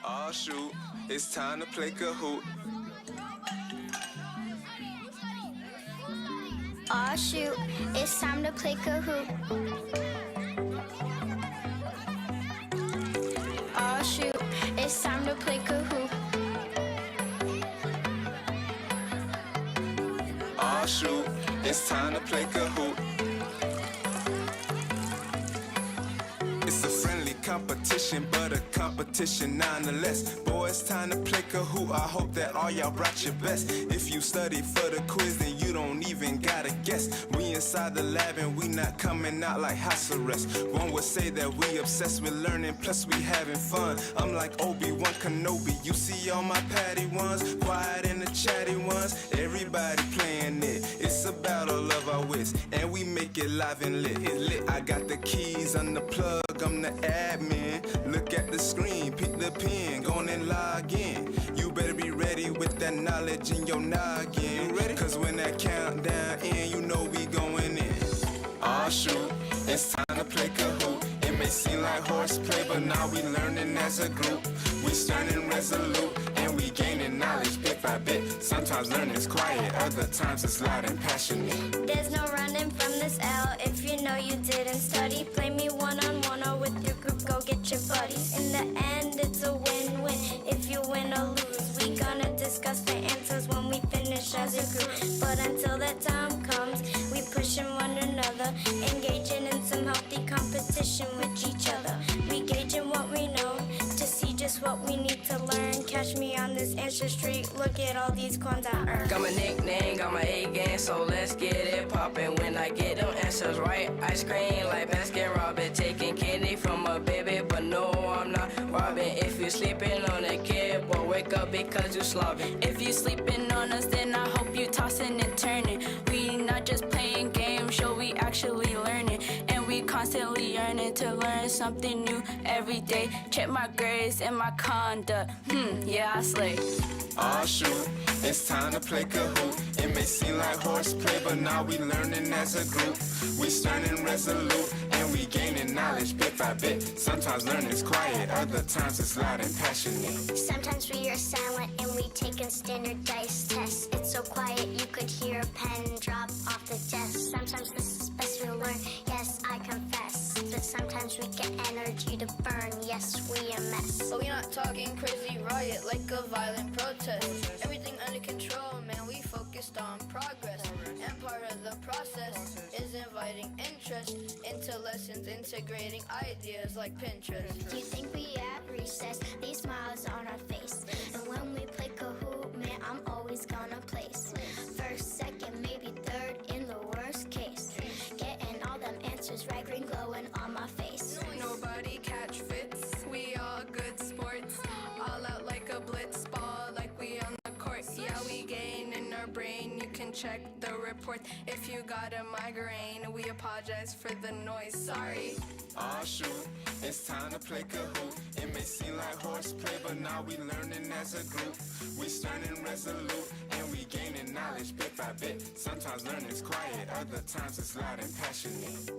Oh shoot, it's time to play Kahoot. Aw shoot, it's time to play Kahoot. Aw shoot, it's time to play Kahoot. Oh shoot, it's time to play Kahoot. It's a friendly competition, but a competition nonetheless. Boy, it's time to play Kahoot. I hope that all y'all brought your best. If you studied for the quiz, then you don't even gotta guess. We inside the lab and we not coming out like house arrest. One would say that we obsessed with learning, plus we having fun. I'm like Obi-Wan Kenobi. You see all my patty ones, quiet and the chatty ones. Everybody playing it. It's a battle of our wits, and we make it live and lit. It's lit. I got the keys on the plug. I'm the admin. Look at the screen, pick the pen, go on and log in. You better be ready with that knowledge in your noggin. Ready? Cause when that countdown in, you know we going in. Aw shoot, it's time to play Kahoot. It may seem like horseplay, but now we learning as a group. We stern and resolute, and we gaining knowledge bit by bit. Sometimes learning's quiet, other times it's loud and passionate. There's no running from this L if you know you didn't study. Play me one-on-one or with your group, go get your buddies. In the end, it's a win-win if you win or lose. We gonna discuss the answers when we finish as a group. But until that time comes, we pushing one another, engaging in some healthy competition with each other. We gauging what we know to see just what we need to learn. Catch me on this answer street, look at all these coins I earn. Got my nickname, got my A game, so let's get it poppin'. When I get them answers right, I scream like Baskin Robbins. Taking candy from a baby, but no, I'm not robbing. If you sleeping on a kid, boy, wake up because you slobbing. If you sleeping on us, then I hope you tossing and turning. We not just playing games, show we actually learning. And we constantly yearning to learn something new every day. Check my grades and my conduct, yeah, I slay. Aw shoot, it's time to play Kahoot. It may seem like horseplay, but now we learning as a group. We stern and resolute, and we gaining knowledge bit by bit. Sometimes learning's quiet, other times it's loud and passionate. Sometimes we are silent and we taking standardized tests. It's so quiet you could hear a pen drop off the desk. Sometimes this is best we learn, yes, I confess. But sometimes we get energy to burn, yes, we a mess. But we not talking crazy riot like a violent protest. Everything under control, man, we focused on progress. And part of the process is inviting interest into lessons, integrating ideas like Pinterest. Do you think we at recess? These smiles on our face. And when we play Kahoot, man, I'm always gonna place. First, second, maybe third in the worst case. Getting all them answers right, green glowing on my face. Nobody catch fits, we all good sports. All out like a blitz ball, like we on the court. Yeah, we gain in our brain, you can check the report. If you got a migraine, we apologize for the noise, sorry. Aw shoot, it's time to play Kahoot. It may seem like horseplay, but now we learning as a group. We stern and resolute, and we gaining knowledge bit by bit. Sometimes learning's quiet, other times it's loud and passionate.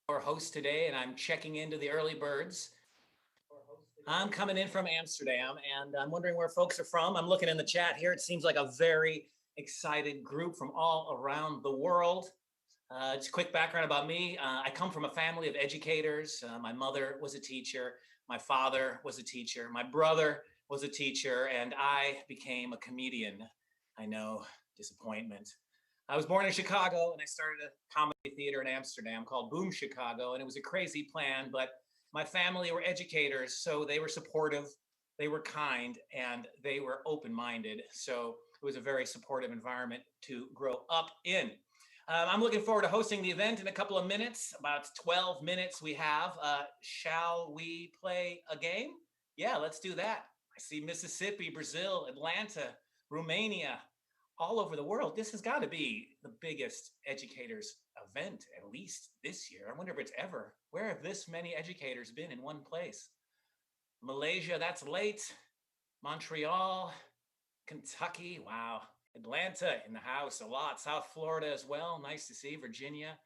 Your host today, and I'm checking into the early birds. I'm coming in from Amsterdam, and I'm wondering where folks are from. I'm looking in the chat here. It seems like a very excited group from all around the world. Just a quick background about me. I come from a family of educators. My mother was a teacher. My father was a teacher. My brother was a teacher, and I became a comedian. I know, disappointment. I was born in Chicago, and I started a comedy theater in Amsterdam called Boom Chicago, and it was a crazy plan, but my family were educators, so they were supportive, they were kind, and they were open-minded. So it was a very supportive environment to grow up in. I'm looking forward to hosting the event in a couple of minutes, about 12 minutes we have. Shall we play a game? Yeah, let's do that. I see Mississippi, Brazil, Atlanta, Romania, all over the world. This has got to be the biggest educators event, at least this year. I wonder if it's ever. Where have this many educators been in one place? Malaysia, that's late. Montreal, Kentucky, wow. Atlanta in the house a lot. South Florida as well. Nice to see. Virginia,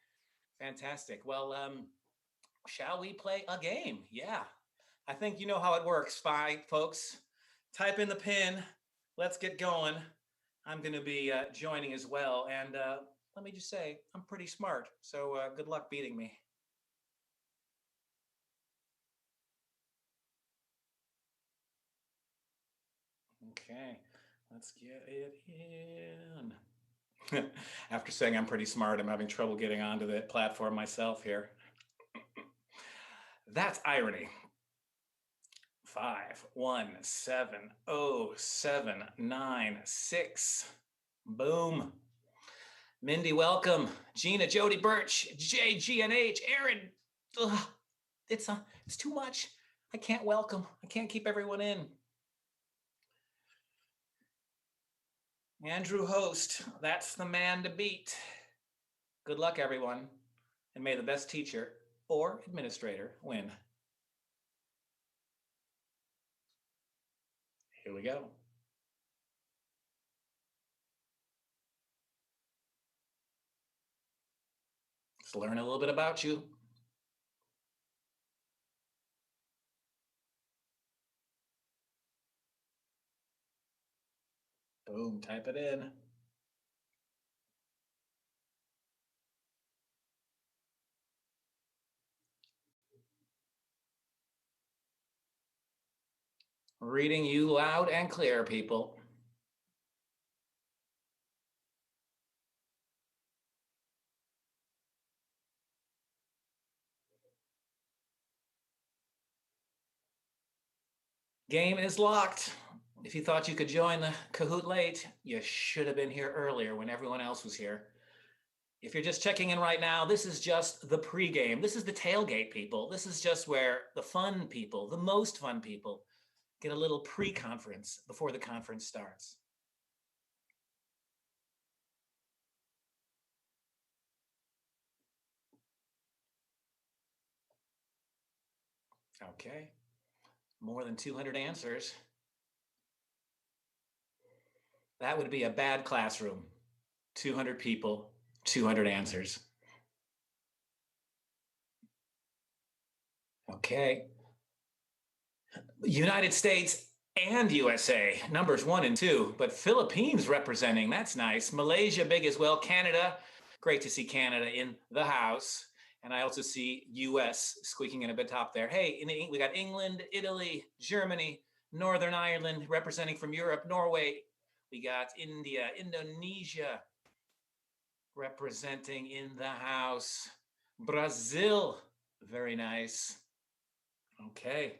fantastic. Well, shall we play a game? Yeah, I think you know how it works. Fine, folks. Type in the pin. Let's get going. I'm going to be joining as well. And let me just say, I'm pretty smart. So good luck beating me. Okay, let's get it in. After saying I'm pretty smart, I'm having trouble getting onto the platform myself here. That's irony. 5170796. Boom. Mindy, welcome. Gina, Jody Birch, JGNH, Aaron. Ugh, it's too much. I can't welcome. I can't keep everyone in. Andrew Host, that's the man to beat. Good luck, everyone, and may the best teacher or administrator win. Here we go. Let's learn a little bit about you. Boom, type it in. Reading you loud and clear, people. Game is locked. If you thought you could join the Kahoot late, you should have been here earlier when everyone else was here. If you're just checking in right now, this is just the pregame. This is the tailgate, people. This is just where the fun people, the most fun people, get a little pre-conference before the conference starts. Okay, more than 200 answers. That would be a bad classroom. 200 people, 200 answers. Okay. United States and USA, numbers 1 and 2, but Philippines representing, that's nice. Malaysia, big as well. Canada, great to see Canada in the house. And I also see US squeaking in a bit top there. Hey, we got England, Italy, Germany, Northern Ireland representing from Europe, Norway. We got India, Indonesia representing in the house. Brazil, very nice. Okay.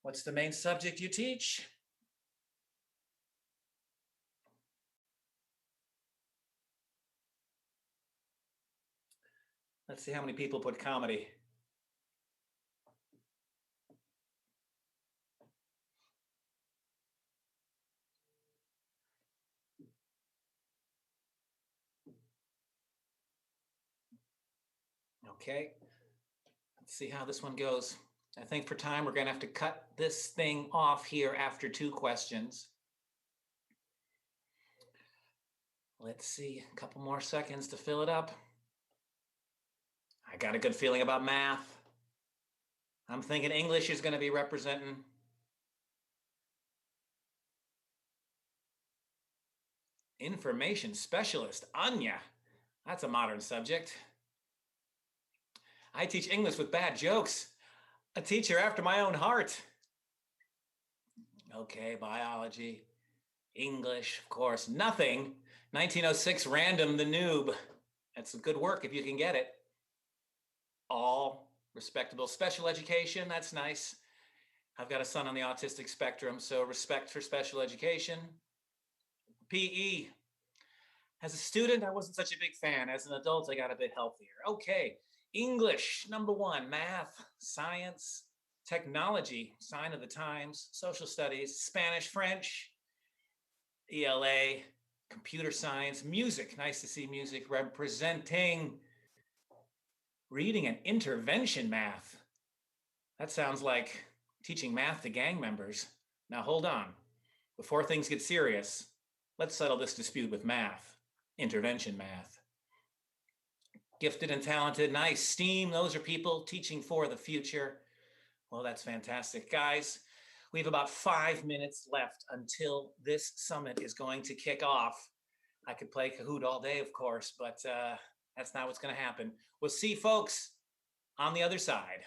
What's the main subject you teach? Let's see how many people put comedy. Okay, let's see how this one goes. I think for time, we're gonna have to cut this thing off here after 2 questions. Let's see, a couple more seconds to fill it up. I got a good feeling about math. I'm thinking English is going to be representing. Information specialist, Anya. That's a modern subject. I teach English with bad jokes. A teacher after my own heart. Okay, biology, English, of course, nothing. 1906 random, the noob. That's good work if you can get it. All respectable. Special education, that's nice. I've got a son on the autistic spectrum, so respect for special education. PE. As a student, I wasn't such a big fan. As an adult, I got a bit healthier. Okay, English, number one, math, science, technology, sign of the times, social studies, Spanish, French, ELA, computer science, music. Nice to see music representing. Reading and intervention math. That sounds like teaching math to gang members. Now hold on. Before things get serious, let's settle this dispute with math. Intervention math. Gifted and talented, nice. STEAM, those are people teaching for the future. Well, that's fantastic. Guys, we have about 5 minutes left until this summit is going to kick off. I could play Kahoot all day, of course, but that's not what's going to happen. We'll see folks on the other side.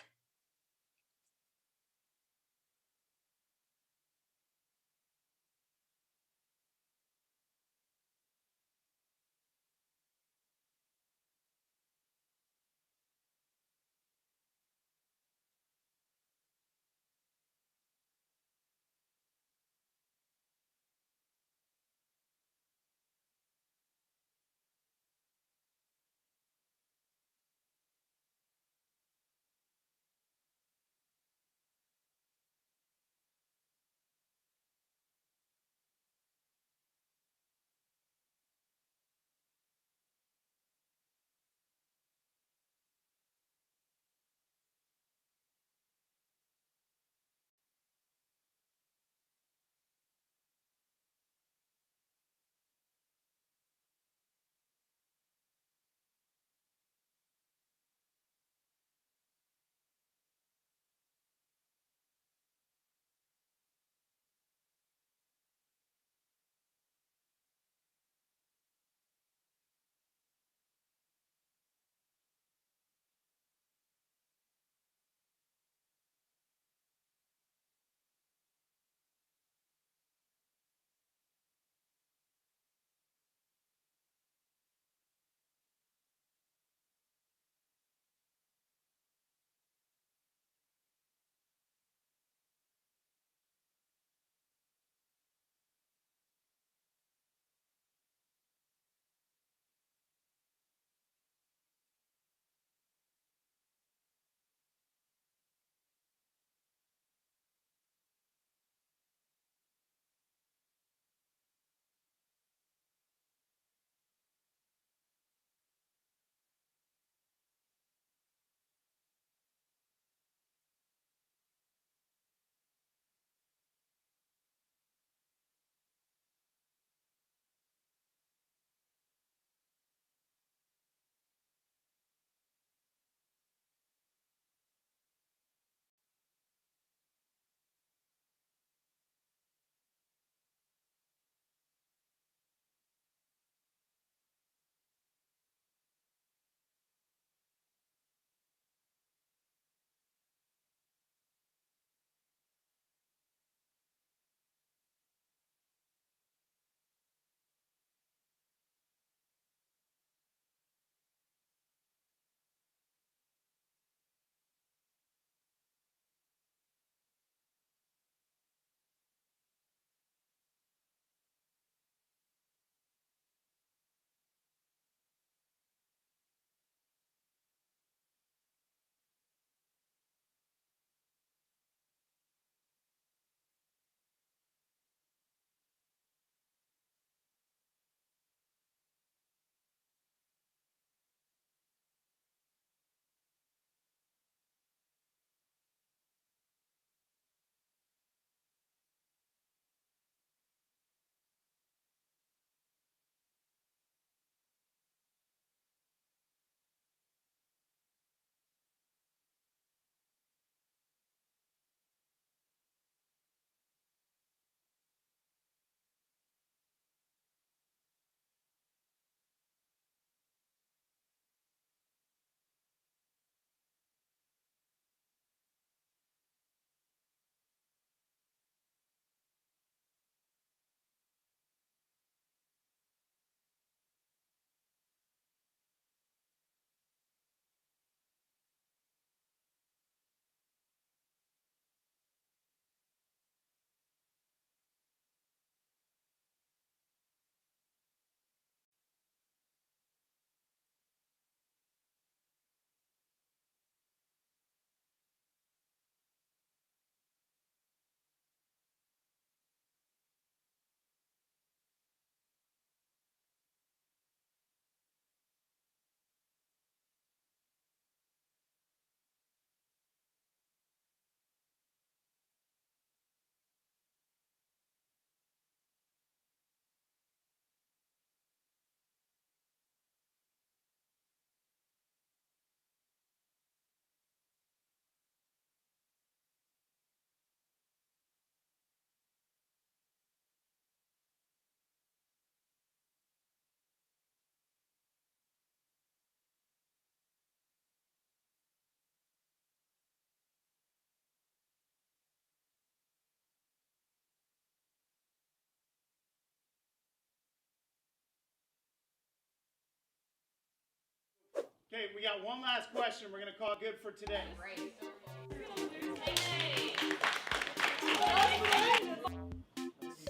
Okay, we got one last question. We're going to call it good for today.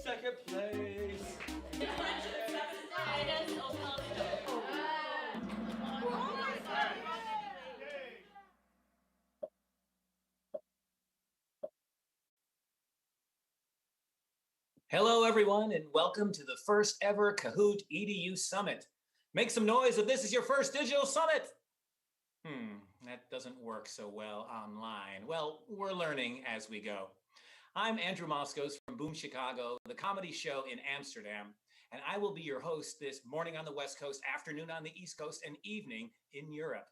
Second place. Hello, everyone, and welcome to the first ever Kahoot EDU Summit. Make some noise if this is your first digital summit. That doesn't work so well online. Well, we're learning as we go. I'm Andrew Moskos from Boom Chicago, the comedy show in Amsterdam, and I will be your host this morning on the West Coast, afternoon on the East Coast, and evening in Europe.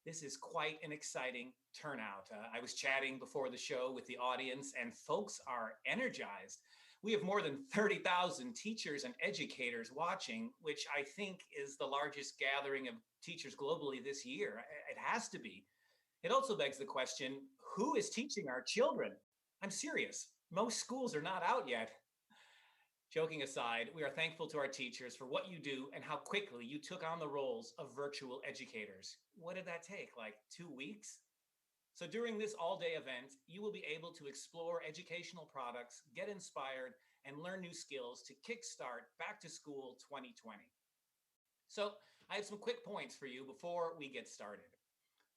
This is quite an exciting turnout. I was chatting before the show with the audience, and folks are energized. We have more than 30,000 teachers and educators watching, which I think is the largest gathering of teachers globally this year. It has to be. It also begs the question, who is teaching our children? I'm serious. Most schools are not out yet. Joking aside, we are thankful to our teachers for what you do and how quickly you took on the roles of virtual educators. What did that take, like 2 weeks? So during this all-day event, you will be able to explore educational products, get inspired, and learn new skills to kickstart Back to School 2020. So I have some quick points for you before we get started.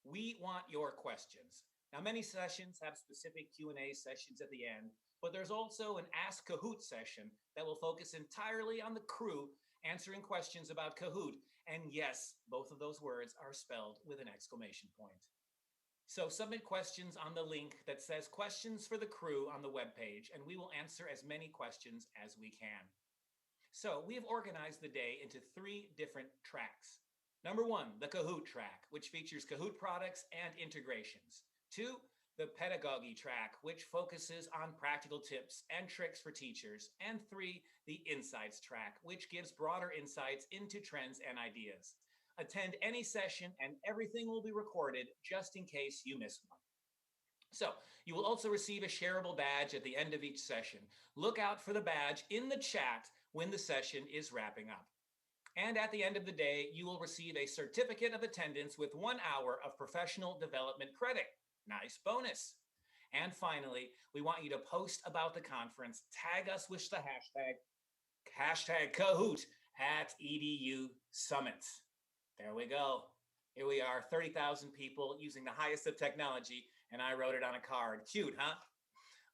We want your questions. Now, many sessions have specific Q&A sessions at the end, but there's also an Ask Kahoot session that will focus entirely on the crew answering questions about Kahoot. And yes, both of those words are spelled with an exclamation point. So submit questions on the link that says questions for the crew on the webpage, and we will answer as many questions as we can. So we have organized the day into 3 different tracks. Number 1, the Kahoot track, which features Kahoot products and integrations. 2, the pedagogy track, which focuses on practical tips and tricks for teachers. And 3, the insights track, which gives broader insights into trends and ideas. Attend any session and everything will be recorded just in case you miss one. So you will also receive a shareable badge at the end of each session. Look out for the badge in the chat when the session is wrapping up. And at the end of the day, you will receive a certificate of attendance with 1 hour of professional development credit. Nice bonus. And finally, we want you to post about the conference, tag us with the hashtag Kahoot at EDU Summit. There we go. Here we are, 30,000 people using the highest of technology, and I wrote it on a card. Cute, huh?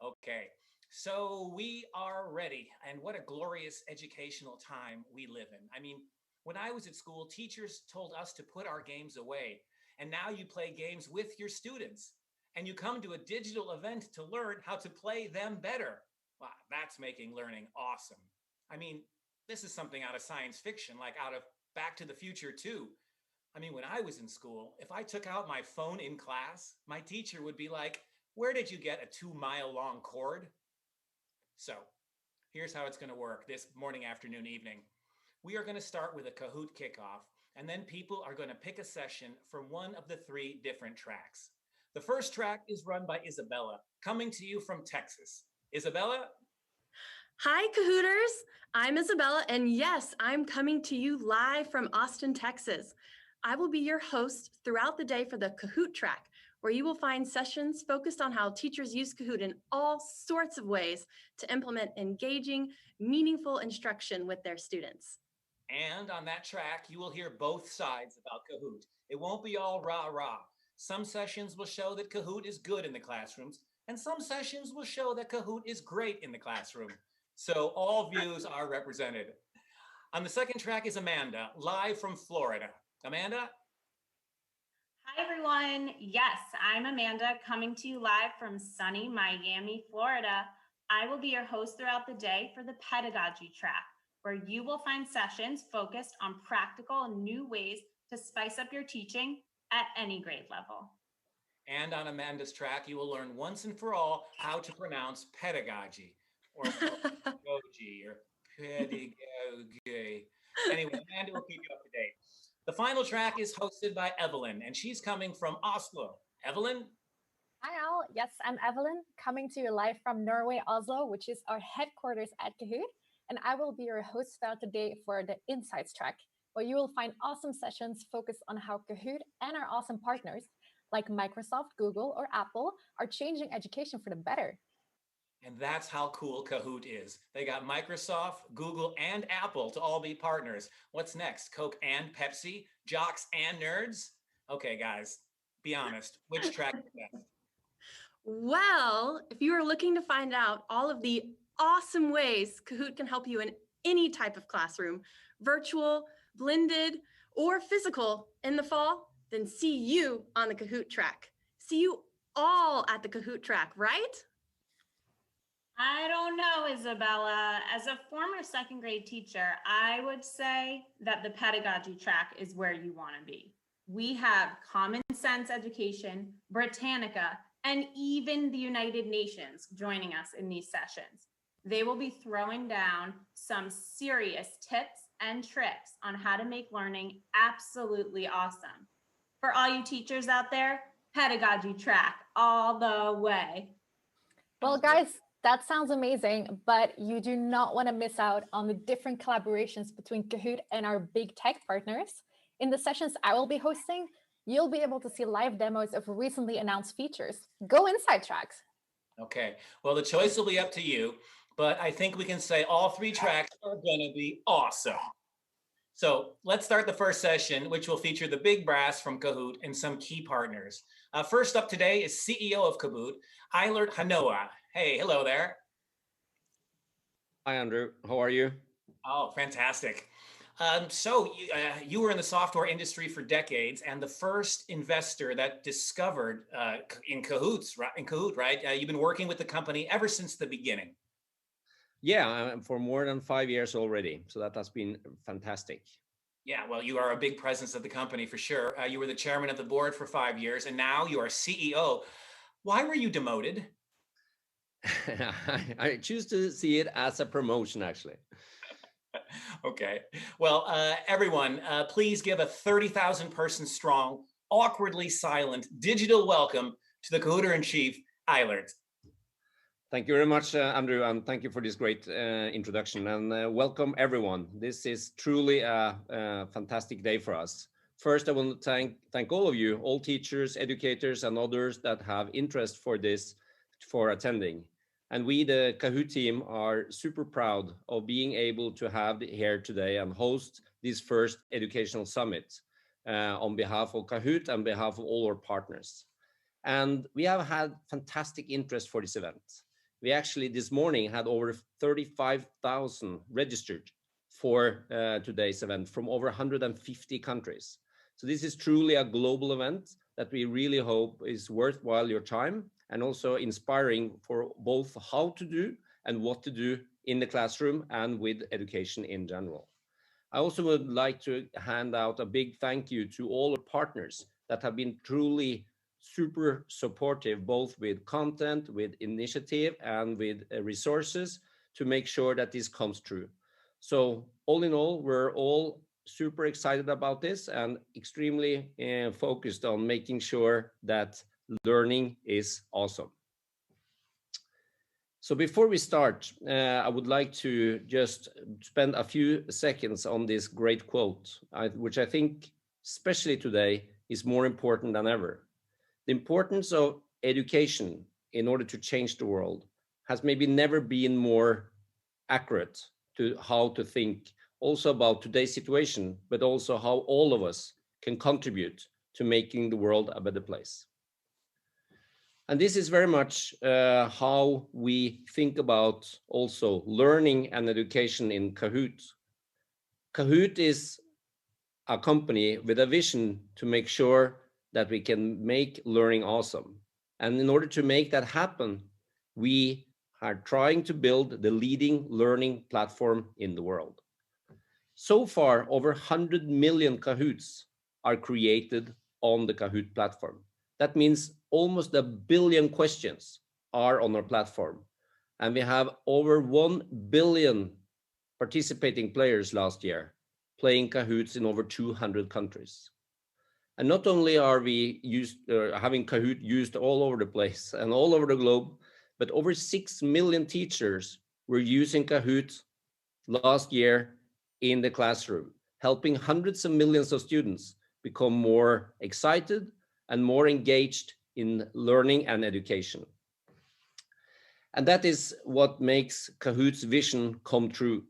Okay, so we are ready, and what a glorious educational time we live in. I mean, when I was at school, teachers told us to put our games away, and now you play games with your students, and you come to a digital event to learn how to play them better. Wow, that's making learning awesome. I mean, this is something out of science fiction, like out of Back to the Future 2. I mean, when I was in school, if I took out my phone in class, my teacher would be like, where did you get a 2-mile-long cord? So here's how it's going to work this morning, afternoon, evening. We are going to start with a Kahoot kickoff, and then people are going to pick a session from one of the 3 different tracks. The first track is run by Isabella, coming to you from Texas. Isabella? Hi, Kahooters. I'm Isabella, and yes, I'm coming to you live from Austin, Texas. I will be your host throughout the day for the Kahoot track, where you will find sessions focused on how teachers use Kahoot in all sorts of ways to implement engaging, meaningful instruction with their students. And on that track, you will hear both sides about Kahoot. It won't be all rah-rah. Some sessions will show that Kahoot is good in the classrooms, and some sessions will show that Kahoot is great in the classroom. So all views are represented. On the second track is Amanda, live from Florida. Amanda? Hi, everyone. Yes, I'm Amanda, coming to you live from sunny Miami, Florida. I will be your host throughout the day for the pedagogy track, where you will find sessions focused on practical and new ways to spice up your teaching at any grade level. And on Amanda's track, you will learn once and for all how to pronounce pedagogy, or pedagogy, or pedagogy. Anyway, Amanda will keep you up to date. The final track is hosted by Evelyn, and she's coming from Oslo. Evelyn? Hi all, yes, I'm Evelyn, coming to you live from Norway, Oslo, which is our headquarters at Kahoot, and I will be your host throughout the day for the Insights track. where you will find awesome sessions focused on how Kahoot and our awesome partners like Microsoft, Google, or Apple are changing education for the better. And that's how cool Kahoot is. They got Microsoft, Google, and Apple to all be partners. What's next? Coke and Pepsi? Jocks and nerds? Okay, guys, be honest. Which track is best? Well, if you are looking to find out all of the awesome ways Kahoot can help you in any type of classroom, virtual, blended, or physical in the fall, then see you on the Kahoot track. See you all at the Kahoot track, right? I don't know, Isabella. As a former second grade teacher, I would say that the pedagogy track is where you want to be. We have common sense education, Britannica, and even the United Nations joining us in these sessions. They will be throwing down some serious tips and tricks on how to make learning absolutely awesome. For all you teachers out there, pedagogy track all the way. Well, guys, that sounds amazing, but you do not want to miss out on the different collaborations between Kahoot and our big tech partners. In the sessions I will be hosting, you'll be able to see live demos of recently announced features. Go inside tracks. Okay, well, the choice will be up to you, but I think we can say all three tracks are gonna be awesome. So let's start the first session, which will feature the big brass from Kahoot and some key partners. First up today is CEO of Kahoot, Eilert Hanoa. Hey, hello there. Hi, Andrew. How are you? Oh, fantastic. So you were in the software industry for decades, and the first investor that discovered in Kahoot, right? You've been working with the company ever since the beginning. Yeah, for more than 5 years already. So that has been fantastic. Yeah, well, you are a big presence of the company for sure. You were the chairman of the board for 5 years, and now you are CEO. Why were you demoted? I choose to see it as a promotion, actually. Okay. Well, everyone, please give a 30,000 person strong, awkwardly silent digital welcome to the Kahooter in Chief, Eilert. Thank you very much, Andrew, and thank you for this great introduction. And welcome, everyone. This is truly a fantastic day for us. First, I want to thank all of you, all teachers, educators, and others that have interest for this, for attending. And we, the Kahoot team, are super proud of being able to have here today and host this first educational summit on behalf of Kahoot and behalf of all our partners. And we have had fantastic interest for this event. We actually this morning had over 35,000 registered for today's event from over 150 countries. So this is truly a global event that we really hope is worthwhile your time and also inspiring for both how to do and what to do in the classroom and with education in general. I also would like to hand out a big thank you to all our partners that have been truly super supportive, both with content, with initiative, and with resources to make sure that this comes true. So all in all, we're all super excited about this and extremely focused on making sure that learning is awesome. So before we start, I would like to just spend a few seconds on this great quote, which I think, especially today, is more important than ever. The importance of education in order to change the world has maybe never been more accurate to how to think also about today's situation, but also how all of us can contribute to making the world a better place. And this is very much how we think about also learning and education in Kahoot. Kahoot is a company with a vision to make sure that we can make learning awesome. And in order to make that happen, we are trying to build the leading learning platform in the world. So far, over 100 million Kahoots are created on the Kahoot platform. That means almost 1 billion questions are on our platform. And we have over 1 billion participating players last year playing Kahoots in over 200 countries. And not only are we having Kahoot used all over the place and all over the globe, but over 6 million teachers were using Kahoot last year in the classroom. helping hundreds of millions of students become more excited and more engaged in learning and education. And that is what makes Kahoot's vision come true,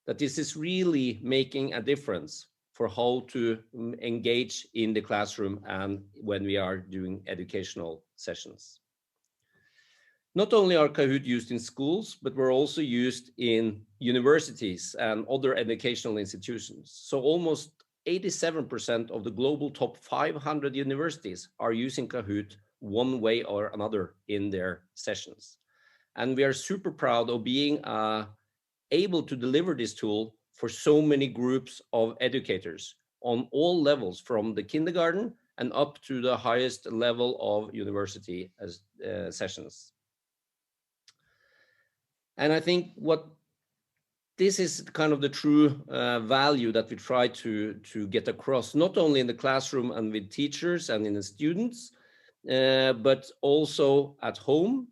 that this is really making a difference for how to engage in the classroom and when we are doing educational sessions. Not only are Kahoot used in schools, but we're also used in universities and other educational institutions. So almost 87% of the global top 500 universities are using Kahoot one way or another in their sessions. And we are super proud of being able to deliver this tool for so many groups of educators on all levels, from the kindergarten and up to the highest level of university sessions. And I think what this is kind of the true value that we try to get across, not only in the classroom and with teachers and in the students, but also at home,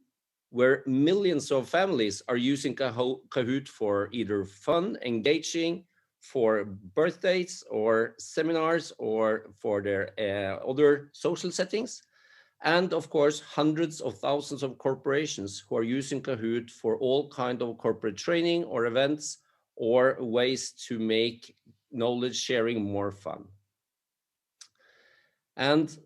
where millions of families are using Kahoot for either fun, engaging, for birthdays or seminars, or for their other social settings. And of course, hundreds of thousands of corporations who are using Kahoot for all kinds of corporate training or events or ways to make knowledge sharing more fun. And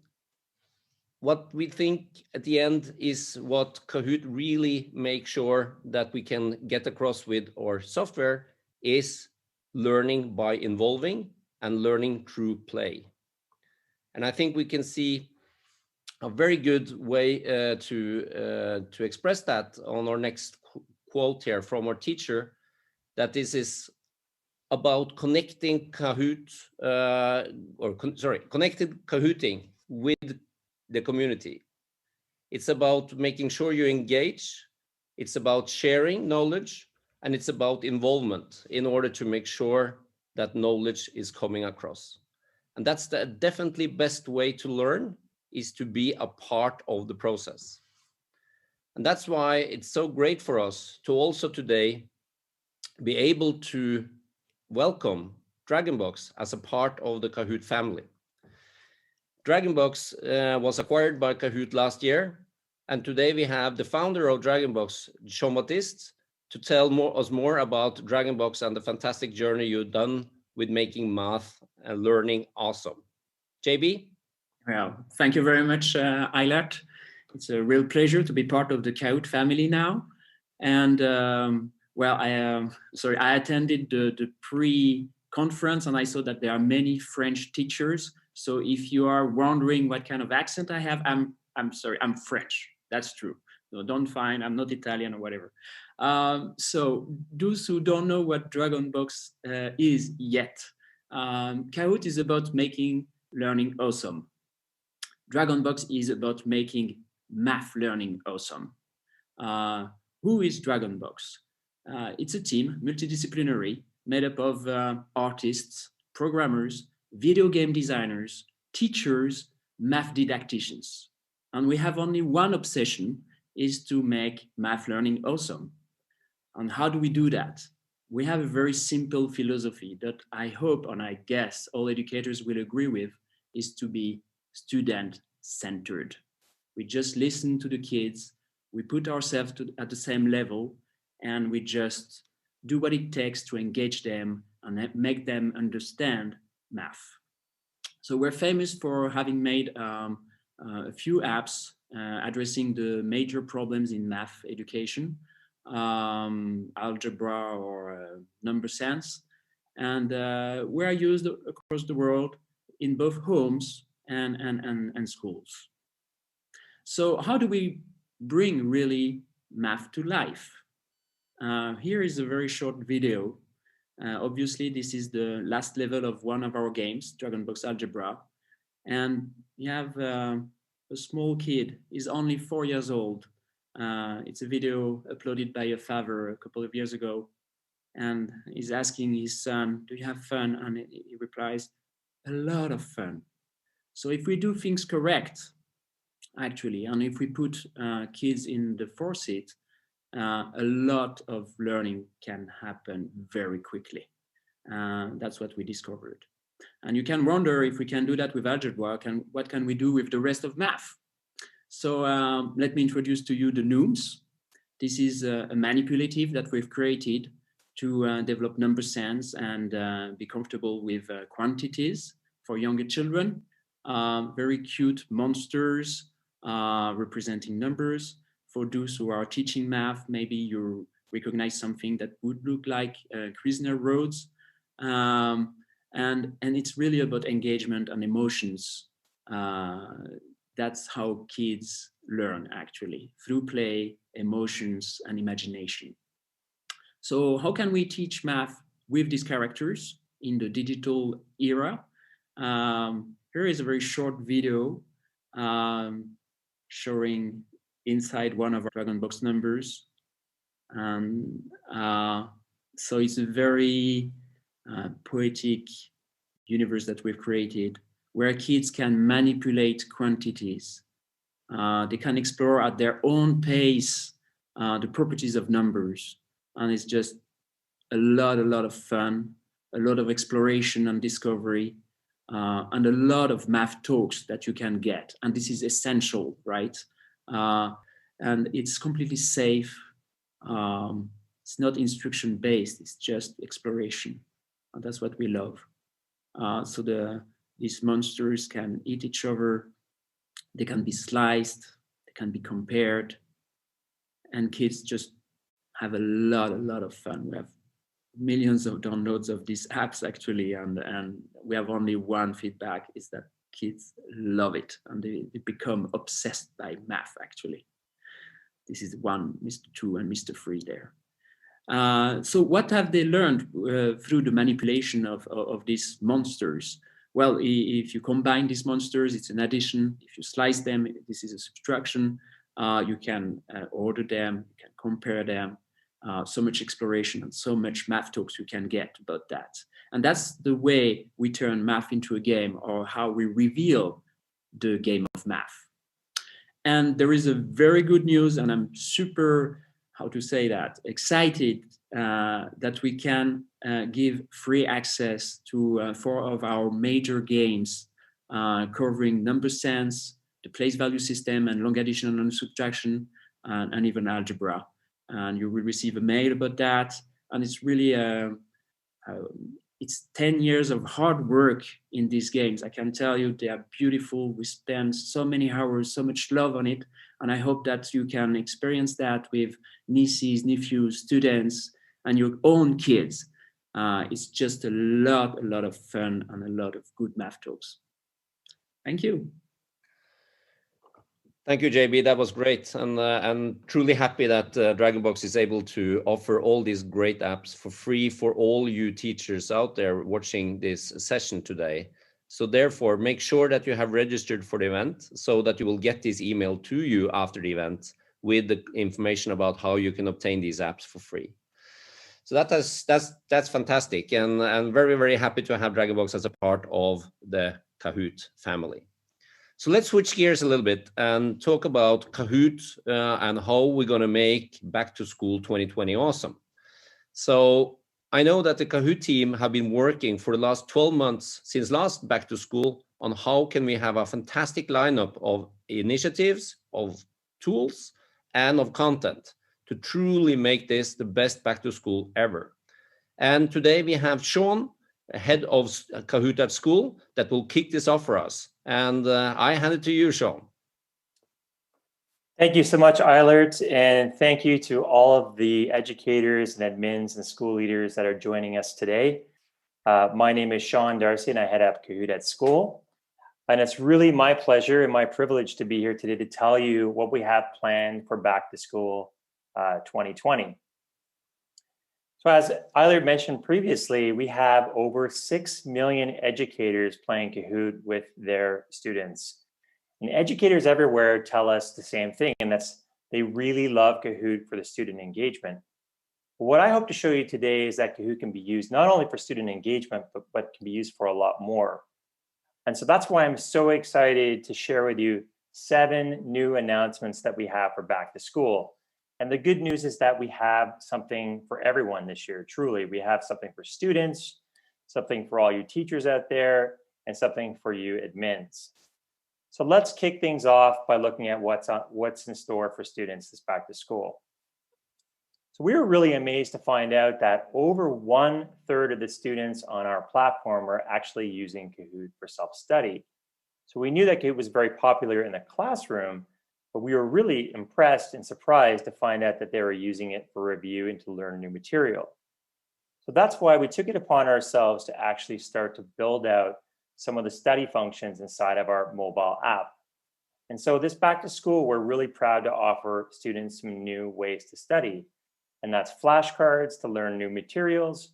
what we think at the end is what Kahoot really makes sure that we can get across with our software is learning by involving and learning through play. And I think we can see a very good way to express that on our next quote here from our teacher, that this is about connecting Kahoot, connected Kahooting with the community. It's about making sure you engage, it's about sharing knowledge, and it's about involvement in order to make sure that knowledge is coming across. And that's the definitely best way to learn, is to be a part of the process. And that's why it's so great for us to also today be able to welcome DragonBox as a part of the Kahoot family. DragonBox was acquired by Kahoot last year, and today we have the founder of DragonBox, Jean-Baptiste, to tell us more about DragonBox and the fantastic journey you've done with making math and learning awesome. JB? Well, thank you very much, Eilert. It's a real pleasure to be part of the Kahoot family now. And I attended the pre-conference and I saw that there are many French teachers. So if you are wondering what kind of accent I have, I'm sorry, I'm French. That's true. No, don't find, I'm not Italian or whatever. So those who don't know what DragonBox is yet, Kahoot is about making learning awesome. DragonBox is about making math learning awesome. Who is DragonBox? It's a team, multidisciplinary, made up of artists, programmers, video game designers, teachers, math didacticians. And we have only one obsession, is to make math learning awesome. And how do we do that? We have a very simple philosophy that I hope and I guess all educators will agree with, is to be student-centered. We just listen to the kids, we put ourselves at the same level, and we just do what it takes to engage them and make them understand math. So we're famous for having made a few apps addressing the major problems in math education, algebra or number sense, and we are used across the world in both homes and schools. So how do we bring really math to life? Here is a very short video. Obviously, this is the last level of one of our games, DragonBox Algebra. And you have a small kid, he's only 4 years old. It's a video uploaded by a father a couple of years ago. And he's asking his son, do you have fun? And he replies, a lot of fun. So if we do things correct, actually, and if we put kids in the foresight, a lot of learning can happen very quickly. That's what we discovered. And you can wonder if we can do that with algebra, what can we do with the rest of math? So let me introduce to you the NUMS. This is a manipulative that we've created to develop number sense and be comfortable with quantities for younger children. Very cute monsters representing numbers. For those who are teaching math, maybe you recognize something that would look like Krisner roads. And it's really about engagement and emotions. That's how kids learn, actually, through play, emotions, and imagination. So how can we teach math with these characters in the digital era? Here is a very short video showing inside one of our Dragonbox numbers. So it's a very poetic universe that we've created, where kids can manipulate quantities. They can explore at their own pace the properties of numbers. And it's just a lot of fun, a lot of exploration and discovery, and a lot of math talks that you can get. And this is essential, right? And it's completely safe. It's not instruction-based, it's just exploration. And that's what we love. So these monsters can eat each other, they can be sliced, they can be compared, and kids just have a lot of fun. We have millions of downloads of these apps actually, and we have only one feedback, is that kids love it and they become obsessed by math actually. This is one, Mr. 2 and Mr. 3 there. So what have they learned through the manipulation of these monsters? Well, if you combine these monsters, it's an addition. If you slice them, this is a subtraction. You can order them, you can compare them. So much exploration and so much math talks you can get about that. And that's the way we turn math into a game, or how we reveal the game of math. And there is a very good news, and I'm super, how to say that, excited that we can give free access to 4 of our major games covering number sense, the place value system, and long addition and subtraction, and even algebra. And you will receive a mail about that. And it's really, it's 10 years of hard work in these games. I can tell you they are beautiful. We spend so many hours, so much love on it. And I hope that you can experience that with nieces, nephews, students, and your own kids. It's just a lot of fun and a lot of good math talks. Thank you. Thank you, JB. That was great. And I'm truly happy that Dragonbox is able to offer all these great apps for free for all you teachers out there watching this session today. So therefore, make sure that you have registered for the event so that you will get this email to you after the event with the information about how you can obtain these apps for free. So that's fantastic. And I'm very happy to have Dragonbox as a part of the Kahoot family. So let's switch gears a little bit and talk about Kahoot and how we're going to make Back to School 2020 awesome. So I know that the Kahoot team have been working for the last 12 months since last Back to School on how can we have a fantastic lineup of initiatives, of tools, and of content to truly make this the best Back to School ever. And today we have Sean, head of Kahoot at School, that will kick this off for us. And I hand it to you, Sean. Thank you so much, Eilert, and thank you to all of the educators and admins and school leaders that are joining us today. My name is Sean Darcy, and I head up Kahoot at School. And it's really my pleasure and my privilege to be here today to tell you what we have planned for Back to School 2020. So as Eilert mentioned previously, we have over 6 million educators playing Kahoot with their students. And educators everywhere tell us the same thing, and that's they really love Kahoot for the student engagement. But what I hope to show you today is that Kahoot can be used not only for student engagement, but can be used for a lot more. And so that's why I'm so excited to share with you 7 new announcements that we have for Back to School. And the good news is that we have something for everyone this year. Truly, we have something for students, something for all you teachers out there, and something for you admins. So let's kick things off by looking at what's in store for students this back to school. So we were really amazed to find out that over 1/3 of the students on our platform are actually using Kahoot for self-study. So we knew that Kahoot was very popular in the classroom, but we were really impressed and surprised to find out that they were using it for review and to learn new material. So that's why we took it upon ourselves to actually start to build out some of the study functions inside of our mobile app. And so this back to school, we're really proud to offer students some new ways to study. And that's flashcards to learn new materials,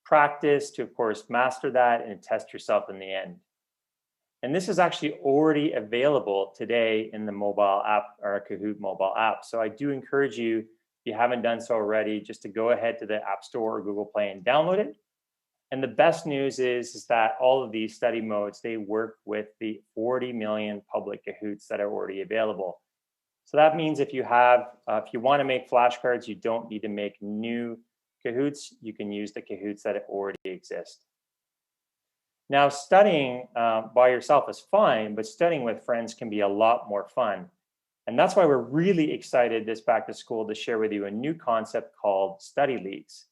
practice to, of course, master that and test yourself in the end. And this is actually already available today in the mobile app, or Kahoot mobile app. So I do encourage you, if you haven't done so already, just to go ahead to the App Store or Google Play and download it. And the best news is that all of these study modes, they work with the 40 million public Kahoots that are already available. So that means if you want to make flashcards, you don't need to make new Kahoots. You can use the Kahoots that already exist. Now, studying by yourself is fine, but studying with friends can be a lot more fun. And that's why we're really excited this back to school to share with you a new concept called study leagues.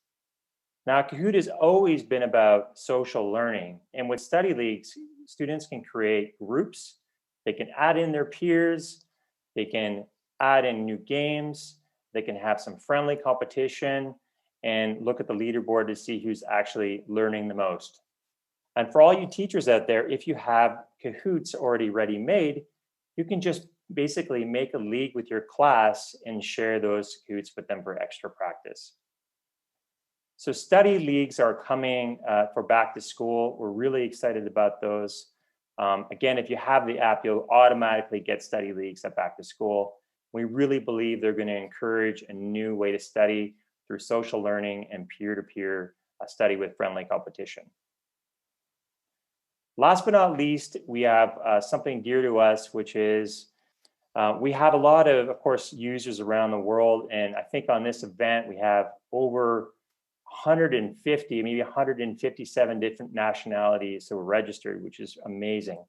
Now, Kahoot has always been about social learning. And with study leagues, students can create groups. They can add in their peers. They can add in new games. They can have some friendly competition and look at the leaderboard to see who's actually learning the most. And for all you teachers out there, if you have Kahoots already ready-made, you can just basically make a league with your class and share those Kahoots with them for extra practice. So study leagues are coming for back to school. We're really excited about those. Again, if you have the app, you'll automatically get study leagues at back to school. We really believe they're going to encourage a new way to study through social learning and peer-to-peer study with friendly competition. Last but not least, we have something dear to us, which is we have a lot of course, users around the world. And I think on this event, we have over 150, maybe 157 different nationalities that were registered, which is amazing.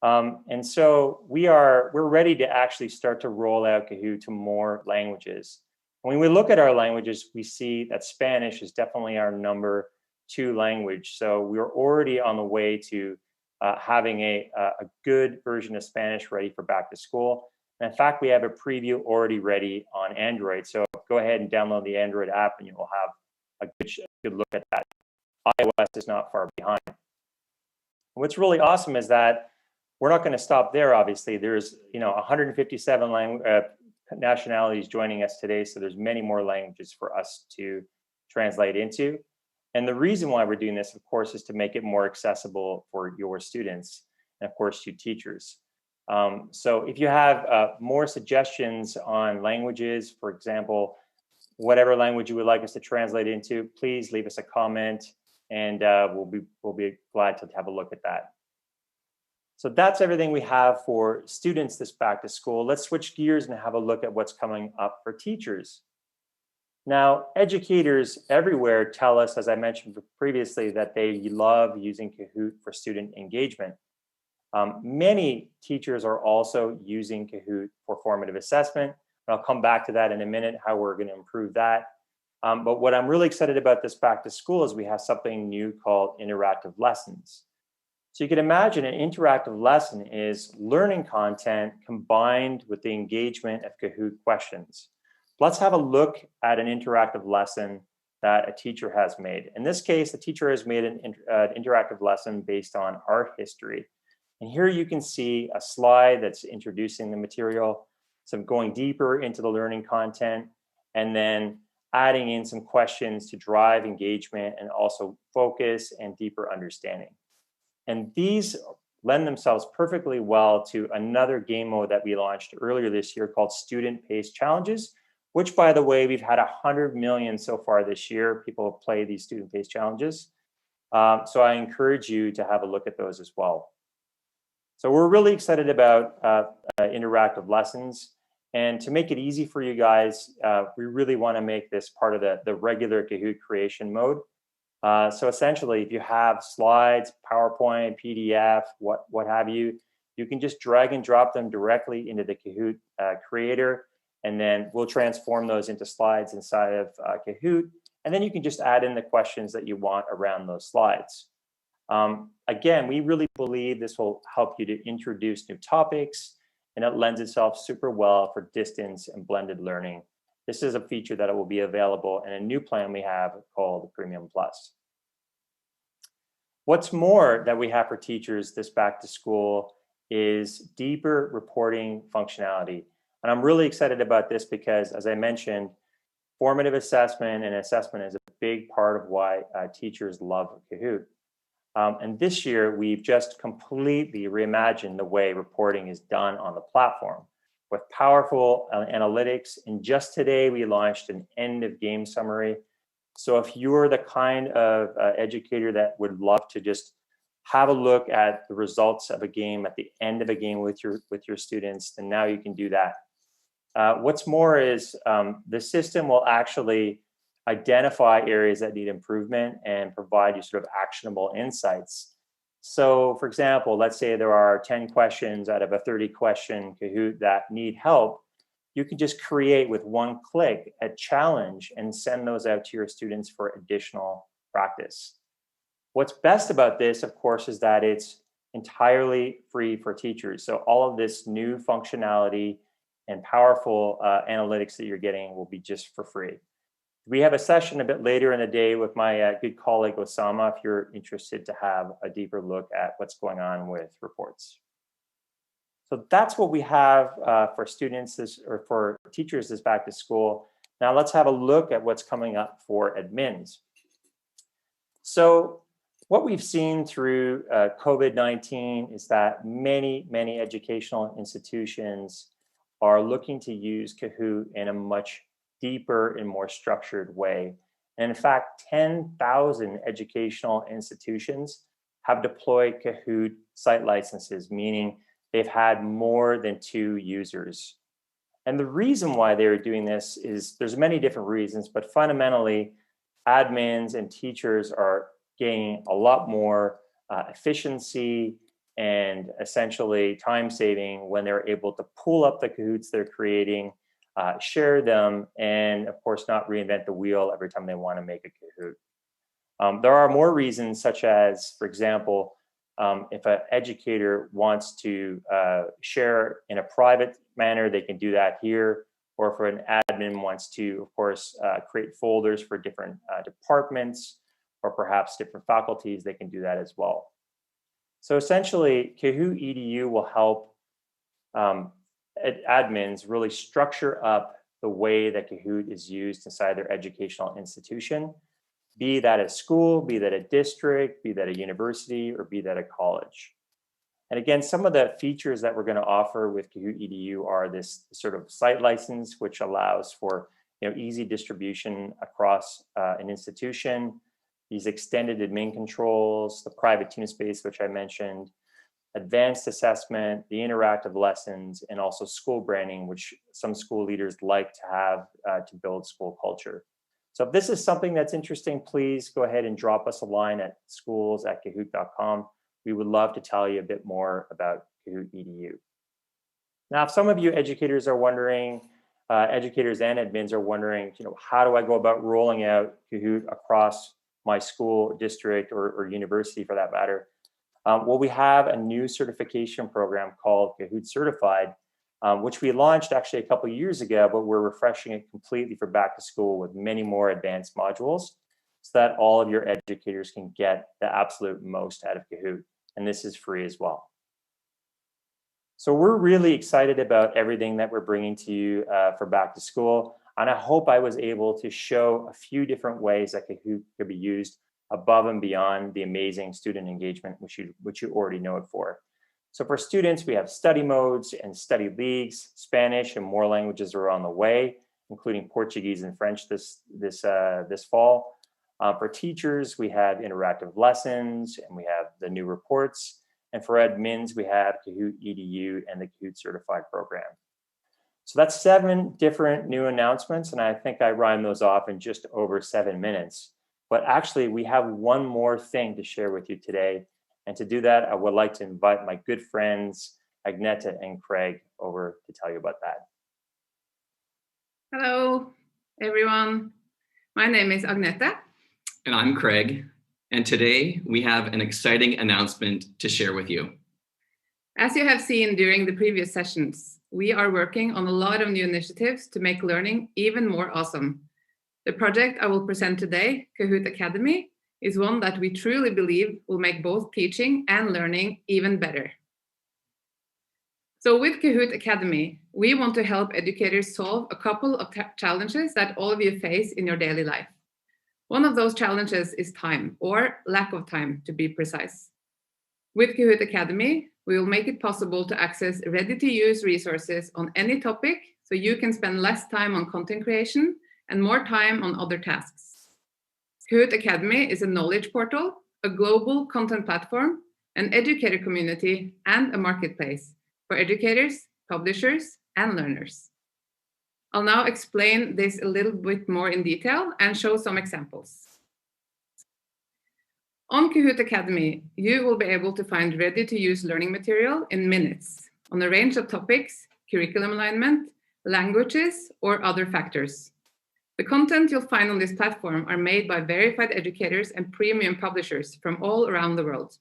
And so we're ready to actually start to roll out Kahoot to more languages. When we look at our languages, we see that Spanish is definitely our number 2 language. So we're already on the way to having a good version of Spanish ready for back to school. And in fact, we have a preview already ready on Android. So go ahead and download the Android app and you will have a good look at that. iOS is not far behind. What's really awesome is that we're not going to stop there. Obviously, there's 157 nationalities joining us today, so there's many more languages for us to translate into. And the reason why we're doing this, of course, is to make it more accessible for your students and, of course, you teachers. So if you have more suggestions on languages, for example, whatever language you would like us to translate into, please leave us a comment, and we'll be glad to have a look at that. So that's everything we have for students this back to school. Let's switch gears and have a look at what's coming up for teachers. Now, educators everywhere tell us, as I mentioned previously, that they love using Kahoot for student engagement. Many teachers are also using Kahoot for formative assessment. And I'll come back to that in a minute, how we're going to improve that. But what I'm really excited about this back to school is we have something new called interactive lessons. So you can imagine an interactive lesson is learning content combined with the engagement of Kahoot questions. Let's have a look at an interactive lesson that a teacher has made. In this case, the teacher has made an interactive lesson based on art history. And here you can see a slide that's introducing the material, some going deeper into the learning content, and then adding in some questions to drive engagement and also focus and deeper understanding. And these lend themselves perfectly well to another game mode that we launched earlier this year called Student-Paced Challenges, which, by the way, we've had 100 million so far this year. People have played these student-paced challenges. So I encourage you to have a look at those as well. So we're really excited about interactive lessons. And to make it easy for you guys, we really want to make this part of the regular Kahoot creation mode. So essentially, if you have slides, PowerPoint, PDF, what have you, you can just drag and drop them directly into the Kahoot creator, and then we'll transform those into slides inside of Kahoot. And then you can just add in the questions that you want around those slides. Again, we really believe this will help you to introduce new topics, and it lends itself super well for distance and blended learning. This is a feature that will be available in a new plan we have called Premium Plus. What's more that we have for teachers this back to school is deeper reporting functionality. And I'm really excited about this because, as I mentioned, formative assessment and assessment is a big part of why teachers love Kahoot. And this year, we've just completely reimagined the way reporting is done on the platform with powerful analytics. And just today, we launched an end of game summary. So if you're the kind of educator that would love to just have a look at the results of a game at the end of a game with your students, then now you can do that. What's more is the system will actually identify areas that need improvement and provide you sort of actionable insights. So for example, let's say there are 10 questions out of a 30 question Kahoot that need help. You can just create with one click a challenge and send those out to your students for additional practice. What's best about this, of course, is that it's entirely free for teachers. So all of this new functionality and powerful analytics that you're getting will be just for free. We have a session a bit later in the day with my good colleague Osama if you're interested to have a deeper look at what's going on with reports. So that's what we have for students or for teachers this back to school. Now let's have a look at what's coming up for admins. So what we've seen through COVID-19 is that many educational institutions are looking to use Kahoot in a much deeper and more structured way. And in fact, 10,000 educational institutions have deployed Kahoot site licenses, meaning they've had more than 2 users. And the reason why they're doing this is there's many different reasons, but fundamentally, admins and teachers are gaining a lot more efficiency and essentially time saving when they're able to pull up the Kahoots they're creating, share them, and of course not reinvent the wheel every time they want to make a Kahoot. There are more reasons, such as, for example, if an educator wants to share in a private manner, they can do that here. Or if an admin wants to, of course, create folders for different departments or perhaps different faculties, they can do that as well. So essentially, Kahoot EDU will help admins really structure up the way that Kahoot is used inside their educational institution, be that a school, be that a district, be that a university, or be that a college. And again, some of the features that we're going to offer with Kahoot EDU are this sort of site license, which allows for easy distribution across an institution, these extended admin controls, the private team space, which I mentioned, advanced assessment, the interactive lessons, and also school branding, which some school leaders like to have to build school culture. So if this is something that's interesting, please go ahead and drop us a line at schools@kahoot.com. We would love to tell you a bit more about Kahoot EDU. Now, if some of you educators are wondering, educators and admins are wondering, how do I go about rolling out Kahoot across my school, district, or university for that matter? Well, we have a new certification program called Kahoot Certified, which we launched actually a couple of years ago, but we're refreshing it completely for back to school with many more advanced modules so that all of your educators can get the absolute most out of Kahoot. And this is free as well. So we're really excited about everything that we're bringing to you for back to school. And I hope I was able to show a few different ways that Kahoot could be used above and beyond the amazing student engagement, which you already know it for. So for students, we have study modes and study leagues. Spanish and more languages are on the way, including Portuguese and French this fall. For teachers, we have interactive lessons and we have the new reports. And for admins, we have Kahoot EDU and the Kahoot Certified program. So that's 7 different new announcements, and I think I rhymed those off in just over 7 minutes. But actually, we have one more thing to share with you today. And to do that, I would like to invite my good friends, Agneta and Craig, over to tell you about that. Hello, everyone. My name is Agneta. And I'm Craig. And today we have an exciting announcement to share with you. As you have seen during the previous sessions, we are working on a lot of new initiatives to make learning even more awesome. The project I will present today, Kahoot Academy, is one that we truly believe will make both teaching and learning even better. So with Kahoot Academy, we want to help educators solve a couple of challenges that all of you face in your daily life. One of those challenges is time, or lack of time to be precise. With Kahoot Academy, we will make it possible to access ready-to-use resources on any topic, so you can spend less time on content creation and more time on other tasks. Kahoot Academy is a knowledge portal, a global content platform, an educator community, and a marketplace for educators, publishers, and learners. I'll now explain this a little bit more in detail and show some examples. On Kahoot Academy, you will be able to find ready-to-use learning material in minutes on a range of topics, curriculum alignment, languages, or other factors. The content you'll find on this platform are made by verified educators and premium publishers from all around the world.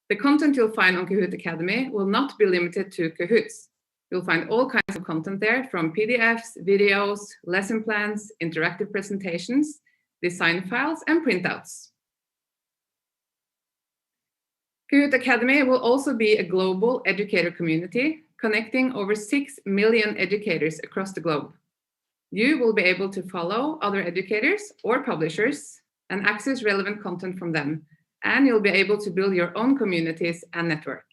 The content you'll find on Kahoot Academy will not be limited to Kahoots. You'll find all kinds of content there, from PDFs, videos, lesson plans, interactive presentations, design files, and printouts. Kahoot Academy will also be a global educator community connecting over 6 million educators across the globe. You will be able to follow other educators or publishers and access relevant content from them, and you'll be able to build your own communities and network.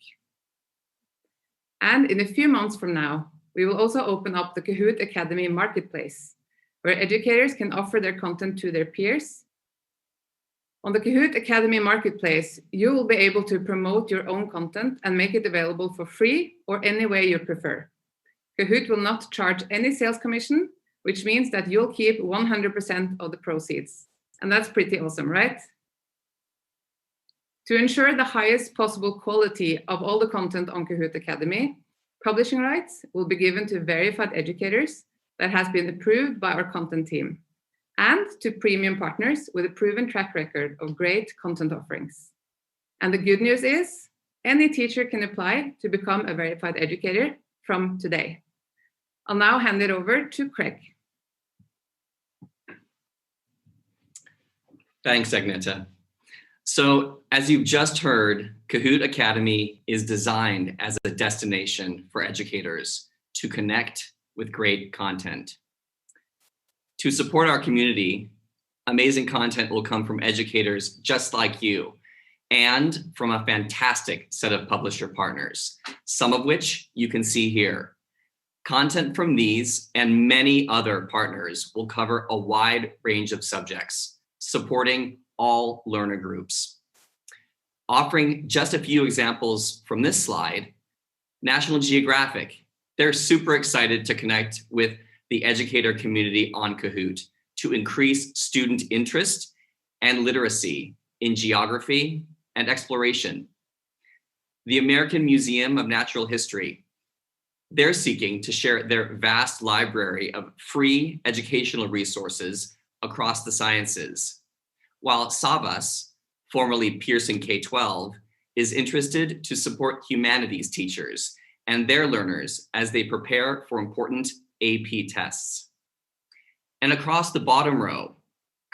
And in a few months from now, we will also open up the Kahoot Academy Marketplace, where educators can offer their content to their peers. On the Kahoot Academy Marketplace, you will be able to promote your own content and make it available for free or any way you prefer. Kahoot will not charge any sales commission, which means that you'll keep 100% of the proceeds. And that's pretty awesome, right? To ensure the highest possible quality of all the content on Kahoot Academy, publishing rights will be given to verified educators that has been approved by our content team, and to premium partners with a proven track record of great content offerings. And the good news is, any teacher can apply to become a verified educator from today. I'll now hand it over to Craig. Thanks, Agneta. So, as you've just heard, Kahoot Academy is designed as a destination for educators to connect with great content. To support our community, amazing content will come from educators just like you, and from a fantastic set of publisher partners, some of which you can see here. Content from these and many other partners will cover a wide range of subjects, supporting all learner groups. Offering just a few examples from this slide, National Geographic, they're super excited to connect with the educator community on Kahoot to increase student interest and literacy in geography and exploration. The American Museum of Natural History, they're seeking to share their vast library of free educational resources across the sciences, while Savas, formerly Pearson K-12, is interested to support humanities teachers and their learners as they prepare for important AP tests. And across the bottom row,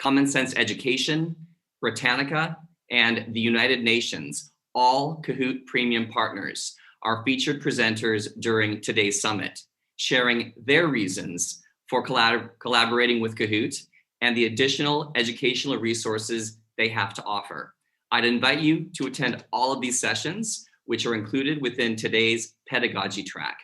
Common Sense Education, Britannica, and the United Nations, all Kahoot Premium partners, are featured presenters during today's summit, sharing their reasons for collaborating with Kahoot and the additional educational resources they have to offer. I'd invite you to attend all of these sessions, which are included within today's pedagogy track.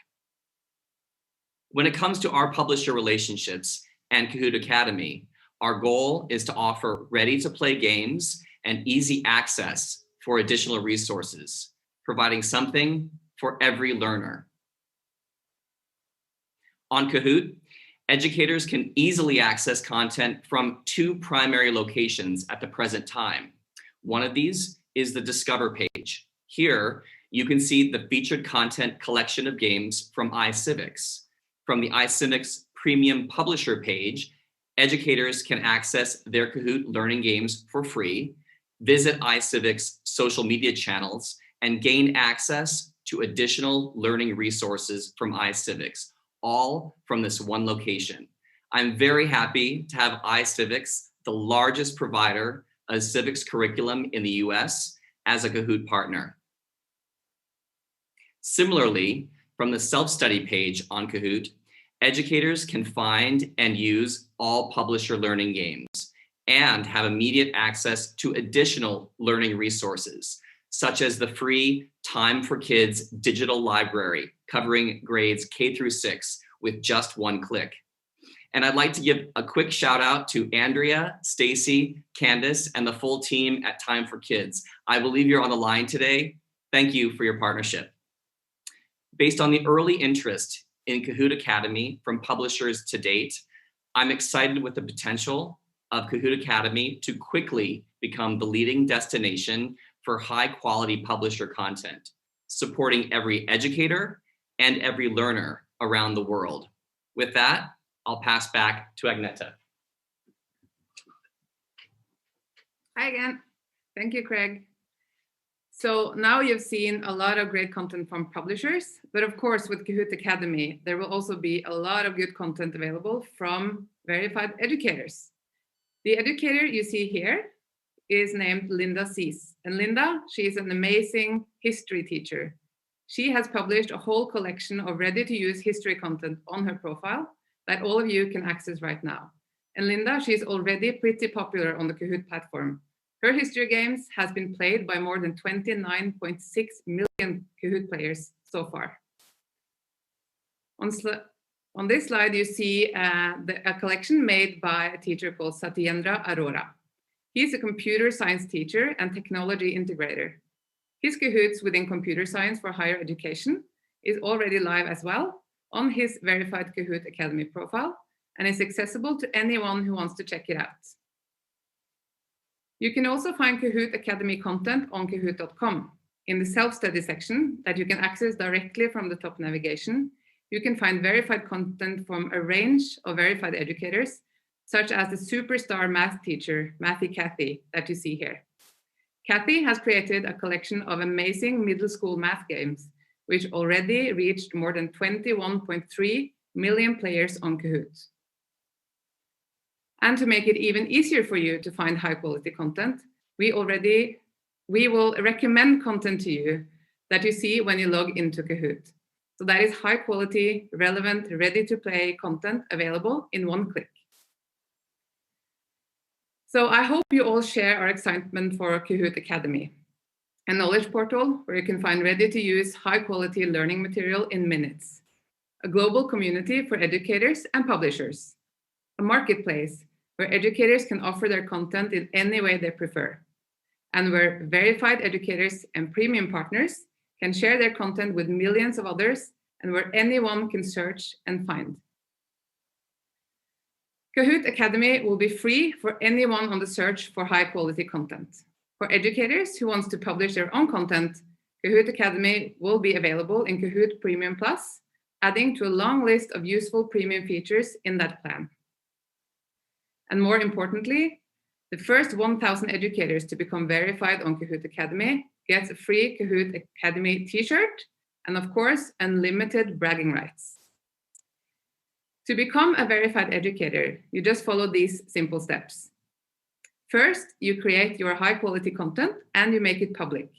When it comes to our publisher relationships and Kahoot Academy, our goal is to offer ready-to-play games and easy access for additional resources, providing something for every learner. On Kahoot, Educators can easily access content from two primary locations at the present time. One of these is the Discover page. Here, you can see the featured content collection of games from iCivics. From the iCivics Premium Publisher page, educators can access their Kahoot learning games for free, visit iCivics social media channels, and gain access to additional learning resources from iCivics, all from this one location. I'm very happy to have iCivics, the largest provider of civics curriculum in the US, as a Kahoot partner. Similarly, from the self-study page on Kahoot, educators can find and use all publisher learning games and have immediate access to additional learning resources, such as the free Time for Kids digital library covering grades K through 6 with just one click. And I'd like to give a quick shout out to Andrea, Stacy, Candace, and the full team at Time for Kids. I believe you're on the line today. Thank you for your partnership. Based on the early interest in Kahoot Academy from publishers to date, I'm excited with the potential of Kahoot Academy to quickly become the leading destination for high quality publisher content, supporting every educator and every learner around the world. With that, I'll pass back to Agneta. Hi again. Thank you, Craig. So now you've seen a lot of great content from publishers, but of course with Kahoot Academy, there will also be a lot of good content available from verified educators. The educator you see here is named Linda Cease. And Linda, she is an amazing history teacher. She has published a whole collection of ready-to-use history content on her profile that all of you can access right now. And Linda, she's already pretty popular on the Kahoot platform. Her history games has been played by more than 29.6 million Kahoot players so far. On this slide, you see a collection made by a teacher called Satyendra Arora. He's a computer science teacher and technology integrator. His Kahoots within computer science for higher education is already live as well on his verified Kahoot Academy profile and is accessible to anyone who wants to check it out. You can also find Kahoot Academy content on kahoot.com. In the self-study section that you can access directly from the top navigation, you can find verified content from a range of verified educators, such as the superstar math teacher, Mathy Kathy, that you see here. Kathy has created a collection of amazing middle school math games, which already reached more than 21.3 million players on Kahoot. And to make it even easier for you to find high quality content, we will recommend content to you that you see when you log into Kahoot. So that is high quality, relevant, ready to play content available in one click. So I hope you all share our excitement for Kahoot Academy, a knowledge portal where you can find ready to use high quality learning material in minutes, a global community for educators and publishers, a marketplace where educators can offer their content in any way they prefer, and where verified educators and premium partners can share their content with millions of others, and where anyone can search and find. Kahoot Academy will be free for anyone on the search for high quality content. For educators who want to publish their own content, Kahoot Academy will be available in Kahoot Premium Plus, adding to a long list of useful premium features in that plan. And more importantly, the first 1,000 educators to become verified on Kahoot Academy gets a free Kahoot Academy t-shirt and of course, unlimited bragging rights. To become a verified educator, you just follow these simple steps. First, you create your high quality content and you make it public.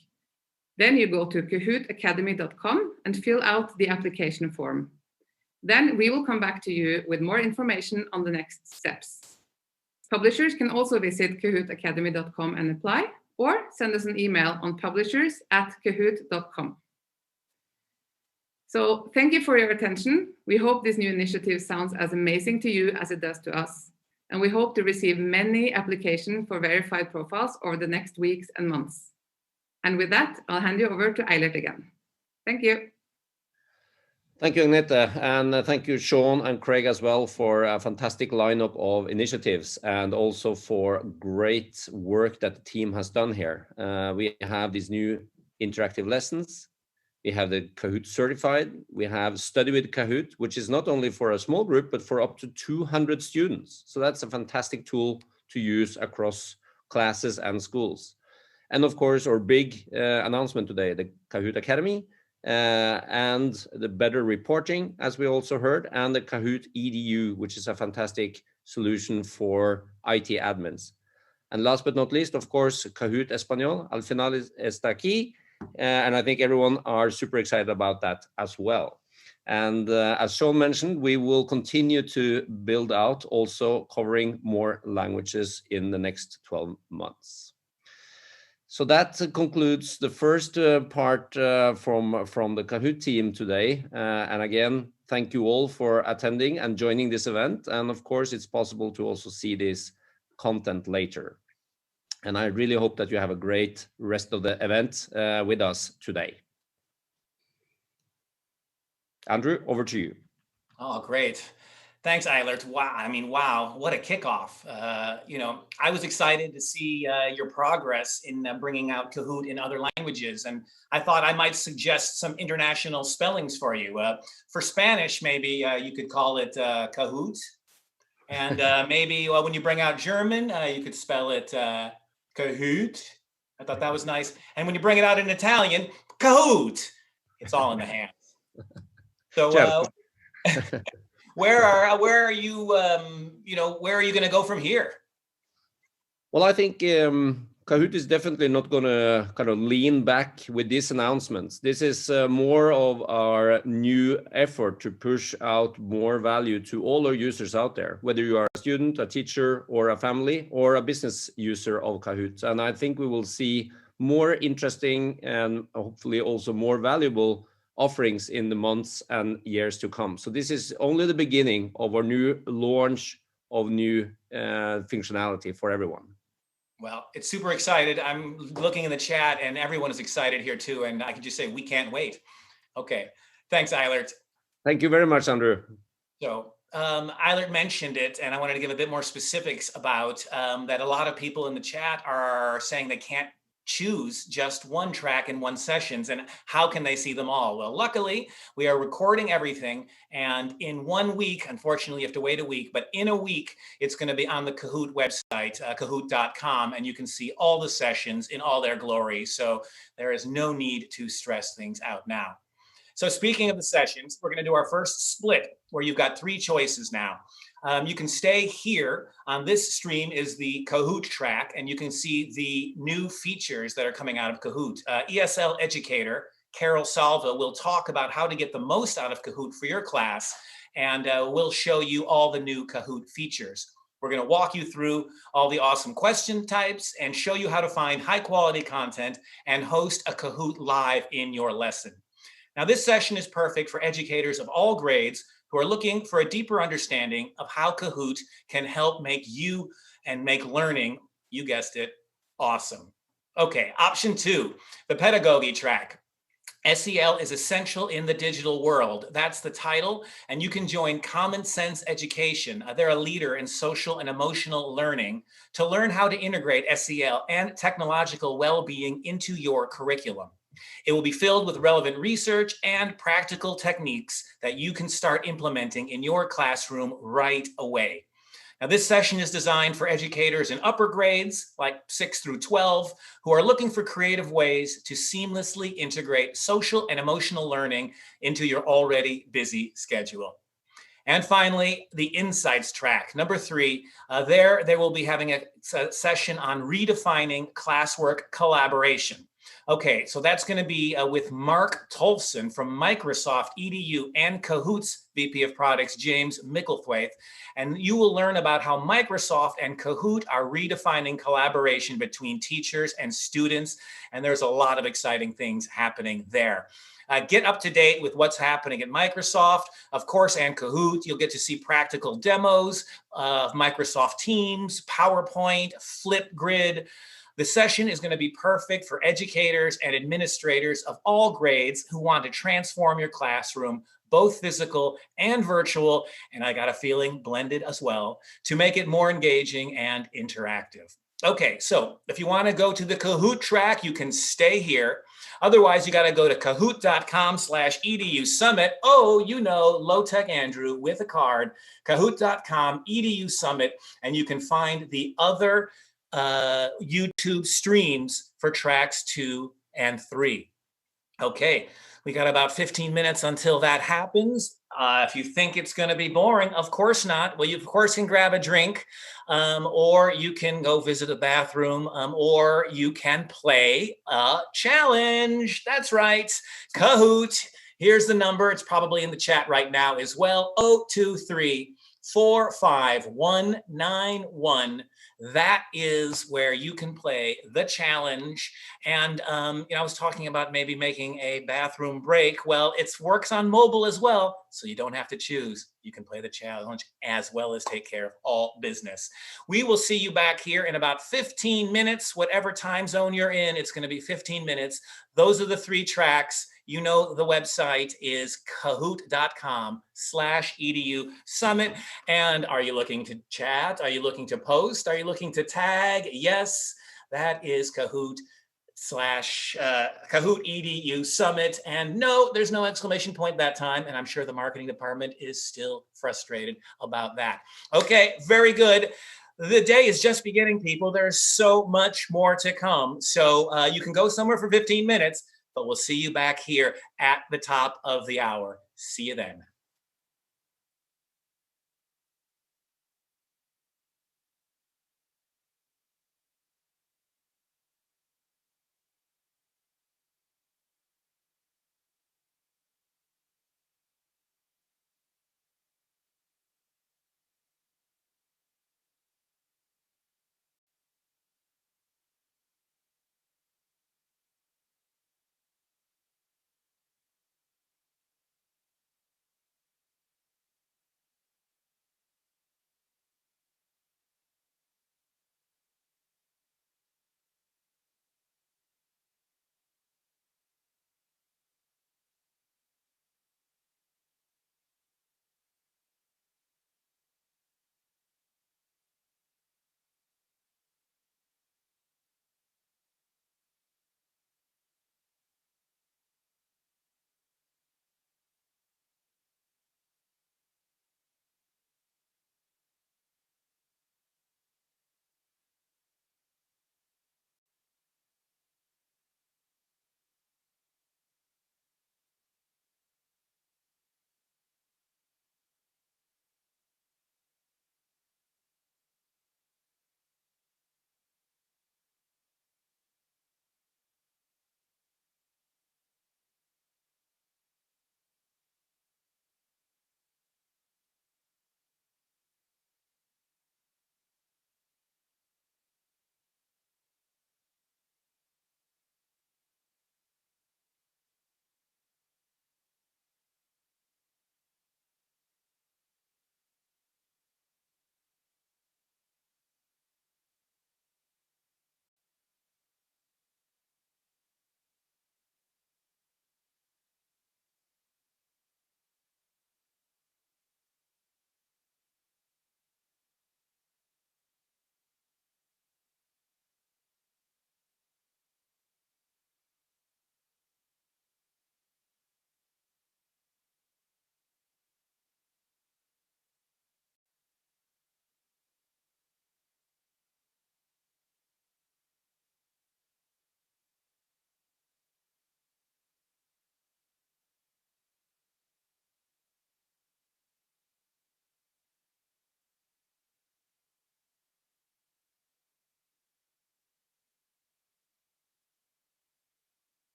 Then you go to kahootacademy.com and fill out the application form. Then we will come back to you with more information on the next steps. Publishers can also visit kahootacademy.com and apply, or send us an email on publishers@kahoot.com. So thank you for your attention. We hope this new initiative sounds as amazing to you as it does to us. And we hope to receive many applications for verified profiles over the next weeks and months. And with that, I'll hand you over to Eilert again. Thank you. Thank you, Agnete, and thank you, Sean and Craig as well, for a fantastic lineup of initiatives and also for great work that the team has done here. We have these new interactive lessons. We have the Kahoot certified. We have Study with Kahoot, which is not only for a small group, but for up to 200 students. So that's a fantastic tool to use across classes and schools. And of course, our big announcement today, the Kahoot Academy, and the better reporting, as we also heard, and the Kahoot EDU, which is a fantastic solution for IT admins. And last but not least, of course, Kahoot Español, al final está aquí. And I think everyone are super excited about that as well. And as Sean mentioned, we will continue to build out, also covering more languages in the next 12 months. So that concludes the first part from the Kahoot team today. And again, thank you all for attending and joining this event. And of course, it's possible to also see this content later. And I really hope that you have a great rest of the event with us today. Andrew, over to you. Oh, great. Thanks, Eilert. Wow. I mean, wow, what a kickoff. You know, I was excited to see your progress in bringing out Kahoot in other languages. And I thought I might suggest some international spellings for you. For Spanish, maybe you could call it Kahoot. And maybe when you bring out German, you could spell it Kahoot. I thought that was nice. And when you bring it out in Italian, Kahoot. It's all in the hands. So where are you? You know, where are you going to go from here? Well, I think Kahoot is definitely not going to kind of lean back with these announcements. This is more of our new effort to push out more value to all our users out there, whether you are a student, a teacher, or a family, or a business user of Kahoot. And I think we will see more interesting and hopefully also more valuable offerings in the months and years to come. So this is only the beginning of our new launch of new functionality for everyone. Well, it's super excited. I'm looking in the chat and everyone is excited here too. And I can just say, we can't wait. Okay. Thanks, Eilert. Thank you very much, Andrew. So Eilert mentioned it, and I wanted to give a bit more specifics about that. A lot of people in the chat are saying they can't choose just one track in one sessions, and how can they see them all? Well, luckily we are recording everything, and in 1 week, unfortunately you have to wait a week, but in a week it's going to be on the Kahoot website, kahoot.com, and you can see all the sessions in all their glory. So there is no need to stress things out now. So speaking of the sessions, we're going to do our first split where you've got 3 choices now. You can stay here. On this stream is the Kahoot track, and you can see the new features that are coming out of Kahoot. ESL educator Carol Salva will talk about how to get the most out of Kahoot for your class, and we'll show you all the new Kahoot features. We're going to walk you through all the awesome question types and show you how to find high quality content and host a Kahoot live in your lesson. Now, this session is perfect for educators of all grades who are looking for a deeper understanding of how Kahoot can help make you and make learning, you guessed it, awesome. Okay, option 2, the pedagogy track. SEL is essential in the digital world. That's the title, and you can join Common Sense Education. They're a leader in social and emotional learning to learn how to integrate SEL and technological well-being into your curriculum. It will be filled with relevant research and practical techniques that you can start implementing in your classroom right away. Now, this session is designed for educators in upper grades, like 6 through 12, who are looking for creative ways to seamlessly integrate social and emotional learning into your already busy schedule. And finally, the Insights track, number 3. They will be having a session on redefining classwork collaboration. Okay, so that's going to be with Mark Tolfson from Microsoft EDU and Kahoot's VP of Products, James Micklethwaite. And you will learn about how Microsoft and Kahoot are redefining collaboration between teachers and students. And there's a lot of exciting things happening there. Get up to date with what's happening at Microsoft, of course, and Kahoot. You'll get to see practical demos of Microsoft Teams, PowerPoint, Flipgrid. The session is going to be perfect for educators and administrators of all grades who want to transform your classroom both physical and virtual, and I got a feeling blended as well, to make it more engaging and interactive. Okay, so if you want to go to the Kahoot track, you can stay here. Otherwise, you got to go to kahoot.com/EDU Summit. Oh, you know, Low Tech Andrew with a card, kahoot.com/EDU Summit, and you can find the other YouTube streams for tracks 2 and 3. Okay, we got about 15 minutes until that happens. If you think it's going to be boring, of course not. Well, you of course can grab a drink, or you can go visit a bathroom, or you can play a challenge. That's right, Kahoot. Here's the number. It's probably in the chat right now as well. 023-45191. That is where you can play the challenge. And I was talking about maybe making a bathroom break. Well, it works on mobile as well, so you don't have to choose. You can play the challenge as well as take care of all business. We will see you back here in about 15 minutes. Whatever time zone you're in, it's going to be 15 minutes. Those are the 3 tracks. You know, the website is kahoot.com/EDU Summit. And are you looking to chat? Are you looking to post? Are you looking to tag? Yes, that is Kahoot EDU Summit. And no, there's no exclamation point that time. And I'm sure the marketing department is still frustrated about that. Okay, very good. The day is just beginning, people. There's so much more to come. So you can go somewhere for 15 minutes, but we'll see you back here at the top of the hour. See you then.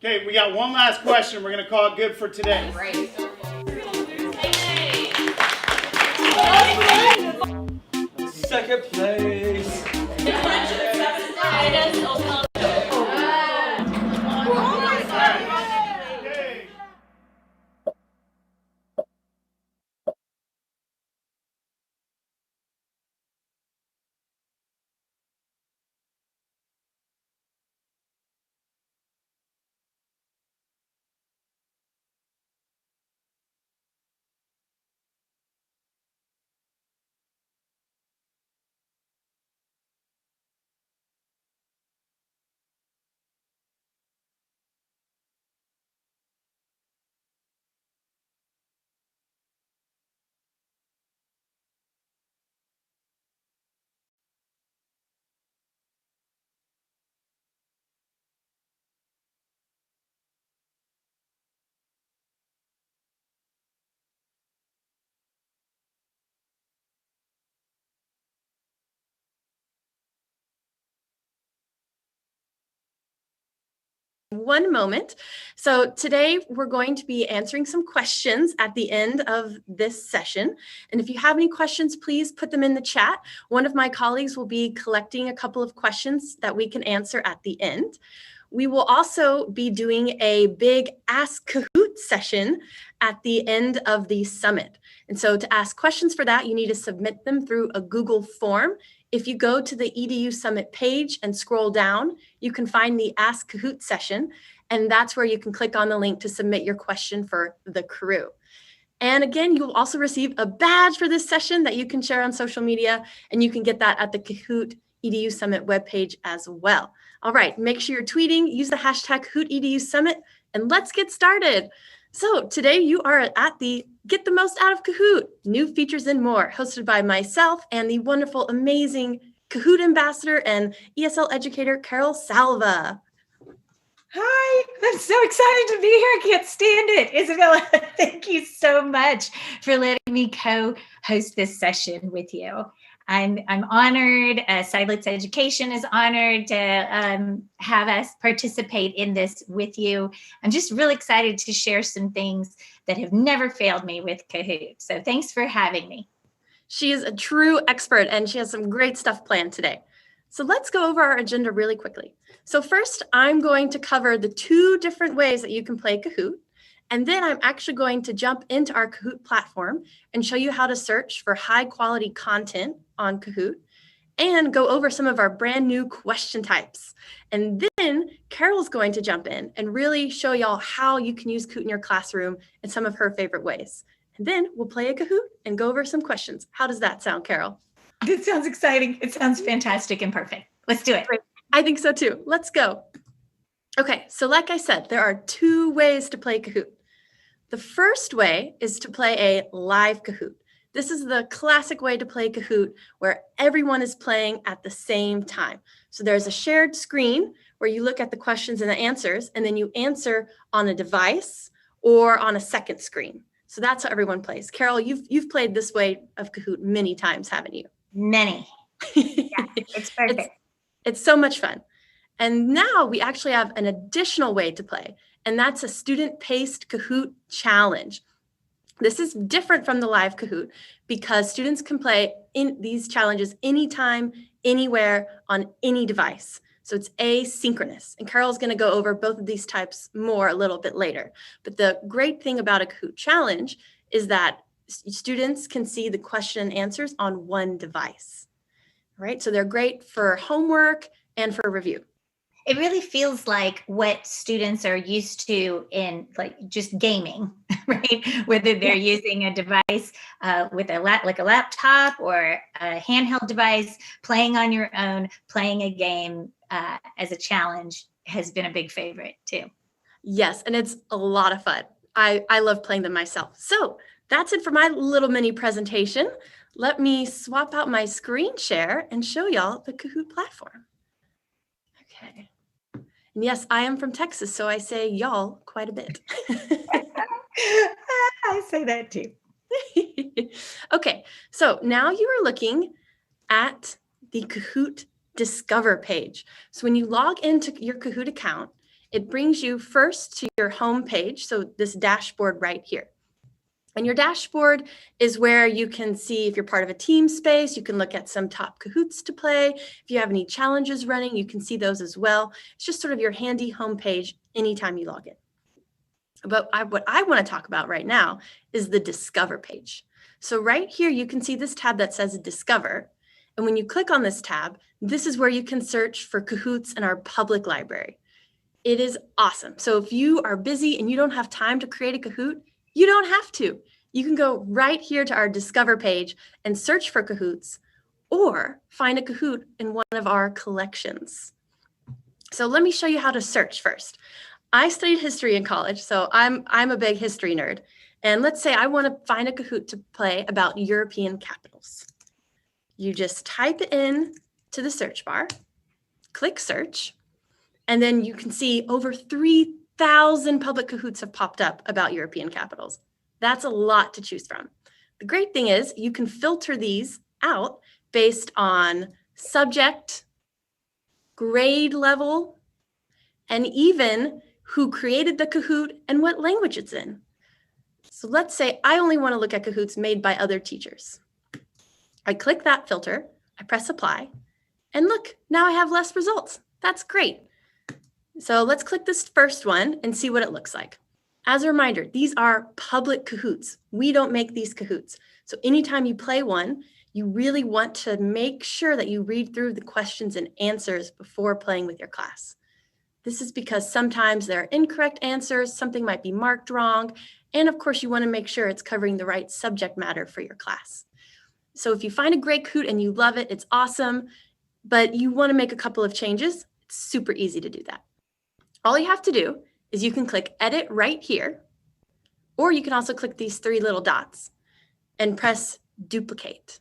Okay, we got one last question. We're going to call it good for today. Great. Second place. One moment. So today we're going to be answering some questions at the end of this session. And if you have any questions, please put them in the chat. One of my colleagues will be collecting a couple of questions that we can answer at the end. We will also be doing a big Ask Kahoot session at the end of the summit. And so to ask questions for that, you need to submit them through a Google form. If you go to the EDU Summit page and scroll down, you can find the Ask Kahoot session, and that's where you can click on the link to submit your question for the crew. And again, you will also receive a badge for this session that you can share on social media, and you can get that at the Kahoot EDU Summit webpage as well. All right, make sure you're tweeting, use the hashtag Kahoot EDU Summit, and let's get started. So today you are at the Get the Most Out of Kahoot, New Features and More, hosted by myself and the wonderful, amazing Kahoot ambassador and ESL educator, Carol Salva. Hi, I'm so excited to be here. I can't stand it. Isabella, thank you so much for letting me co-host this session with you. I'm honored. Silence Education is honored to have us participate in this with you. I'm just really excited to share some things that have never failed me with Kahoot. So thanks for having me. She is a true expert and she has some great stuff planned today. So let's go over our agenda really quickly. So first, I'm going to cover the 2 different ways that you can play Kahoot. And then I'm actually going to jump into our Kahoot platform and show you how to search for high quality content on Kahoot and go over some of our brand new question types. And then Carol's going to jump in and really show y'all how you can use Kahoot in your classroom in some of her favorite ways. And then we'll play a Kahoot and go over some questions. How does that sound, Carol? It sounds exciting. It sounds fantastic and perfect. Let's do it. Great. I think so too. Let's go. Okay, so like I said, there are 2 ways to play Kahoot. The first way is to play a live Kahoot. This is the classic way to play Kahoot where everyone is playing at the same time. So there's a shared screen where you look at the questions and the answers, and then you answer on a device or on a second screen. So that's how everyone plays. Carol, you've played this way of Kahoot many times, haven't you? Many. Yeah, it's perfect. It's so much fun. And now we actually have an additional way to play, and that's a student-paced Kahoot challenge. This is different from the live Kahoot because students can play in these challenges anytime, anywhere, on any device. So it's asynchronous. And Carol's going to go over both of these types more a little bit later. But the great thing about a Kahoot challenge is that students can see the question and answers on one device. Right? So they're great for homework and for review. It really feels like what students are used to in like just gaming, right? Whether they're using a device with like a laptop or a handheld device, playing on your own, playing a game as a challenge has been a big favorite too. Yes, and it's a lot of fun. I love playing them myself. So that's it for my little mini presentation. Let me swap out my screen share and show y'all the Kahoot platform. Okay. And yes, I am from Texas, so I say y'all quite a bit. I say that too. Okay, so now you are looking at the Kahoot Discover page. So when you log into your Kahoot account, it brings you first to your home page. So this dashboard right here. And your dashboard is where you can see if you're part of a team space, you can look at some top Kahoots to play. If you have any challenges running, you can see those as well. It's just sort of your handy homepage anytime you log in. But what I want to talk about right now is the Discover page. So right here, you can see this tab that says Discover. And when you click on this tab, this is where you can search for Kahoots in our public library. It is awesome. So if you are busy and you don't have time to create a Kahoot, you don't have to. You can go right here to our Discover page and search for Kahoots or find a Kahoot in one of our collections. So let me show you how to search first. I studied history in college, so I'm a big history nerd. And let's say I want to find a Kahoot to play about European capitals. You just type it in to the search bar, click search, and then you can see over 3,000 public Kahoots have popped up about European capitals. That's a lot to choose from. The great thing is you can filter these out based on subject, grade level, and even who created the Kahoot and what language it's in. So let's say I only want to look at Kahoots made by other teachers. I click that filter, I press apply, and look, now I have less results. That's great. So let's click this first one and see what it looks like. As a reminder, these are public Kahoots. We don't make these Kahoots. So anytime you play one, you really want to make sure that you read through the questions and answers before playing with your class. This is because sometimes there are incorrect answers, something might be marked wrong, and of course you want to make sure it's covering the right subject matter for your class. So if you find a great Kahoot and you love it, it's awesome, but you want to make a couple of changes, it's super easy to do that. All you have to do is you can click edit right here, or you can also click these three little dots and press duplicate.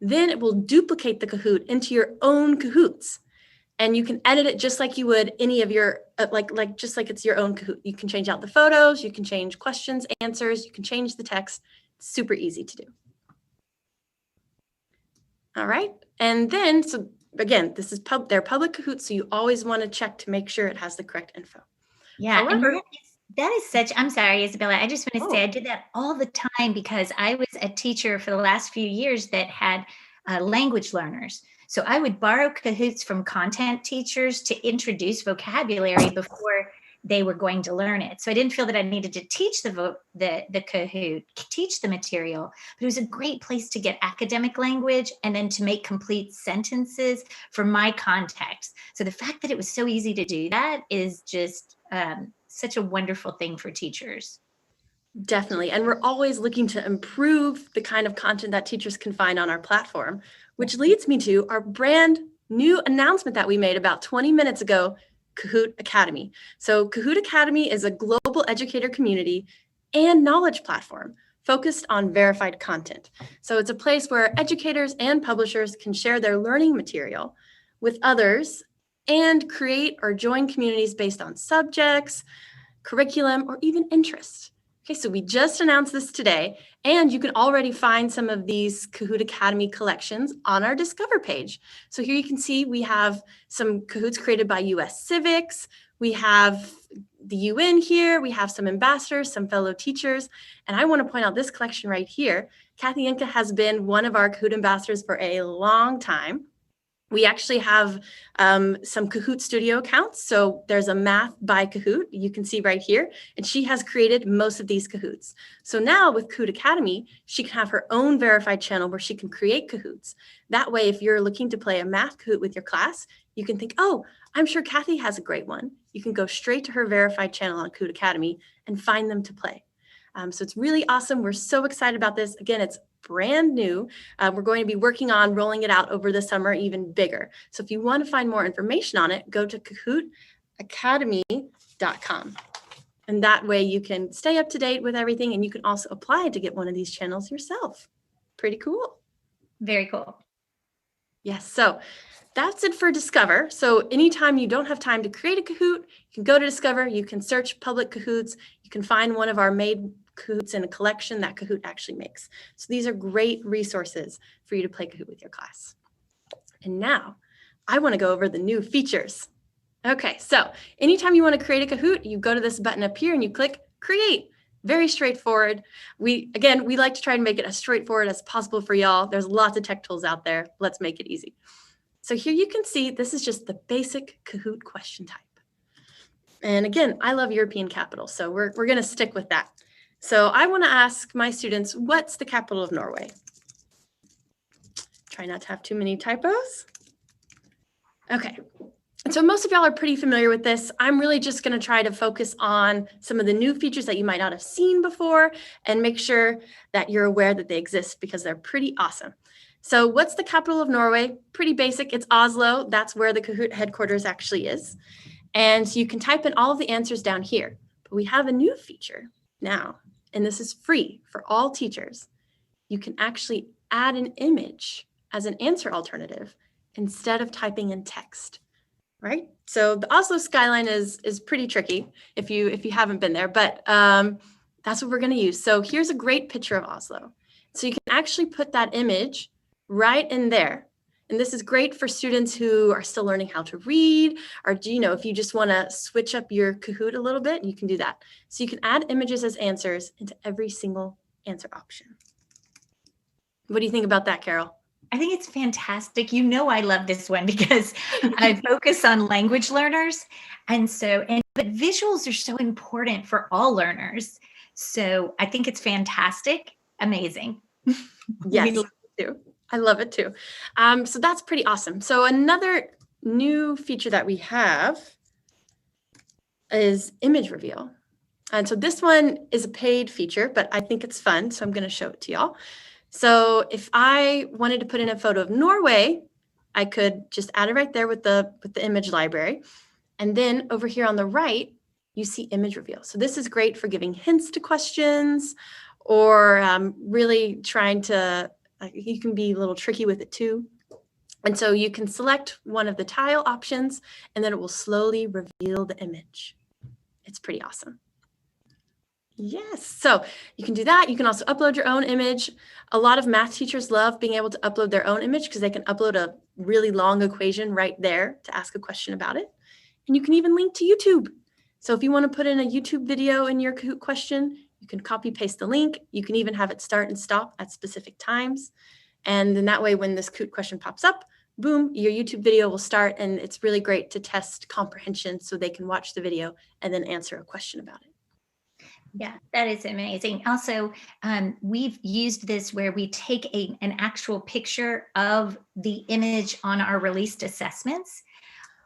Then it will duplicate the Kahoot into your own Kahoots. And you can edit it just like you would any of your, just like it's your own Kahoot. You can change out the photos, you can change questions, answers, you can change the text. It's super easy to do. All right, and then, so again, this is they're public Kahoots, so you always want to check to make sure it has the correct info. Yeah, However, and that is such, I'm sorry, Isabella, I just want to say I did that all the time because I was a teacher for the last few years that had language learners. So I would borrow Kahoots from content teachers to introduce vocabulary before they were going to learn it. So I didn't feel that I needed to teach the Kahoot, teach the material, but it was a great place to get academic language and then to make complete sentences for my context. So the fact that it was so easy to do that is just such a wonderful thing for teachers. Definitely. And we're always looking to improve the kind of content that teachers can find on our platform, which leads me to our brand new announcement that we made about 20 minutes ago, Kahoot Academy. So Kahoot Academy is a global educator community and knowledge platform focused on verified content. So it's a place where educators and publishers can share their learning material with others and create or join communities based on subjects, curriculum, or even interests. Okay, so we just announced this today, and you can already find some of these Kahoot Academy collections on our Discover page. So here you can see we have some Kahoots created by US Civics. We have the UN here. We have some ambassadors, some fellow teachers. And I want to point out this collection right here. Kathy Inca has been one of our Kahoot ambassadors for a long time. We actually have some Kahoot Studio accounts. So there's a Math by Kahoot, you can see right here, and she has created most of these Kahoots. So now with Kahoot Academy, she can have her own verified channel where she can create Kahoots. That way, if you're looking to play a math Kahoot with your class, you can think, oh, I'm sure Kathy has a great one. You can go straight to her verified channel on Kahoot Academy and find them to play. So it's really awesome. We're so excited about this. Again, it's brand new. We're going to be working on rolling it out over the summer even bigger. So if you want to find more information on it, go to kahootacademy.com. And that way you can stay up to date with everything, and you can also apply to get one of these channels yourself. Pretty cool. Very cool. Yes, so that's it for Discover. So anytime you don't have time to create a Kahoot, you can go to Discover, you can search public Kahoots, you can find one of our made Kahoots in a collection that Kahoot actually makes. So these are great resources for you to play Kahoot with your class. And now I want to go over the new features. Okay, so anytime you want to create a Kahoot, you go to this button up here and you click create. Very straightforward. We like to try to make it as straightforward as possible for y'all. There's lots of tech tools out there. Let's make it easy. So here you can see this is just the basic Kahoot question type. And again, I love European capitals, so we're going to stick with that. So I want to ask my students, what's the capital of Norway? Try not to have too many typos. Okay. So most of y'all are pretty familiar with this. I'm really just going to try to focus on some of the new features that you might not have seen before and make sure that you're aware that they exist because they're pretty awesome. So what's the capital of Norway? Pretty basic. It's Oslo. That's where the Kahoot headquarters actually is. And so you can type in all of the answers down here. But we have a new feature now, and this is free for all teachers. You can actually add an image as an answer alternative instead of typing in text. Right? So the Oslo skyline is pretty tricky if you haven't been there, but that's what we're going to use. So here's a great picture of Oslo. So you can actually put that image right in there. And this is great for students who are still learning how to read, or if you just want to switch up your Kahoot a little bit, you can do that. So you can add images as answers into every single answer option. What do you think about that, Carol? I think it's fantastic. I love this one because I focus on language learners. But visuals are so important for all learners. So I think it's fantastic. Amazing. Yes, too. I love it too. So that's pretty awesome. So another new feature that we have is image reveal. And so this one is a paid feature, but I think it's fun. So I'm going to show it to y'all. So if I wanted to put in a photo of Norway, I could just add it right there with the image library. And then over here on the right, you see image reveal. So this is great for giving hints to questions or really trying to, you can be a little tricky with it too. And so you can select one of the tile options and then it will slowly reveal the image. It's pretty awesome. Yes, so you can do that. You can also upload your own image. A lot of math teachers love being able to upload their own image because they can upload a really long equation right there to ask a question about it. And you can even link to YouTube. So if you want to put in a YouTube video in your Kahoot question, you can copy paste the link. You can even have it start and stop at specific times. And then that way, when this Kahoot question pops up, boom, your YouTube video will start. And it's really great to test comprehension so they can watch the video and then answer a question about it. Yeah, that is amazing. Also, we've used this where we take an actual picture of the image on our released assessments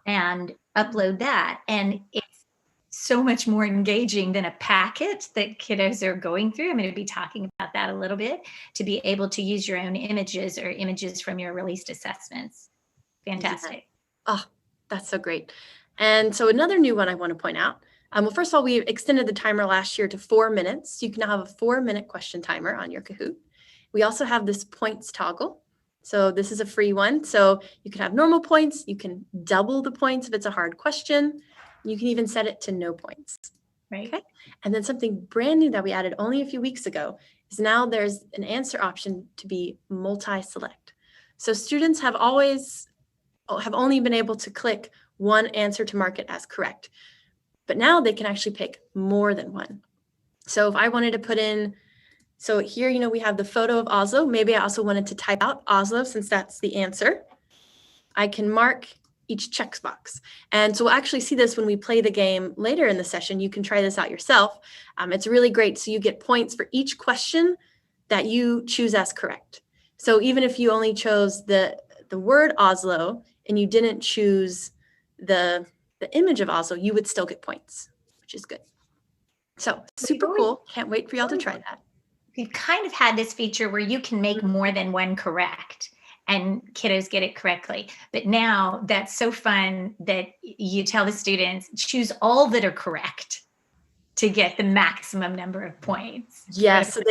and upload that. And it's so much more engaging than a packet that kiddos are going through. I'm going to be talking about that a little bit, to be able to use your own images or images from your released assessments. Fantastic. Oh, that's so great. And so another new one I want to point out. Well, first of all, we extended the timer last year to 4 minutes. You can now have a 4-minute question timer on your Kahoot. We also have this points toggle. So this is a free one. So you can have normal points. You can double the points if it's a hard question. You can even set it to no points. Right. Okay. And then something brand new that we added only a few weeks ago is now there's an answer option to be multi-select. So students have only been able to click one answer to mark it as correct. But now they can actually pick more than one. So if I wanted to put in, so here, we have the photo of Oslo. Maybe I also wanted to type out Oslo since that's the answer. I can mark each checkbox. And so we'll actually see this when we play the game later in the session. You can try this out yourself. It's really great. So you get points for each question that you choose as correct. So even if you only chose the word Oslo and you didn't choose the image of Oslo, you would still get points, which is good. So super cool. Can't wait for y'all to try that. We've kind of had this feature where you can make more than one correct and kiddos get it correctly. But now that's so fun that you tell the students, choose all that are correct to get the maximum number of points. Yeah, so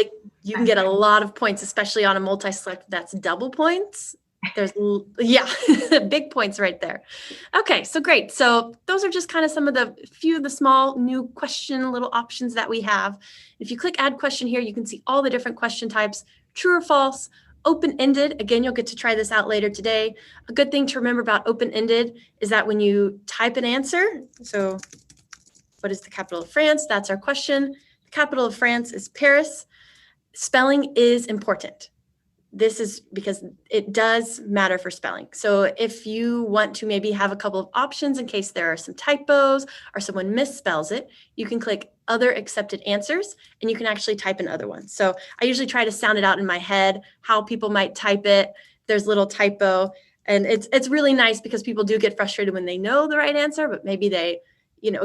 you can get a lot of points, especially on a multi-select that's double points. There's, big points right there. Okay, so great. So those are just kind of some of the few of the small new question little options that we have. If you click add question here, you can see all the different question types, true or false, Open-ended, again, you'll get to try this out later today. A good thing to remember about open-ended is that when you type an answer, so what is the capital of France? That's our question. The capital of France is Paris. Spelling is important. This is because it does matter for spelling. So if you want to maybe have a couple of options in case there are some typos or someone misspells it, you can click other accepted answers and you can actually type in other ones. So I usually try to sound it out in my head, how people might type it. There's little typo, and it's really nice because people do get frustrated when they know the right answer, but maybe they,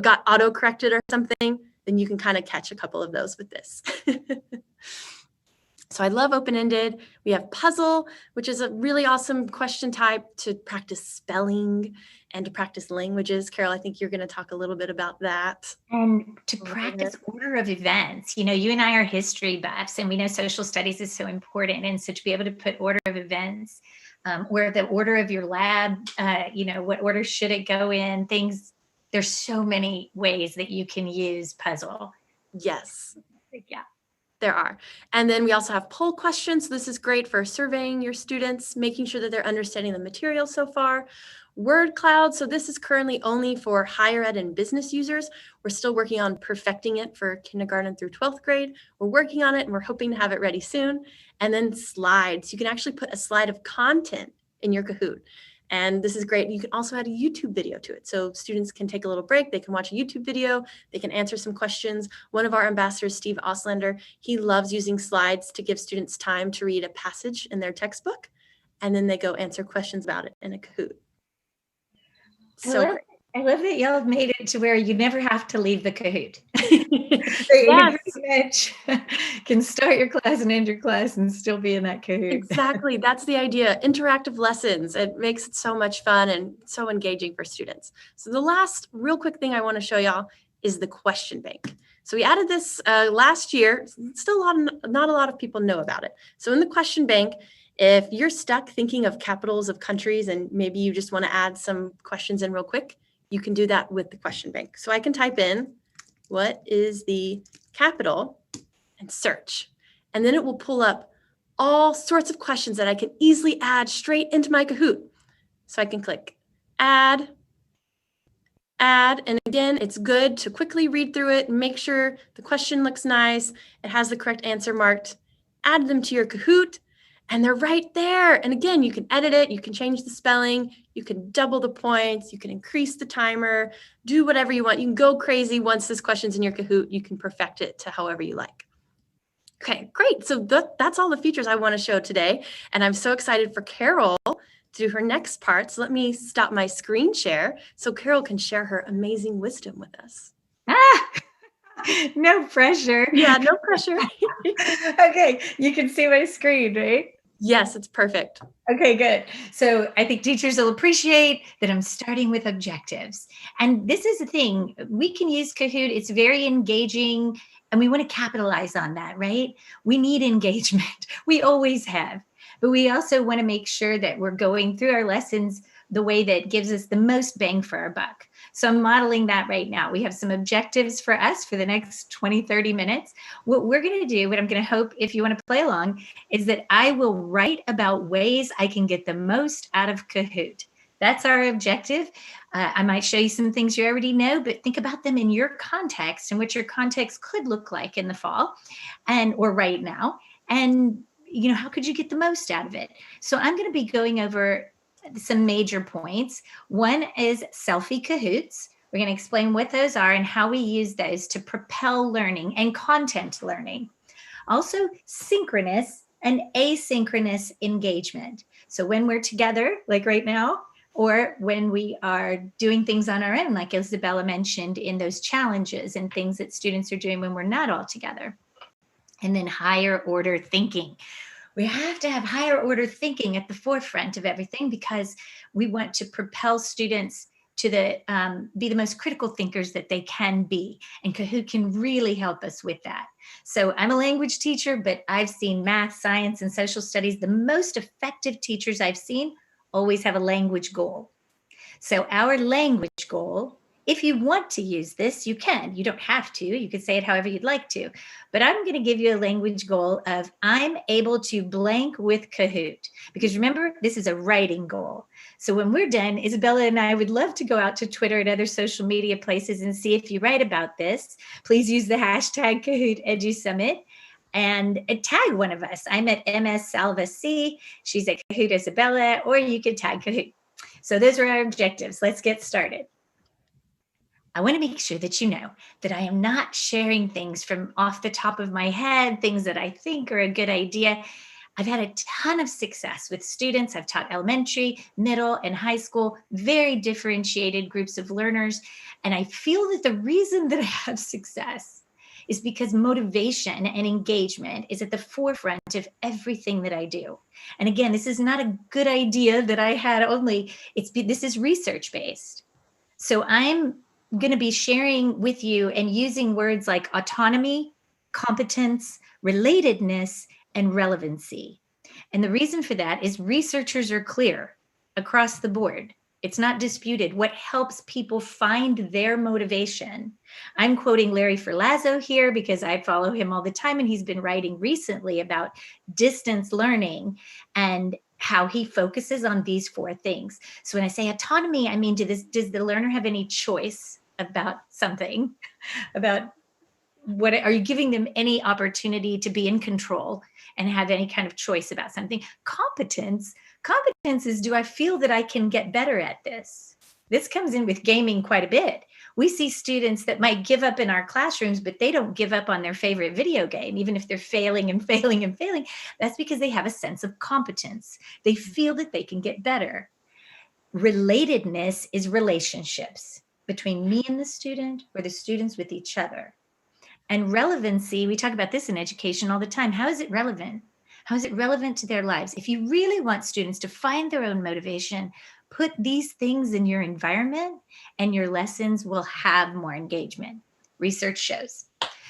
got auto-corrected or something, then you can kind of catch a couple of those with this. So I love open-ended. We have puzzle, which is a really awesome question type to practice spelling and to practice languages. Carol, I think you're going to talk a little bit about that. And to practice order of events. You and I are history buffs, and we know social studies is so important. And so to be able to put order of events, or the order of your lab, what order should it go in, things, there's so many ways that you can use puzzle. Yes. Yeah. There are. And then we also have poll questions. So this is great for surveying your students, making sure that they're understanding the material so far. Word cloud. So this is currently only for higher ed and business users. We're still working on perfecting it for kindergarten through 12th grade. We're working on it and we're hoping to have it ready soon. And then slides. You can actually put a slide of content in your Kahoot. And this is great. You can also add a YouTube video to it. So students can take a little break. They can watch a YouTube video. They can answer some questions. One of our ambassadors, Steve Auslander, he loves using slides to give students time to read a passage in their textbook. And then they go answer questions about it in a Kahoot. So I love that y'all have made it to where you never have to leave the Kahoot. Yes. You pretty much can start your class and end your class and still be in that Kahoot. Exactly. That's the idea. Interactive lessons. It makes it so much fun and so engaging for students. So the last real quick thing I want to show y'all is the question bank. So we added this last year. Still not a lot of people know about it. So in the question bank, if you're stuck thinking of capitals of countries and maybe you just want to add some questions in real quick, you can do that with the question bank. So I can type in, what is the capital, and search. And then it will pull up all sorts of questions that I can easily add straight into my Kahoot. So I can click add, and again, it's good to quickly read through it and make sure the question looks nice. It has the correct answer marked. Add them to your Kahoot, and they're right there. And again, you can edit it, you can change the spelling, you can double the points, you can increase the timer, do whatever you want. You can go crazy once this question's in your Kahoot. You can perfect it to however you like. Okay, great. So that's all the features I want to show today. And I'm so excited for Carol to do her next part. So let me stop my screen share so Carol can share her amazing wisdom with us. No pressure. Yeah, no pressure. Okay, you can see my screen, right? Yes, it's perfect. Okay, good. So I think teachers will appreciate that I'm starting with objectives. And this is the thing, we can use Kahoot. It's very engaging and we want to capitalize on that, right? We need engagement. We always have, but we also want to make sure that we're going through our lessons the way that gives us the most bang for our buck. So I'm modeling that right now. We have some objectives for us for the next 20, 30 minutes. What we're going to do, what I'm going to hope if you want to play along, is that I will write about ways I can get the most out of Kahoot. That's our objective. I might show you some things you already know, but think about them in your context and what your context could look like in the fall or right now. And, how could you get the most out of it? So I'm going to be going over some major points. One is selfie Kahoots. We're going to explain what those are and how we use those to propel learning and content learning. Also, synchronous and asynchronous engagement. So when we're together, like right now, or when we are doing things on our own, like Isabella mentioned in those challenges and things that students are doing when we're not all together. And then higher order thinking. We have to have higher order thinking at the forefront of everything because we want to propel students to be the most critical thinkers that they can be. And Kahoot can really help us with that. So I'm a language teacher, but I've seen math, science, and social studies. The most effective teachers I've seen always have a language goal. So our language goal If you want to use this, you can. You don't have to. You can say it however you'd like to. But I'm going to give you a language goal of I'm able to blank with Kahoot. Because remember, this is a writing goal. So when we're done, Isabella and I would love to go out to Twitter and other social media places and see if you write about this. Please use the hashtag Kahoot EDU Summit and tag one of us. I'm at MS Salva C. She's at Kahoot Isabella, or you could tag Kahoot. So those are our objectives. Let's get started. I want to make sure that you know that I am not sharing things from off the top of my head, things that I think are a good idea. I've had a ton of success with students. I've taught elementary, middle, and high school, very differentiated groups of learners. And I feel that the reason that I have success is because motivation and engagement is at the forefront of everything that I do. And again, this is not a good idea that I had only, this is research-based. So I'm going to be sharing with you and using words like autonomy, competence, relatedness, and relevancy. And the reason for that is researchers are clear across the board. It's not disputed. What helps people find their motivation? I'm quoting Larry Ferlazzo here because I follow him all the time, and he's been writing recently about distance learning and how he focuses on these 4 things. So when I say autonomy, I mean, does the learner have any choice about something, about what are you giving them any opportunity to be in control and have any kind of choice about something? Competence is, do I feel that I can get better at this? This comes in with gaming quite a bit. We see students that might give up in our classrooms, but they don't give up on their favorite video game, even if they're failing and failing and failing. That's because they have a sense of competence. They feel that they can get better. Relatedness is relationships between me and the student, or the students with each other. And relevancy, we talk about this in education all the time. How is it relevant? How is it relevant to their lives? If you really want students to find their own motivation, put these things in your environment and your lessons will have more engagement. Research shows.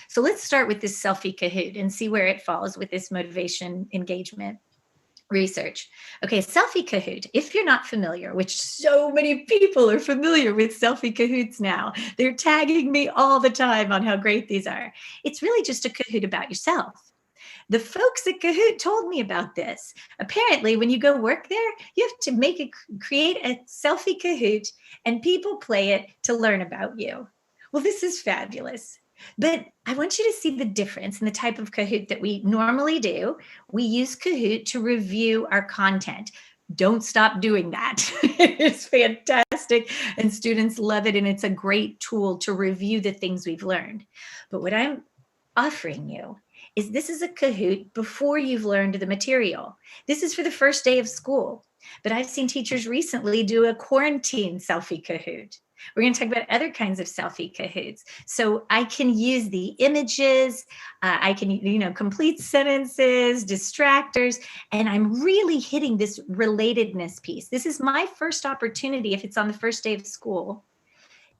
So let's start with this selfie Kahoot and see where it falls with this motivation engagement research. Okay, selfie Kahoot. If you're not familiar, which so many people are familiar with selfie Kahoots now, they're tagging me all the time on how great these are. It's really just a Kahoot about yourself. The folks at Kahoot told me about this. Apparently, when you go work there, you have to create a selfie Kahoot and people play it to learn about you. Well, this is fabulous. But I want you to see the difference in the type of Kahoot that we normally do. We use Kahoot to review our content. Don't stop doing that. It's fantastic and students love it, and it's a great tool to review the things we've learned. But what I'm offering you is this is a Kahoot before you've learned the material. This is for the first day of school. But I've seen teachers recently do a quarantine selfie Kahoot. We're going to talk about other kinds of selfie Kahoots. So I can use the images, I can, complete sentences, distractors, and I'm really hitting this relatedness piece. This is my first opportunity, if it's on the first day of school,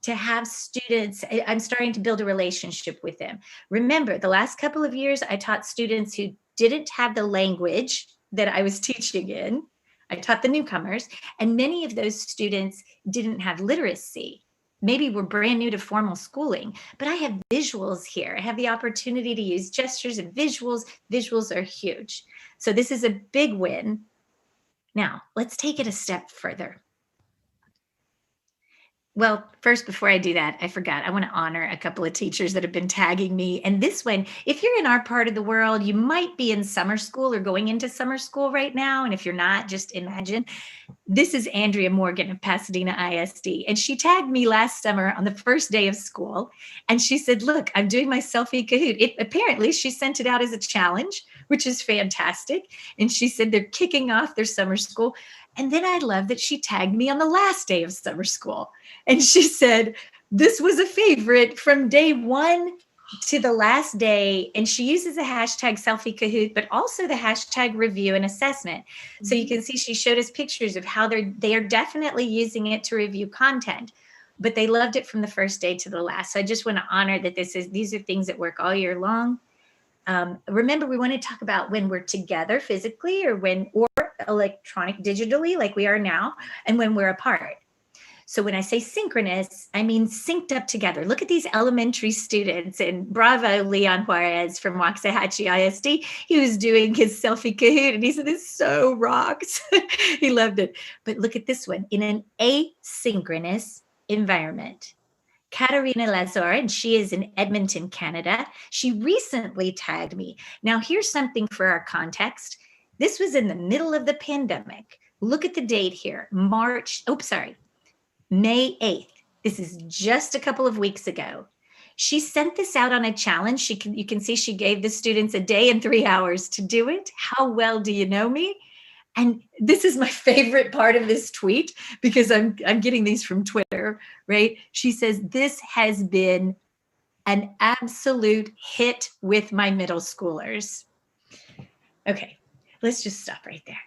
to have students, I'm starting to build a relationship with them. Remember, the last couple of years, I taught students who didn't have the language that I was teaching in. I taught the newcomers, and many of those students didn't have literacy. Maybe were brand new to formal schooling, but I have visuals here. I have the opportunity to use gestures and visuals. Visuals are huge. So this is a big win. Now, let's take it a step further. Well, first, before I do that, I forgot. I want to honor a couple of teachers that have been tagging me. And this one, if you're in our part of the world, you might be in summer school or going into summer school right now. And if you're not, just imagine. This is Andrea Morgan of Pasadena ISD. And she tagged me last summer on the first day of school. And she said, look, I'm doing my selfie Kahoot. Apparently, she sent it out as a challenge, which is fantastic. And she said they're kicking off their summer school. And then I love that she tagged me on the last day of summer school. And she said, this was a favorite from day 1 to the last day. And she uses the hashtag selfie Kahoot, but also the hashtag review and assessment. Mm-hmm. So you can see she showed us pictures of how they are definitely using it to review content, but they loved it from the first day to the last. So I just want to honor that these are things that work all year long. Remember, we want to talk about when we're together physically or electronic digitally like we are now, and when we're apart. So when I say synchronous, I mean synced up together. Look at these elementary students, and bravo, Leon Juarez from Waxahachie ISD. He was doing his selfie Kahoot and he said, this so rocks. He loved it. But look at this one, in an asynchronous environment. Katarina Lazar, and she is in Edmonton, Canada. She recently tagged me. Now, here's something for our context. This was in the middle of the pandemic. Look at the date here, May 8th. This is just a couple of weeks ago. She sent this out on a challenge. You can see she gave the students a day and 3 hours to do it. How well do you know me? And this is my favorite part of this tweet because I'm getting these from Twitter, right? She says, this has been an absolute hit with my middle schoolers. Okay, let's just stop right there.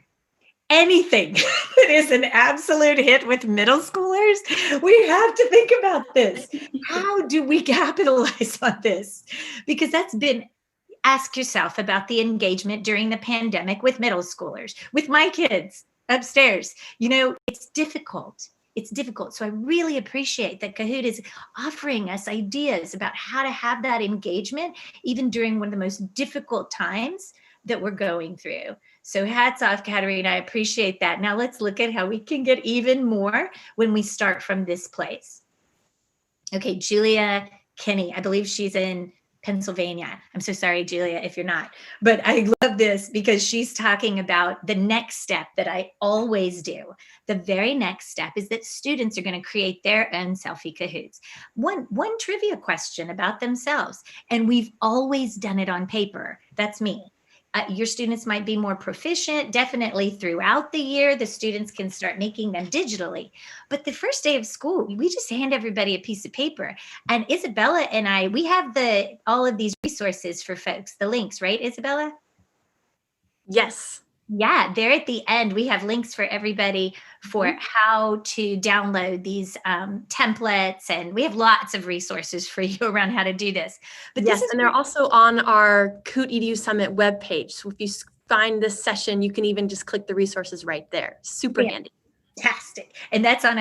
Anything that is an absolute hit with middle schoolers, we have to think about this. How do we capitalize on this? Because ask yourself about the engagement during the pandemic with middle schoolers, with my kids upstairs. It's difficult. It's difficult. So I really appreciate that Kahoot is offering us ideas about how to have that engagement, even during one of the most difficult times that we're going through. So hats off, Katarina. I appreciate that. Now let's look at how we can get even more when we start from this place. Okay, Julia Kinney, I believe she's in Pennsylvania. I'm so sorry, Julia, if you're not. But I love this because she's talking about the next step that I always do. The very next step is that students are going to create their own selfie Kahoots. One trivia question about themselves. And we've always done it on paper. That's me. Your students might be more proficient. Definitely throughout the year, the students can start making them digitally. But the first day of school, we just hand everybody a piece of paper. And Isabella and I, we have all of these resources for folks, the links, right, Isabella? Yes. Yeah, there at the end, we have links for everybody for how to download these templates. And we have lots of resources for you around how to do this. But yes, and they're also on our Kahoot EDU Summit webpage. So if you find this session, you can even just click the resources right there. Super handy. Fantastic. And that's on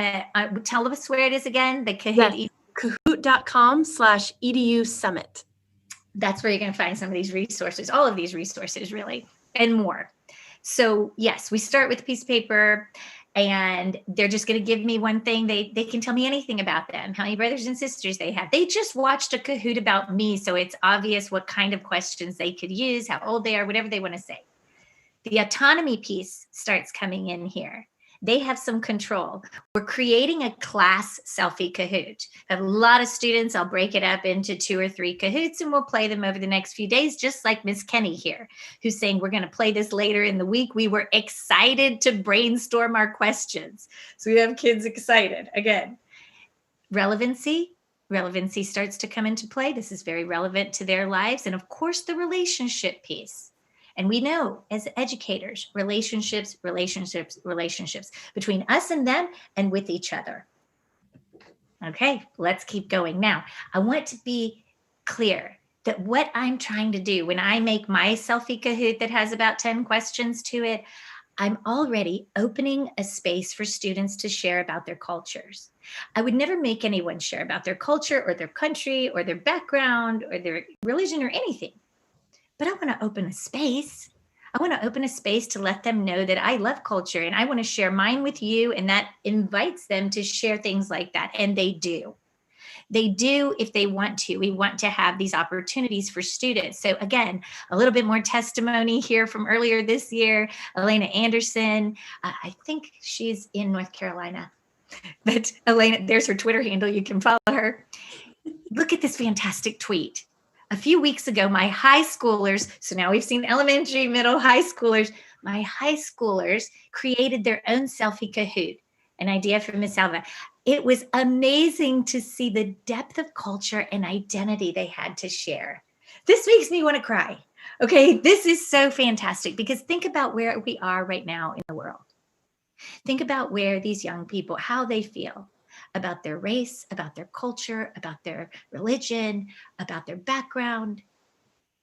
tell us where it is again, the Kahoot. Kahoot.com/EDU Summit. That's where you're going to find some of these resources, all of these resources really, and more. So yes, we start with a piece of paper and they're just going to give me one thing. They can tell me anything about them, how many brothers and sisters they have. They just watched a Kahoot about me. So it's obvious what kind of questions they could use, how old they are, whatever they want to say. The autonomy piece starts coming in here. They have some control. We're creating a class selfie Kahoot. I have a lot of students. I'll break it up into 2 or 3 Kahoots and we'll play them over the next few days, just like Miss Kenny here, who's saying we're going to play this later in the week. We were excited to brainstorm our questions. So we have kids excited. Again, relevancy starts to come into play. This is very relevant to their lives. And of course, the relationship piece. And we know as educators, relationships between us and them and with each other. Okay, let's keep going. Now, I want to be clear that what I'm trying to do when I make my selfie Kahoot that has about 10 questions to it, I'm already opening a space for students to share about their cultures. I would never make anyone share about their culture or their country or their background or their religion or anything. But I want to open a space. I want to open a space to let them know that I love culture and I want to share mine with you. And that invites them to share things like that. And they do. They do if they want to. We want to have these opportunities for students. So again, a little bit more testimony here from earlier this year. Elena Anderson, I think she's in North Carolina. But Elena, there's her Twitter handle. You can follow her. Look at this fantastic tweet. A few weeks ago, my high schoolers, so now we've seen elementary, middle, high schoolers, my high schoolers created their own selfie Kahoot, an idea from Miss Alva. It was amazing to see the depth of culture and identity they had to share. This makes me want to cry. Okay, this is so fantastic because think about where we are right now in the world. Think about where these young people, how they feel about their race, about their culture, about their religion, about their background.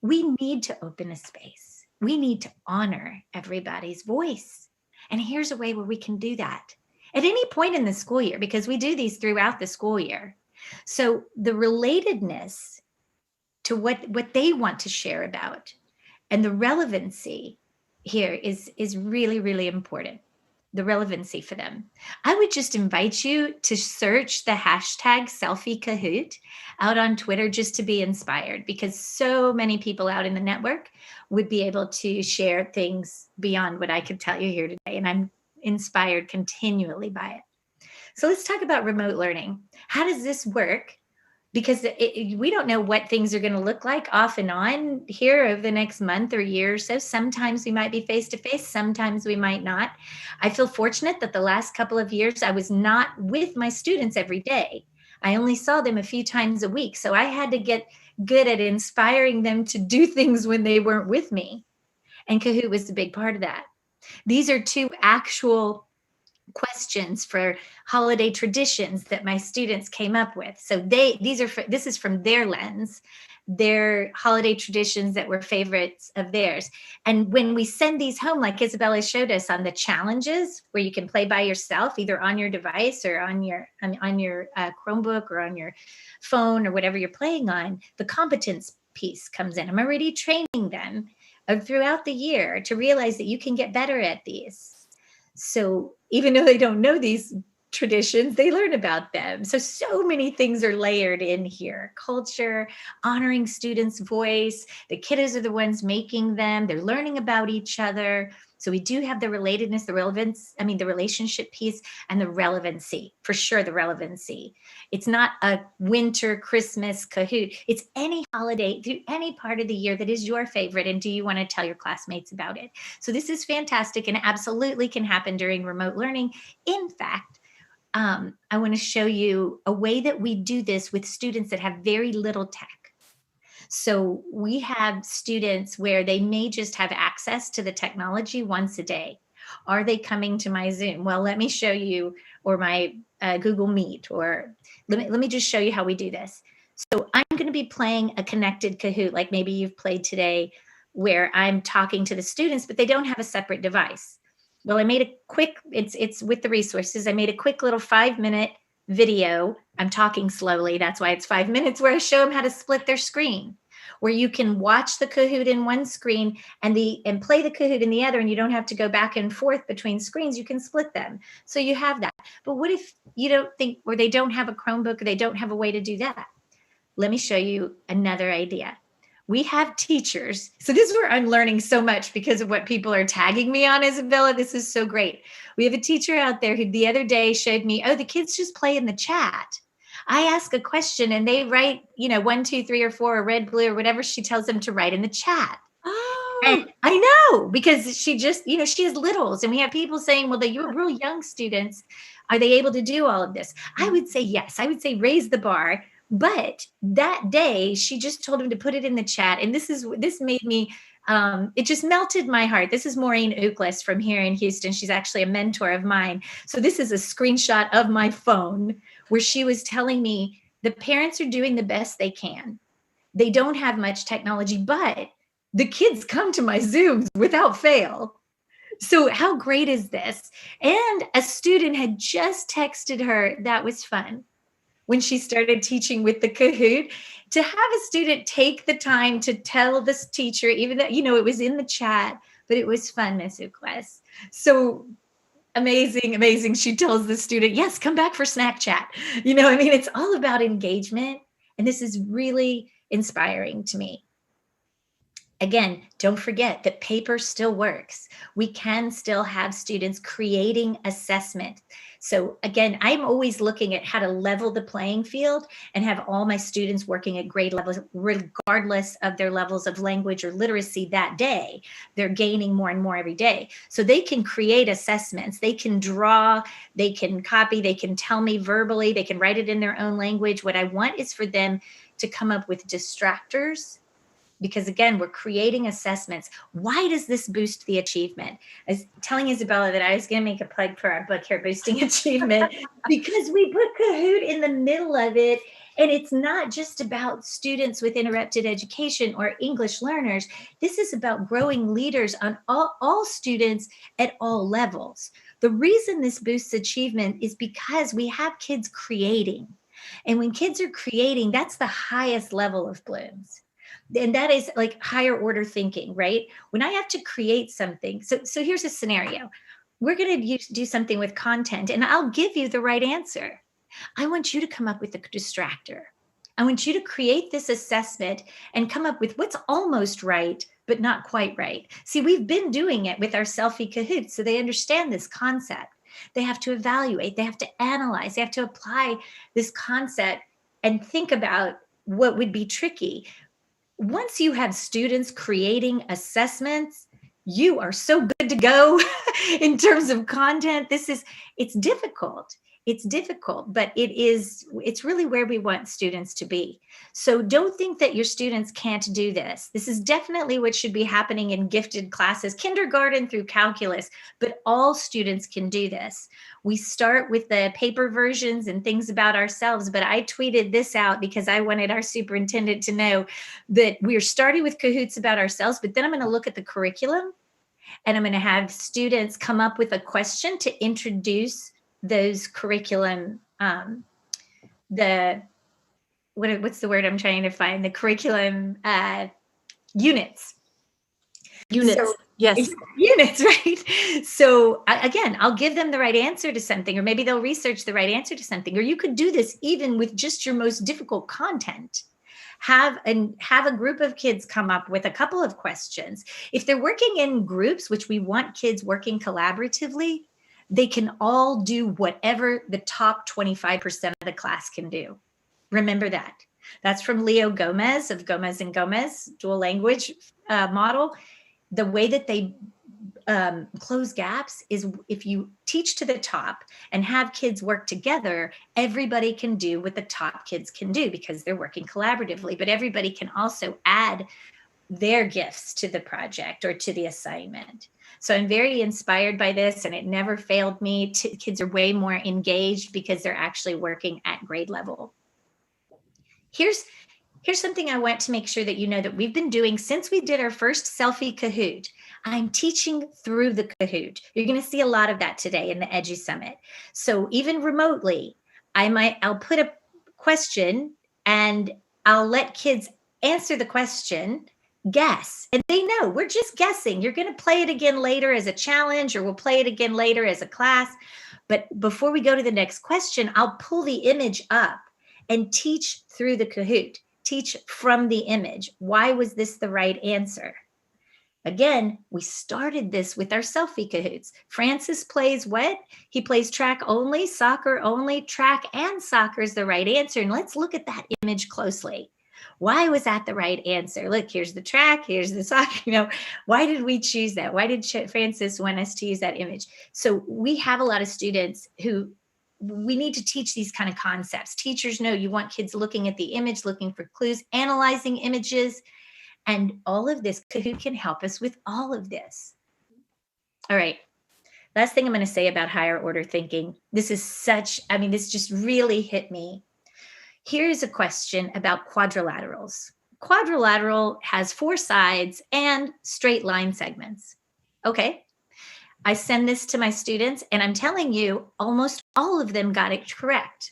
We need to open a space. We need to honor everybody's voice. And here's a way where we can do that. at any point in the school year, because we do these throughout the school year. So the relatedness to what they want to share about and the relevancy here is really, really important. The relevancy for them. I would just invite you to search the hashtag selfie Kahoot out on Twitter just to be inspired, because so many people out in the network would be able to share things beyond what I could tell you here today. And I'm inspired continually by it. So let's talk about remote learning. How does this work? Because we don't know what things are going to look like off and on here over the next month or year or so. Sometimes we might be face-to-face, sometimes we might not. I feel fortunate that the last couple of years I was not with my students every day. I only saw them a few times a week. So I had to get good at inspiring them to do things when they weren't with me. And Kahoot was a big part of that. These are two actual questions for holiday traditions that my students came up with. So this is from their lens, their holiday traditions that were favorites of theirs. And when we send these home, like Isabella showed us on the challenges where you can play by yourself, either on your device or on your Chromebook or on your phone or whatever you're playing on, the competence piece comes in. I'm already training them throughout the year to realize that you can get better at these. So even though they don't know these traditions, they learn about them. So many things are layered in here. Culture, honoring students' voice. The kiddos are the ones making them. They're learning about each other. So we do have the relatedness, the relevance, the relationship piece and the relevancy, for sure, the relevancy. It's not a winter, Christmas, Kahoot. It's any holiday through any part of the year that is your favorite. And do you want to tell your classmates about it? So this is fantastic and absolutely can happen during remote learning. In fact, I want to show you a way that we do this with students that have very little tech. So we have students where they may just have access to the technology once a day. Are they coming to my Zoom? Well, let me show you, or my Google Meet, or let me just show you how we do this. So I'm going to be playing a connected Kahoot, like maybe you've played today, where I'm talking to the students, but they don't have a separate device. Well, I made a quick, it's with the resources. I made a quick little 5-minute video. I'm talking slowly. That's why it's 5 minutes, where I show them how to split their screen, where you can watch the Kahoot in one screen and play the Kahoot in the other, and you don't have to go back and forth between screens. You can split them. So you have that. But what if you don't think, or they don't have a Chromebook, or they don't have a way to do that? Let me show you another idea. We have teachers. So this is where I'm learning so much because of what people are tagging me on, Isabella. This is so great. We have a teacher out there who the other day showed me, oh, the kids just play in the chat. I ask a question and they write, 1, 2, 3, or 4, or red, blue, or whatever she tells them to write in the chat. Oh. And I know, because she just, she has littles, and we have people saying, well, you're real young students. Are they able to do all of this? I would say yes. I would say raise the bar. But that day, she just told him to put it in the chat. And this made me, it just melted my heart. This is Maureen Uklis from here in Houston. She's actually a mentor of mine. So this is a screenshot of my phone where she was telling me the parents are doing the best they can. They don't have much technology, but the kids come to my Zooms without fail. So how great is this? And a student had just texted her, that was fun, when she started teaching with the Kahoot, to have a student take the time to tell this teacher, even though, it was in the chat, but it was fun, Miss Uklis. So amazing, amazing. She tells the student, yes, come back for snack chat. It's all about engagement. And this is really inspiring to me. Again, don't forget that paper still works. We can still have students creating assessment. So again, I'm always looking at how to level the playing field and have all my students working at grade levels, regardless of their levels of language or literacy that day. They're gaining more and more every day. So they can create assessments, they can draw, they can copy, they can tell me verbally, they can write it in their own language. What I want is for them to come up with distractors, because again, we're creating assessments. Why does this boost the achievement? I was telling Isabella that I was going to make a plug for our book here, Boosting Achievement, because we put Kahoot in the middle of it. And it's not just about students with interrupted education or English learners. This is about growing leaders on all students at all levels. The reason this boosts achievement is because we have kids creating. And when kids are creating, that's the highest level of blooms. And that is like higher order thinking, right? When I have to create something. So here's a scenario. We're going to do something with content and I'll give you the right answer. I want you to come up with the distractor. I want you to create this assessment and come up with what's almost right, but not quite right. See, we've been doing it with our selfie Kahoot, so they understand this concept. They have to evaluate, they have to analyze, they have to apply this concept and think about what would be tricky. Once you have students creating assessments, you are so good to go in terms of content. It's difficult. It's difficult, but it's really where we want students to be. So don't think that your students can't do this. This is definitely what should be happening in gifted classes, kindergarten through calculus, but all students can do this. We start with the paper versions and things about ourselves, but I tweeted this out because I wanted our superintendent to know that we're starting with Kahoots about ourselves, but then I'm going to look at the curriculum and I'm going to have students come up with a question to introduce those curriculum, what's the word I'm trying to find? The curriculum units. Units, so, yes. Units, right? So again, I'll give them the right answer to something, or maybe they'll research the right answer to something, or you could do this even with just your most difficult content. Have a group of kids come up with a couple of questions. If they're working in groups, which we want kids working collaboratively, they can all do whatever the top 25% of the class can do. Remember that. That's from Leo Gomez of Gomez and Gomez dual language model. The way that they close gaps is if you teach to the top and have kids work together, everybody can do what the top kids can do because they're working collaboratively, but everybody can also add their gifts to the project or to the assignment. So I'm very inspired by this, and it never failed me. Kids are way more engaged because they're actually working at grade level. Here's something I want to make sure that you know that we've been doing since we did our first selfie Kahoot. I'm teaching through the Kahoot. You're going to see a lot of that today in the EDU Summit. So even remotely, I'll put a question and I'll let kids answer the question, guess, and they know we're just guessing. You're going to play it again later as a challenge, or we'll play it again later as a class. But before we go to the next question, I'll pull the image up and teach through the Kahoot. Teach from the image. Why was this the right answer? Again, we started this with our selfie Kahoots. Francis plays what? He plays track only, soccer only. Track and soccer is the right answer. And let's look at that image closely. Why was that the right answer? Look, here's the track, here's the soccer. Why did we choose that? Why did Francis want us to use that image? So we have a lot of students who we need to teach these kind of concepts. Teachers know you want kids looking at the image, looking for clues, analyzing images, and all of this. Kahoot can help us with all of this. All right. Last thing I'm going to say about higher order thinking. This just really hit me. Here's a question about quadrilaterals. Quadrilateral has 4 sides and straight line segments. Okay. I send this to my students and I'm telling you, almost all of them got it correct.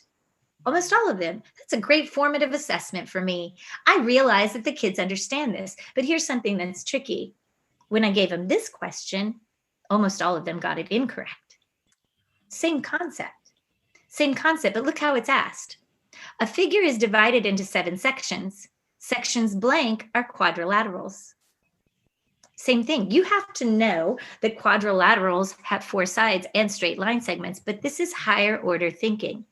Almost all of them. That's a great formative assessment for me. I realize that the kids understand this, but here's something that's tricky. When I gave them this question, almost all of them got it incorrect. Same concept, but look how it's asked. A figure is divided into 7 sections. Sections blank are quadrilaterals. Same thing. You have to know that quadrilaterals have 4 sides and straight line segments, but this is higher order thinking.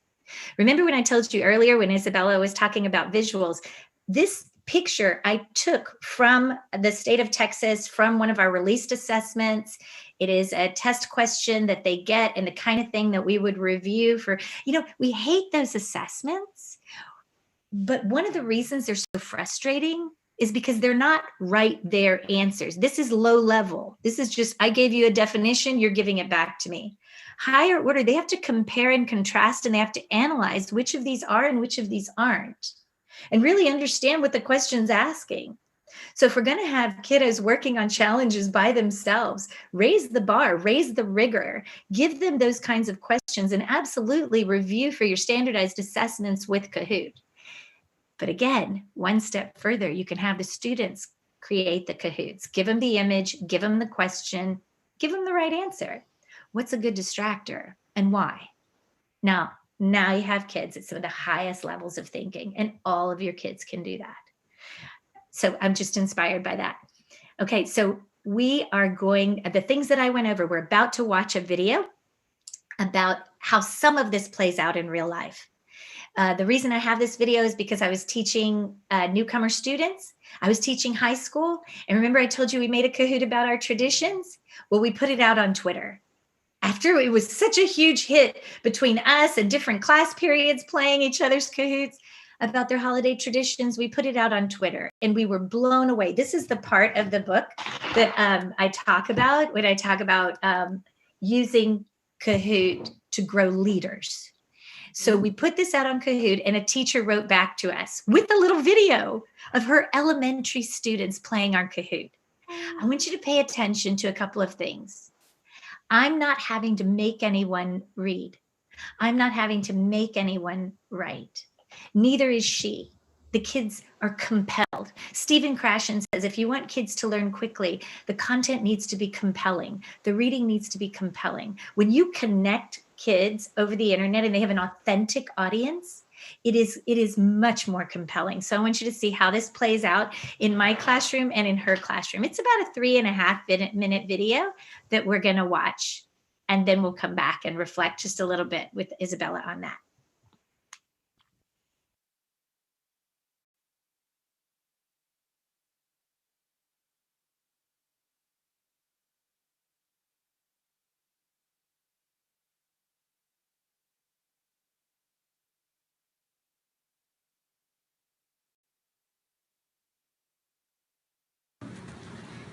Remember when I told you earlier when Isabella was talking about visuals, this picture I took from the state of Texas, from one of our released assessments. It is a test question that they get and the kind of thing that we would review for, we hate those assessments, but one of the reasons they're so frustrating is because they're not right there answers. This is low level. This is just, I gave you a definition, you're giving it back to me. Higher order, they have to compare and contrast, and they have to analyze which of these are and which of these aren't, and really understand what the question's asking. So if we're going to have kiddos working on challenges by themselves, raise the bar, raise the rigor, give them those kinds of questions, and absolutely review for your standardized assessments with Kahoot. But again, one step further, you can have the students create the Kahoots. Give them the image, give them the question, give them the right answer. What's a good distractor and why? Now you have kids at some of the highest levels of thinking, and all of your kids can do that. So I'm just inspired by that. Okay, so we are going, the things that I went over, we're about to watch a video about how some of this plays out in real life. The reason I have this video is because I was teaching newcomer students. I was teaching high school. And remember I told you we made a Kahoot about our traditions? Well, we put it out on Twitter. After it was such a huge hit between us and different class periods playing each other's Kahoots about their holiday traditions, we put it out on Twitter and we were blown away. This is the part of the book that I talk about when I talk about using Kahoot to grow leaders. So we put this out on Kahoot and a teacher wrote back to us with a little video of her elementary students playing our Kahoot. I want you to pay attention to a couple of things. I'm not having to make anyone read. I'm not having to make anyone write. Neither is she. The kids are compelled. Stephen Krashen says, if you want kids to learn quickly, the content needs to be compelling. The reading needs to be compelling. When you connect kids over the internet and they have an authentic audience, it is much more compelling. So I want you to see how this plays out in my classroom and in her classroom. It's about a 3.5 minute video that we're going to watch. And then we'll come back and reflect just a little bit with Isabella on that.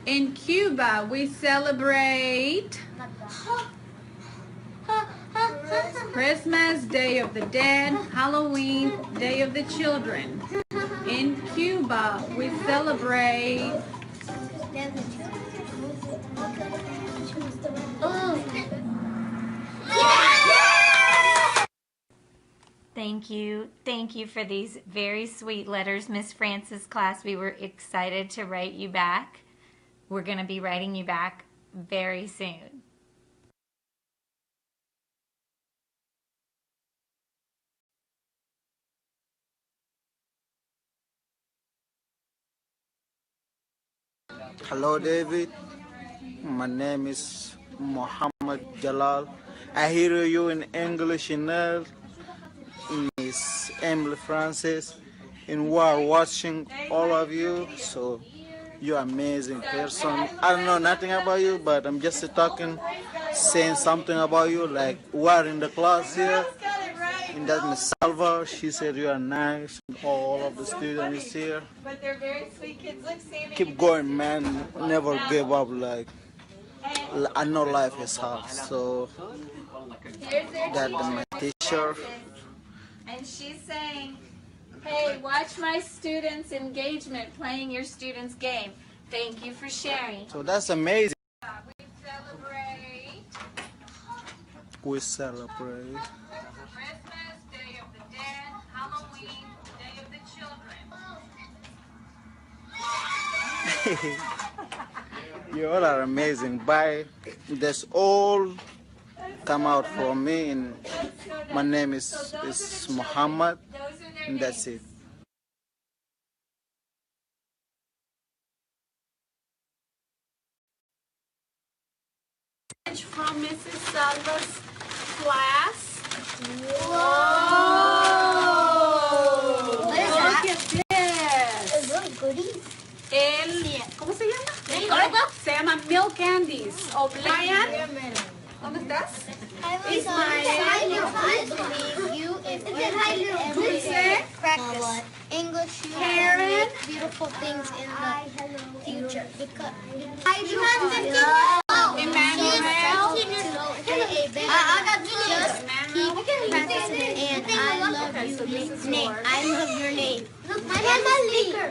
In Cuba, we celebrate Christmas, Day of the Dead, Halloween, Day of the Children. In Cuba, we celebrate Thank you. Thank you for these very sweet letters, Miss Francis class. We were excited to write you back. We're going to be writing you back very soon. Hello, David. My name is Muhammad Jalal. I hear you in English now, Miss Emily Francis, and we are watching all of you. So you're an amazing person. I don't know nothing about you, but I'm just talking, saying something about you. Like we are in the class here, and that Miss Salva, she said you are nice. All of the students here. But they're very sweet kids. Look, Sammy. Keep going, man. Never give up. Like I know life is hard, so that my teacher. And she's saying, hey, watch my students' engagement playing your students' game. Thank you for sharing. So that's amazing. We celebrate. We celebrate. Christmas, Day of the Dead, Halloween, Day of the Children. You all are amazing. Bye. That's all come out from me, and my name is Muhammad, and that's it. From Mrs. Salva's class. Whoa! What is that? Look at this. Is it goodies? ¿Cómo se llama? Se llama Milk Candies. O'Brien, ¿dónde estás? Ismael, I believe you if you every day practice English, you have beautiful things in the future. Because Emmanuel. Just keep practicing, and I love you. I love your name. Look, my name is Leaker.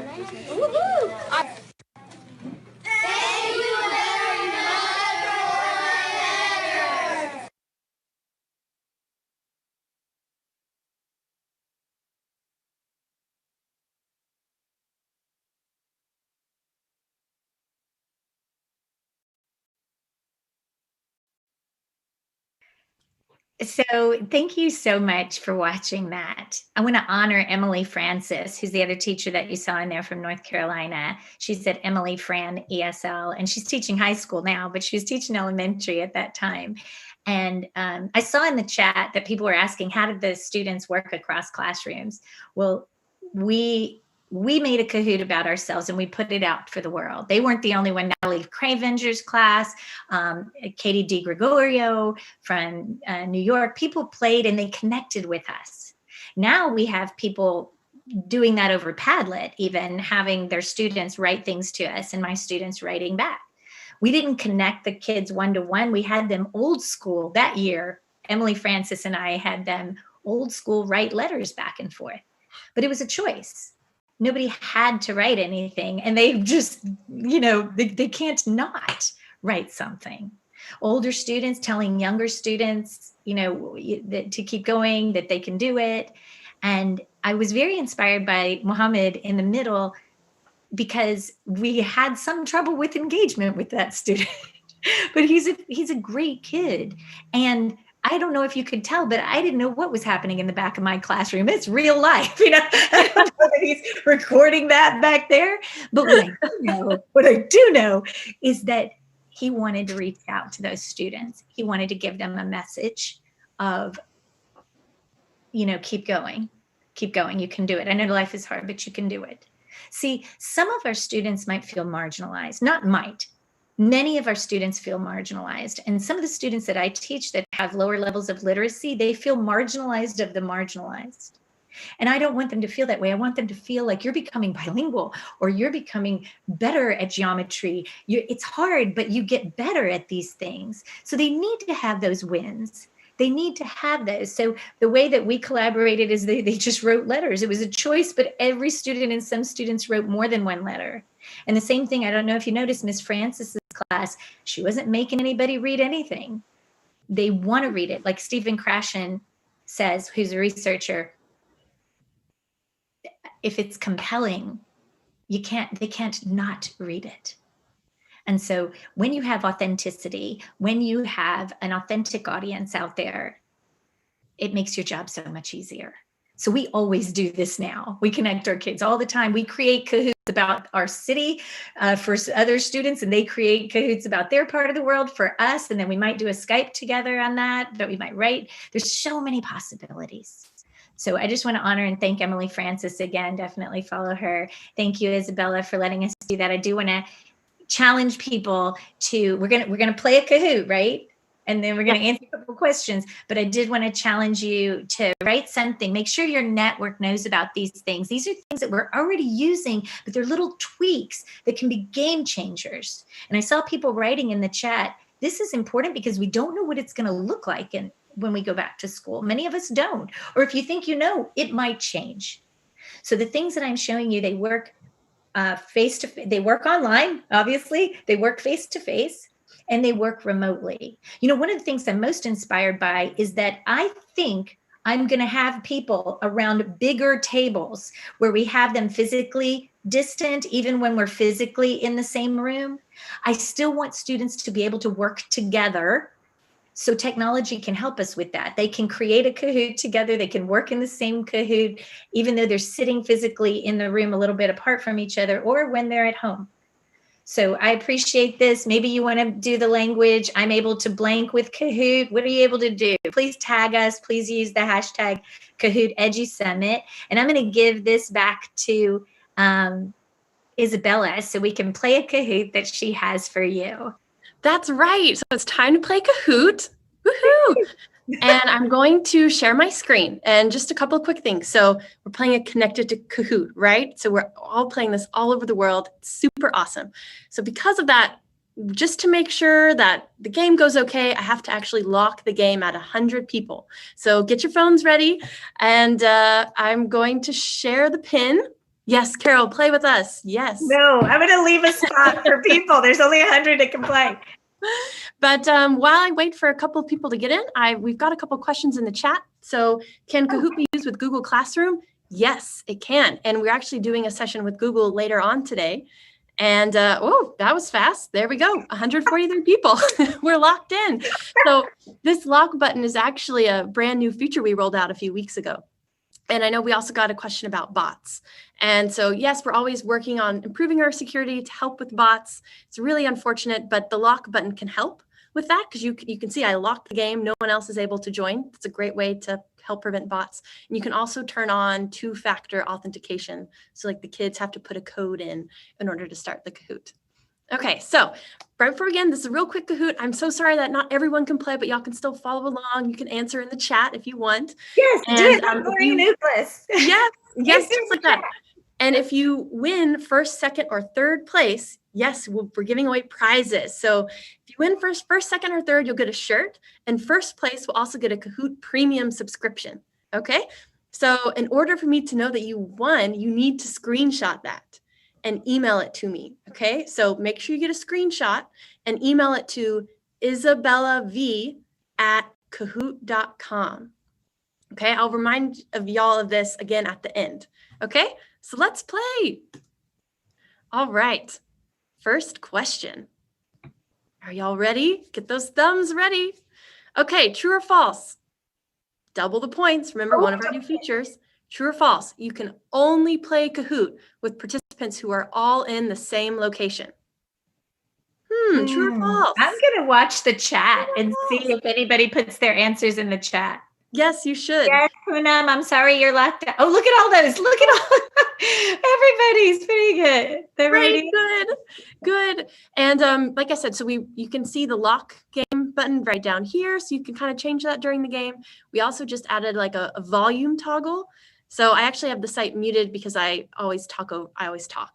So thank you so much for watching that. I want to honor Emily Francis, who's the other teacher that you saw in there from North Carolina. She's at Emily Fran ESL, and she's teaching high school now, but she was teaching elementary at that time. And I saw in the chat that people were asking, how did the students work across classrooms? Well, we made a Kahoot about ourselves and we put it out for the world. They weren't the only one. Natalie Cravenger's class, Katie DiGregorio from New York, people played and they connected with us. Now we have people doing that over Padlet, even having their students write things to us and my students writing back. We didn't connect the kids one-to-one. We had them old school that year. Emily Francis and I had them old school write letters back and forth, but it was a choice. Nobody had to write anything, and they just, they can't not write something. Older students telling younger students, that to keep going, that they can do it. And I was very inspired by Mohammed in the middle because we had some trouble with engagement with that student, but he's a great kid. And I don't know if you could tell, but I didn't know what was happening in the back of my classroom. It's real life, I don't know that he's recording that back there. But what I do know is that he wanted to reach out to those students. He wanted to give them a message of, keep going, you can do it. I know life is hard, but you can do it. See, some of our students might feel marginalized, not might. Many of our students feel marginalized. And some of the students that I teach that have lower levels of literacy, they feel marginalized of the marginalized. And I don't want them to feel that way. I want them to feel like you're becoming bilingual or you're becoming better at geometry. It's hard, but you get better at these things. So they need to have those wins. They need to have those. So the way that we collaborated is they just wrote letters. It was a choice, but every student and some students wrote more than one letter. And the same thing, I don't know if you noticed, Miss Francis's class, she wasn't making anybody read anything. They want to read it. Like Stephen Krashen says, who's a researcher, if it's compelling, they can't not read it. And so when you have authenticity, when you have an authentic audience out there, it makes your job so much easier. So we always do this now. We connect our kids all the time. We create Kahoots about our city for other students, and they create Kahoots about their part of the world for us. And then we might do a Skype together on that, but we might write. There's so many possibilities. So I just want to honor and thank Emily Francis again. Definitely follow her. Thank you, Isabella, for letting us do that. I do want to challenge people to, we're gonna play a Kahoot, right? And then we're going to answer a couple of questions, but I did want to challenge you to write something. Make sure your network knows about these things. These are things that we're already using, but they're little tweaks that can be game changers. And I saw people writing in the chat, this is important because we don't know what it's going to look like when we go back to school. Many of us don't. Or if you think it might change. So the things that I'm showing you, they work face-to-face. They work online, obviously. They work face-to-face. And they work remotely. One of the things I'm most inspired by is that I think I'm going to have people around bigger tables where we have them physically distant, even when we're physically in the same room. I still want students to be able to work together. So technology can help us with that. They can create a Kahoot together. They can work in the same Kahoot, even though they're sitting physically in the room a little bit apart from each other, or when they're at home. So I appreciate this. Maybe you want to do the language. I'm able to blank with Kahoot. What are you able to do? Please tag us. Please use the hashtag Kahoot EDU Summit. And I'm going to give this back to Isabella so we can play a Kahoot that she has for you. That's right. So it's time to play Kahoot. Woohoo! And I'm going to share my screen and just a couple of quick things. So we're playing a connected to Kahoot, right? So we're all playing this all over the world. It's super awesome. So because of that, just to make sure that the game goes okay, I have to actually lock the game at 100 people. So get your phones ready. And I'm going to share the pin. Yes, Carol, play with us. Yes. No, I'm going to leave a spot for people. There's only 100 that can play. But while I wait for a couple of people to get in, we've got a couple of questions in the chat. So can Kahoot be used with Google Classroom? Yes, it can. And we're actually doing a session with Google later on today. And oh, that was fast. There we go. 143 people. We're locked in. So this lock button is actually a brand new feature we rolled out a few weeks ago. And I know we also got a question about bots. And so, yes, we're always working on improving our security to help with bots. It's really unfortunate, but the lock button can help with that, because you can see I locked the game. No one else is able to join. It's a great way to help prevent bots. And you can also turn on 2-factor authentication. So like the kids have to put a code in order to start the Kahoot. Okay, so right before we begin, this is a real quick Kahoot. I'm so sorry that not everyone can play, but y'all can still follow along. You can answer in the chat if you want. Yes, and, do it like Maureen Nicholas. Yes, just like that. And if you win first, second, or third place, yes, we're giving away prizes. So if you win first, second, or third, you'll get a shirt. And first place will also get a Kahoot premium subscription. Okay? So in order for me to know that you won, you need to screenshot that and email it to me. Okay? So make sure you get a screenshot and email it to isabellav@kahoot.com. Okay? I'll remind of y'all of this again at the end. Okay? So let's play. All right. First question. Are y'all ready? Get those thumbs ready. Okay, true or false? Double the points. Remember, one of our new features. True or false? You can only play Kahoot with participants who are all in the same location. True or false? I'm going to watch the chat and see if anybody puts their answers in the chat. Yes, you should. Yes, Poonam, I'm sorry you're locked out. Oh, look at all those. Look at all. Everybody's pretty good. They're Very good. And like I said, so you can see the lock game button right down here. So you can kind of change that during the game. We also just added like a volume toggle. So I actually have the site muted because I always talk.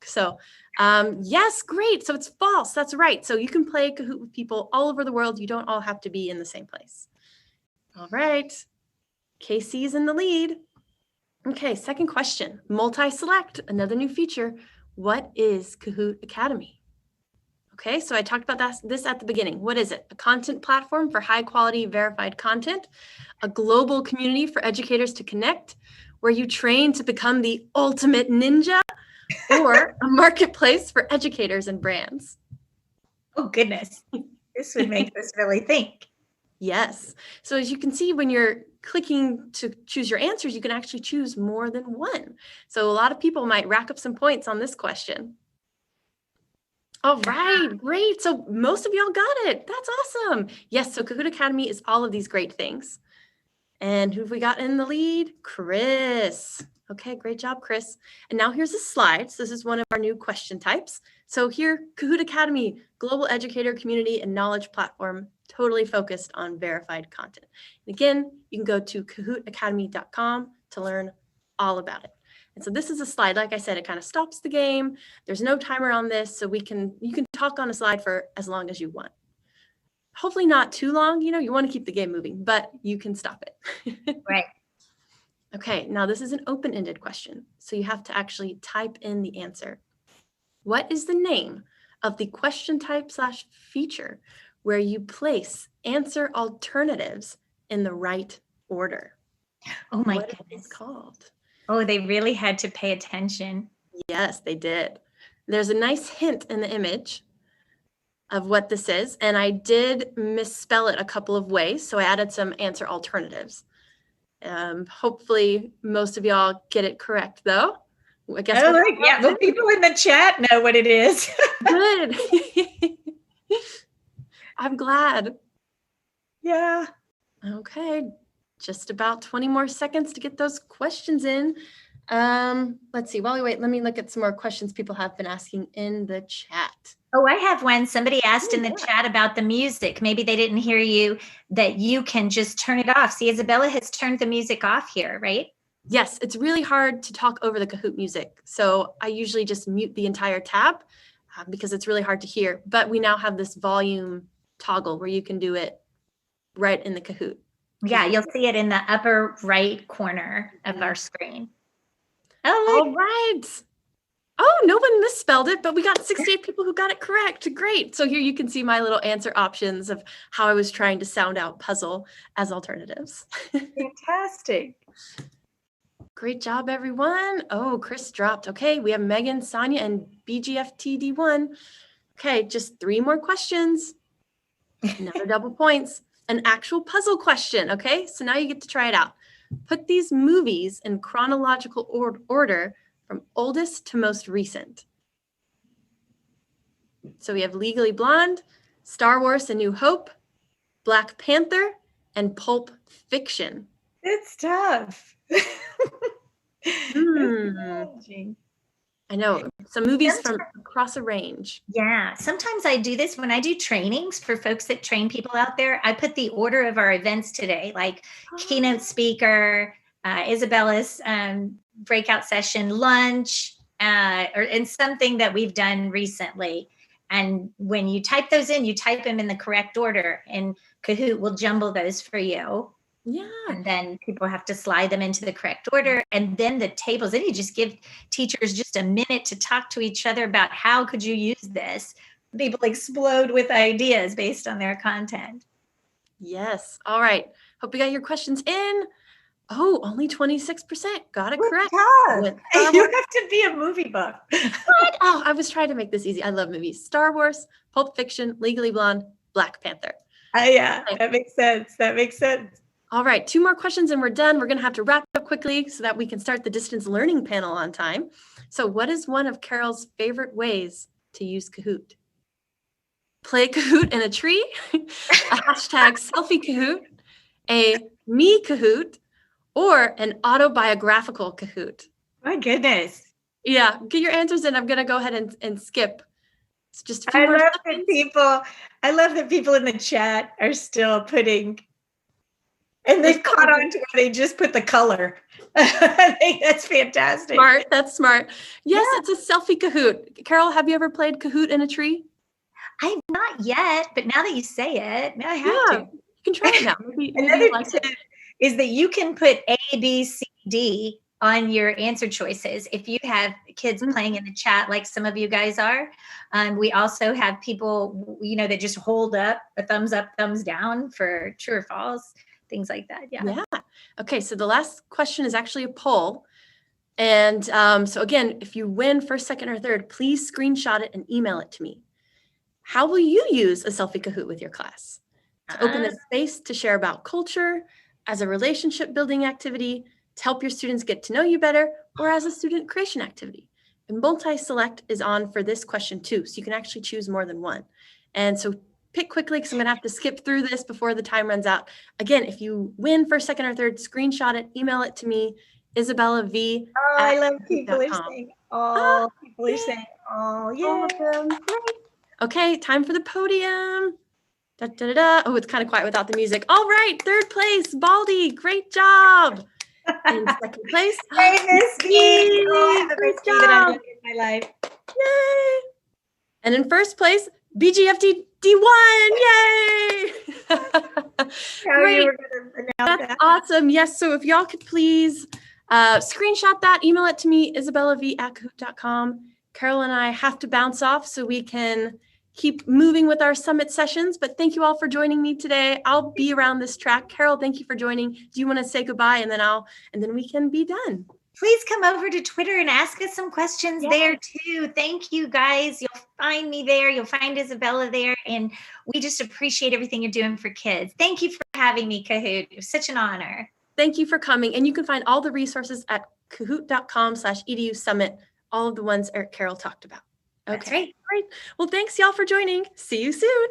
So yes, great. So it's false. That's right. So you can play Kahoot with people all over the world. You don't all have to be in the same place. All right. KC's in the lead. Okay, second question. Multi-select, another new feature. What is Kahoot Academy? Okay, so I talked about this at the beginning. What is it? A content platform for high-quality verified content, a global community for educators to connect, where you train to become the ultimate ninja, or a marketplace for educators and brands. Oh, goodness. This would make us really think. Yes. So as you can see, when you're clicking to choose your answers, you can actually choose more than one. So a lot of people might rack up some points on this question. All right, great. So most of y'all got it. That's awesome. Yes, so Kahoot Academy is all of these great things. And who have we got in the lead? Chris. Okay, great job, Chris. And now here's a slide. So this is one of our new question types. So here, Kahoot Academy, global educator community and knowledge platform, totally focused on verified content. And again, you can go to kahootacademy.com to learn all about it. And so this is a slide. Like I said, it kind of stops the game. There's no timer on this, so you can talk on a slide for as long as you want. Hopefully not too long. You want to keep the game moving, but you can stop it. Right. Okay, now this is an open-ended question, so you have to actually type in the answer. What is the name of the question type / feature where you place answer alternatives in the right order? Oh my goodness. goodness. It's called? Oh, they really had to pay attention. Yes, they did. There's a nice hint in the image of what this is, and I did misspell it a couple of ways, so I added some answer alternatives. Hopefully most of y'all get it correct though. I guess well, people in the chat know what it is. Good. I'm glad. Yeah. Okay. Just about 20 more seconds to get those questions in. Let's see. While we wait, let me look at some more questions people have been asking in the chat. Oh, I have one. Somebody asked in the chat about the music. Maybe they didn't hear you, that you can just turn it off. See, Isabella has turned the music off here, right? Yes, it's really hard to talk over the Kahoot music. So I usually just mute the entire tab because it's really hard to hear. But we now have this volume toggle where you can do it right in the Kahoot. Yeah, you'll see it in the upper right corner of our screen. All right. Oh, no one misspelled it, but we got 68 people who got it correct. Great. So here you can see my little answer options of how I was trying to sound out puzzle as alternatives. Fantastic. Great job, everyone. Oh, Chris dropped. Okay, we have Megan, Sonia, and BGFTD1. Okay, just 3 more questions. Another double points. An actual puzzle question, okay? So now you get to try it out. Put these movies in chronological order from oldest to most recent. So we have Legally Blonde, Star Wars: A New Hope, Black Panther, and Pulp Fiction. It's tough. I know, some movies from across a range. Yeah, sometimes I do this when I do trainings for folks that train people out there. I put the order of our events today, like keynote speaker, Isabella's breakout session, lunch, and something that we've done recently. And when you type those in, you type them in the correct order, and Kahoot will jumble those for you. Yeah. And then people have to slide them into the correct order. And then the tables, then you just give teachers just a minute to talk to each other about how could you use this. People explode with ideas based on their content. Yes. All right. Hope you got your questions in. Oh, only 26% got it correct. You have to be a movie buff. What? Oh, I was trying to make this easy. I love movies. Star Wars, Pulp Fiction, Legally Blonde, Black Panther. Yeah, that makes sense. That makes sense. All right, 2 more questions and we're done. We're going to have to wrap up quickly so that we can start the distance learning panel on time. So what is one of Carol's favorite ways to use Kahoot? Play Kahoot in a tree, a hashtag selfie Kahoot, a me Kahoot, or an autobiographical Kahoot. My goodness. Yeah, get your answers in. I'm going to go ahead and skip. It's just a few I more love seconds. I love that people in the chat are still putting, and they've caught on to where they just put the color. I think that's fantastic. Smart. That's smart. Yes, it's a selfie Kahoot. Carol, have you ever played Kahoot in a tree? I've not yet, but now that you say it, now I have to. You can try it now. Maybe Another you like tip is that you can put A, B, C, D on your answer choices. If you have kids playing in the chat, like some of you guys are, we also have people, that just hold up a thumbs up, thumbs down for true or false, things like that. Yeah. Okay, so the last question is actually a poll. And so again, if you win first, second, or third, please screenshot it and email it to me. How will you use a selfie Kahoot with your class? To open a space to share about culture, as a relationship building activity, to help your students get to know you better, or as a student creation activity. And multi-select is on for this question too, so you can actually choose more than one. And so pick quickly because I'm going to have to skip through this before the time runs out. Again, if you win first, second, or third, screenshot it, email it to me, Isabella V. Oh, I love people are saying, people are saying, All of them. Great. Okay, time for the podium. Da, da, da, da. Oh, it's kind of quiet without the music. All right, 3rd place, Baldy. Great job. In 2nd place, hey, Miss B. Great that I job. look in my life. Yay. And in 1st place, BGFT D1. Yay. Great. That's awesome. Yes, so if y'all could please screenshot that, email it to me, isabellav@kahoot.com. Carol and I have to bounce off so we can keep moving with our summit sessions, but thank you all for joining me today. I'll be around this track. Carol, thank you for joining. Do you want to say goodbye and then we can be done? Please come over to Twitter and ask us some questions there too. Thank you guys. You'll find me there. You'll find Isabella there. And we just appreciate everything you're doing for kids. Thank you for having me, Kahoot. It was such an honor. Thank you for coming. And you can find all the resources at kahoot.com/EDU Summit, all of the ones Carol talked about. Okay. That's right. Great. Well, thanks y'all for joining. See you soon.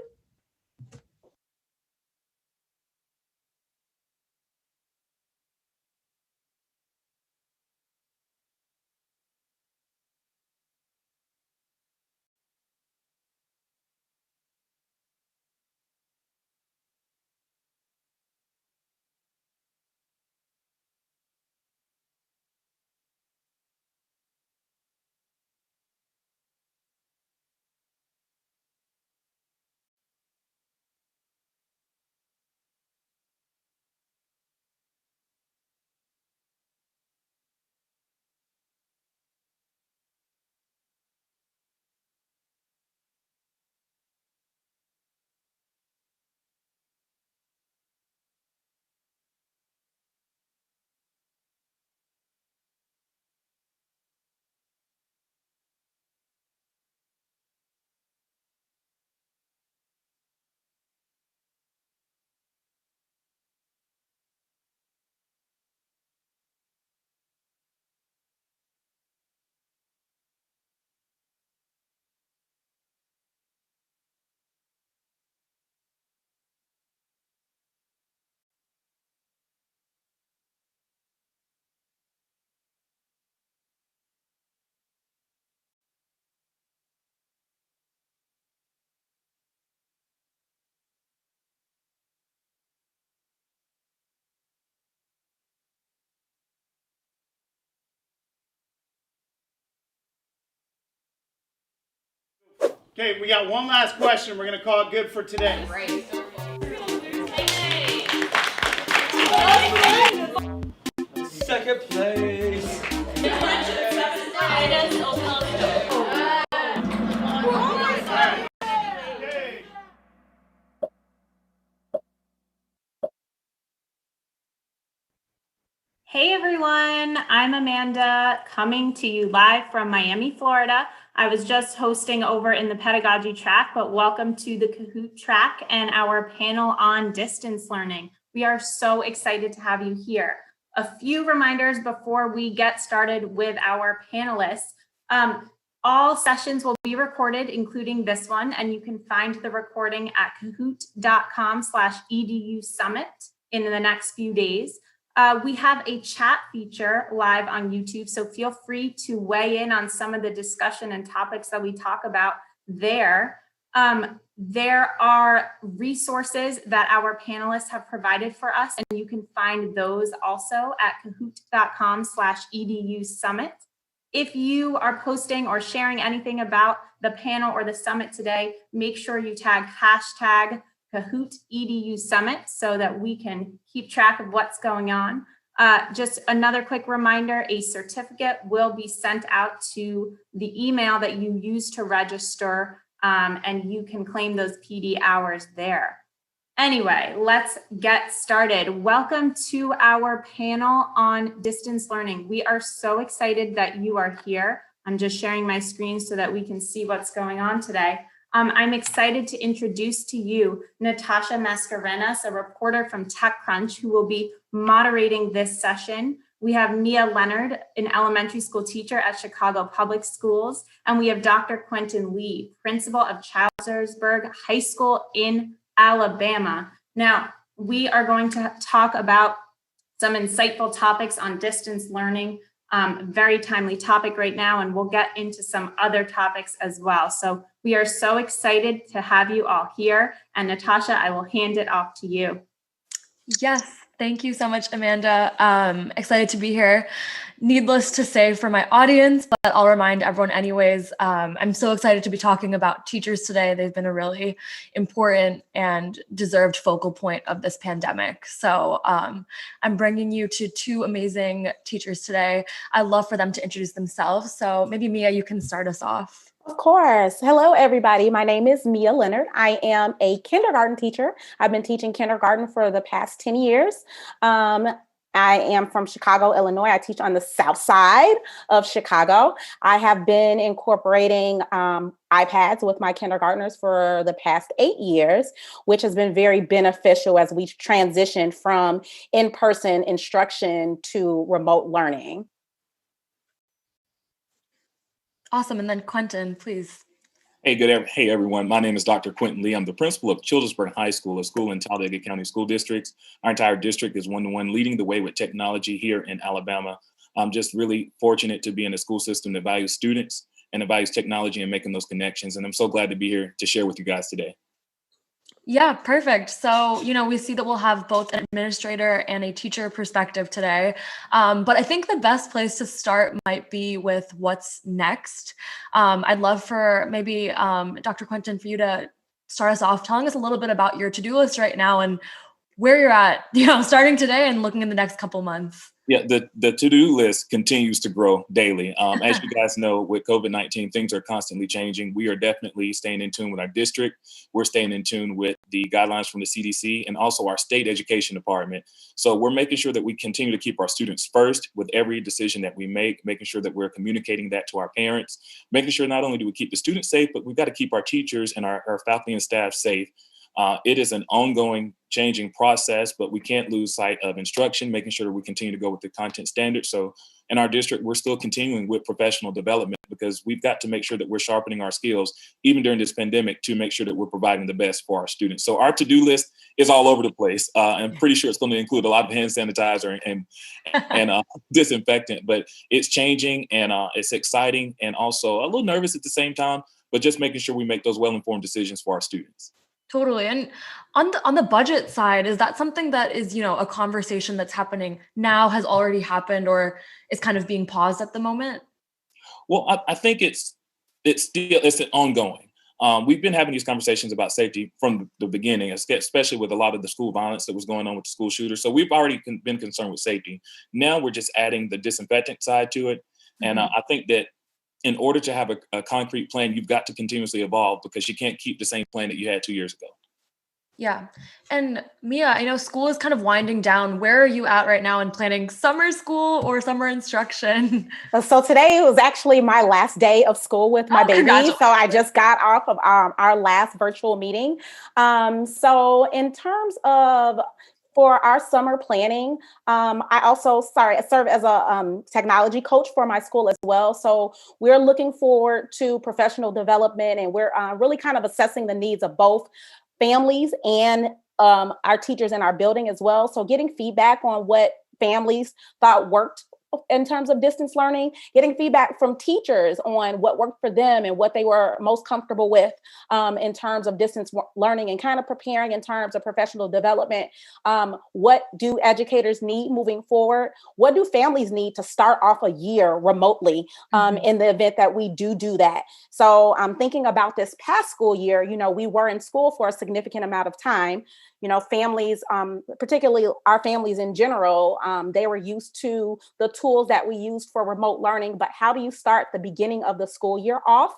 Okay, we got one last question. We're going to call it good for today. Second place. Hey everyone, I'm Amanda coming to you live from Miami, Florida. I was just hosting over in the pedagogy track, but welcome to the Kahoot track and our panel on distance learning. We are so excited to have you here. A few reminders before we get started with our panelists. All sessions will be recorded, including this one, and you can find the recording at kahoot.com/EDU Summit in the next few days. We have a chat feature live on YouTube, so feel free to weigh in on some of the discussion and topics that we talk about there. There are resources that our panelists have provided for us, and you can find those also at kahoot.com/EDU Summit. If you are posting or sharing anything about the panel or the summit today, make sure you tag hashtag Kahoot EDU Summit so that we can keep track of what's going on. Just another quick reminder, a certificate will be sent out to the email that you use to register, and you can claim those PD hours there. Anyway, let's get started. Welcome to our panel on distance learning. We are so excited that you are here. I'm just sharing my screen so that we can see what's going on today. I'm excited to introduce to you Natasha Mascarenas, a reporter from TechCrunch, who will be moderating this session. We have Mia Leonard, an elementary school teacher at Chicago Public Schools, and we have Dr. Quentin Lee, principal of Childersburg High School in Alabama. Now, we are going to talk about some insightful topics on distance learning. Very timely topic right now, and we'll get into some other topics as well. So we are so excited to have you all here. And Natasha, I will hand it off to you. Yes, thank you so much, Amanda. Excited to be here. Needless to say for my audience, but I'll remind everyone anyways, I'm so excited to be talking about teachers today. They've been a really important and deserved focal point of this pandemic. So I'm bringing you to two amazing teachers today. I'd love for them to introduce themselves. So maybe Mia, you can start us off. Of course. Hello, everybody. My name is Mia Leonard. I am a kindergarten teacher. I've been teaching kindergarten for the past 10 years. I am from Chicago, Illinois. I teach on the south side of Chicago. I have been incorporating iPads with my kindergartners for the past 8 years, which has been very beneficial as we transitioned from in-person instruction to remote learning. Awesome. And then Quentin, please. Hey everyone. My name is Dr. Quentin Lee. I'm the principal of Childersburg High School, a school in Talladega County School Districts. Our entire district is one-to-one leading the way with technology here in Alabama. I'm just really fortunate to be in a school system that values students and that values technology and making those connections. And I'm so glad to be here to share with you guys today. Yeah, perfect. So, we see that we'll have both an administrator and a teacher perspective today. But I think the best place to start might be with what's next. I'd love for maybe Dr. Quentin, for you to start us off telling us a little bit about your to-do list right now and where you're at, starting today and looking in the next couple months. Yeah, the to-do list continues to grow daily. As you guys know, with COVID-19, things are constantly changing. We are definitely staying in tune with our district. We're staying in tune with the guidelines from the CDC and also our state education department. So we're making sure that we continue to keep our students first with every decision that we make, making sure that we're communicating that to our parents, making sure not only do we keep the students safe, but we've got to keep our teachers and our faculty and staff safe. It is an ongoing changing process, but we can't lose sight of instruction, making sure that we continue to go with the content standards. So in our district, we're still continuing with professional development because we've got to make sure that we're sharpening our skills, even during this pandemic, to make sure that we're providing the best for our students. So our to-do list is all over the place. I'm pretty sure it's going to include a lot of hand sanitizer and disinfectant, but it's changing and it's exciting and also a little nervous at the same time, but just making sure we make those well-informed decisions for our students. Totally. And on the budget side, is that something that is, a conversation that's happening now, has already happened, or is kind of being paused at the moment? Well, I think it's ongoing. we've been having these conversations about safety from the beginning, especially with a lot of the school violence that was going on with the school shooter. So we've already been concerned with safety. Now we're just adding the disinfectant side to it. And I think that in order to have a concrete plan, you've got to continuously evolve, because you can't keep the same plan that you had 2 years ago. Yeah. And Mia, I know school is kind of winding down. Where are you at right now in planning summer school or summer instruction? So today was actually my last day of school with my baby. So I just got off of our last virtual meeting. So in terms of for our summer planning, I also serve as a technology coach for my school as well. So we're looking forward to professional development, and we're really kind of assessing the needs of both families and our teachers in our building as well. So getting feedback on what families thought worked in terms of distance learning, getting feedback from teachers on what worked for them and what they were most comfortable with in terms of distance learning, and kind of preparing in terms of professional development. What do educators need moving forward? What do families need to start off a year remotely in the event that we do that? So I'm thinking about this past school year. We were in school for a significant amount of time. Families, particularly our families in general, they were used to the tools that we used for remote learning. But how do you start the beginning of the school year off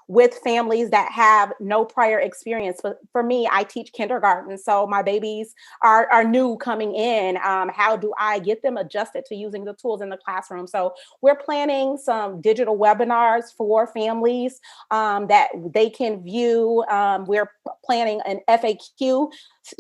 with families that have no prior experience? But for me, I teach kindergarten, so my babies are new coming in. How do I get them adjusted to using the tools in the classroom? So we're planning some digital webinars for families that they can view. We're planning an FAQ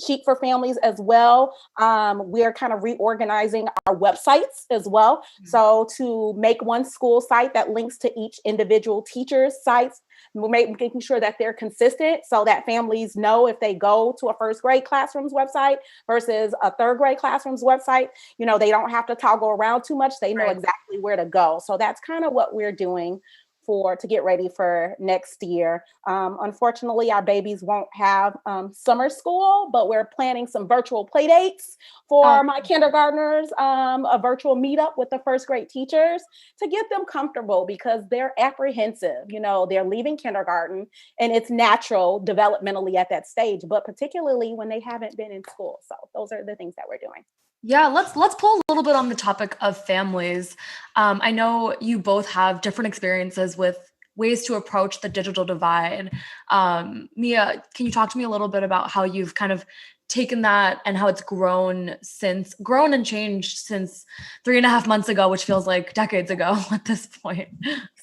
sheet for families as well. We're kind of reorganizing our websites as well. So to make one school site that links to each individual teacher's sites, we're making sure that they're consistent so that families know if they go to a first grade classroom's website versus a third grade classroom's website, they don't have to toggle around too much. They know exactly where to go. So that's kind of what we're doing to get ready for next year. Unfortunately, our babies won't have summer school, but we're planning some virtual play dates for my kindergartners, a virtual meetup with the first grade teachers to get them comfortable, because they're apprehensive. They're leaving kindergarten, and it's natural developmentally at that stage, but particularly when they haven't been in school. So those are the things that we're doing. Yeah, let's pull a little bit on the topic of families. I know you both have different experiences with ways to approach the digital divide. Mia, can you talk to me a little bit about how you've kind of taken that and how it's grown and changed since 3.5 months ago, which feels like decades ago at this point?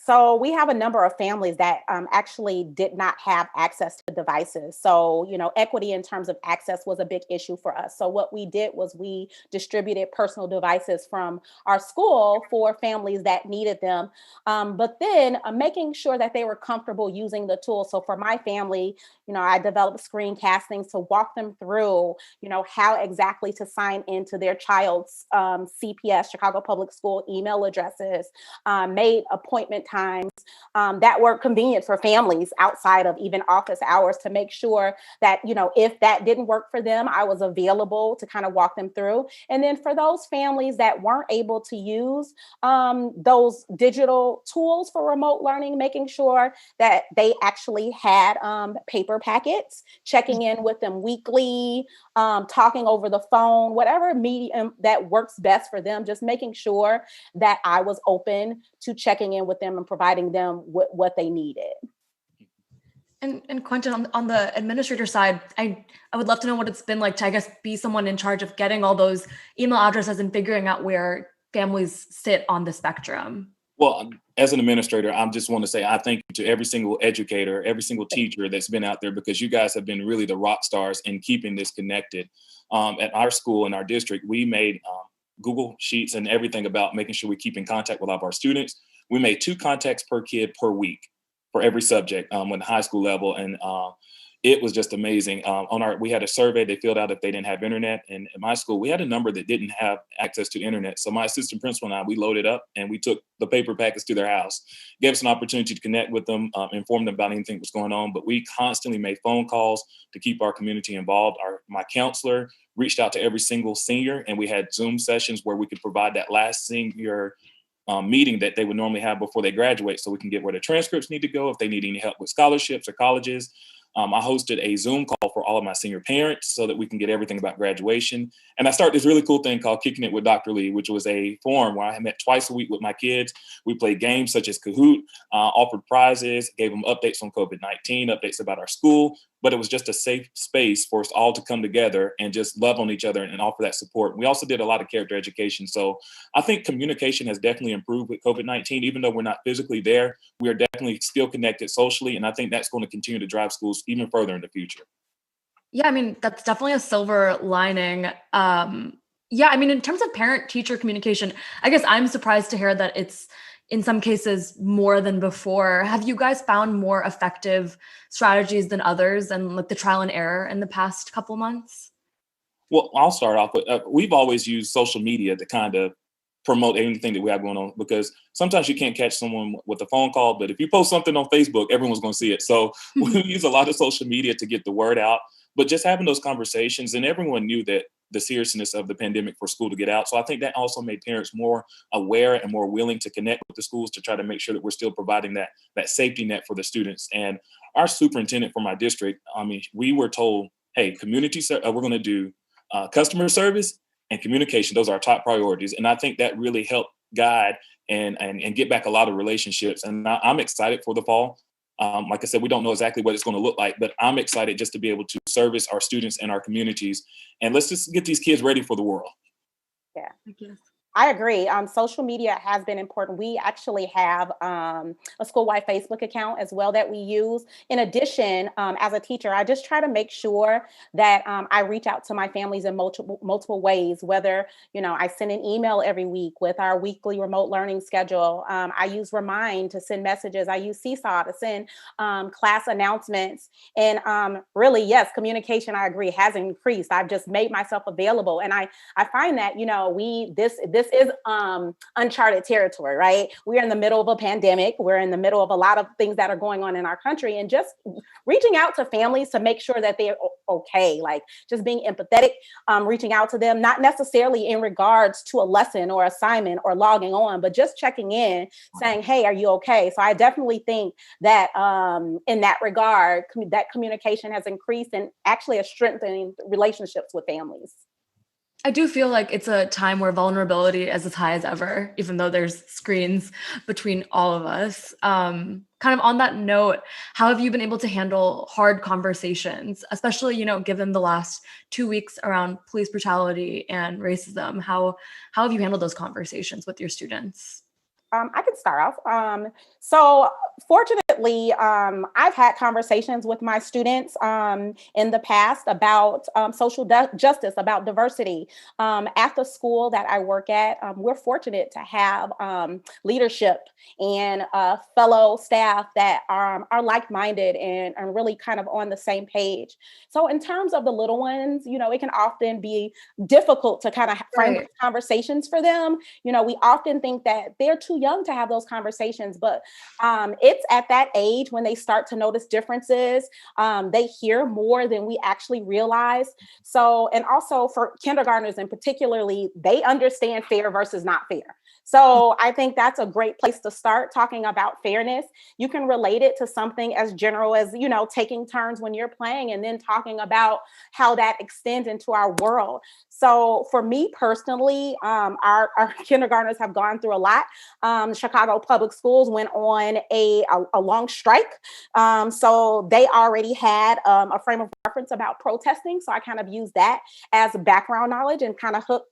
So we have a number of families that actually did not have access to devices. So, equity in terms of access was a big issue for us. So what we did was we distributed personal devices from our school for families that needed them. But then making sure that they were comfortable using the tool. So for my family, I developed screencastings to walk them through, how exactly to sign into their child's CPS, Chicago Public School email addresses, made appointment times that were convenient for families outside of even office hours, to make sure that, if that didn't work for them, I was available to kind of walk them through. And then for those families that weren't able to use those digital tools for remote learning, making sure that they actually had paper packets, checking in with them weekly, talking over the phone, whatever medium that works best for them, just making sure that I was open to checking in with them and providing them what they needed. And Quentin, on the administrator side, I would love to know what it's been like to, I guess, be someone in charge of getting all those email addresses and figuring out where families sit on the spectrum. Well, as an administrator, I just want to say I thank you to every single educator, every single teacher that's been out there, because you guys have been really the rock stars in keeping this connected. At our school in our district, we made Google Sheets and everything about making sure we keep in contact with all of our students. We made 2 contacts per kid per week for every subject on the high school level. And it was just amazing. We had a survey they filled out if they didn't have internet. And at my school, we had a number that didn't have access to internet. So my assistant principal and I, we loaded up and we took the paper packets to their house, gave us an opportunity to connect with them, inform them about anything that was going on. But we constantly made phone calls to keep our community involved. My counselor reached out to every single senior, and we had Zoom sessions where we could provide that last senior meeting that they would normally have before they graduate, so we can get where the transcripts need to go, if they need any help with scholarships or colleges. I hosted a Zoom call for all of my senior parents so that we can get everything about graduation. And I started this really cool thing called Kicking It with Dr. Lee, which was a forum where I met twice a week with my kids. We played games such as Kahoot, offered prizes, gave them updates on COVID-19, updates about our school, but it was just a safe space for us all to come together and just love on each other and offer that support. We also did a lot of character education. So I think communication has definitely improved with COVID-19. Even though we're not physically there, we are definitely still connected socially. And I think that's going to continue to drive schools even further in the future. Yeah, I mean, that's definitely a silver lining. Yeah, I mean, in terms of parent-teacher communication, I guess I'm surprised to hear that it's in some cases more than before. Have you guys found more effective strategies than others and like the trial and error in the past couple months? Well, I'll start off with, we've always used social media to kind of promote anything that we have going on, because sometimes you can't catch someone with a phone call, but if you post something on Facebook, everyone's going to see it. So we use a lot of social media to get the word out, but just having those conversations, and everyone knew that the seriousness of the pandemic for school to get out. So I think that also made parents more aware and more willing to connect with the schools to try to make sure that we're still providing that safety net for the students. And our superintendent for my district, I mean, we were told, hey, we're going to do customer service and communication. Those are our top priorities. And I think that really helped guide and get back a lot of relationships. And I'm excited for the fall. Like I said, we don't know exactly what it's going to look like, but I'm excited just to be able to service our students and our communities. And let's just get these kids ready for the world. Yeah. I agree. Social media has been important. We actually have a school-wide Facebook account as well that we use. In addition, as a teacher, I just try to make sure that I reach out to my families in multiple ways, whether, I send an email every week with our weekly remote learning schedule. I use Remind to send messages. I use Seesaw to send class announcements. And really, yes, communication, I agree, has increased. I've just made myself available. And I find that, this is uncharted territory, right? We're in the middle of a pandemic. We're in the middle of a lot of things that are going on in our country, and just reaching out to families to make sure that they're okay, like just being empathetic, reaching out to them, not necessarily in regards to a lesson or assignment or logging on, but just checking in, saying, hey, are you okay? So I definitely think that in that regard, that communication has increased and actually is strengthening relationships with families. I do feel like it's a time where vulnerability is as high as ever, even though there's screens between all of us. Kind of on that note, how have you been able to handle hard conversations, especially, given the last 2 weeks around police brutality and racism? How have you handled those conversations with your students? I can start off. So fortunately, I've had conversations with my students in the past about social justice, about diversity. At the school that I work at, we're fortunate to have leadership and fellow staff that are like-minded and really kind of on the same page. So in terms of the little ones, it can often be difficult to kind of frame those conversations for them. We often think that they're too young to have those conversations, but it's at that age when they start to notice differences. They hear more than we actually realize. So, and also for kindergartners in particularly, they understand fair versus not fair. So I think that's a great place to start talking about fairness. You can relate it to something as general as, taking turns when you're playing, and then talking about how that extends into our world. So for me personally, our kindergartners have gone through a lot. Chicago Public Schools went on a long strike. So they already had a frame of reference about protesting. So I kind of used that as background knowledge and kind of hook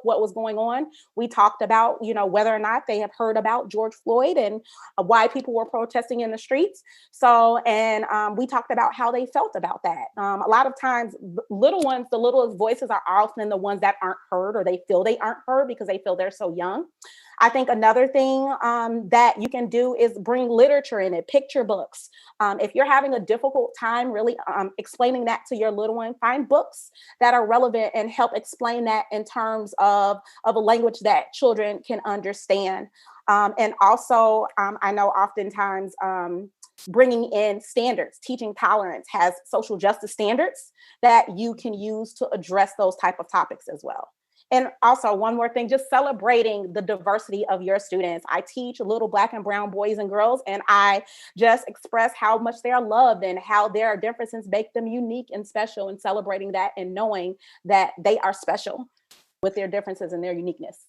what was going on. We talked about, whether or not they have heard about George Floyd and why people were protesting in the streets. So, and we talked about how they felt about that. A lot of times, the littlest voices are often the ones that aren't heard, or they feel they aren't heard because they feel they're so young. I think another thing that you can do is bring literature in it, picture books. If you're having a difficult time really explaining that to your little one, find books that are relevant and help explain that in terms of a language that children can understand. And also, I know oftentimes bringing in standards, teaching tolerance has social justice standards that you can use to address those type of topics as well. And also one more thing, just celebrating the diversity of your students. I teach little Black and brown boys and girls, and I just express how much they are loved and how their differences make them unique and special, and celebrating that and knowing that they are special with their differences and their uniqueness.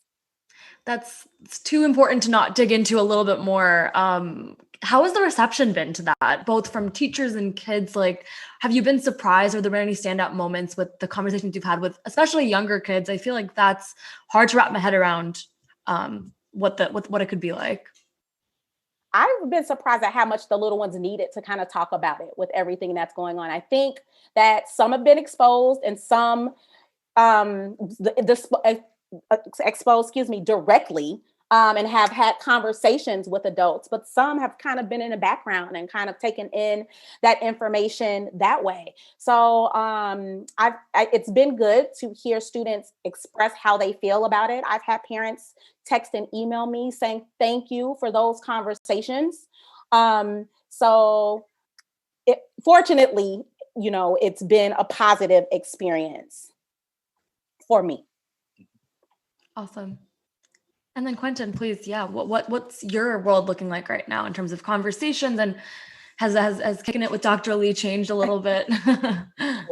It's too important to not dig into a little bit more. How has the reception been to that, both from teachers and kids? Like, have you been surprised, or there been any standout moments with the conversations you've had with especially younger kids? I feel like that's hard to wrap my head around, what it could be like. I've been surprised at how much the little ones needed to kind of talk about it with everything that's going on. I think that some have been exposed and some exposed, directly, and have had conversations with adults, but some have kind of been in the background and kind of taken in that information that way. So it's been good to hear students express how they feel about it. I've had parents text and email me saying thank you for those conversations. Fortunately, it's been a positive experience for me. Awesome. And then Quentin, please, what's your world looking like right now in terms of conversations, and has kicking it with Dr. Lee changed a little bit?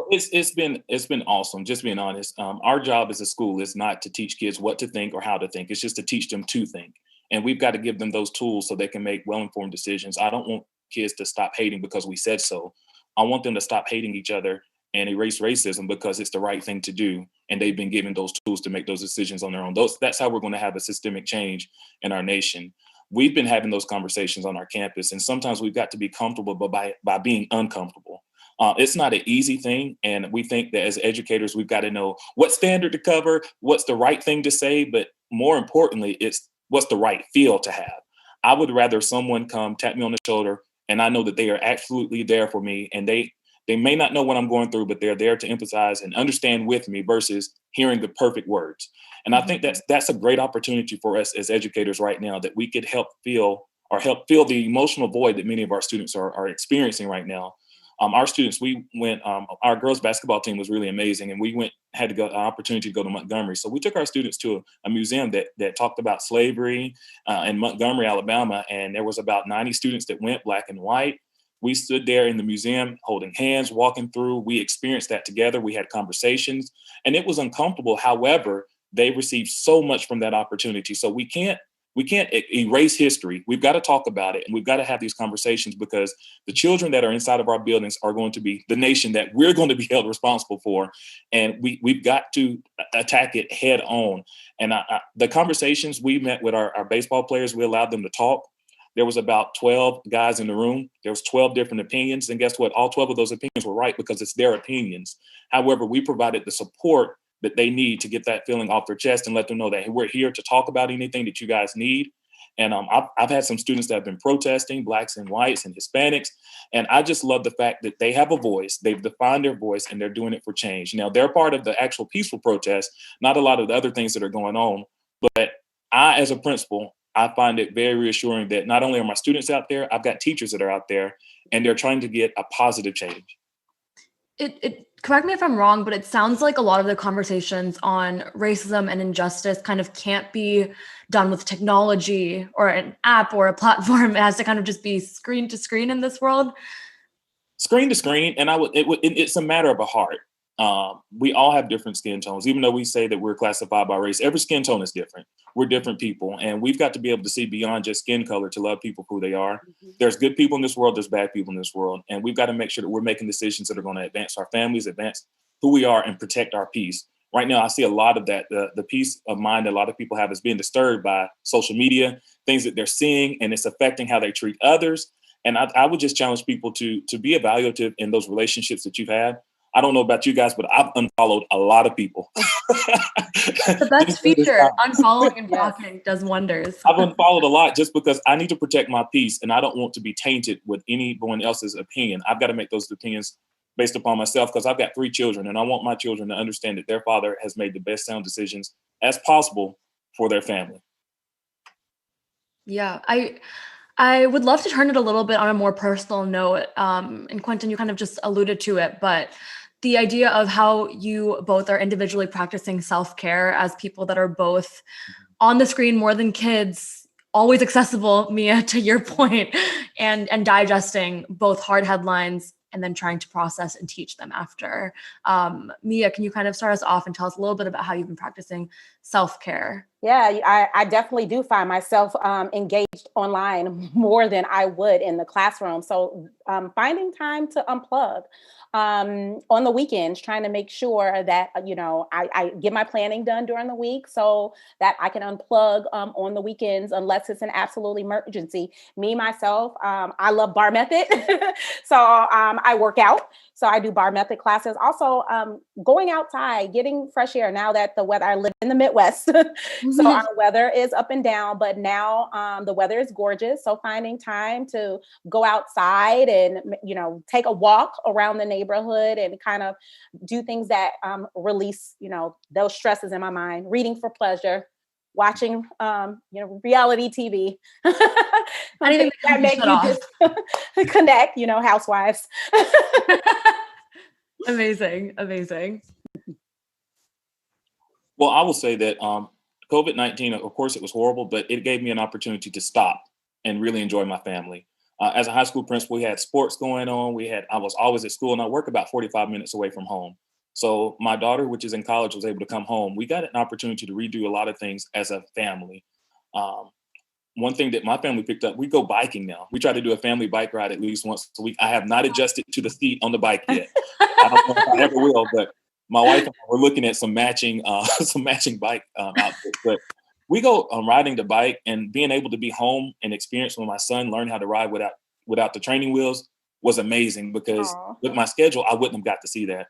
It's been awesome, just being honest. Our job as a school is not to teach kids what to think or how to think. It's just to teach them to think. And we've got to give them those tools so they can make well-informed decisions. I don't want kids to stop hating because we said so. I want them to stop hating each other and erase racism because it's the right thing to do. And they've been given those tools to make those decisions on their own. That's how we're going to have a systemic change in our nation. We've been having those conversations on our campus, and sometimes we've got to be comfortable by being uncomfortable. It's not an easy thing. And we think that as educators, we've got to know what standard to cover, what's the right thing to say, but more importantly, it's what's the right feel to have. I would rather someone come tap me on the shoulder and I know that they are absolutely there for me, and they may not know what I'm going through, but they're there to empathize and understand with me versus hearing the perfect words. And I think that's a great opportunity for us as educators right now, that we could help fill the emotional void that many of our students are experiencing right now. Our students, we went, our girls basketball team was really amazing, and we had an opportunity to go to Montgomery. So we took our students to a museum that talked about slavery in Montgomery, Alabama. And there was about 90 students that went, Black and white. We stood there in the museum holding hands, walking through. We experienced that together. We had conversations, and it was uncomfortable. However, they received so much from that opportunity. So we can't erase history. We've got to talk about it, and we've got to have these conversations, because the children that are inside of our buildings are going to be the nation that we're going to be held responsible for. And we've got to attack it head on. And the conversations we met with our baseball players, we allowed them to talk. There was about 12 guys in the room. There was 12 different opinions. And guess what? All 12 of those opinions were right because it's their opinions. However, we provided the support that they need to get that feeling off their chest and let them know that we're here to talk about anything that you guys need. And I've had some students that have been protesting, Blacks and whites and Hispanics. And I just love the fact that they have a voice, they've defined their voice, and they're doing it for change. Now, they're part of the actual peaceful protest, not a lot of the other things that are going on. But I, as a principal, I find it very reassuring that not only are my students out there, I've got teachers that are out there, and they're trying to get a positive change. Correct me if I'm wrong, but it sounds like a lot of the conversations on racism and injustice kind of can't be done with technology or an app or a platform. It has to kind of just be screen to screen in this world. Screen to screen, and it's a matter of a heart. We all have different skin tones. Even though we say that we're classified by race, every skin tone is different. We're different people, and we've got to be able to see beyond just skin color to love people for who they are. There's good people in this world, there's bad people in this world, and we've got to make sure that we're making decisions that are going to advance our families, advance who we are, and protect our peace. Right now, I see a lot of that. The peace of mind that a lot of people have is being disturbed by social media, things that they're seeing, and it's affecting how they treat others. And I would just challenge people to be evaluative in those relationships that you've had. I don't know about you guys, but I've unfollowed a lot of people. The best feature, unfollowing and blocking, does wonders. I've unfollowed a lot just because I need to protect my peace, and I don't want to be tainted with anyone else's opinion. I've got to make those opinions based upon myself, because I've got 3 children, and I want my children to understand that their father has made the best sound decisions as possible for their family. Yeah, I would love to turn it a little bit on a more personal note. And Quentin, you kind of just alluded to it, but the idea of how you both are individually practicing self-care as people that are both on the screen more than kids, always accessible, Mia, to your point, and digesting both hard headlines and then trying to process and teach them after. Mia, can you kind of start us off and tell us a little bit about how you've been practicing self-care? Yeah, I definitely do find myself engaged online more than I would in the classroom. So finding time to unplug on the weekends, trying to make sure that, I get my planning done during the week so that I can unplug on the weekends unless it's an absolute emergency. Me, myself, I love bar method. So I work out. So I do bar method classes. Also, going outside, getting fresh air now that the weather, I live in the Midwest. So our weather is up and down, but now the weather is gorgeous. So finding time to go outside and, take a walk around the neighborhood and kind of do things that release, those stresses in my mind. Reading for pleasure, watching, reality TV. Anything that make you just connect, housewives. Amazing. Well, I will say that COVID-19, of course, it was horrible, but it gave me an opportunity to stop and really enjoy my family. As a high school principal, we had sports going on. I was always at school, and I work about 45 minutes away from home. So my daughter, which is in college, was able to come home. We got an opportunity to redo a lot of things as a family. One thing that my family picked up, we go biking now. We try to do a family bike ride at least once a week. I have not adjusted to the seat on the bike yet. I don't know if I ever will, but my wife and I were looking at some matching bike outfits. But we go riding the bike, and being able to be home and experience when my son learned how to ride without the training wheels was amazing, because with my schedule, I wouldn't have got to see that.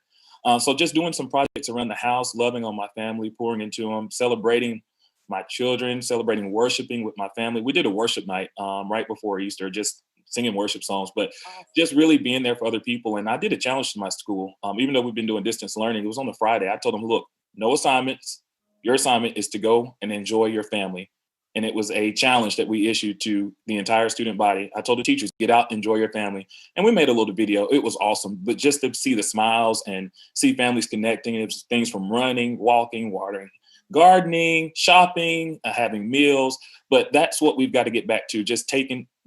So just doing some projects around the house, loving on my family, pouring into them, celebrating my children, celebrating, worshiping with my family. We did a worship night right before Easter, just singing worship songs, but just really being there for other people. And I did a challenge to my school. Even though we've been doing distance learning, it was on a Friday. I told them, look, no assignments. Your assignment is to go and enjoy your family. And it was a challenge that we issued to the entire student body. I told the teachers, get out, enjoy your family. And we made a little video. It was awesome. But just to see the smiles and see families connecting, it was things from running, walking, watering, gardening, shopping, having meals. But that's what we've got to get back to. Just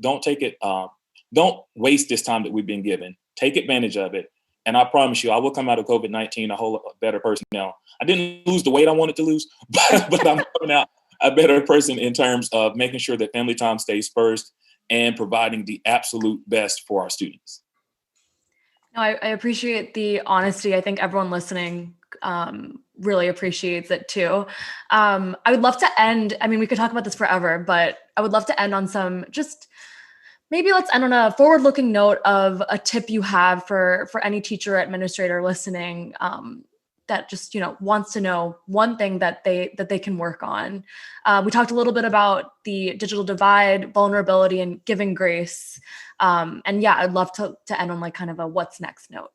don't waste this time that we've been given. Take advantage of it. And I promise you, I will come out of COVID-19 a whole better person now. I didn't lose the weight I wanted to lose, but I'm coming out a better person in terms of making sure that family time stays first and providing the absolute best for our students. No, I appreciate the honesty. I think everyone listening really appreciates it too. I would love to end, we could talk about this forever, but I would love to end on maybe let's end on a forward-looking note of a tip you have for any teacher or administrator listening that just wants to know one thing that they can work on. We talked a little bit about the digital divide, vulnerability, and giving grace. And yeah, I'd love to end on kind of a what's next note.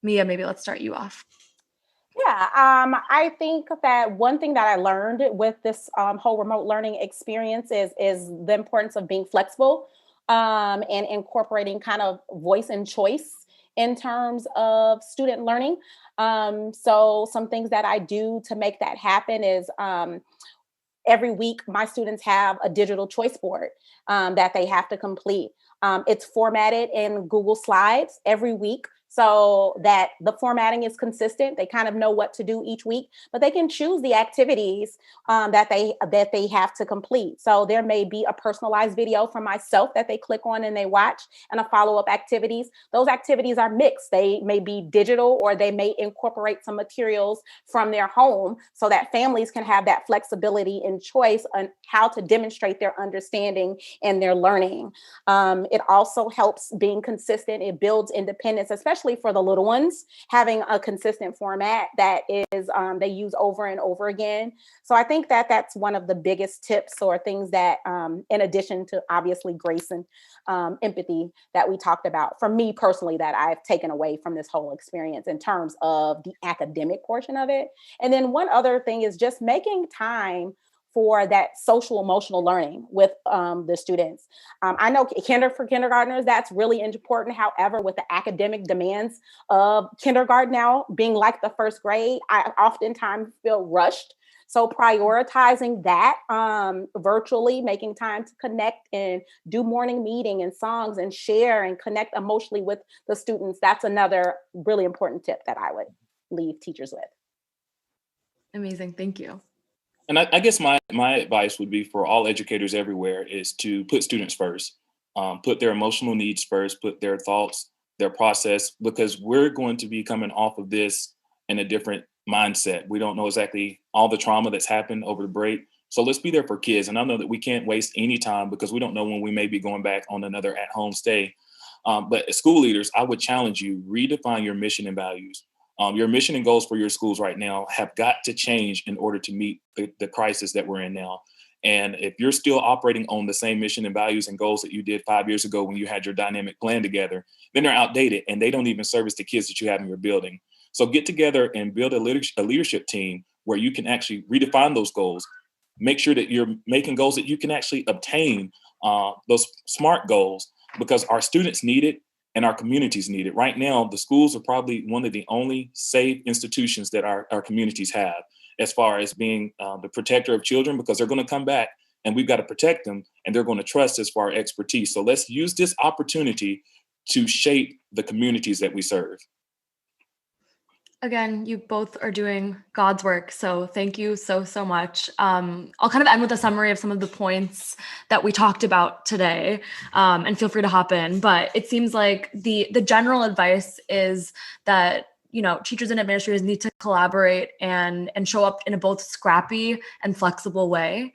Mia, maybe let's start you off. Yeah, I think that one thing that I learned with this whole remote learning experience is the importance of being flexible and incorporating kind of voice and choice in terms of student learning. So some things that I do to make that happen is every week my students have a digital choice board that they have to complete. It's formatted in Google Slides every week, so that the formatting is consistent. They kind of know what to do each week, but they can choose the activities that they have to complete. So there may be a personalized video from myself that they click on and they watch, and a follow-up activities. Those activities are mixed. They may be digital, or they may incorporate some materials from their home, so that families can have that flexibility and choice on how to demonstrate their understanding and their learning. It also helps being consistent. It builds independence, especially for the little ones, having a consistent format that is they use over and over again. So I think that that's one of the biggest tips or things that, in addition to obviously grace and empathy that we talked about, for me personally, that I've taken away from this whole experience in terms of the academic portion of it. And then one other thing is just making time for that social emotional learning with the students. I know for kindergartners, that's really important. However, with the academic demands of kindergarten now being like the first grade, I oftentimes feel rushed. So prioritizing that virtually, making time to connect and do morning meeting and songs and share and connect emotionally with the students, that's another really important tip that I would leave teachers with. Amazing, thank you. And I guess my advice would be for all educators everywhere is to put students first, put their emotional needs first, put their thoughts, their process, because we're going to be coming off of this in a different mindset. We don't know exactly all the trauma that's happened over the break. So let's be there for kids. And I know that we can't waste any time because we don't know when we may be going back on another at-home stay. But as school leaders, I would challenge you, redefine your mission and values. Your mission and goals for your schools right now have got to change in order to meet the crisis that we're in now. And if you're still operating on the same mission and values and goals that you did 5 years ago when you had your dynamic plan together, then they're outdated and they don't even service the kids that you have in your building. So get together and build a leadership team where you can actually redefine those goals. Make sure that you're making goals that you can actually obtain, those SMART goals, because our students need it and our communities need it. Right now, the schools are probably one of the only safe institutions that our communities have as far as being the protector of children, because they're going to come back and we've got to protect them and they're going to trust us for our expertise. So let's use this opportunity to shape the communities that we serve. Again, you both are doing God's work, so thank you so much. I'll kind of end with a summary of some of the points that we talked about today, and feel free to hop in. But it seems like the general advice is that, you know, teachers and administrators need to collaborate and show up in a both scrappy and flexible way,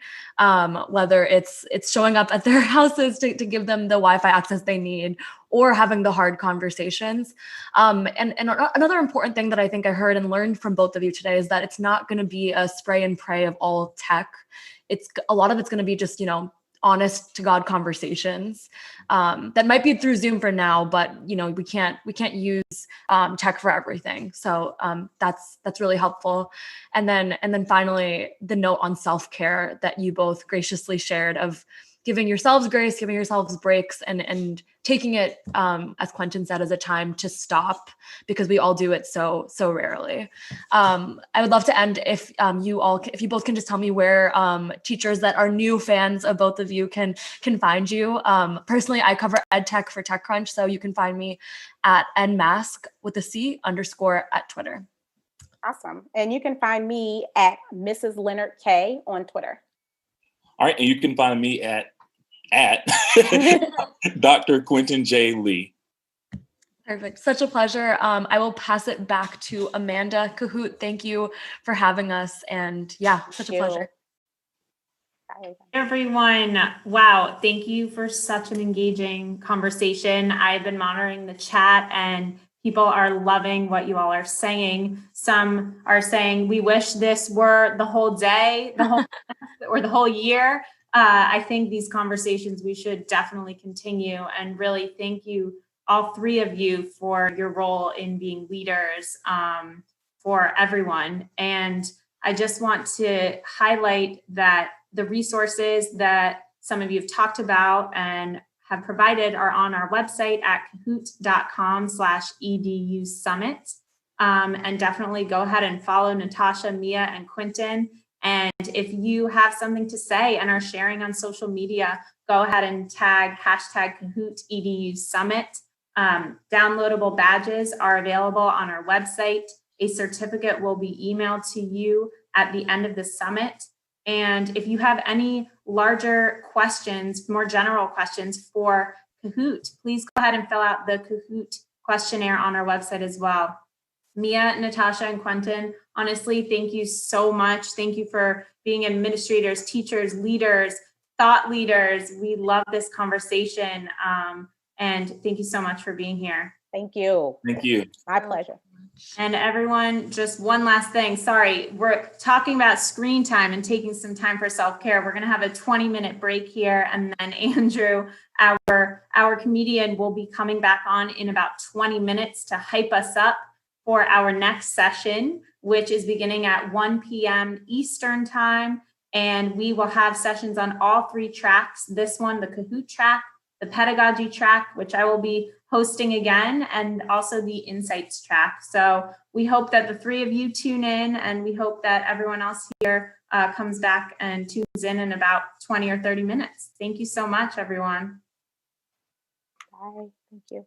whether it's showing up at their houses to give them the Wi-Fi access they need, or having the hard conversations. And another important thing that I think I heard and learned from both of you today is that it's not going to be a spray and pray of all tech. A lot of it's going to be just, you know, honest to God conversations that might be through Zoom for now, but you know, we can't use tech for everything. So that's really helpful. And then finally, the note on self-care that you both graciously shared of giving yourselves grace, giving yourselves breaks, and taking it, as Quentin said, as a time to stop, because we all do it so rarely. I would love to end if you both can just tell me where teachers that are new fans of both of you can find you. Personally, I cover EdTech for TechCrunch, so you can find me at nmask with a C _ at Twitter. Awesome. And you can find me at Mrs. Leonard K on Twitter. All right, and you can find me at Dr. Quentin J. Lee. Perfect. Such a pleasure. I will pass it back to Amanda. Kahoot, thank you for having us. And yeah, such a pleasure. Everyone, wow, thank you for such an engaging conversation. I've been monitoring the chat and people are loving what you all are saying. Some are saying, we wish this were the whole day, or the whole year. I think these conversations we should definitely continue, and really thank you, all three of you, for your role in being leaders for everyone. And I just want to highlight that the resources that some of you have talked about and have provided are on our website at kahoot.com/EDU Summit. And definitely go ahead and follow Natasha, Mia, and Quentin. And if you have something to say and are sharing on social media, go ahead and tag #Kahoot EDU Summit. Downloadable badges are available on our website. A certificate will be emailed to you at the end of the summit. And if you have any larger questions, more general questions for Kahoot, please go ahead and fill out the Kahoot questionnaire on our website as well. Mia, Natasha, and Quentin, honestly, thank you so much. Thank you for being administrators, teachers, leaders, thought leaders. We love this conversation. And thank you so much for being here. Thank you. Thank you. My pleasure. And everyone, just one last thing. Sorry, we're talking about screen time and taking some time for self-care. We're going to have a 20-minute break here. And then Andrew, our comedian, will be coming back on in about 20 minutes to hype us up for our next session, which is beginning at 1 p.m. Eastern time And we will have sessions on all 3 tracks. This one, the Kahoot track, the pedagogy track, which I will be hosting again, and also the insights track. So we hope that the 3 of you tune in, and we hope that everyone else here comes back and tunes in about 20 or 30 minutes. Thank you so much, everyone. Bye. Thank you.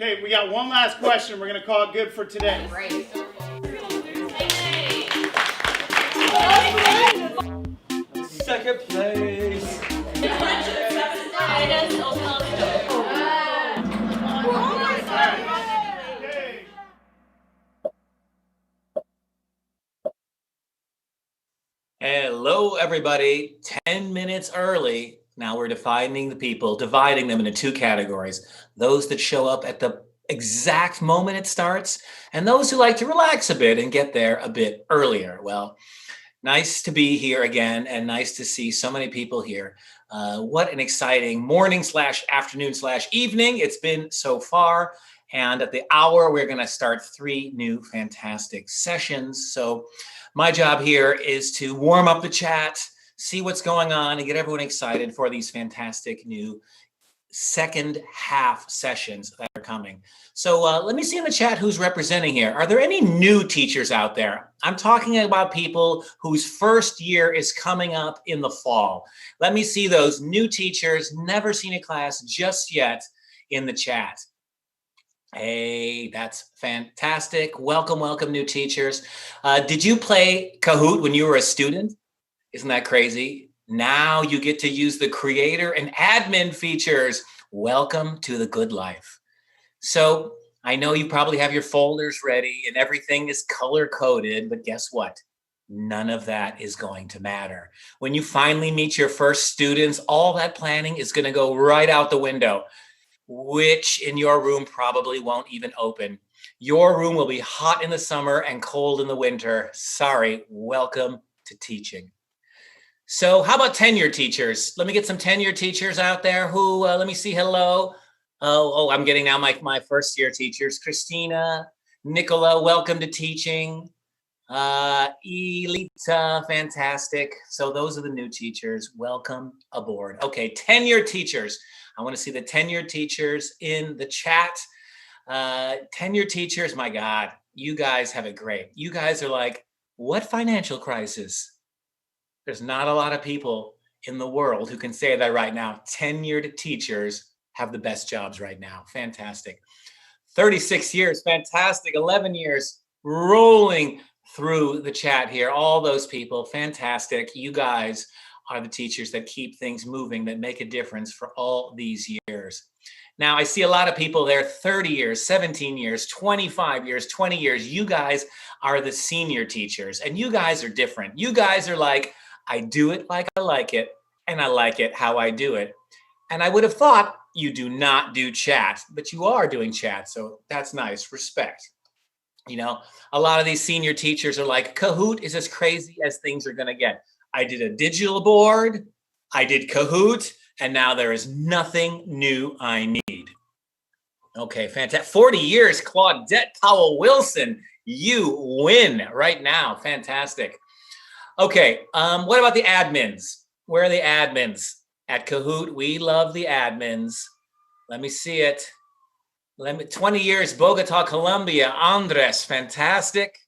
Okay, we got one last question. We're going to call it good for today. Second place. Hello, everybody. 10 minutes early. Now we're dividing them into two categories. Those that show up at the exact moment it starts, and those who like to relax a bit and get there a bit earlier. Well, nice to be here again, and nice to see so many people here. What an exciting morning / afternoon / evening it's been so far. And at the hour, we're going to start 3 new fantastic sessions. So my job here is to warm up the chat, see what's going on, and get everyone excited for these fantastic new second half sessions that are coming. So let me see in the chat who's representing here. Are there any new teachers out there? I'm talking about people whose first year is coming up in the fall. Let me see those new teachers, never seen a class just yet, in the chat. Hey, that's fantastic. Welcome, welcome, new teachers. Did you play Kahoot when you were a student? Isn't that crazy? Now you get to use the creator and admin features. Welcome to the good life. So I know you probably have your folders ready and everything is color-coded, but guess what? None of that is going to matter. When you finally meet your first students, all that planning is going to go right out the window, which in your room probably won't even open. Your room will be hot in the summer and cold in the winter. Sorry, welcome to teaching. So how about tenured teachers? Let me get some tenured teachers out there who, let me see, hello. Oh, I'm getting now my first year teachers. Christina, Nicola, welcome to teaching. Elita, fantastic. So those are the new teachers. Welcome aboard. Okay, tenured teachers. I want to see the tenured teachers in the chat. Tenured teachers, my God, you guys have it great. You guys are like, what financial crisis? There's not a lot of people in the world who can say that right now. Tenured teachers have the best jobs right now. Fantastic. 36 years, fantastic. 11 years, rolling through the chat here. All those people, fantastic. You guys are the teachers that keep things moving, that make a difference for all these years. Now, I see a lot of people there, 30 years, 17 years, 25 years, 20 years. You guys are the senior teachers, and you guys are different. You guys are like, I do it like I like it, and I like it how I do it. And I would have thought you do not do chat, but you are doing chat, so that's nice, respect. You know, a lot of these senior teachers are like, Kahoot is as crazy as things are gonna get. I did a digital board, I did Kahoot, and now there is nothing new I need. Okay, fantastic. 40 years, Claudette Powell-Wilson, you win right now, fantastic. Okay, what about the admins? Where are the admins? At Kahoot, we love the admins. Let me see it. 20 years, Bogota, Colombia. Andres, fantastic.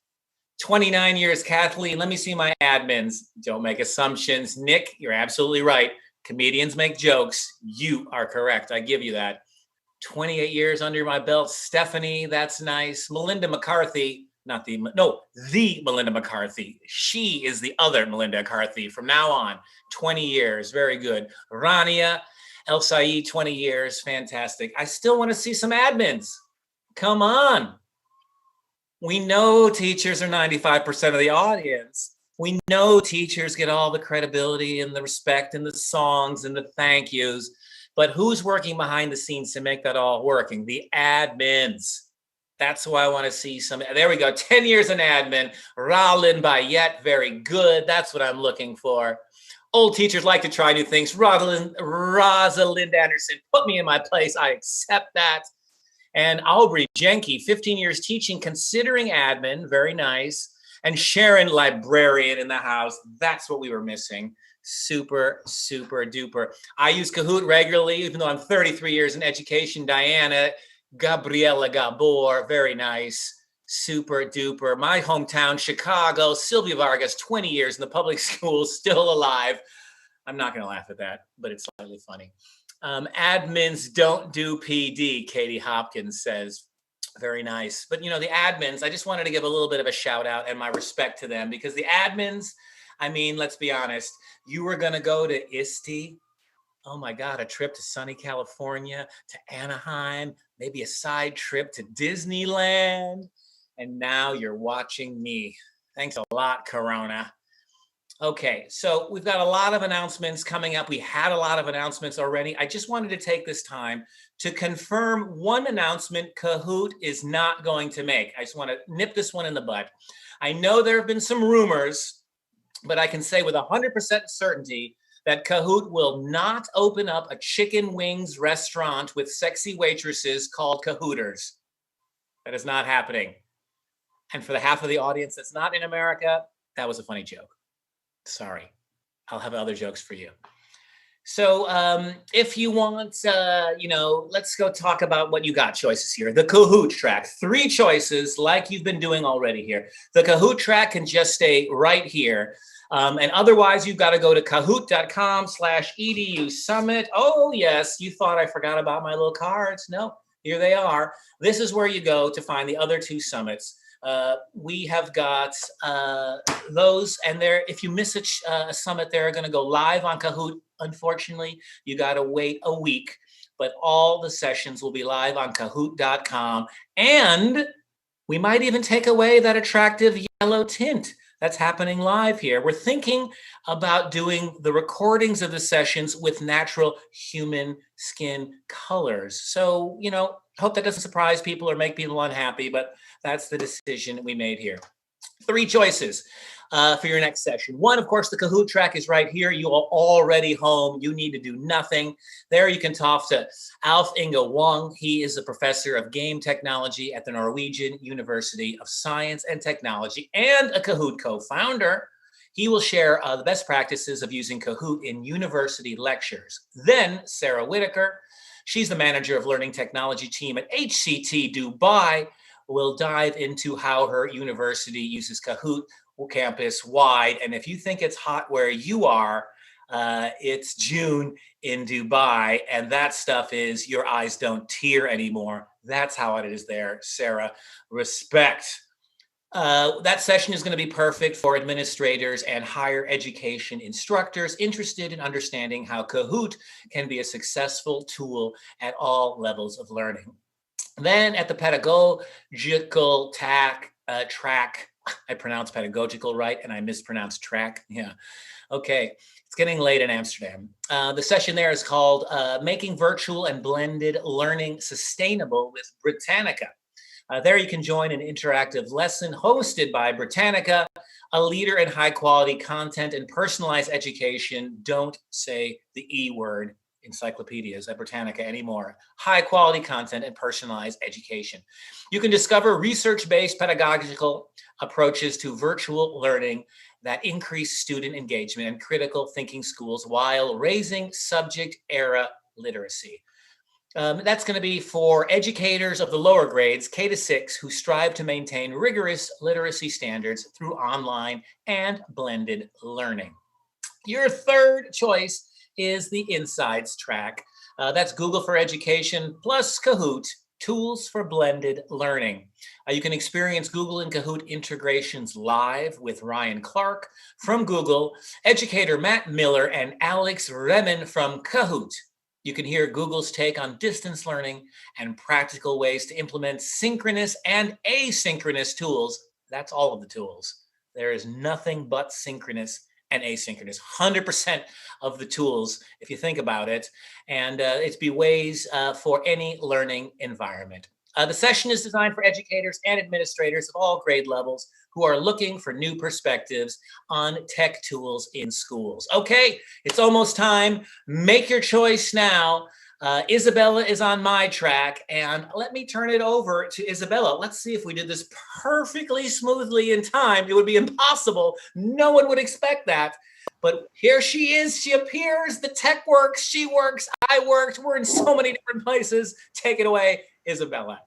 29 years, Kathleen. Let me see my admins. Don't make assumptions. Nick, you're absolutely right. Comedians make jokes. You are correct. I give you that. 28 years under my belt. Stephanie, that's nice. Melinda McCarthy. The Melinda McCarthy. She is the other Melinda McCarthy from now on. 20 years, very good. Rania El Said, 20 years, fantastic. I still want to see some admins. Come on. We know teachers are 95% of the audience. We know teachers get all the credibility and the respect and the songs and the thank yous, but who's working behind the scenes to make that all working? The admins. That's why I want to see some. There we go. 10 years in admin. Rowland Bayet. Very good. That's what I'm looking for. Old teachers like to try new things. Rosalind Anderson. Put me in my place. I accept that. And Aubrey Jenke. 15 years teaching, considering admin. Very nice. And Sharon, librarian in the house. That's what we were missing. Super, super duper. I use Kahoot regularly, even though I'm 33 years in education. Diana. Gabriela Gabor, very nice, super duper. My hometown, Chicago, Sylvia Vargas, 20 years in the public schools, still alive. I'm not going to laugh at that, but it's slightly funny. Admins don't do PD, Katie Hopkins says. Very nice. But the admins, I just wanted to give a little bit of a shout out and my respect to them, because the admins, I mean, let's be honest, you were going to go to ISTE. Oh my God, a trip to sunny California, to Anaheim, maybe a side trip to Disneyland. And now you're watching me. Thanks a lot, Corona. Okay, so we've got a lot of announcements coming up. We had a lot of announcements already. I just wanted to take this time to confirm one announcement Kahoot is not going to make. I just want to nip this one in the bud. I know there have been some rumors, but I can say with 100% certainty that Kahoot will not open up a chicken wings restaurant with sexy waitresses called Kahooters. That is not happening. And for the half of the audience that's not in America, that was a funny joke. Sorry, I'll have other jokes for you. So if you want, let's go talk about what you got choices here. The Kahoot track, 3 choices like you've been doing already here. The Kahoot track can just stay right here. And otherwise, you've got to go to kahoot.com/EDU Summit. Oh, yes, you thought I forgot about my little cards. No, here they are. This is where you go to find the other 2 summits. We have got those, and if you miss a summit, they're going to go live on Kahoot. Unfortunately, you got to wait a week, but all the sessions will be live on kahoot.com. And we might even take away that attractive yellow tint that's happening live here. We're thinking about doing the recordings of the sessions with natural human skin colors. So, hope that doesn't surprise people or make people unhappy, but that's the decision we made here. 3 choices for your next session. 1, of course, the Kahoot track is right here. You are already home. You need to do nothing. There you can talk to Alf Inge Wong. He is a professor of game technology at the Norwegian University of Science and Technology and a Kahoot co-founder. He will share the best practices of using Kahoot in university lectures. Then Sarah Whitaker, she's the manager of learning technology team at HCT Dubai, will dive into how her university uses Kahoot campus-wide. And if you think it's hot where you are, it's June in Dubai, and that stuff is your eyes don't tear anymore. That's how it is there, Sarah. Respect. That session is going to be perfect for administrators and higher education instructors interested in understanding how Kahoot can be a successful tool at all levels of learning. Then at the pedagogical track, I pronounced pedagogical right and I mispronounced track. Yeah. Okay. It's getting late in Amsterdam. The session there is called Making Virtual and Blended Learning Sustainable with Britannica. There you can join an interactive lesson hosted by Britannica, a leader in high quality content and personalized education. Don't say the E word encyclopedias at Britannica anymore. High quality content and personalized education. You can discover research-based pedagogical approaches to virtual learning that increase student engagement and critical thinking skills while raising subject area literacy. That's going to be for educators of the lower grades, K-6, who strive to maintain rigorous literacy standards through online and blended learning. Your 3rd choice is the Insights track. That's Google for Education plus Kahoot, tools for blended learning. You can experience Google and Kahoot integrations live with Ryan Clark from Google, educator Matt Miller, and Alex Remen from Kahoot. You can hear Google's take on distance learning and practical ways to implement synchronous and asynchronous tools. That's all of the tools. There is nothing but synchronous and asynchronous, 100% of the tools, if you think about it, and it's be ways for any learning environment. The session is designed for educators and administrators of all grade levels who are looking for new perspectives on tech tools in schools. Okay, it's almost time. Make your choice now. Isabella is on my track, and let me turn it over to Isabella. Let's see if we did this perfectly smoothly in time. It would be impossible. No one would expect that. But here she is. She appears. The tech works. She works. I worked. We're in so many different places. Take it away, Isabella.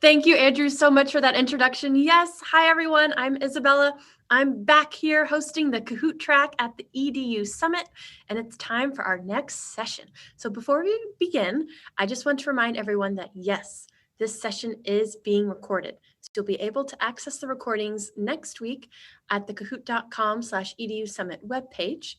Thank you, Andrew, so much for that introduction. Yes, hi everyone, I'm Isabella. I'm back here hosting the Kahoot track at the EDU Summit, and it's time for our next session. So before we begin, I just want to remind everyone that yes, this session is being recorded. So you'll be able to access the recordings next week at the kahoot.com/EDU Summit webpage.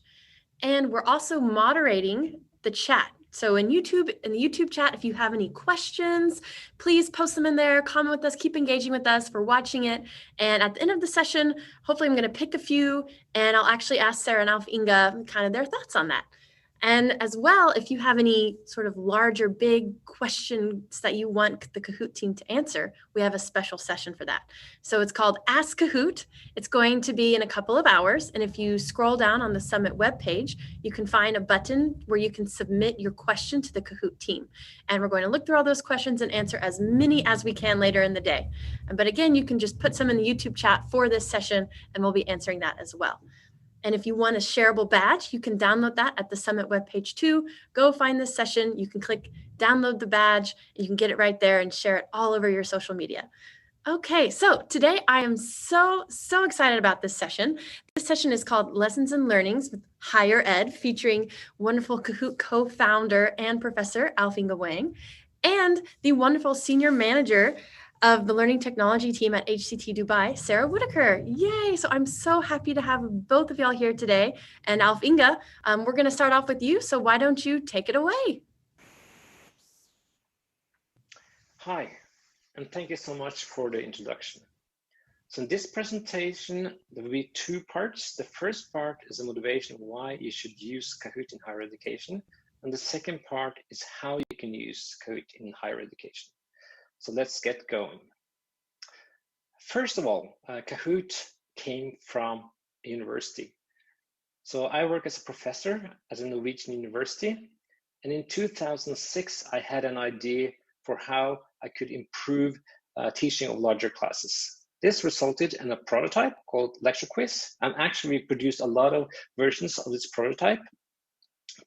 And we're also moderating the chat. So in the YouTube chat, if you have any questions, please post them in there, comment with us, keep engaging with us for watching it. And at the end of the session, hopefully I'm going to pick a few and I'll actually ask Sarah and Alf Inga kind of their thoughts on that. And as well, if you have any sort of large or big questions that you want the Kahoot team to answer, we have a special session for that. So it's called Ask Kahoot. It's going to be in a couple of hours. And if you scroll down on the Summit webpage, you can find a button where you can submit your question to the Kahoot team. And we're going to look through all those questions and answer as many as we can later in the day. But again, you can just put some in the YouTube chat for this session and we'll be answering that as well. And if you want a shareable badge, you can download that at the Summit webpage too. Go find this session. You can click download the badge. And you can get it right there and share it all over your social media. Okay, so today I am so excited about this session. This session is called Lessons and Learnings with Higher Ed, featuring wonderful Kahoot co-founder and professor Alf Inga Wang, and the wonderful senior manager of the learning technology team at HCT Dubai, Sarah Whitaker. Yay! So I'm so happy to have both of y'all here today. And Alf Inga, we're going to start off with you. So why don't you take it away? Hi, and thank you so much for the introduction. So in this presentation, there will be two parts. The first part is a motivation of why you should use Kahoot in higher education. And the second part is how you can use Kahoot in higher education. So let's get going. First of all, Kahoot came from a university. So I work as a professor at a Norwegian university. And in 2006, I had an idea for how I could improve teaching of larger classes. This resulted in a prototype called Lecture Quiz. And actually we produced a lot of versions of this prototype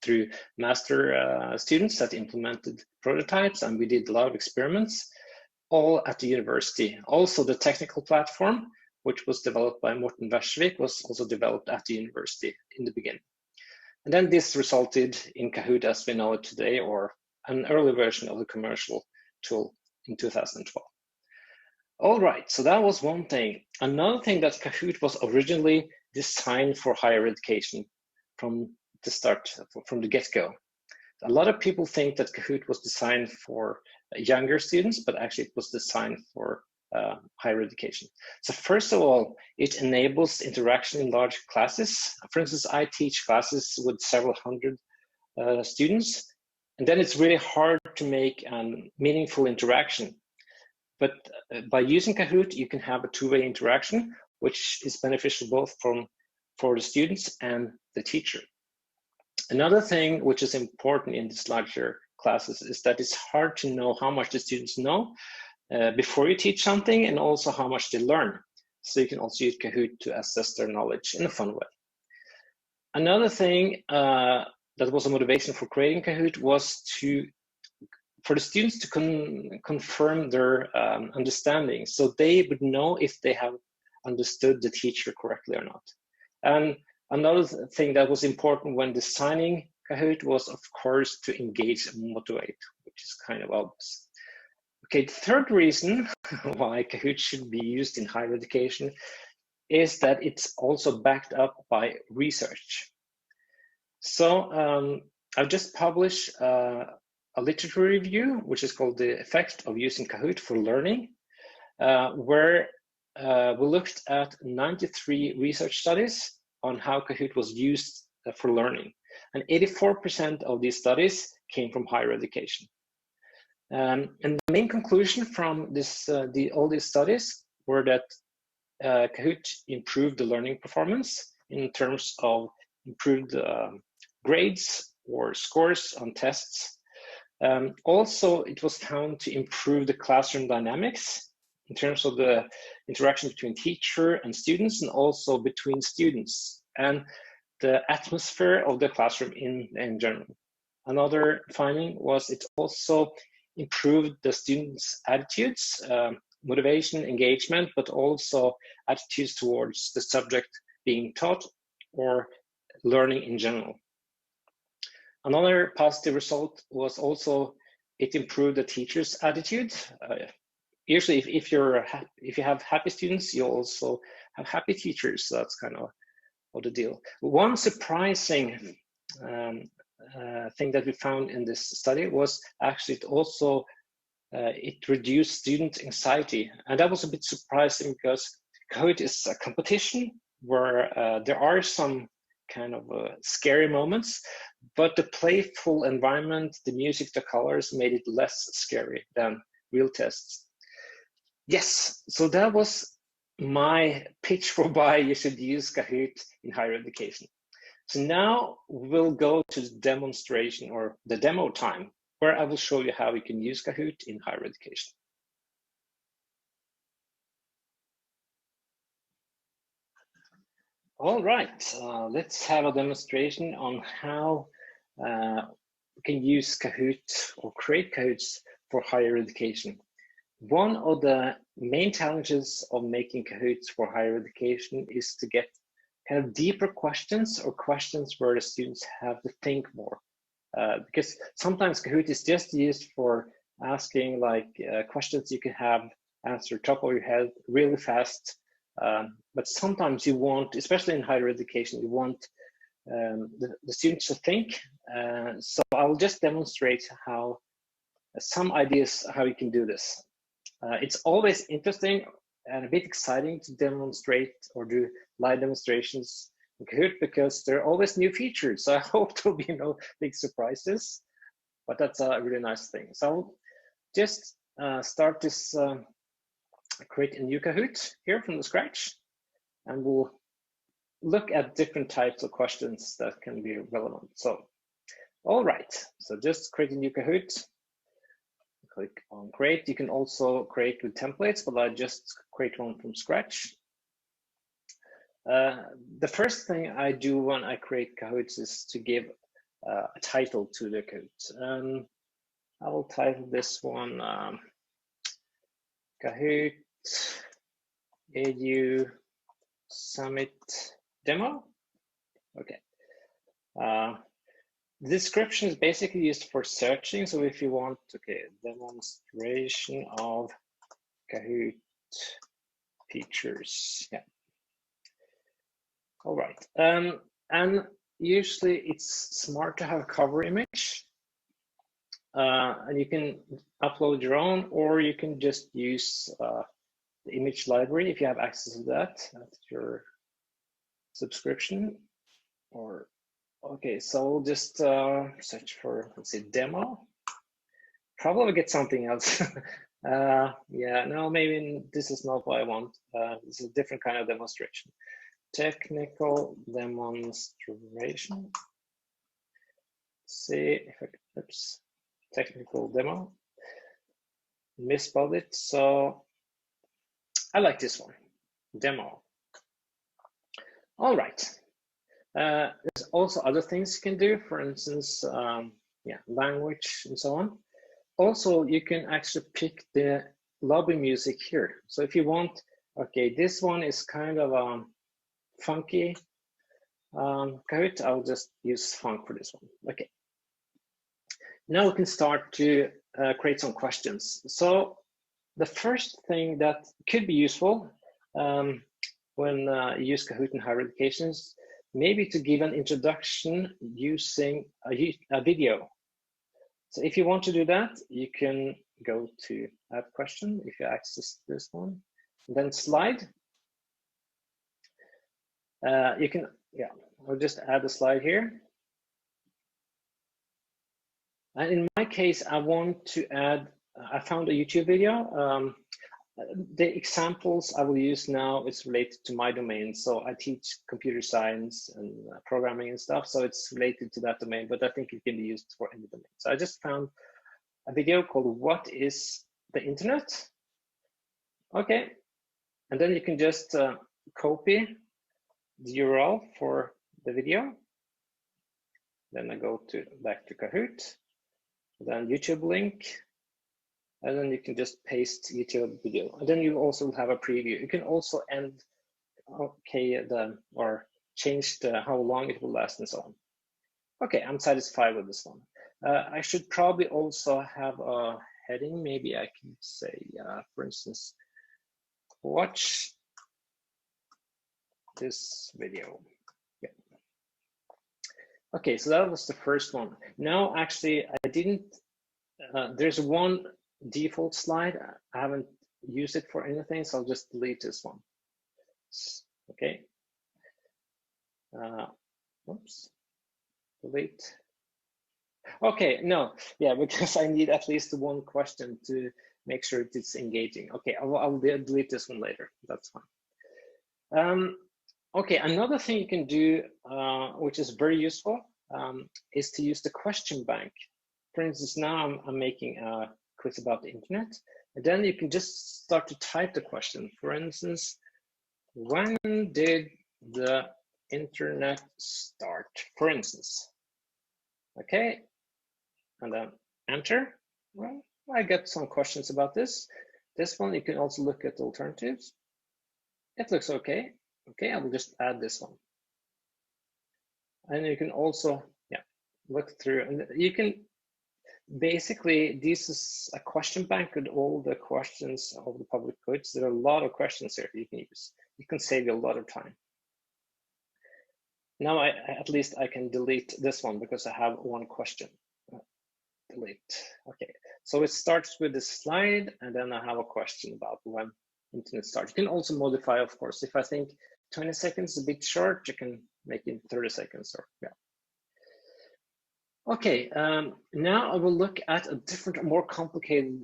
through master students that implemented prototypes. And we did a lot of experiments, all at the university. Also, the technical platform, which was developed by Morten Versvik, was also developed at the university in the beginning. And then this resulted in Kahoot as we know it today, or an early version of the commercial tool in 2012. All right, so that was one thing. Another thing that Kahoot was originally designed for higher education from the start, from the get-go. A lot of people think that Kahoot was designed for younger students, but actually it was designed for higher education. So first of all, it enables interaction in large classes. For instance, I teach classes with several hundred students, and then it's really hard to make meaningful interaction. But by using Kahoot, you can have a two-way interaction, which is beneficial both for the students and the teacher. Another thing which is important in these larger classes is that it's hard to know how much the students know before you teach something, and also how much they learn. So you can also use Kahoot to assess their knowledge in a fun way. Another thing that was a motivation for creating Kahoot was for the students to confirm their understanding, so they would know if they have understood the teacher correctly or not. And another thing that was important when designing Kahoot was, of course, to engage and motivate, which is kind of obvious. Okay, the third reason why Kahoot should be used in higher education is that it's also backed up by research. So I've just published a literature review, which is called The Effect of Using Kahoot for Learning, where we looked at 93 research studies on how Kahoot was used for learning. And 84% of these studies came from higher education. And the main conclusion from all these studies were that Kahoot improved the learning performance in terms of improved grades or scores on tests. Also, it was found to improve the classroom dynamics in terms of the interaction between teacher and students, and also between students, and the atmosphere of the classroom in general. Another finding was it also improved the students' attitudes, motivation, engagement, but also attitudes towards the subject being taught or learning in general. Another positive result was also it improved the teacher's attitude. Usually, if you have happy students, you also have happy teachers. So that's kind of the deal. One surprising thing that we found in this study was actually it reduced student anxiety, and that was a bit surprising because Kahoot is a competition where there are some kind of scary moments, but the playful environment, the music, the colors made it less scary than real tests. Yes, so that was my pitch for why you should use Kahoot in higher education. So now we'll go to the demonstration or the demo time, where I will show you how you can use Kahoot in higher education. All right, let's have a demonstration on how we can use Kahoot or create Kahoots for higher education. One of the main challenges of making Kahoots for higher education is to get kind of deeper questions or questions where the students have to think more. Because sometimes Kahoot is just used for asking like questions you can have answered top of your head really fast. But sometimes you want, especially in higher education, you want the students to think. So I'll just demonstrate how some ideas how you can do this. It's always interesting and a bit exciting to demonstrate or do live demonstrations in Kahoot because there are always new features. So I hope there'll be no big surprises, but that's a really nice thing. So I'll just start this, create a new Kahoot here from the scratch, and we'll look at different types of questions that can be relevant. So, all right, so just create a new Kahoot. Click on create. You can also create with templates, but I just create one from scratch. The first thing I do when I create Kahoots is to give a title to the Kahoot. I will title this one Kahoot EDU Summit Demo. Okay. The description is basically used for searching. So if you want, okay, demonstration of Kahoot features, yeah. All right, and usually it's smart to have a cover image, and you can upload your own, or you can just use the image library if you have access to that at your subscription. Or okay, so we'll just search for, let's say, demo. Probably get something else. Yeah, no, maybe this is not what I want. This is a different kind of demonstration. Technical demonstration. Let's see if I can, oops, technical demo. Misspelled it, so I like this one, demo. All right. There's also other things you can do, for instance, yeah, language and so on. Also, you can actually pick the lobby music here. So if you want, okay, this one is kind of funky Kahoot, I'll just use funk for this one. Okay. Now we can start to create some questions. So the first thing that could be useful when you use Kahoot in higher education is maybe to give an introduction using a video. So if you want to do that, you can go to add question if you access this one, and then slide. You can, yeah, I'll just add a slide here. And in my case, I want to add, I found a YouTube video. The examples I will use now is related to my domain. So I teach computer science and programming and stuff. So it's related to that domain, but I think it can be used for any domain. So I just found a video called What is the Internet? Okay. And then you can just copy the URL for the video. Then I go back to Kahoot, then YouTube link, and then you can just paste YouTube video, and then you also have a preview. You can also end, or change how long it will last and so on. Okay, I'm satisfied with this one. I should probably also have a heading. Maybe I can say, for instance, watch this video. Yeah. Okay, so that was the first one. Now, actually, I didn't, there's one default slide. I haven't used it for anything, so I'll just delete this one. Okay. Oops. Delete. Okay, no, yeah, because I need at least one question to make sure it's engaging. Okay, I'll delete this one later. That's fine. Okay, another thing you can do, which is very useful, is to use the question bank. For instance, now I'm making a quiz about the internet, and then you can just start to type the question. For instance, when did the internet start? For instance. Okay, and then enter. Well, I get some questions about this. This one, you can also look at alternatives. It looks okay. Okay, I will just add this one. And you can also, yeah, look through, and you can basically, this is a question bank with all the questions of the public goods. There are a lot of questions here you can use. You can save you a lot of time. Now, at least I can delete this one because I have one question. Delete. Okay, so it starts with the slide, and then I have a question about when internet starts. You can also modify, of course. If I think 20 seconds is a bit short, you can make it 30 seconds or yeah. Okay, now I will look at a different, more complicated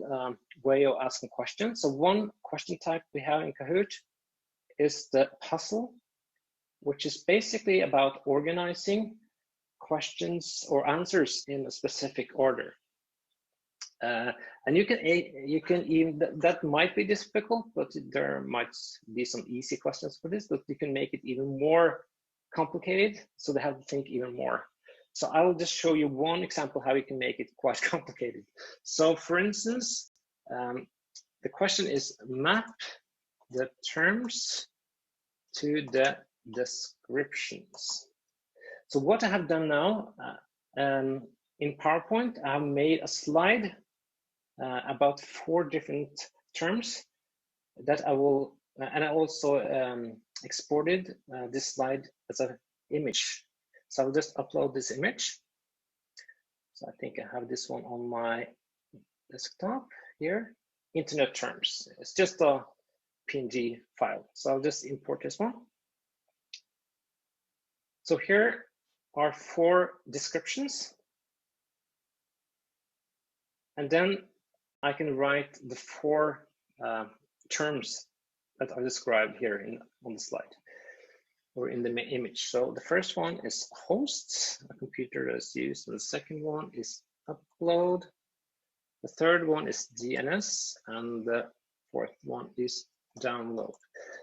way of asking questions. So one question type we have in Kahoot is the puzzle, which is basically about organizing questions or answers in a specific order. And you can even, that might be difficult, but there might be some easy questions for this, but you can make it even more complicated, so they have to think even more. So I will just show you one example how you can make it quite complicated. So for instance, the question is map the terms to the descriptions. So what I have done now, in PowerPoint, I have made a slide about 4 different terms that I will, and I also exported this slide as an image. So I'll just upload this image. So I think I have this one on my desktop here. Internet terms. It's just a PNG file. So I'll just import this one. So here are 4 descriptions. And then I can write the 4 terms that are described here on the slide or in the image. So the first one is hosts, a computer that's used. And the second one is upload. The third one is DNS. And the 4th one is download.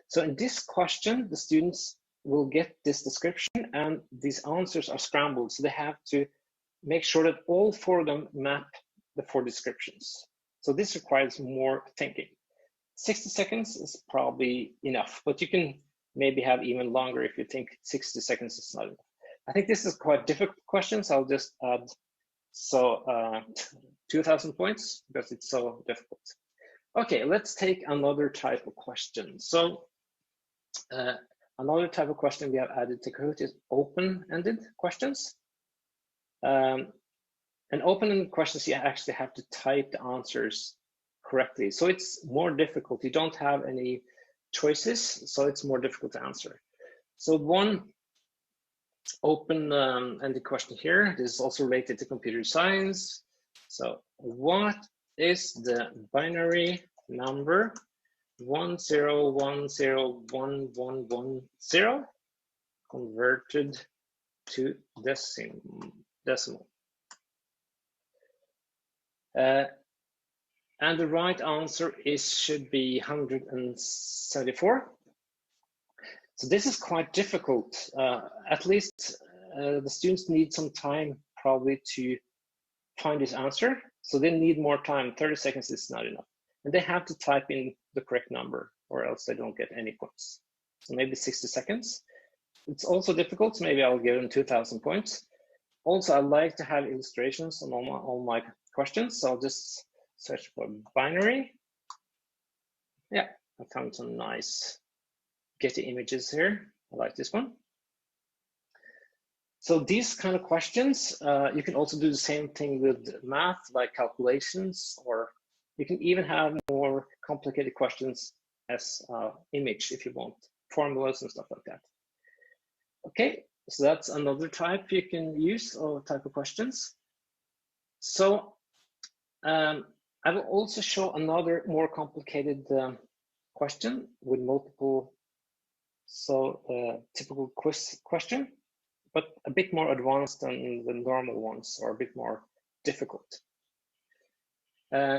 So in this question, the students will get this description and these answers are scrambled. So they have to make sure that all 4 of them map the 4 descriptions. So this requires more thinking. 60 seconds is probably enough, but you can maybe have even longer if you think 60 seconds is not enough. I think this is quite difficult questions. I'll just add 2,000 points because it's so difficult. Okay, let's take another type of question. So another type of question we have added to Kahoot is open-ended questions. And open-ended questions, you actually have to type the answers correctly. So it's more difficult. You don't have any choices, so it's more difficult to answer. So one open-ended question here, this is also related to computer science. So what is the binary number 10101110 converted to decimal? And the right answer should be 174. So this is quite difficult. At least the students need some time probably to find this answer. So they need more time. 30 seconds is not enough. And they have to type in the correct number or else they don't get any points. So maybe 60 seconds. It's also difficult, so maybe I'll give them 2,000 points. Also, I like to have illustrations on all my questions. So I'll just search for binary. Yeah, I found some nice Getty images here. I like this one. So these kind of questions, you can also do the same thing with math, like calculations, or you can even have more complicated questions as image if you want, formulas and stuff like that. Okay, so that's another type you can use or type of questions. So I will also show another more complicated question with multiple, typical quiz question, but a bit more advanced than the normal ones, or a bit more difficult.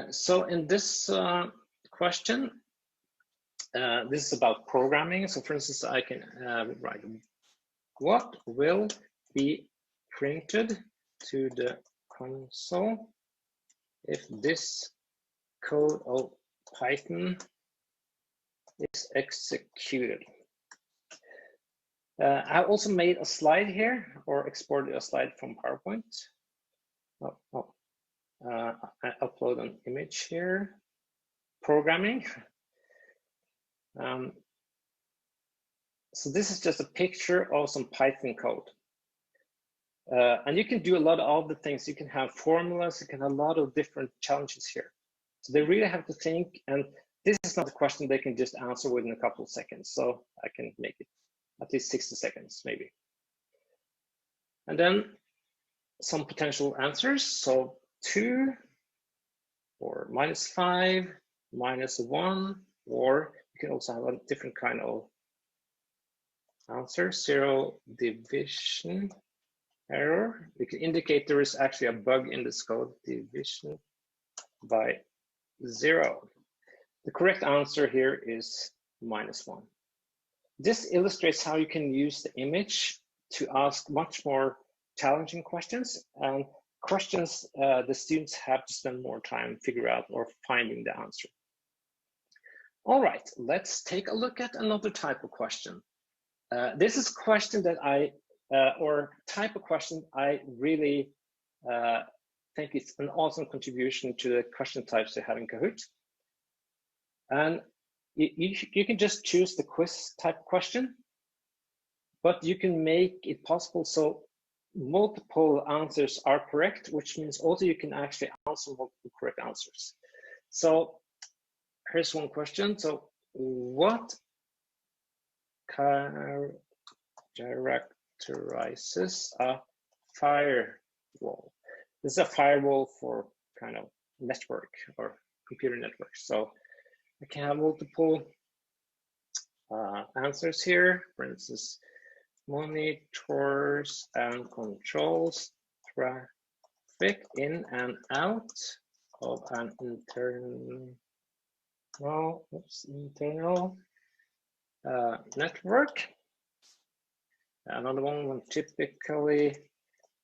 So in this question, this is about programming. So for instance, I can write, what will be printed to the console if this code of Python is executed? I also made a slide here, or exported a slide from PowerPoint. I upload an image here. Programming. So this is just a picture of some Python code. And you can do a lot of other things. You can have formulas, you can have a lot of different challenges here. So they really have to think, and this is not a question they can just answer within a couple of seconds. So I can make it at least 60 seconds, maybe. And then some potential answers. So 2, or -5, -1, or you can also have a different kind of answer, 0 division error. We can indicate there is actually a bug in this code, division by 0. The correct answer here is -1. This illustrates how you can use the image to ask much more challenging questions, and questions the students have to spend more time figure out or finding the answer. All right, let's take a look at another type of question. This is a question that or type of question I really think it's an awesome contribution to the question types they have in Kahoot. And you can just choose the quiz type question, but you can make it possible so multiple answers are correct, which means also you can actually answer multiple correct answers. So here's one question. So what characterizes a firewall? This is a firewall for kind of network or computer network. So I can have multiple answers here. For instance, monitors and controls traffic in and out of an internal network. Another one typically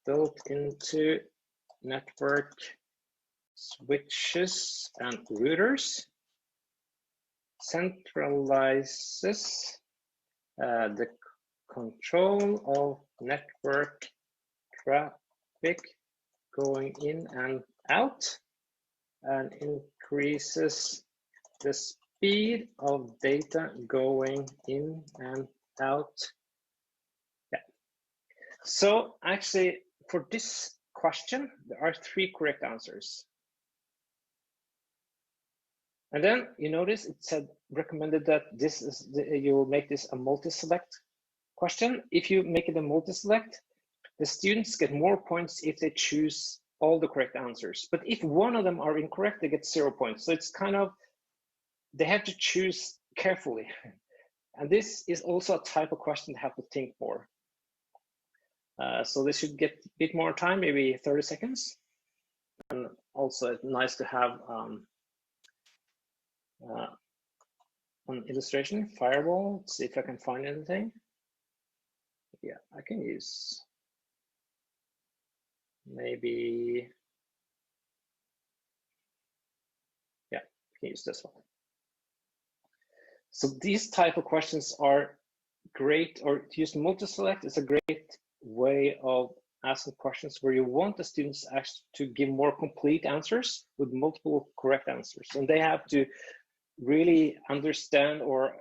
built into network switches and routers, centralizes the control of network traffic going in and out, and increases the speed of data going in and out. Yeah. So actually, for this question, there are 3 correct answers. And then you notice it said recommended that this is you will make this a multi-select question. If you make it a multi-select, the students get more points if they choose all the correct answers. But if one of them are incorrect, they get 0 points. So it's kind of, they have to choose carefully. And this is also a type of question they have to think more. So they should get a bit more time, maybe 30 seconds. And also it's nice to have an illustration, firewall. Let's see if I can find anything. Yeah, I can use maybe can use this one. So these type of questions are great, or to use multi-select is a great way of asking questions where you want the students actually to give more complete answers with multiple correct answers. And they have to really understand or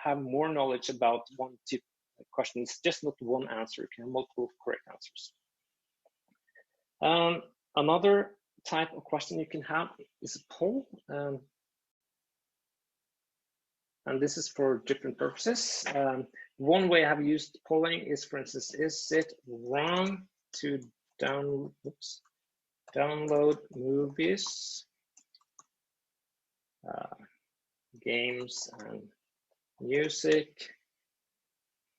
have more knowledge about one type of question. It's just not one answer, you can have multiple correct answers. Another type of question you can have is a poll. And this is for different purposes. One way I've used polling is, for instance, is it wrong to download movies, games, and music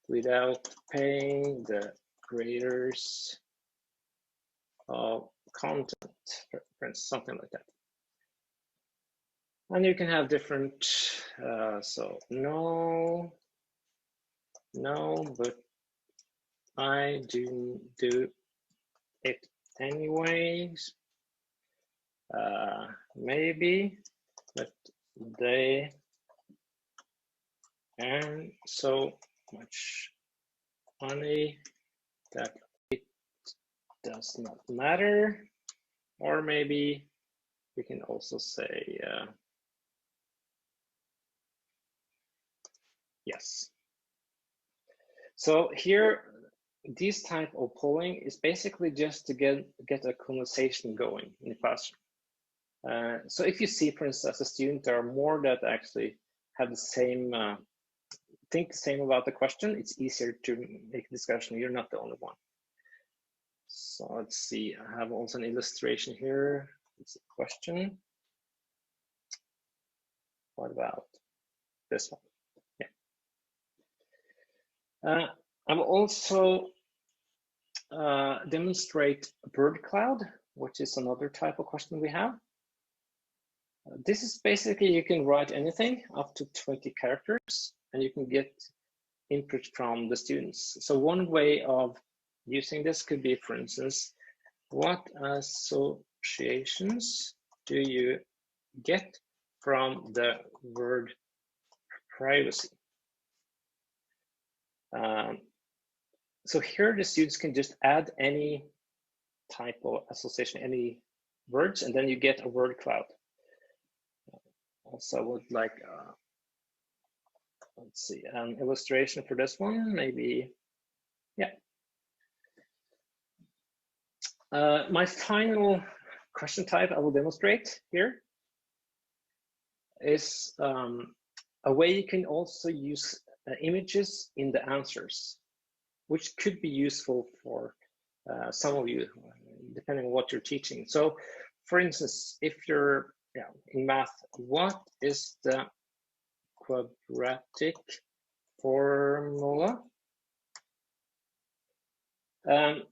without paying the creators of content, for instance, something like that. And you can have different, so no, but I do it anyways. Maybe, but they earn so much money that it does not matter. Or maybe we can also say, yes. So here, this type of polling is basically just to get a conversation going in the classroom. So if you see, for instance, as a student, there are more that actually have the same, think the same about the question, it's easier to make a discussion. You're not the only one. So let's see, I have also an illustration here. It's a question. What about this one? Yeah. I will also demonstrate word cloud, which is another type of question we have. This is basically, you can write anything up to 20 characters and you can get input from the students. So one way of using this could be, for instance, what associations do you get from the word privacy? So here the students can just add any type of association, any words, and then you get a word cloud. Also would like, let's see, an illustration for this one, maybe, yeah. My final question type I will demonstrate here is a way you can also use images in the answers, which could be useful for some of you, depending on what you're teaching. So, for instance, if you're in math, what is the quadratic formula? And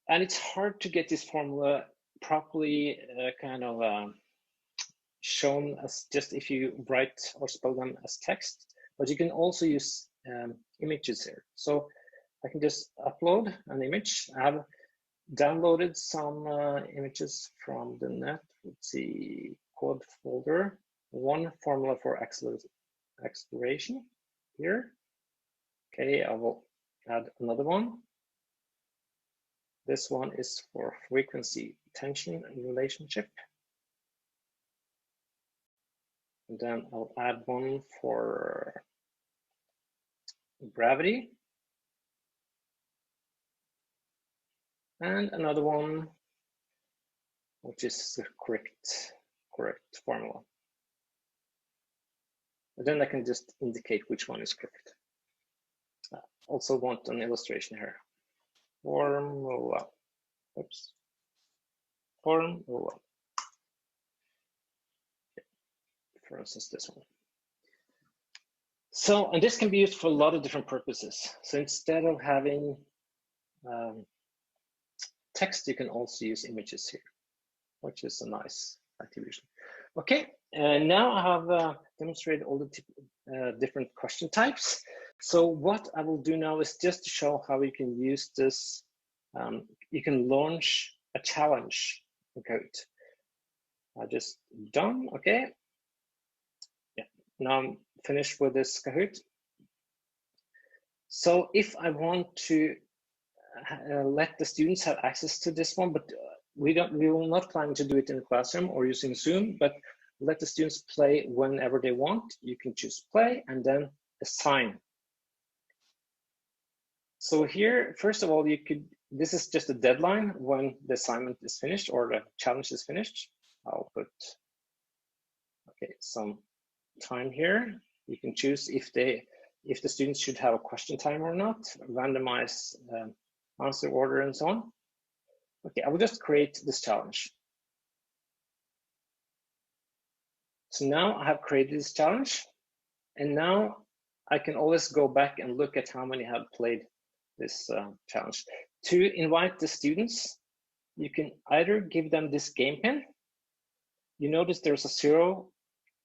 it's hard to get this formula properly shown as just if you write or spell them as text, but you can also use images here. So I can just upload an image. I have downloaded some images from the net. Let's see, code folder, one formula for acceleration here. Okay, I will add another one. This one is for frequency tension relationship. And then I'll add one for gravity. And another one, which is the correct formula. And then I can just indicate which one is correct. I also want an illustration here. Formula. Oops. Formula. For instance, this one. So, and this can be used for a lot of different purposes. So instead of having text, you can also use images here, which is a nice activation. Okay, and now I have demonstrated all the different question types. So what I will do now is just to show how you can use this. You can launch a challenge in Kahoot. I just done, okay. Yeah, now I'm finished with this Kahoot. So if I want to let the students have access to this one, but we will not plan to do it in the classroom or using Zoom, but let the students play whenever they want. You can choose play and then assign. So here, first of all, this is just a deadline when the assignment is finished or the challenge is finished. I'll put, okay, some time here. You can choose if the students should have a question time or not, randomize answer order and so on. Okay, I will just create this challenge. So now I have created this challenge, and now I can always go back and look at how many have played this challenge. To invite the students, you can either give them this game pin. You notice there's a 0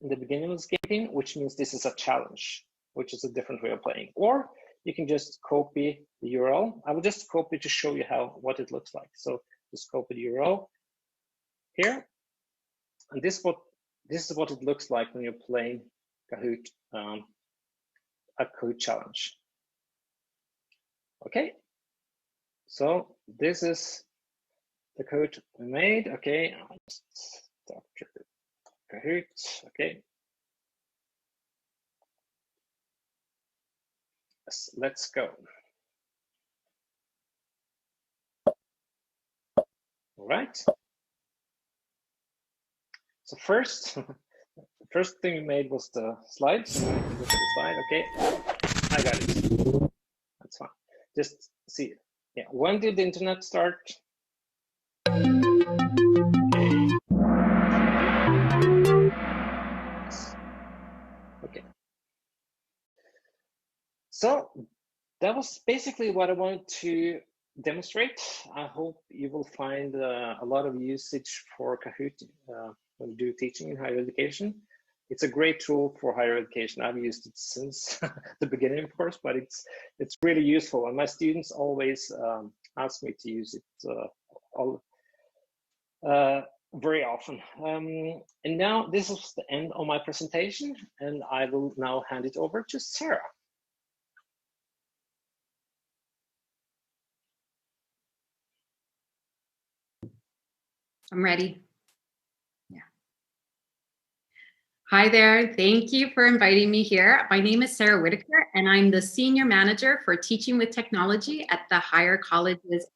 in the beginning of this game pin, which means this is a challenge, which is a different way of playing. Or you can just copy the URL. I will just copy to show you what it looks like. So just copy the URL here, and this is what it looks like when you're playing Kahoot, a Kahoot challenge. Okay, so this is the Kahoot we made. Okay, I'll just start Kahoot. Okay, let's go. All right. So first, the first thing we made was the slides. Look at the slide. Okay, I got it. That's fine. Just see. Yeah. When did the internet start? Okay. So that was basically what I wanted to demonstrate. I hope you will find a lot of usage for Kahoot when you do teaching in higher education. It's a great tool for higher education. I've used it since the beginning, of course, but it's really useful. And my students always ask me to use it very often. And now this is the end of my presentation, and I will now hand it over to Sarah. I'm ready. Yeah. Hi there. Thank you for inviting me here. My name is Sarah Whitaker, and I'm the Senior Manager for Teaching with Technology at the Higher Colleges.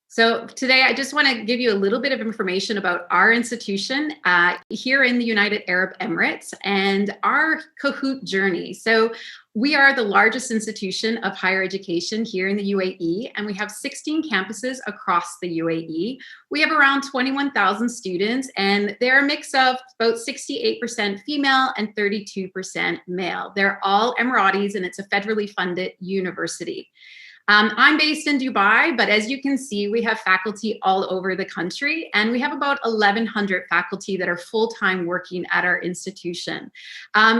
So today I just want to give you a little bit of information about our institution here in the United Arab Emirates and our Kahoot journey. So we are the largest institution of higher education here in the UAE, and we have 16 campuses across the UAE. We have around 21,000 students, and they're a mix of about 68% female and 32% male. They're all Emiratis, and it's a federally funded university. I'm based in Dubai, but as you can see, we have faculty all over the country, and we have about 1,100 faculty that are full-time working at our institution.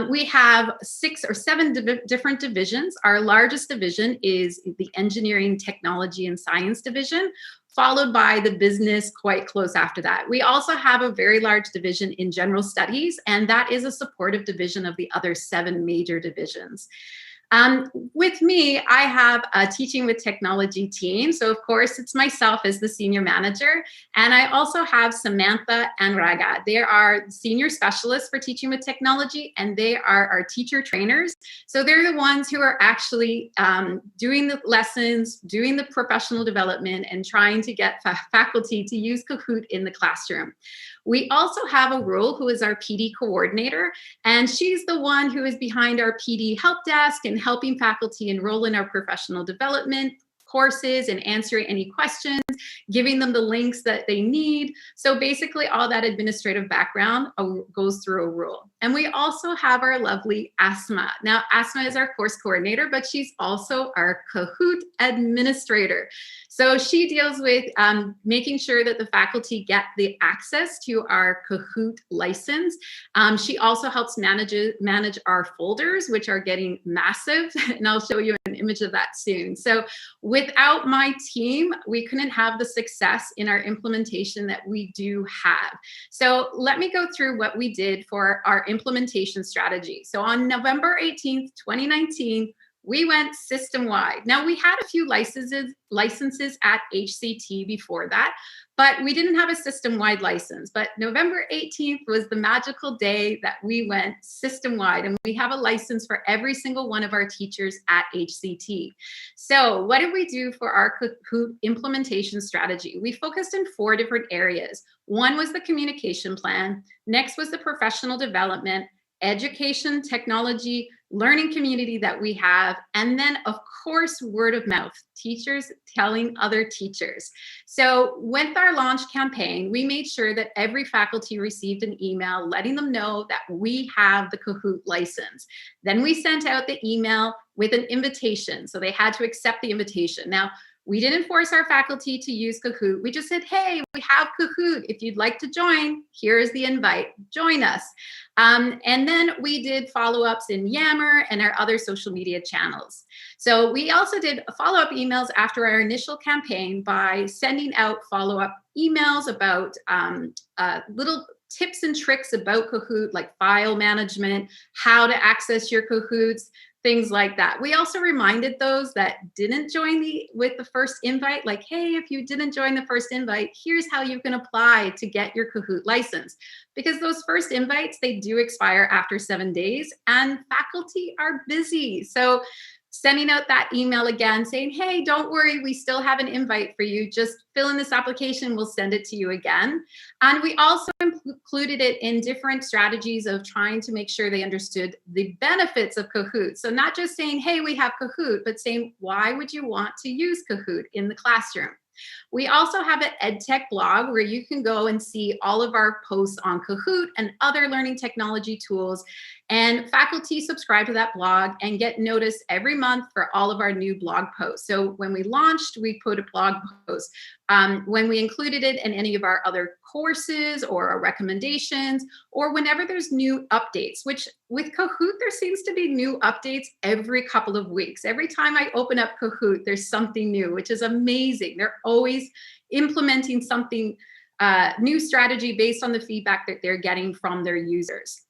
We have 6 or 7 different divisions. Our largest division is the Engineering, Technology, and Science division, followed by the business quite close after that. We also have a very large division in General Studies, and that is a supportive division of the other 7 major divisions. With me, I have a Teaching with Technology team. So of course, it's myself as the senior manager. And I also have Samantha and Raga. They are senior specialists for Teaching with Technology, and they are our teacher trainers. So they're the ones who are actually doing the lessons, doing the professional development, and trying to get faculty to use Kahoot in the classroom. We also have a Rule, who is our PD coordinator, and she's the one who is behind our PD help desk and helping faculty enroll in our professional development courses and answering any questions giving them the links that they need. So basically all that administrative background goes through a rule. And we also have our lovely Asma. Now, Asma is our course coordinator, but she's also our Kahoot administrator. So she deals with making sure that the faculty get the access to our Kahoot license. She also helps manage our folders, which are getting massive. And I'll show you an image of that soon. So without my team, we couldn't have the success in our implementation that we do have. So let me go through what we did for our implementation strategy. So on November 18th, 2019, we went system-wide. Now, we had a few licenses at HCT before that, but we didn't have a system-wide license. But November 18th was the magical day that we went system-wide, and we have a license for every single one of our teachers at HCT. So what did we do for our Kahoot implementation strategy? We focused in 4 different areas. One was the communication plan. Next was the professional development, education, technology, learning community that we have, and then of course, word of mouth, teachers telling other teachers. So with our launch campaign, we made sure that every faculty received an email letting them know that we have the Kahoot license. Then we sent out the email with an invitation. So they had to accept the invitation. Now, we didn't force our faculty to use Kahoot. We just said, hey, we have Kahoot. If you'd like to join, here's the invite. Join us. And then we did follow-ups in Yammer and our other social media channels. So we also did follow-up emails after our initial campaign by sending out follow-up emails about little tips and tricks about Kahoot, like file management, how to access your Kahoots, things like that. We also reminded those that didn't join with the first invite, like, hey, if you didn't join the first invite, here's how you can apply to get your Kahoot license. Because those first invites, they do expire after 7 days and faculty are busy. So sending out that email again saying, hey, don't worry, we still have an invite for you. Just fill in this application, we'll send it to you again. And we also included it in different strategies of trying to make sure they understood the benefits of Kahoot. So not just saying, hey, we have Kahoot, but saying, why would you want to use Kahoot in the classroom? We also have an EdTech blog where you can go and see all of our posts on Kahoot and other learning technology tools. And faculty subscribe to that blog and get noticed every month for all of our new blog posts. So when we launched, we put a blog post. When we included it in any of our other courses or our recommendations, or whenever there's new updates, which with Kahoot, there seems to be new updates every couple of weeks. Every time I open up Kahoot, there's something new, which is amazing. They're always implementing something, new strategy based on the feedback that they're getting from their users.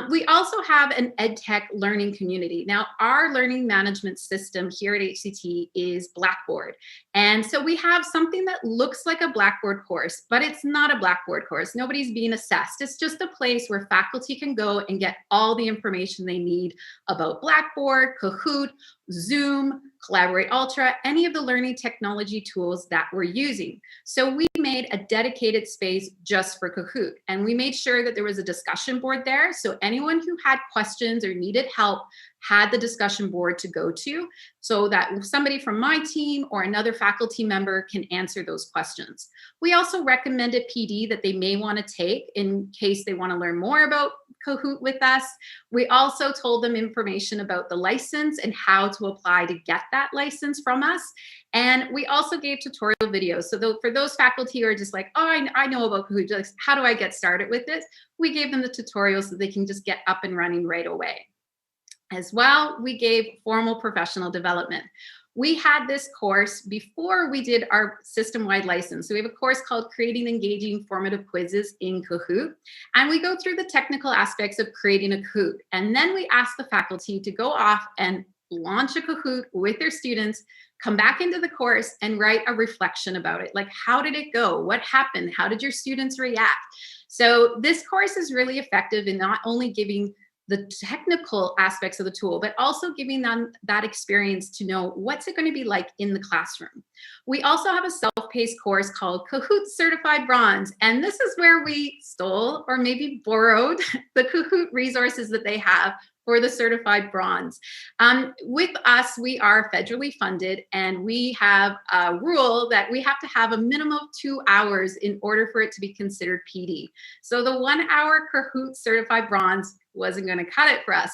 We also have an EdTech learning community. Now, our learning management system here at HCT is Blackboard. And so we have something that looks like a Blackboard course, but it's not a Blackboard course. Nobody's being assessed. It's just a place where faculty can go and get all the information they need about Blackboard, Kahoot, Zoom, Collaborate Ultra, any of the learning technology tools that we're using. So we made a dedicated space just for Kahoot. And we made sure that there was a discussion board there. So anyone who had questions or needed help had the discussion board to go to, so that somebody from my team or another faculty member can answer those questions. We also recommended PD that they may want to take in case they want to learn more about Kahoot with us. We also told them information about the license and how to apply to get that license from us. And we also gave tutorial videos. So for those faculty who are just like, oh, I know about Kahoot, like, how do I get started with this? We gave them the tutorials so they can just get up and running right away. As well, we gave formal professional development. We had this course before we did our system-wide license. So we have a course called Creating Engaging Formative Quizzes in Kahoot. And we go through the technical aspects of creating a Kahoot. And then we ask the faculty to go off and launch a Kahoot with their students, come back into the course and write a reflection about it. Like, how did it go? What happened? How did your students react? So this course is really effective in not only giving the technical aspects of the tool, but also giving them that experience to know what's it going to be like in the classroom. We also have a self-paced course called Kahoot Certified Bronze. And this is where we stole or maybe borrowed the Kahoot resources that they have for the certified bronze. With us, we are federally funded, and we have a rule that we have to have a minimum of 2 hours in order for it to be considered PD. So the 1 hour Kahoot certified bronze wasn't going to cut it for us.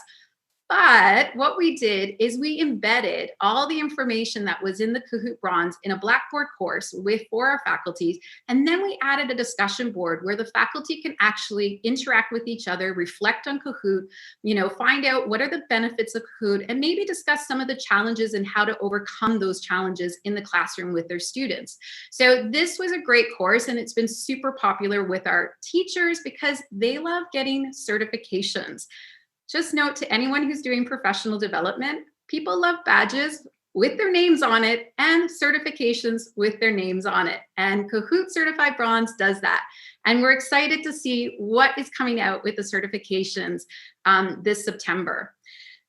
But what we did is we embedded all the information that was in the Kahoot Bronze in a Blackboard course for our faculty. And then we added a discussion board where the faculty can actually interact with each other, reflect on Kahoot, find out what are the benefits of Kahoot, and maybe discuss some of the challenges and how to overcome those challenges in the classroom with their students. So this was a great course, and it's been super popular with our teachers because they love getting certifications. Just note to anyone who's doing professional development, people love badges with their names on it and certifications with their names on it. And Kahoot Certified Bronze does that. And we're excited to see what is coming out with the certifications this September.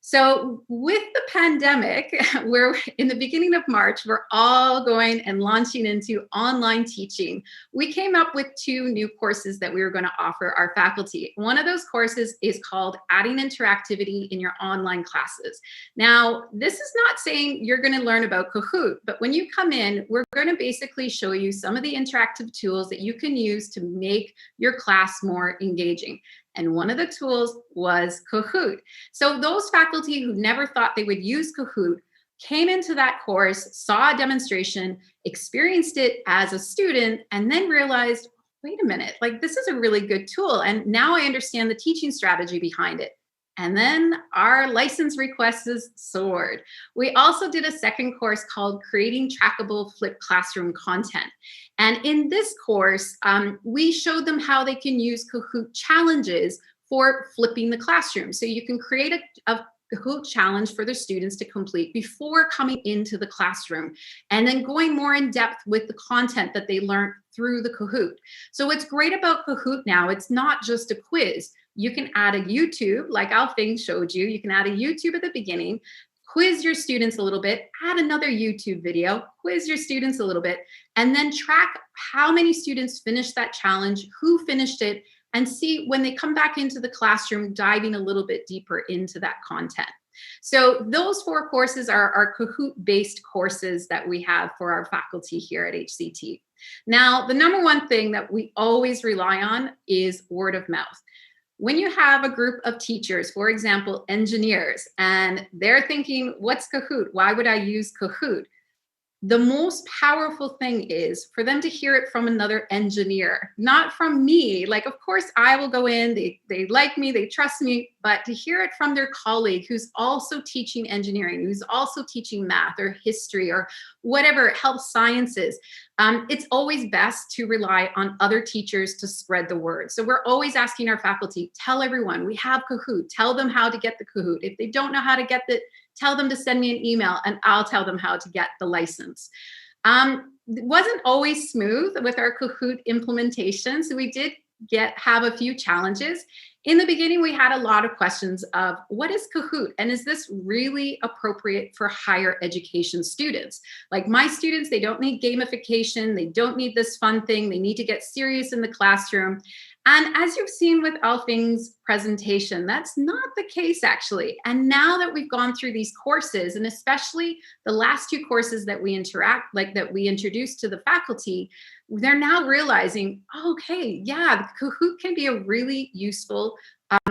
So with the pandemic, we're in the beginning of March, we're all going and launching into online teaching. We came up with 2 new courses that we were going to offer our faculty. One of those courses is called Adding Interactivity in Your Online Classes. Now, this is not saying you're going to learn about Kahoot, but when you come in, we're going to basically show you some of the interactive tools that you can use to make your class more engaging. And one of the tools was Kahoot. So those faculty who never thought they would use Kahoot came into that course, saw a demonstration, experienced it as a student, and then realized, wait a minute, like this is a really good tool. And now I understand the teaching strategy behind it. And then our license requests soared. We also did a second course called Creating Trackable Flipped Classroom Content. And in this course, we showed them how they can use Kahoot challenges for flipping the classroom. So you can create a Kahoot challenge for the students to complete before coming into the classroom, and then going more in depth with the content that they learned through the Kahoot. So what's great about Kahoot now, it's not just a quiz. You can add a YouTube, like Alfing showed you. You can add a YouTube at the beginning, quiz your students a little bit, add another YouTube video, quiz your students a little bit, and then track how many students finished that challenge, who finished it, and see when they come back into the classroom, diving a little bit deeper into that content. So those 4 courses are our Kahoot-based courses that we have for our faculty here at HCT. Now, the number one thing that we always rely on is word of mouth. When you have a group of teachers, for example, engineers, and they're thinking, what's Kahoot? Why would I use Kahoot? The most powerful thing is for them to hear it from another engineer, not from me. Like, of course, I will go in, they like me, they trust me, but to hear it from their colleague who's also teaching engineering, who's also teaching math or history or whatever, health sciences, it's always best to rely on other teachers to spread the word. So we're always asking our faculty, tell everyone we have Kahoot, tell them how to get the Kahoot. If they don't know how to get tell them to send me an email and I'll tell them how to get the license. It wasn't always smooth with our Kahoot implementation. So we did have a few challenges. In the beginning, we had a lot of questions of what is Kahoot? And is this really appropriate for higher education students? Like my students, they don't need gamification. They don't need this fun thing. They need to get serious in the classroom. And as you've seen with Alfing's presentation, that's not the case actually. And now that we've gone through these courses, and especially the last 2 courses that we introduced to the faculty, they're now realizing, okay, yeah, Kahoot can be a really useful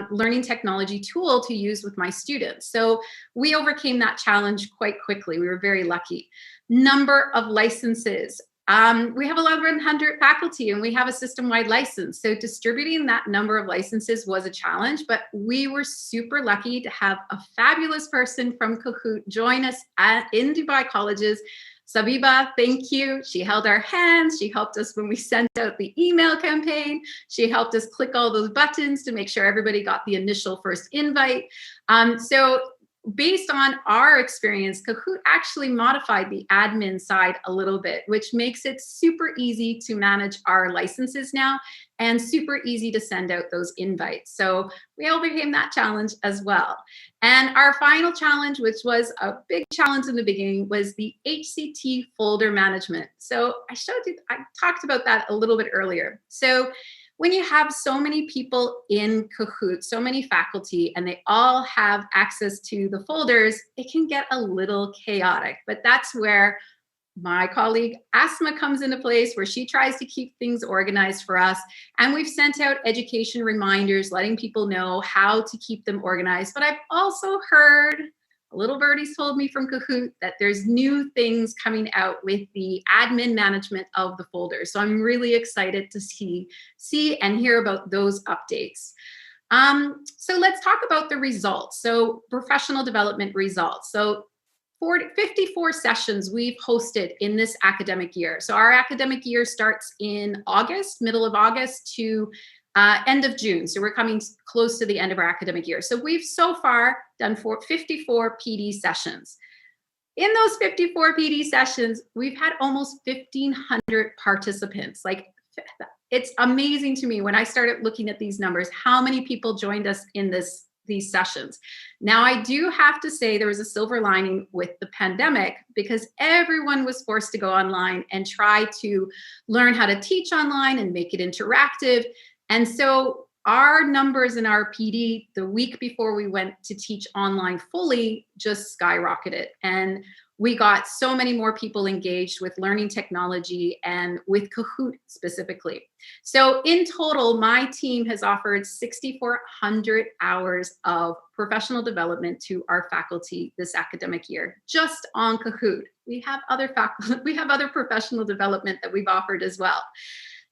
learning technology tool to use with my students. So we overcame that challenge quite quickly. We were very lucky. Number of licenses. We have 1,100 faculty and we have a system-wide license. So distributing that number of licenses was a challenge, but we were super lucky to have a fabulous person from Kahoot join us in Dubai Colleges. Sabiba, thank you. She held our hands. She helped us when we sent out the email campaign. She helped us click all those buttons to make sure everybody got the initial first invite. So based on our experience, Kahoot actually modified the admin side a little bit, which makes it super easy to manage our licenses now and super easy to send out those invites. So we overcame that challenge as well. And our final challenge, which was a big challenge in the beginning, was the HCT folder management. So I talked about that a little bit earlier. So when you have so many people in Kahoot, so many faculty, and they all have access to the folders, it can get a little chaotic. But that's where my colleague Asma comes into place, where she tries to keep things organized for us. And we've sent out education reminders, letting people know how to keep them organized. But I've also heard, little birdies told me from Kahoot, that there's new things coming out with the admin management of the folder. So I'm really excited to see and hear about those updates. So let's talk about the results. So professional development results. So 54 sessions we've hosted in this academic year. So our academic year starts in August, middle of August to end of June. So we're coming close to the end of our academic year. So we've so far done 54 PD sessions. In those 54 PD sessions, we've had almost 1,500 participants. Like, it's amazing to me when I started looking at these numbers, how many people joined us in these sessions. Now, I do have to say there was a silver lining with the pandemic, because everyone was forced to go online and try to learn how to teach online and make it interactive. And so our numbers in our PD the week before we went to teach online fully just skyrocketed. And we got so many more people engaged with learning technology and with Kahoot specifically. So in total, my team has offered 6,400 hours of professional development to our faculty this academic year, just on Kahoot. We have other professional development that we've offered as well.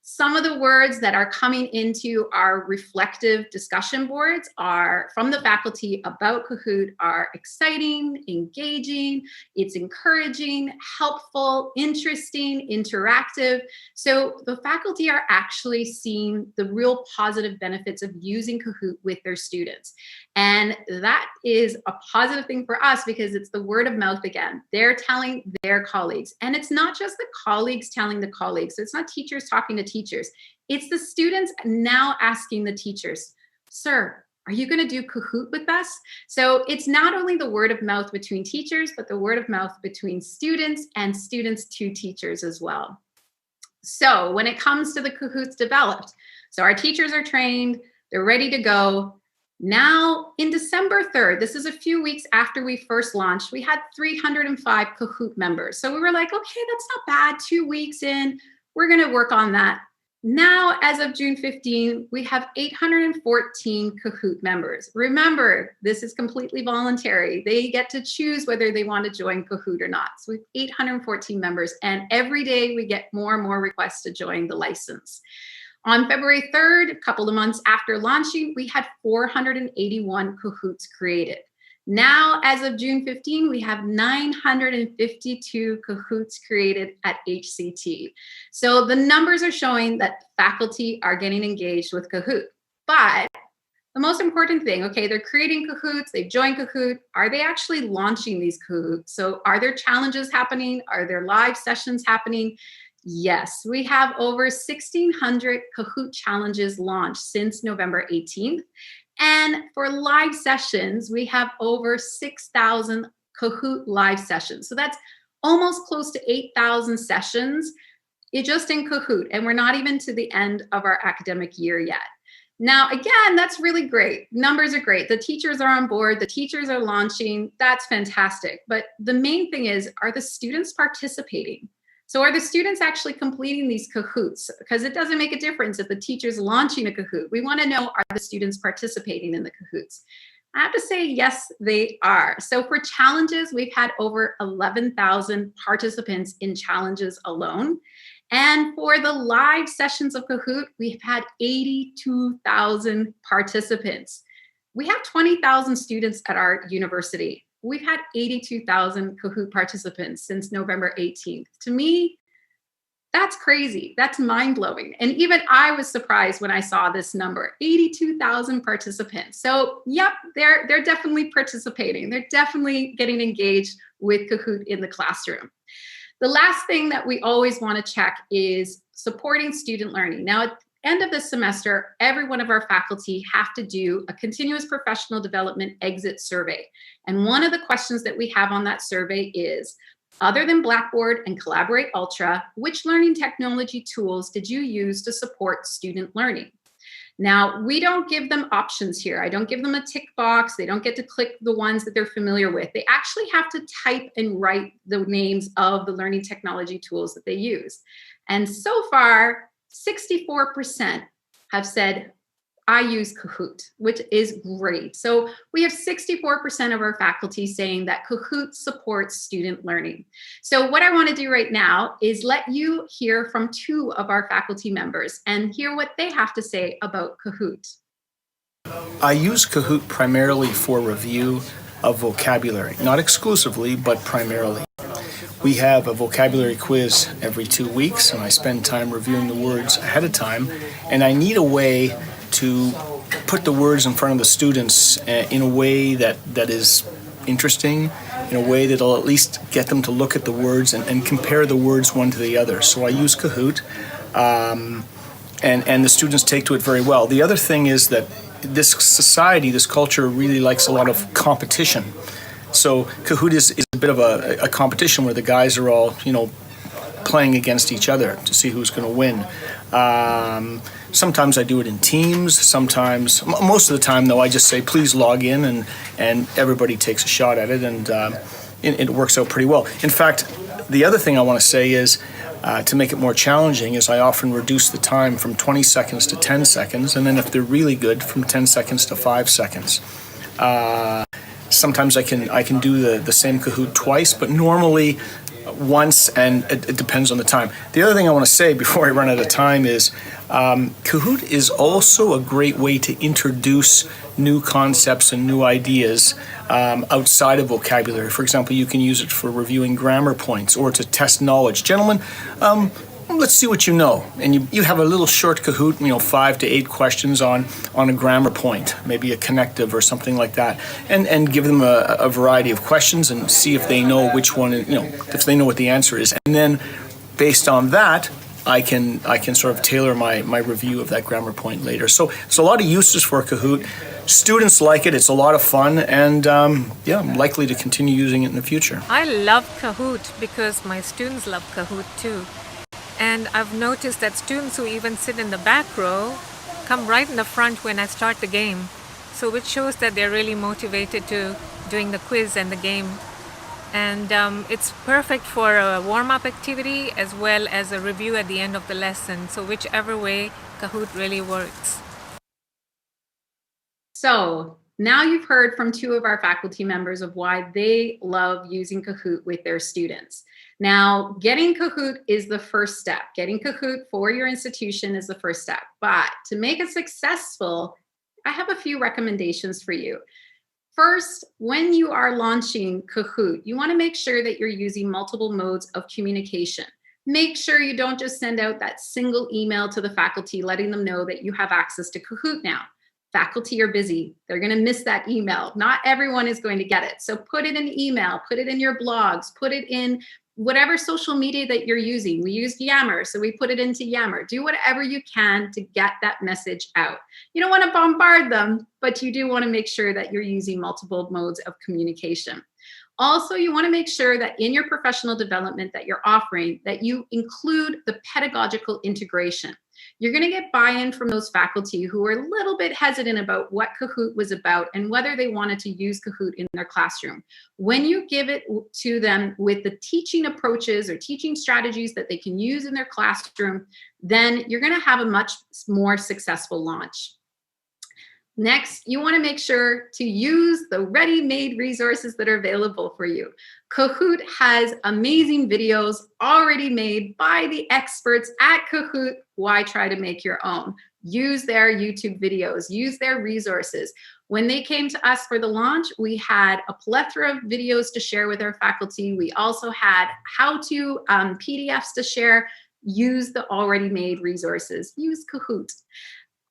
Some of the words that are coming into our reflective discussion boards are from the faculty about Kahoot are exciting, engaging, it's encouraging, helpful, interesting, interactive. So the faculty are actually seeing the real positive benefits of using Kahoot with their students. And that is a positive thing for us, because it's the word of mouth again. They're telling their colleagues. And it's not just the colleagues telling the colleagues. So it's not teachers talking to teachers. It's the students now asking the teachers, sir, are you going to do Kahoot with us? So it's not only the word of mouth between teachers, but the word of mouth between students and students to teachers as well. So when it comes to the Kahoots developed, so our teachers are trained, they're ready to go. Now, in December 3rd, this is a few weeks after we first launched, we had 305 Kahoot members. So we were like, okay, that's not bad. 2 weeks in, we're going to work on that. Now, as of June 15, we have 814 Kahoot members. Remember, this is completely voluntary. They get to choose whether they want to join Kahoot or not. So we have 814 members, and every day we get more and more requests to join the license. On February 3rd, a couple of months after launching, we had 481 Kahoots created. Now, as of June 15, we have 952 Kahoots created at HCT. So the numbers are showing that faculty are getting engaged with Kahoot. But the most important thing, okay, they're creating Kahoots, they've joined Kahoot. Are they actually launching these Kahoots? So are there challenges happening? Are there live sessions happening? Yes, we have over 1,600 Kahoot challenges launched since November 18th. And for live sessions, we have over 6,000 Kahoot live sessions. So that's almost close to 8,000 sessions just in Kahoot. And we're not even to the end of our academic year yet. Now, again, that's really great. Numbers are great. The teachers are on board. The teachers are launching. That's fantastic. But the main thing is, are the students participating? So are the students actually completing these Kahoots? Because it doesn't make a difference if the teacher's launching a Kahoot. We want to know, are the students participating in the Kahoots? I have to say, yes, they are. So for challenges, we've had over 11,000 participants in challenges alone. And for the live sessions of Kahoot, we've had 82,000 participants. We have 20,000 students at our university. We've had 82,000 Kahoot participants since November 18th. To me, That's crazy. That's mind-blowing. And even I was surprised when I saw this number, 82,000 participants. So yep, they're definitely participating. They're definitely getting engaged with Kahoot in the classroom. The last thing that we always want to check is supporting student learning. Now, at the end of the semester, every one of our faculty have to do a continuous professional development exit survey. And one of the questions that we have on that survey is, other than Blackboard and Collaborate Ultra, which learning technology tools did you use to support student learning? Now, we don't give them options here. I don't give them a tick box. They don't get to click the ones that they're familiar with. They actually have to type and write the names of the learning technology tools that they use. And so far, 64% have said, I use Kahoot, which is great. So we have 64% of our faculty saying that Kahoot supports student learning. So what I want to do right now is let you hear from 2 of our faculty members and hear what they have to say about Kahoot. I use Kahoot primarily for review of vocabulary, not exclusively, but primarily. We have a vocabulary quiz every 2 weeks, and I spend time reviewing the words ahead of time, and I need a way to put the words in front of the students in a way that is interesting, in a way that'll at least get them to look at the words and compare the words one to the other. So I use Kahoot, and the students take to it very well. The other thing is that this society, this culture really likes a lot of competition. So Kahoot is a bit of a competition where the guys are all, playing against each other to see who's going to win. Sometimes I do it in teams. Sometimes, most of the time though, I just say, please log in, and everybody takes a shot at it, and it works out pretty well. In fact, the other thing I want to say is, to make it more challenging, is I often reduce the time from 20 seconds to 10 seconds, and then if they're really good, from 10 seconds to 5 seconds. Sometimes I can do the same Kahoot twice, but normally once, and it depends on the time. The other thing I want to say before I run out of time is Kahoot is also a great way to introduce new concepts and new ideas outside of vocabulary. For example, you can use it for reviewing grammar points or to test knowledge. Gentlemen, let's see what you know. And you have a little short Kahoot, 5 to 8 questions on a grammar point, maybe a connective or something like that, and give them a variety of questions and see if they know which one, if they know what the answer is. And then based on that, I can sort of tailor my review of that grammar point later. So there's a lot of uses for Kahoot. Students like it. It's a lot of fun, and I'm likely to continue using it in the future. I love Kahoot because my students love Kahoot too. And I've noticed that students who even sit in the back row come right in the front when I start the game. So which shows that they're really motivated to doing the quiz and the game. And it's perfect for a warm-up activity as well as a review at the end of the lesson. So whichever way, Kahoot really works. So now you've heard from 2 of our faculty members of why they love using Kahoot with their students. Now, getting Kahoot is the first step. Getting Kahoot for your institution is the first step. But to make it successful, I have a few recommendations for you. First, when you are launching Kahoot, you want to make sure that you're using multiple modes of communication. Make sure you don't just send out that single email to the faculty letting them know that you have access to Kahoot now. Faculty are busy. They're going to miss that email. Not everyone is going to get it. So put it in email, put it in your blogs, put it in whatever social media that you're using. We use Yammer, so we put it into Yammer. Do whatever you can to get that message out. You don't want to bombard them, but you do want to make sure that you're using multiple modes of communication. Also, you want to make sure that in your professional development that you're offering, that you include the pedagogical integration. You're going to get buy-in from those faculty who are a little bit hesitant about what Kahoot was about and whether they wanted to use Kahoot in their classroom. When you give it to them with the teaching approaches or teaching strategies that they can use in their classroom, then you're going to have a much more successful launch. Next, you want to make sure to use the ready-made resources that are available for you. Kahoot has amazing videos already made by the experts at Kahoot. Why try to make your own? Use their YouTube videos, use their resources. When they came to us for the launch, we had a plethora of videos to share with our faculty. We also had how-to PDFs to share. use the already made resources, use Kahoot.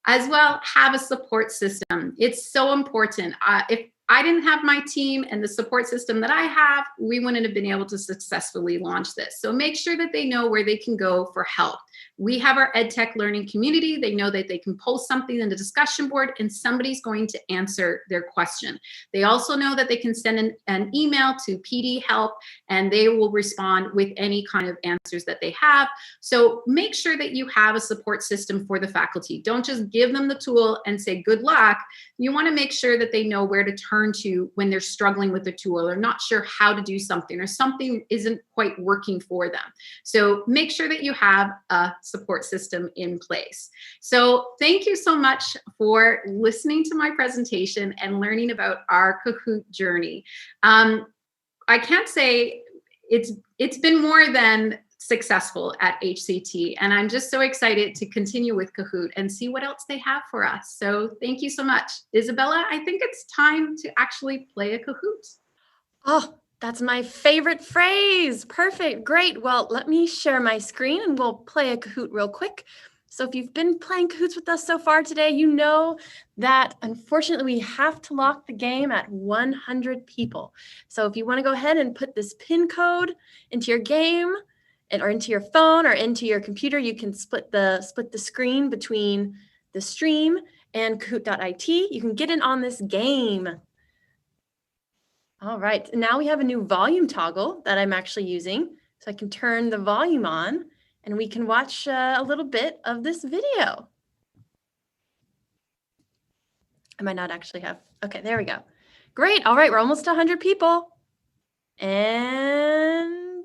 As well, have a support system. It's so important. If I didn't have my team and the support system that I have, we wouldn't have been able to successfully launch this. So make sure that they know where they can go for help. We have our EdTech learning community. They know that they can post something in the discussion board and somebody's going to answer their question. They also know that they can send an email to PD help and they will respond with any kind of answers that they have. So make sure that you have a support system for the faculty. Don't just give them the tool and say good luck. You want to make sure that they know where to turn to when they're struggling with the tool or not sure how to do something or something isn't quite working for them. So make sure that you have a support system in place. So thank you so much for listening to my presentation and learning about our Kahoot journey. I can't say it's been more than successful at HCT, and I'm just so excited to continue with Kahoot and see what else they have for us. So thank you so much. Isabella, I think it's time to actually play a Kahoot. Oh, that's my favorite phrase. Perfect. Great. Well, let me share my screen and we'll play a Kahoot real quick. So if you've been playing Kahoots with us so far today, you know that unfortunately we have to lock the game at 100 people. So if you want to go ahead and put this PIN code into your game or into your phone or into your computer, you can split the screen between the stream and Kahoot.it. You can get in on this game. All right, now we have a new volume toggle that I'm actually using. So I can turn the volume on and we can watch a little bit of this video. I might not actually have, okay, there we go. Great, all right, we're almost to 100 people. And,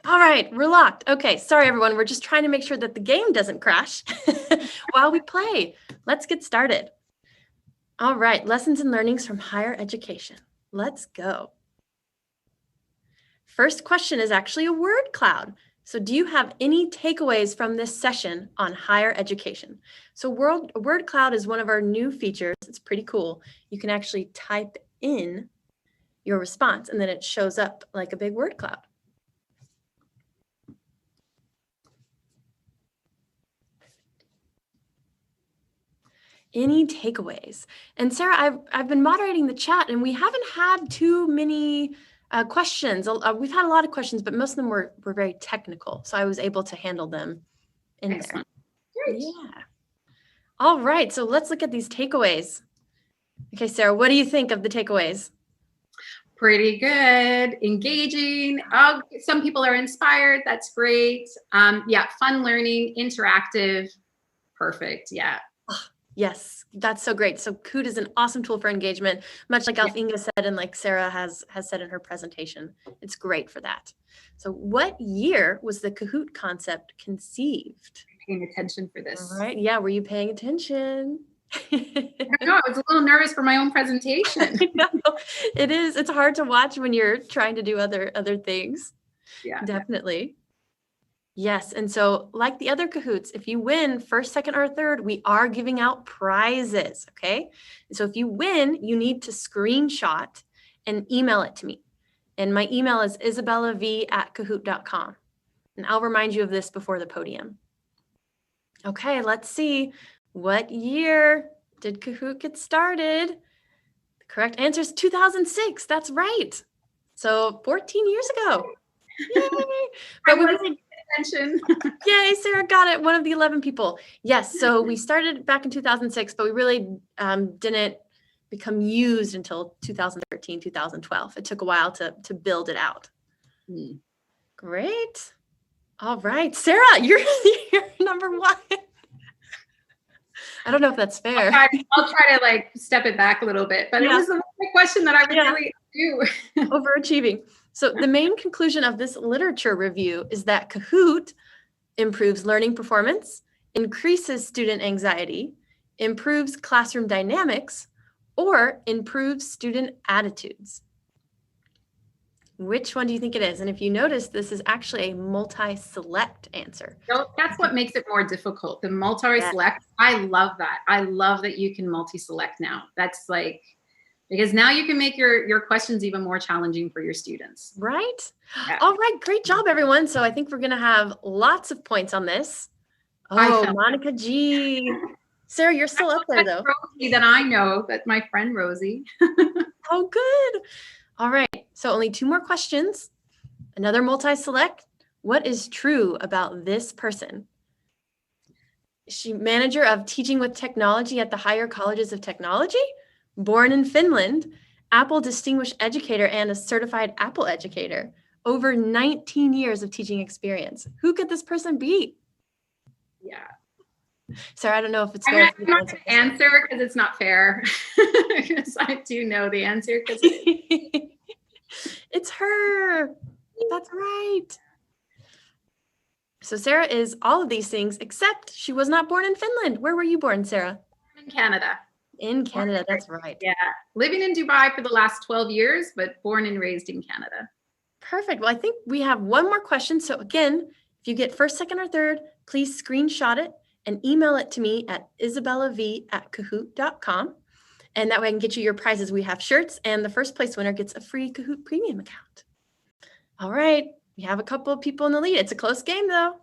all right, we're locked. Okay, sorry everyone, we're just trying to make sure that the game doesn't crash while we play. Let's get started. All right, lessons and learnings from higher education. Let's go. First question is actually a word cloud. So do you have any takeaways from this session on higher education? So word cloud is one of our new features. It's pretty cool. You can actually type in your response and then it shows up like a big word cloud. Any takeaways? And Sarah, I've been moderating the chat and we haven't had too many questions. We've had a lot of questions, but most of them were very technical. So I was able to handle them in there. Great. Yeah. All right, so let's look at these takeaways. Okay, Sarah, what do you think of the takeaways? Pretty good, engaging. Oh, some people are inspired. That's great. Yeah, fun learning, interactive. Perfect. Yeah. Yes, that's so great. So Kahoot is an awesome tool for engagement, much like Inga said and like Sarah has said in her presentation. It's great for that. So what year was the Kahoot concept conceived? Paying attention for this. All right. Yeah, were you paying attention? I don't know. I was a little nervous for my own presentation. No, it is. It's hard to watch when you're trying to do other things. Yeah, definitely. Yes, and so like the other Kahoots, if you win first, second, or third, we are giving out prizes, okay? So if you win, you need to screenshot and email it to me. And my email is isabellav@kahoot.com. And I'll remind you of this before the podium. Okay, let's see. What year did Kahoot get started? The correct answer is 2006. That's right. So 14 years ago. Yay! But we wasn't attention. Yay, Sarah got it. One of the 11 people. Yes, so we started back in 2006, but we really didn't become used until 2013, 2012. It took a while to build it out. Great. All right, Sarah, you're number one. I don't know if that's fair. I'll try to like step it back a little bit, but it was the question that I would really do. Overachieving. So the main conclusion of this literature review is that Kahoot improves learning performance, increases student anxiety, improves classroom dynamics, or improves student attitudes. Which one do you think it is? And if you notice, this is actually a multi-select answer. So that's what makes it more difficult. The multi-select, I love that. I love that you can multi-select now. That's like, Because now you can make your questions even more challenging for your students. Right? Yeah. All right, great job, everyone. So I think we're gonna have lots of points on this. Oh, Monica G. Sarah, you're still up there though. Rosie that I know, that's my friend Rosie. Oh, good. All right, so only 2 more questions. Another multi-select. What is true about this person? Is she manager of teaching with technology at the higher colleges of technology? Born in Finland, Apple Distinguished Educator and a certified Apple educator. Over 19 years of teaching experience. Who could this person be? Yeah. Sarah, I don't know if it's I'm fair. not going to answer because it's not fair. Because I do know the answer. Because it's her. That's right. So Sarah is all of these things, except she was not born in Finland. Where were you born, Sarah? In Canada. In Canada, that's right. Yeah, living in Dubai for the last 12 years, but born and raised in Canada. Perfect. Well, I think we have one more question. So again, if you get first, second, or third, please screenshot it and email it to me at isabellav@kahoot.com. And that way I can get you your prizes. We have shirts, and the first place winner gets a free Kahoot premium account. All right, we have a couple of people in the lead. It's a close game though.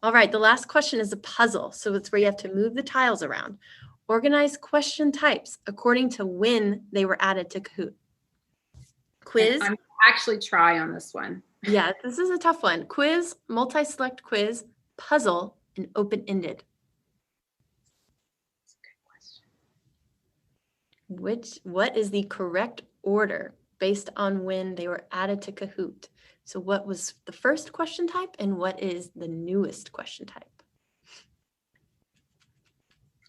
All right, the last question is a puzzle. So it's where you have to move the tiles around. Organize question types according to when they were added to Kahoot. Quiz. I'm actually try on this one. Yeah, this is a tough one. Quiz, multi-select quiz, puzzle, and open-ended. That's a good question. What is the correct order based on when they were added to Kahoot? So what was the first question type and what is the newest question type?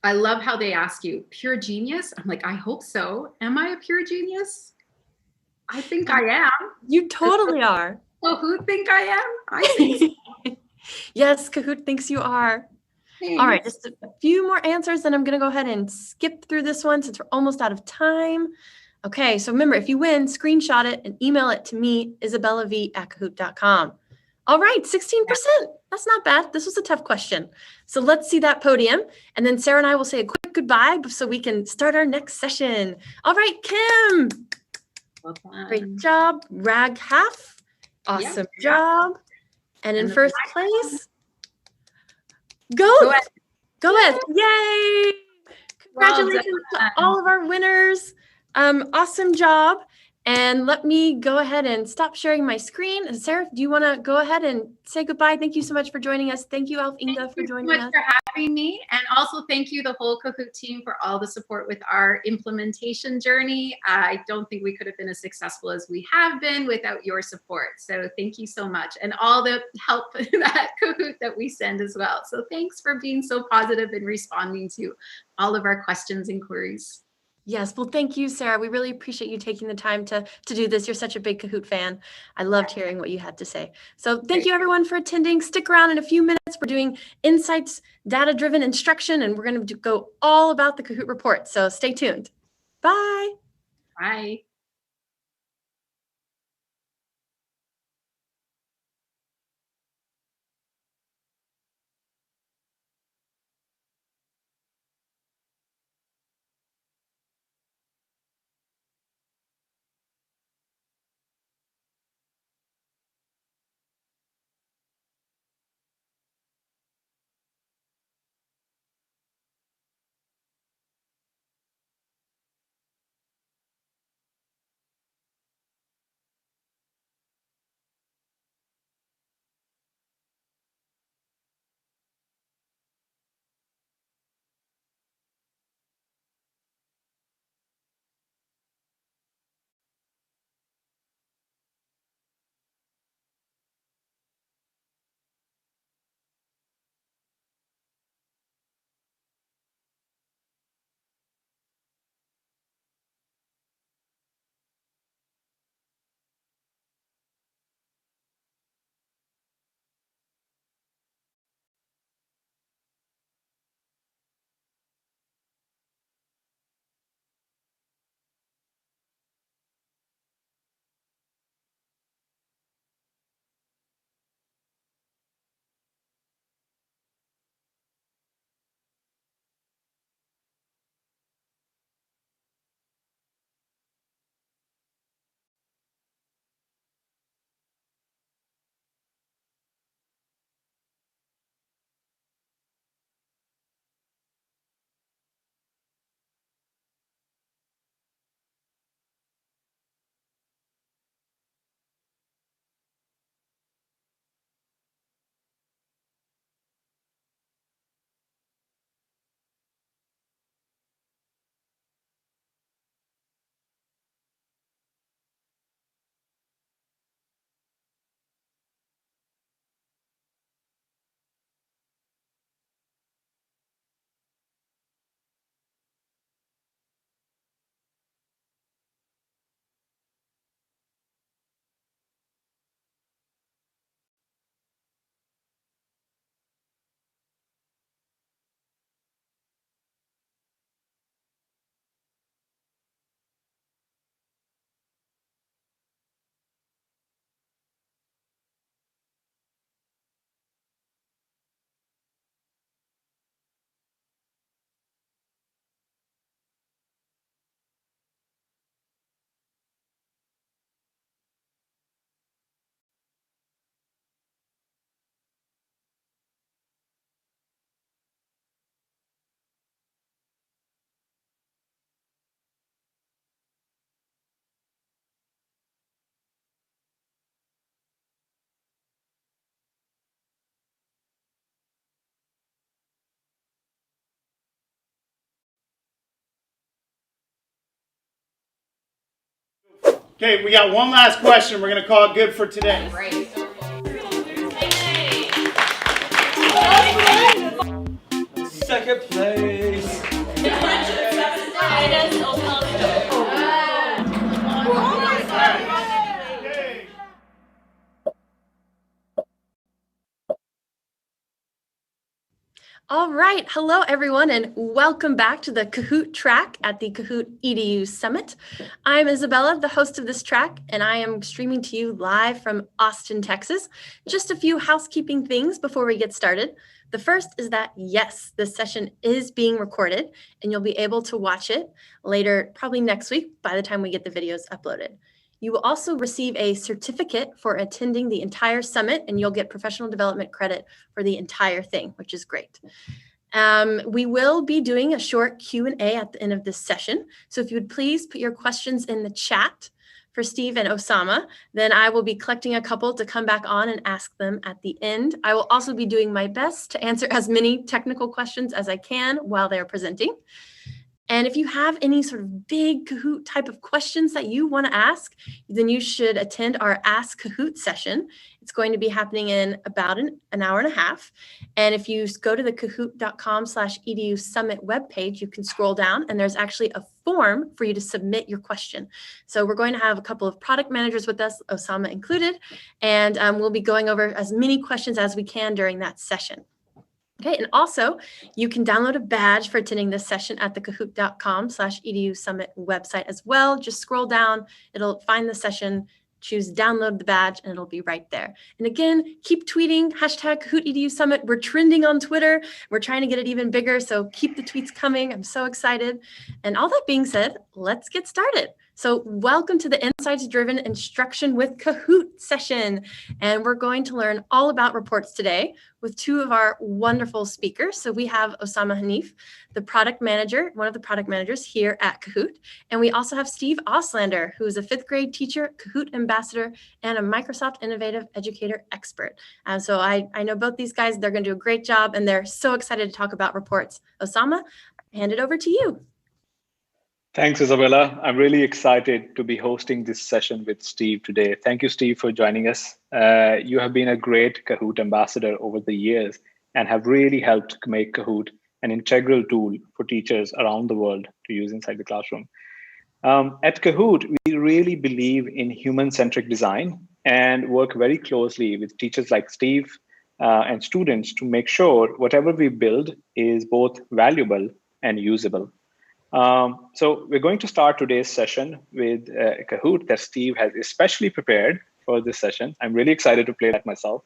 I love how they ask you, pure genius? I'm like, I hope so. Am I a pure genius? I think I am. You totally are. Kahoot think I am? I think so. Yes, Kahoot thinks you are. Thanks. All right, just a few more answers, then I'm going to go ahead and skip through this one since we're almost out of time. Okay, so remember, if you win, screenshot it and email it to me, isabellav@kahoot.com. All right, 16%. That's not bad. This was a tough question. So let's see that podium. And then Sarah and I will say a quick goodbye so we can start our next session. All right, Kim. Well done. Great job. Rag half. Awesome job. And in first place, Goat. Goet. Yay. Congratulations to all of our winners. Awesome job. And let me go ahead and stop sharing my screen. And Sarah, do you want to go ahead and say goodbye? Thank you so much for joining us. Thank you, Alf Inga, for joining us. Thank you so much for having me. And also thank you, the whole Kahoot team, for all the support with our implementation journey. I don't think we could have been as successful as we have been without your support. So thank you so much. And all the help that Kahoot that we send as well. So thanks for being so positive and responding to all of our questions and queries. Yes, well, thank you, Sarah. We really appreciate you taking the time to do this. You're such a big Kahoot fan. I loved hearing what you had to say. So thank you, everyone, for attending. Stick around in a few minutes. We're doing insights, data-driven instruction, and we're going to go all about the Kahoot report. So stay tuned. Bye. Bye. Okay, we got one last question. We're going to call it good for today. Right. Second place. All right. Hello, everyone, and welcome back to the Kahoot track at the Kahoot EDU Summit. I'm Isabella, the host of this track, and I am streaming to you live from Austin, Texas. Just a few housekeeping things before we get started. The first is that, yes, this session is being recorded, and you'll be able to watch it later, probably next week, by the time we get the videos uploaded. You will also receive a certificate for attending the entire summit, and you'll get professional development credit for the entire thing, which is great. We will be doing a short Q&A at the end of this session. So if you would please put your questions in the chat for Steve and Osama, then I will be collecting a couple to come back on and ask them at the end. I will also be doing my best to answer as many technical questions as I can while they're presenting. And if you have any sort of big Kahoot type of questions that you want to ask, then you should attend our Ask Kahoot session. It's going to be happening in about an hour and a half. And if you go to the kahoot.com/EDU Summit webpage, you can scroll down and there's actually a form for you to submit your question. So we're going to have a couple of product managers with us, Osama included, and we'll be going over as many questions as we can during that session. Okay, and also you can download a badge for attending this session at the kahoot.com/EDU Summit website as well. Just scroll down, it'll find the session, choose download the badge, and it'll be right there. And again, keep tweeting, hashtag Kahoot EDU Summit. We're trending on Twitter. We're trying to get it even bigger, so keep the tweets coming. I'm so excited. And all that being said, let's get started. So welcome to the Insights-Driven Instruction with Kahoot session. And we're going to learn all about reports today with two of our wonderful speakers. So we have Osama Hanif, the product manager, one of the product managers here at Kahoot. And we also have Steve Auslander, who is a 5th grade teacher, Kahoot ambassador, and a Microsoft Innovative Educator expert. So I know both these guys, they're going to do a great job, and they're so excited to talk about reports. Osama, I hand it over to you. Thanks, Isabella. I'm really excited to be hosting this session with Steve today. Thank you, Steve, for joining us. You have been a great Kahoot ambassador over the years and have really helped make Kahoot an integral tool for teachers around the world to use inside the classroom. At Kahoot, we really believe in human-centric design and work very closely with teachers like Steve and students to make sure whatever we build is both valuable and usable. So we're going to start today's session with a Kahoot that Steve has especially prepared for this session. I'm really excited to play that myself.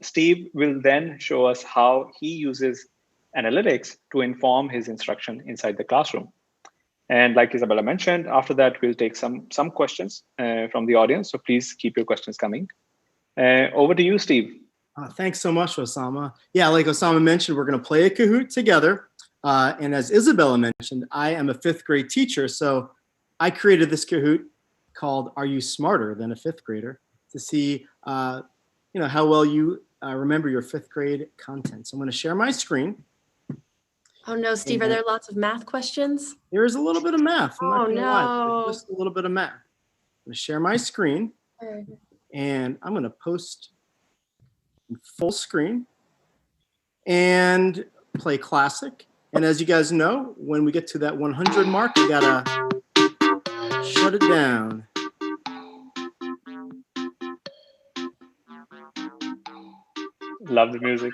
Steve will then show us how he uses analytics to inform his instruction inside the classroom. And like Isabella mentioned, after that, we'll take some questions from the audience. So please keep your questions coming. Over to you, Steve. Thanks so much, Osama. Yeah, like Osama mentioned, we're going to play a Kahoot together. And as Isabella mentioned, I am a 5th grade teacher. So I created this Kahoot called Are You Smarter Than a 5th Grader? To see how well you remember your 5th grade content. So I'm going to share my screen. Oh no, Steve, are there lots of math questions? There is a little bit of math. Oh no. Just a little bit of math. I'm going to share my screen and I'm going to post in full screen and play classic. And as you guys know, when we get to that 100 mark, we gotta shut it down. Love the music.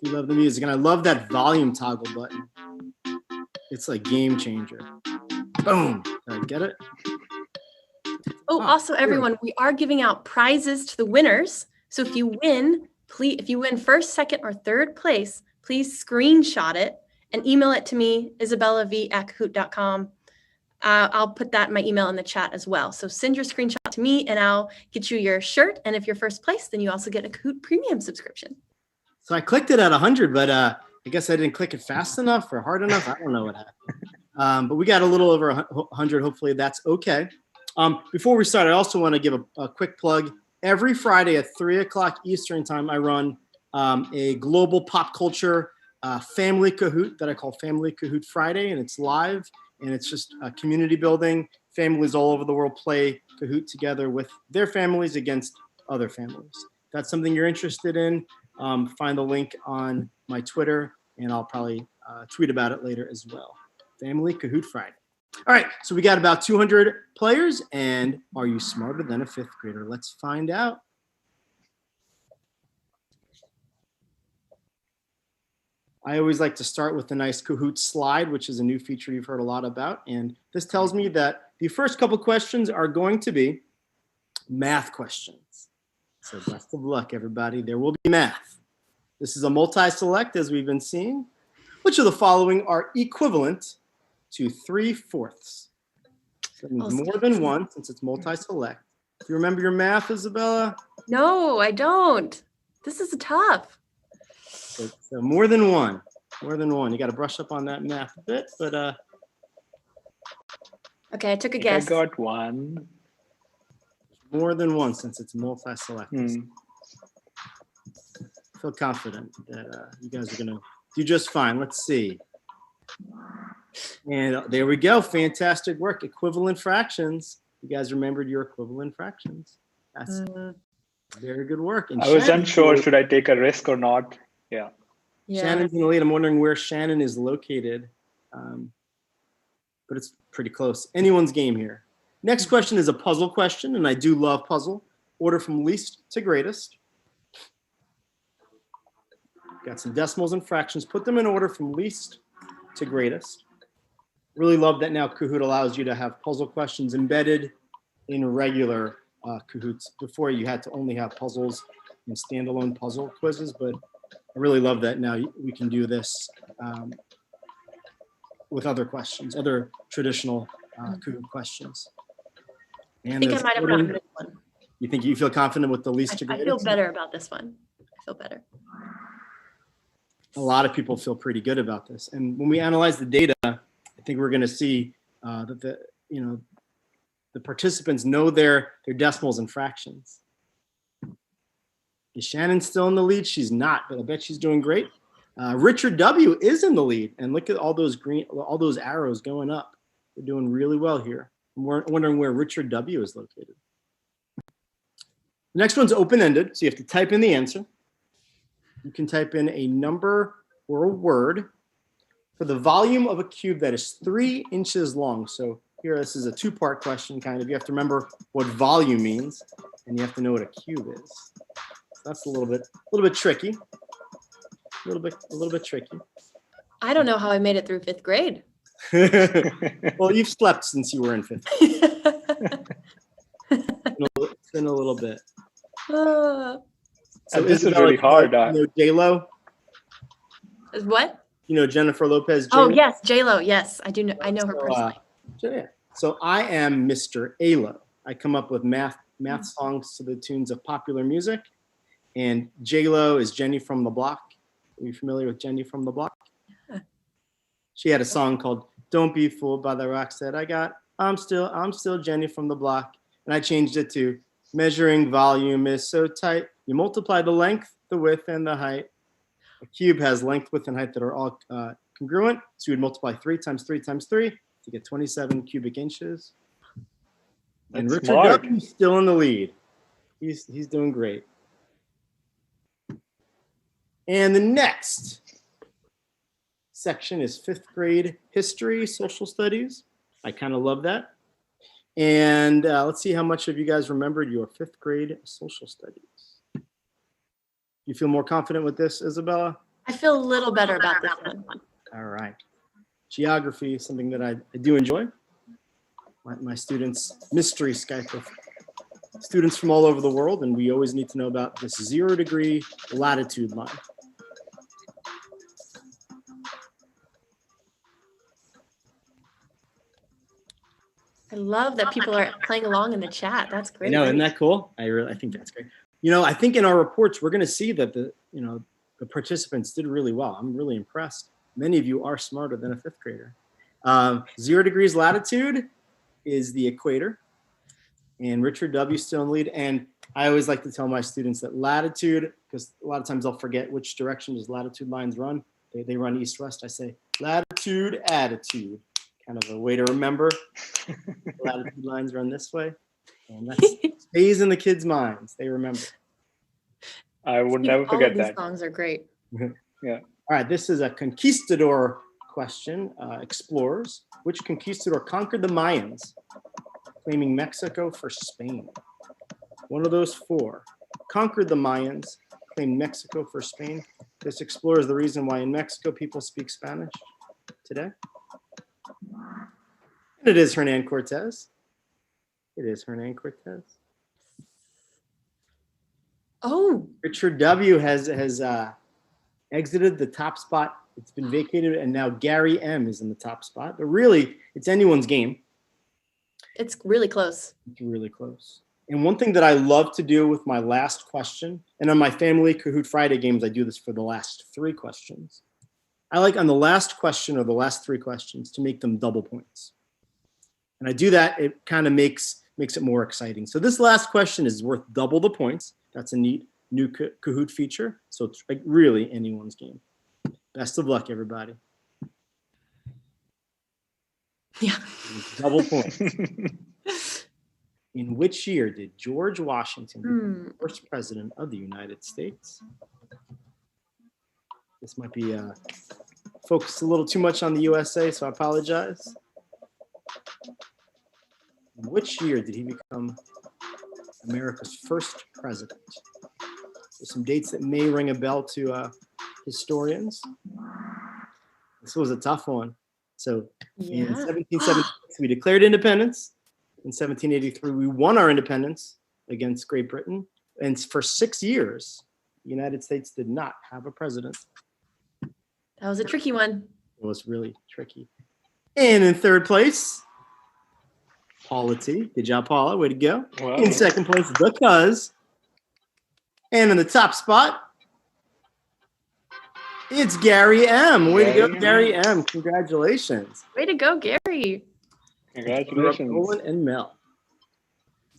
You love the music, and I love that volume toggle button. It's like game changer. Boom. Did I get it? Oh, also everyone, we are giving out prizes to the winners. So if you win, if you win first, second, or third place, please screenshot it and email it to me, isabellav@kahoot.com. I'll put that in my email in the chat as well. So send your screenshot to me and I'll get you your shirt. And if you're first place, then you also get a Kahoot premium subscription. So I clicked it at 100, but I guess I didn't click it fast enough or hard enough. I don't know what happened. But we got a little over 100. Hopefully that's okay. Before we start, I also want to give a quick plug. Every Friday at 3 o'clock Eastern time, I run a global pop culture family Kahoot that I call Family Kahoot Friday, and it's live. and it's just community building. Families all over the world play Kahoot together with their families against other families. If that's something you're interested in, find the link on my Twitter, and I'll probably tweet about it later as well. Family Kahoot Friday. All right, so we got about 200 players, and are you smarter than a fifth grader? Let's find out. I always like to start with a nice Kahoot slide, which is a new feature you've heard a lot about. And this tells me that the first couple questions are going to be math questions. So best of luck, everybody. There will be math. This is a multi-select, as we've been seeing. Which of the following are equivalent to 3/4? So that means more than one, since it's multi-select. Do you remember your math, Isabella? No, I don't. This is tough. So more than one. More than one. You got to brush up on that math a bit, but okay, I took a guess. I got one. More than one, since it's multi-select. I feel confident that you guys are gonna do just fine. Let's see. And there we go. Fantastic work. Equivalent fractions. You guys remembered your equivalent fractions. That's very good work. And I was unsure, should I take a risk or not? Yeah. Shannon's in the lead. I'm wondering where Shannon is located, but it's pretty close. Anyone's game here. Next question is a puzzle question, and I do love puzzle. Order from least to greatest. Got some decimals and fractions. Put them in order from least to greatest. Really love that now Kahoot allows you to have puzzle questions embedded in regular Kahoots. Before you had to only have puzzles and standalone puzzle quizzes, but I really love that now we can do this with other questions, other traditional Kahoot questions. And I think I might have gotten this one. You think you feel confident with the least to I greatest? feel better about this one. I feel better. A lot of people feel pretty good about this. And when we analyze the data, I think we're going to see that the participants know their decimals and fractions. Is Shannon still in the lead? She's not, but I bet she's doing great. Richard W is in the lead, and look at all those arrows going up. They're doing really well here. I'm wondering where Richard W is located. The next one's open-ended, so you have to type in the answer. You can type in a number or a word for the volume of a cube that is 3 inches long. So here, this is a two-part question, kind of. You have to remember what volume means, and you have to know what a cube is. So that's a little bit tricky. A little bit tricky. I don't know how I made it through 5th grade. Well, you've slept since you were in 5th grade. It's been a little bit. So this is really hard. You know J-Lo? What? You know Jennifer Lopez? Oh, yes, J-Lo. Yes, I do know. I know her personally. So I am Mr. A-Lo. I come up with math songs to the tunes of popular music. And J-Lo is Jenny from the Block. Are you familiar with Jenny from the Block? Yeah. She had a song called "Don't Be Fooled by the Rocks That I Got." I'm still Jenny from the Block. And I changed it to "Measuring volume is so tight. You multiply the length, the width, and the height." A cube has length, width, and height that are all congruent. So you would multiply 3 times 3 times 3 to get 27 cubic inches. And That's Richard W is still in the lead. He's doing great. And the next section is 5th grade history, social studies. I kind of love that. And let's see how much of you guys remembered your 5th grade social studies. You feel more confident with this, Isabella? I feel a little better about this one. All right. Geography is something that I do enjoy. My students mystery Skype with students from all over the world, and we always need to know about this 0-degree latitude line. I love that people are playing along in the chat. That's great. I know, isn't that cool? I think that's great. I think in our reports, we're going to see that the participants did really well. I'm really impressed. Many of you are smarter than a 5th grader. 0 degrees latitude is the equator, and Richard W still in lead. And I always like to tell my students that latitude, because a lot of times they'll forget which direction does latitude lines run. They run east-west. I say latitude, attitude. kind of a way to remember. Latitude lines run this way. And that stays in the kids' minds. They remember. I would never All forget of these that. songs are great. Yeah. All right, this is a conquistador question. Explorers. Which conquistador conquered the Mayans, claiming Mexico for Spain? One of those four conquered the Mayans, claimed Mexico for Spain. This explorer is the reason why in Mexico people speak Spanish today. And it is Hernan Cortez. It is Hernan Cortez. Oh, Richard W. has exited the top spot. It's been vacated, and now Gary M. is in the top spot. But really, it's anyone's game. it's really close. It's really close. And one thing that I love to do with my last question, and on my family Kahoot Friday games, I do this for the last 3 questions. I like on the last question or the last 3 questions to make them double points. And I do that, it kind of makes it more exciting. So this last question is worth double the points. That's a neat new Kahoot feature. So it's like really anyone's game. Best of luck, everybody. Yeah. Double points. In which year did George Washington become the first president of the United States? This might be focused a little too much on the USA, so I apologize. In which year did he become America's first president? There's some dates that may ring a bell to historians. This was a tough one. So in 1776, we declared independence. In 1783, we won our independence against Great Britain. And for 6 years, the United States did not have a president. That was a tricky one. It was really tricky. And in third place, Paula T. Good job, Paula. Way to go. Wow. In second place, The Cuz. And in the top spot, it's Gary M. Way to go, Gary M. Congratulations. Way to go, Gary. Congratulations. Nolan and Mel.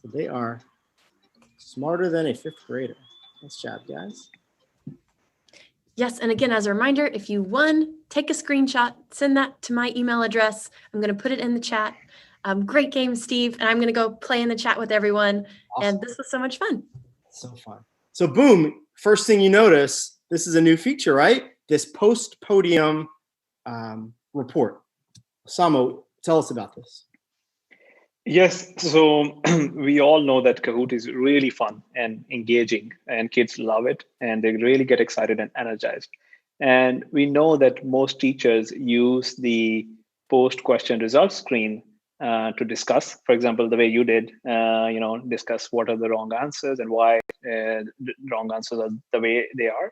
So they are smarter than a 5th grader. Nice job, guys. Yes, and again, as a reminder, if you won, take a screenshot, send that to my email address. I'm going to put it in the chat. Great game, Steve. And I'm going to go play in the chat with everyone. Awesome. And this was so much fun. So fun. So boom, first thing you notice, this is a new feature, right? This post-podium report. Osama, tell us about this. Yes, so we all know that Kahoot is really fun and engaging, and kids love it, and they really get excited and energized. And we know that most teachers use the post-question results screen to discuss, for example, the way you did, discuss what are the wrong answers and why the wrong answers are the way they are.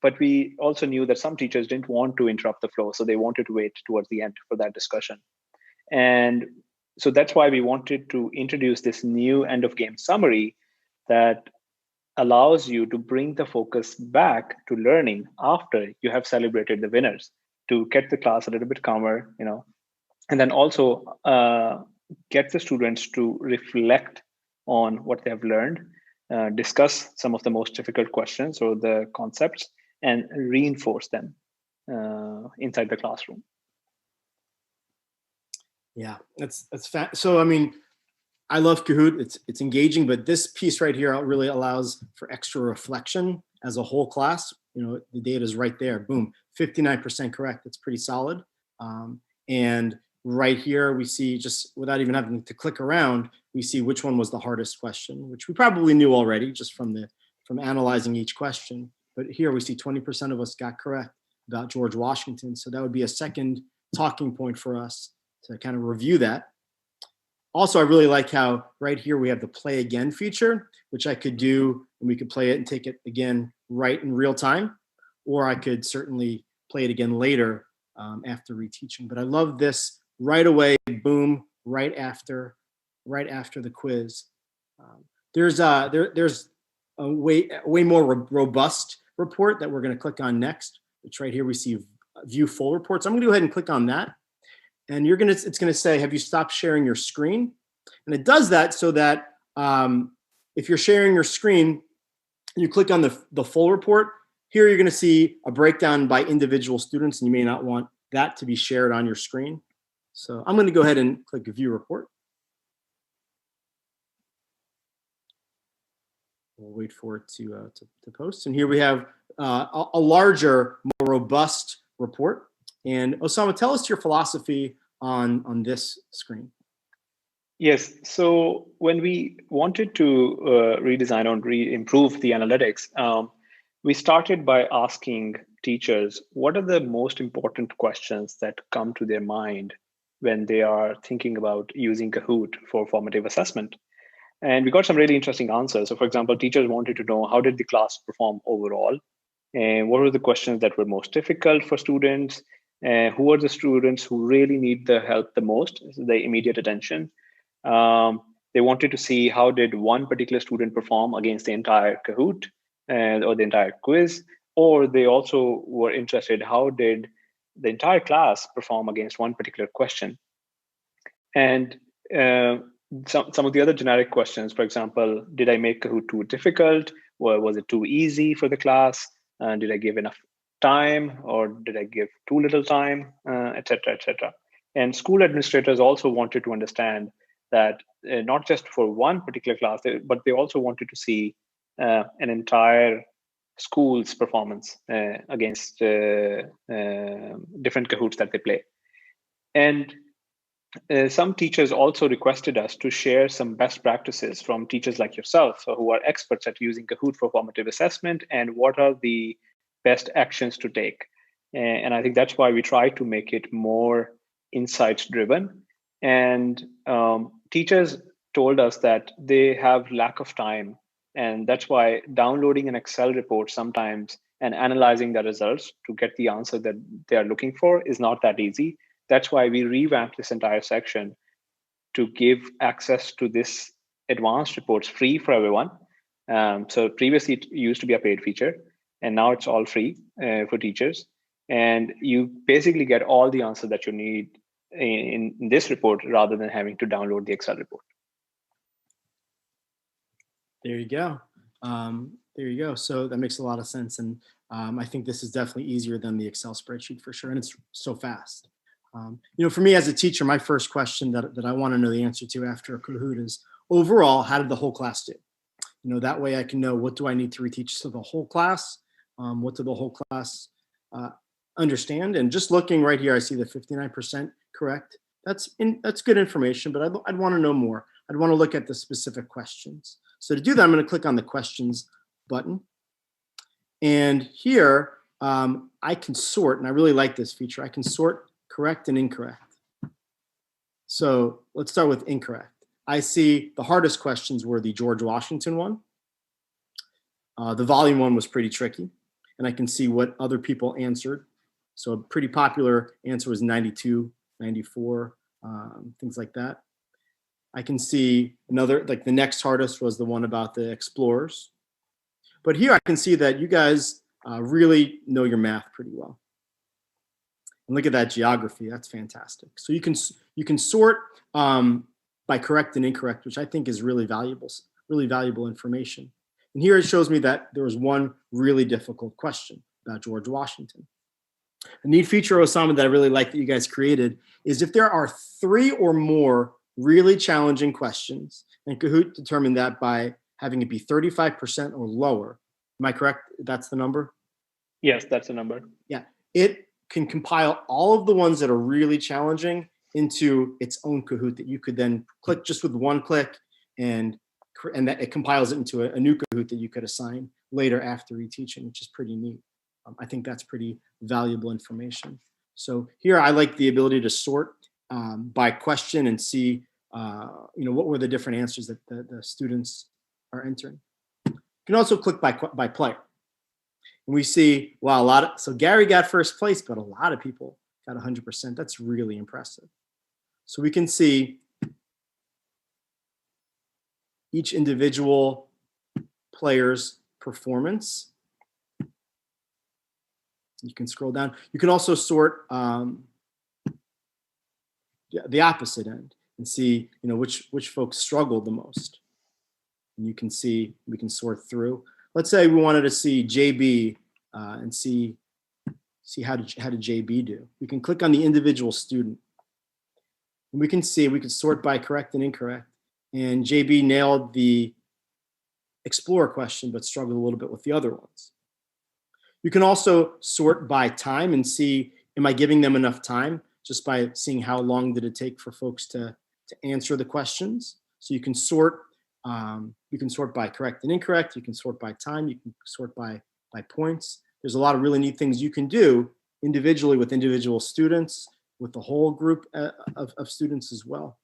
But we also knew that some teachers didn't want to interrupt the flow, so they wanted to wait towards the end for that discussion. And so that's why we wanted to introduce this new end of game summary that allows you to bring the focus back to learning after you have celebrated the winners, to get the class a little bit calmer, and then also get the students to reflect on what they have learned, discuss some of the most difficult questions or the concepts, and reinforce them inside the classroom. Yeah, that's so. I mean, I love Kahoot. It's engaging, but this piece right here really allows for extra reflection as a whole class. The data is right there. Boom, 59% correct. That's pretty solid. And right here, we see, just without even having to click around, we see which one was the hardest question, which we probably knew already just from analyzing each question. But here we see 20% of us got correct about George Washington. So that would be a second talking point for us to kind of review that. Also, I really like how right here we have the play again feature, which I could do, and we could play it and take it again right in real time, or I could certainly play it again later after reteaching. But I love this right away, boom, right after the quiz. There's a way more robust report that we're going to click on next, which right here we see view full reports. I'm going to go ahead and click on that. And it's going to say, have you stopped sharing your screen? And it does that so that if you're sharing your screen, you click on the full report. Here you're going to see a breakdown by individual students, and you may not want that to be shared on your screen. So I'm going to go ahead and click View Report. We'll wait for it to post. And here we have a larger, more robust report. And Osama, tell us your philosophy on this screen. Yes, so when we wanted to redesign or improve the analytics, we started by asking teachers, what are the most important questions that come to their mind when they are thinking about using Kahoot for formative assessment? And we got some really interesting answers. So for example, teachers wanted to know, how did the class perform overall? And what were the questions that were most difficult for students? And who are the students who really need the help the most, the immediate attention? They wanted to see how did one particular student perform against the entire Kahoot or the entire quiz, or they also were interested, how did the entire class perform against one particular question? And some of the other generic questions, for example, did I make Kahoot too difficult? Or was it too easy for the class? Did I give enough time, or did I give too little time, et cetera, et cetera. And school administrators also wanted to understand that not just for one particular class, but they also wanted to see an entire school's performance against different Kahoots that they play. And some teachers also requested us to share some best practices from teachers like yourself who are experts at using Kahoot for formative assessment, and what are the best actions to take. And I think that's why we try to make it more insights driven. And teachers told us that they have lack of time. And that's why downloading an Excel report sometimes and analyzing the results to get the answer that they are looking for is not that easy. That's why we revamped this entire section to give access to this advanced reports free for everyone. So previously it used to be a paid feature, and now it's all free for teachers. And you basically get all the answers that you need in this report rather than having to download the Excel report. There you go. There you go. So that makes a lot of sense. And I think this is definitely easier than the Excel spreadsheet for sure. And it's so fast. For me as a teacher, my first question that I want to know the answer to after a Kahoot is, overall, how did the whole class do? That way I can know, what do I need to reteach to the whole class? What did the whole class understand? And just looking right here, I see the 59% correct. That's good information, but I'd want to know more. I'd want to look at the specific questions. So to do that, I'm going to click on the questions button. And here I can sort, and I really like this feature. I can sort correct and incorrect. So let's start with incorrect. I see the hardest questions were the George Washington one. The volume one was pretty tricky, and I can see what other people answered. So a pretty popular answer was 92, 94, things like that. I can see another, like the next hardest was the one about the explorers. But here I can see that you guys really know your math pretty well. And look at that geography, that's fantastic. So you can sort by correct and incorrect, which I think is really valuable information. And here it shows me that there was one really difficult question about George Washington. A neat feature, Osama, that I really like that you guys created is if there are 3 or more really challenging questions, and Kahoot determined that by having it be 35% or lower. Am I correct? That's the number? Yes, that's the number. Yeah, it can compile all of the ones that are really challenging into its own Kahoot that you could then click just with one click, and that it compiles it into a new Kahoot that you could assign later after reteaching, which is pretty neat. I think that's pretty valuable information. So here I like the ability to sort by question and see what were the different answers that the students are entering. You can also click by player. And we see, wow, so Gary got first place, but a lot of people got 100%. That's really impressive. So we can see each individual player's performance. You can scroll down. You can also sort the opposite end and see, which folks struggled the most. And you can see, we can sort through. Let's say we wanted to see JB and see how did JB do. We can click on the individual student. And we can see, we could sort by correct and incorrect. And JB nailed the Explorer question, but struggled a little bit with the other ones. You can also sort by time and see, am I giving them enough time, just by seeing how long did it take for folks to answer the questions. So you can sort by correct and incorrect. You can sort by time. You can sort by points. There's a lot of really neat things you can do individually with individual students, with the whole group of students as well.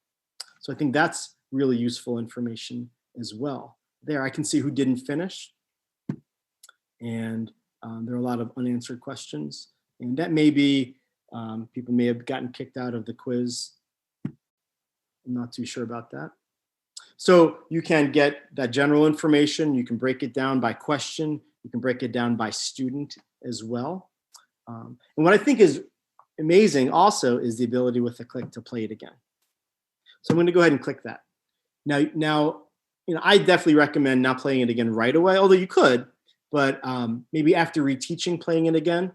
So I think that's really useful information as well. There, I can see who didn't finish. And there are a lot of unanswered questions. And that may be, people may have gotten kicked out of the quiz. I'm not too sure about that. So you can get that general information. You can break it down by question. You can break it down by student as well. And what I think is amazing also is the ability with a click to play it again. So I'm going to go ahead and click that. Now, you know, I definitely recommend not playing it again right away, although you could, but maybe after reteaching, playing it again,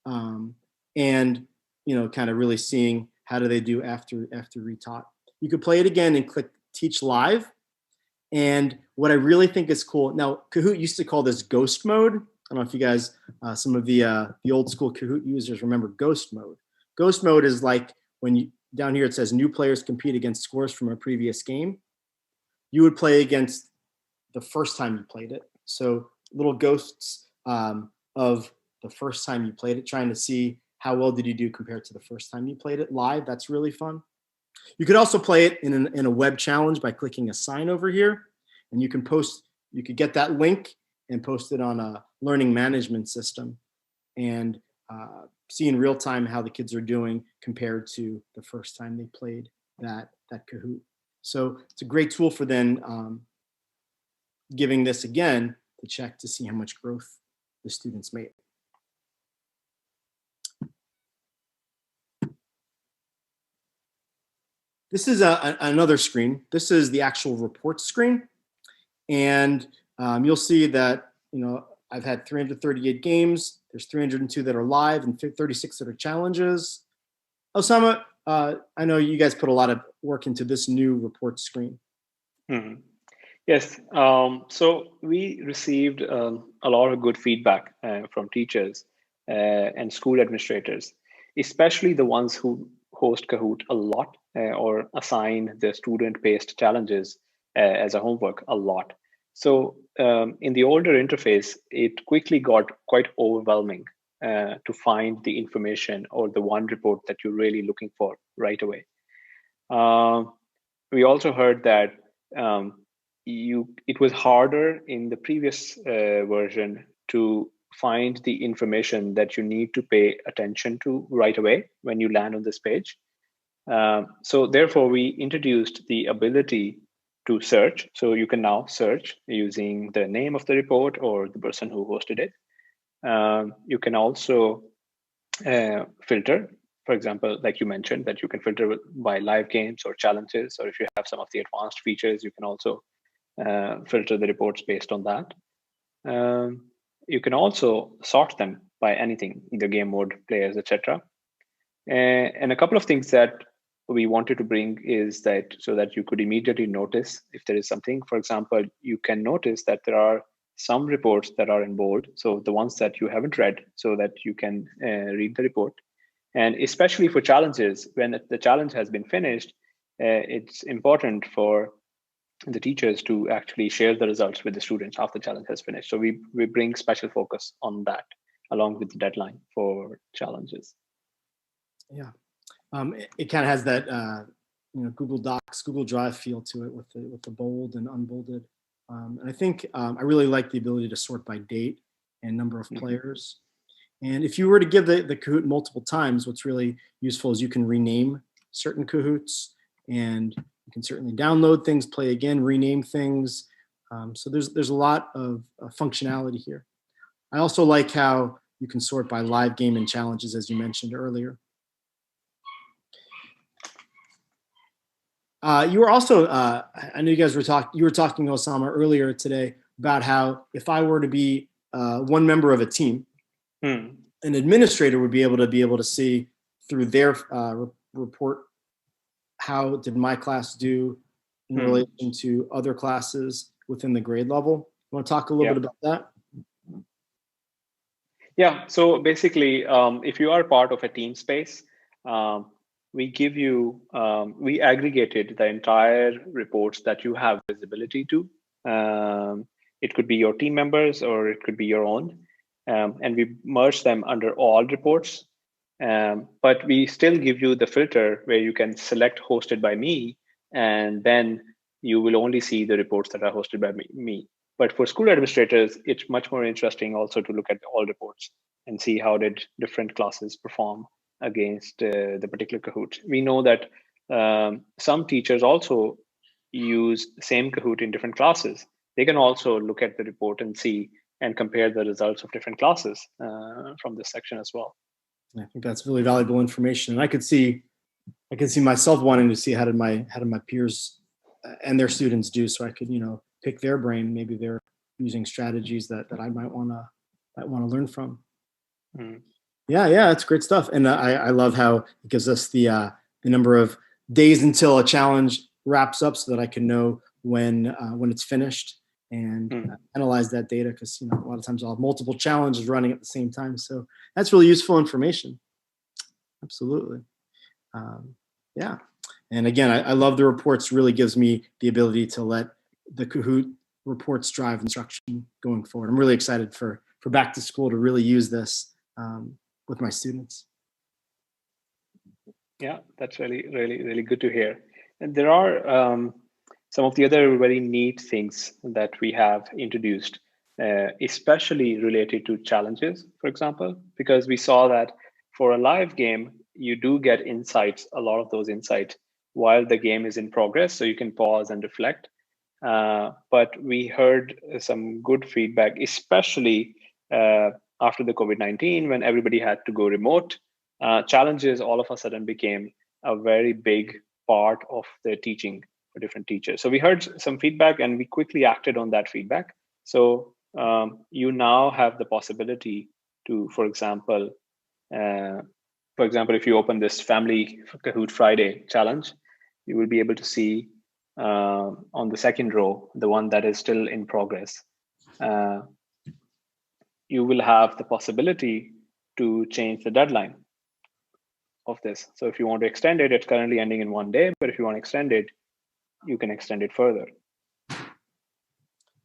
and you know, kind of really seeing how do they do after retaught. You could play it again and click Teach Live. And what I really think is cool, now Kahoot used to call this ghost mode. I don't know if you guys, some of the old school Kahoot users remember ghost mode. Ghost mode is like when you, down here it says new players compete against scores from a previous game. You would play against the first time you played it. So little ghosts of the first time you played it, trying to see how well did you do compared to the first time you played it live. That's really fun. You could also play it in a web challenge by clicking a sign over here, and you can post, you could get that link and post it on a learning management system and see in real time how the kids are doing compared to the first time they played that Kahoot. So it's a great tool for then giving this again to check to see how much growth the students made. This is another screen. This is the actual report screen. And you'll see that, you know, I've had 338 games. There's 302 that are live and 36 that are challenges. Osama, I know you guys put a lot of work into this new report screen. Mm-hmm. Yes, so we received a lot of good feedback from teachers and school administrators, especially the ones who host Kahoot a lot or assign the student-based challenges as a homework a lot. So in the older interface, it quickly got quite overwhelming to find the information or the one report that you're really looking for right away. We also heard that it was harder in the previous version to find the information that you need to pay attention to right away when you land on this page. So therefore, we introduced the ability to search. So you can now search using the name of the report or the person who hosted it. You can also filter, for example, like you mentioned, that you can filter by live games or challenges, or if you have some of the advanced features, you can also filter the reports based on that. You can also sort them by anything, either game mode, players, etc. And a couple of things that we wanted to bring is that so that you could immediately notice if there is something. For example, you can notice that there are some reports that are in bold, so the ones that you haven't read, so that you can read the report. And especially for challenges, when the challenge has been finished, it's important for the teachers to actually share the results with the students after the challenge has finished. So we bring special focus on that along with the deadline for challenges. Yeah, it kind of has that you know, Google Docs, Google Drive feel to it with the bold and unbolded. And I think I really like the ability to sort by date and number of players. And if you were to give the Kahoot multiple times, what's really useful is you can rename certain Kahoots, and you can certainly download things, play again, rename things. So there's a lot of functionality here. I also like how you can sort by live game and challenges, as you mentioned earlier. You were also, I know you guys were you were talking to Osama earlier today about how if I were to be one member of a team, an administrator would be able to see through their report how did my class do in relation to other classes within the grade level. You want to talk a little bit about that? Yeah, so basically, if you are part of a team space, we give you, we aggregated the entire reports that you have visibility to. It could be your team members or it could be your own. And we merge them under all reports. But we still give you the filter where you can select hosted by me, and then you will only see the reports that are hosted by me. But for school administrators, it's much more interesting also to look at all reports and see how did different classes perform against the particular Kahoot. We know that some teachers also use the same Kahoot in different classes. They can also look at the report and see and compare the results of different classes from this section as well. I think that's really valuable information. And I could see myself wanting to see how did my peers and their students do, so I could, pick their brain. Maybe they're using strategies that I might want to learn from. Yeah, it's great stuff. And I love how it gives us the number of days until a challenge wraps up, so that I can know when it's finished and analyze that data, because a lot of times I'll have multiple challenges running at the same time. So that's really useful information. Absolutely. Yeah. And again, I love the reports. Really gives me the ability to let the Kahoot reports drive instruction going forward. I'm really excited for back to school to really use this with my students. Yeah, that's really, really, really good to hear. And there are some of the other very neat things that we have introduced, especially related to challenges, for example, because we saw that for a live game, you do get insights, a lot of those insights, while the game is in progress, so you can pause and reflect. But we heard some good feedback, especially after the COVID-19, when everybody had to go remote. Challenges all of a sudden became a very big part of the teaching for different teachers. So we heard some feedback and we quickly acted on that feedback. So you now have the possibility to, for example, if you open this Family Kahoot Friday challenge, you will be able to see on the second row, the one that is still in progress, you will have the possibility to change the deadline of this. So if you want to extend it, it's currently ending in 1 day, but if you want to extend it, you can extend it further.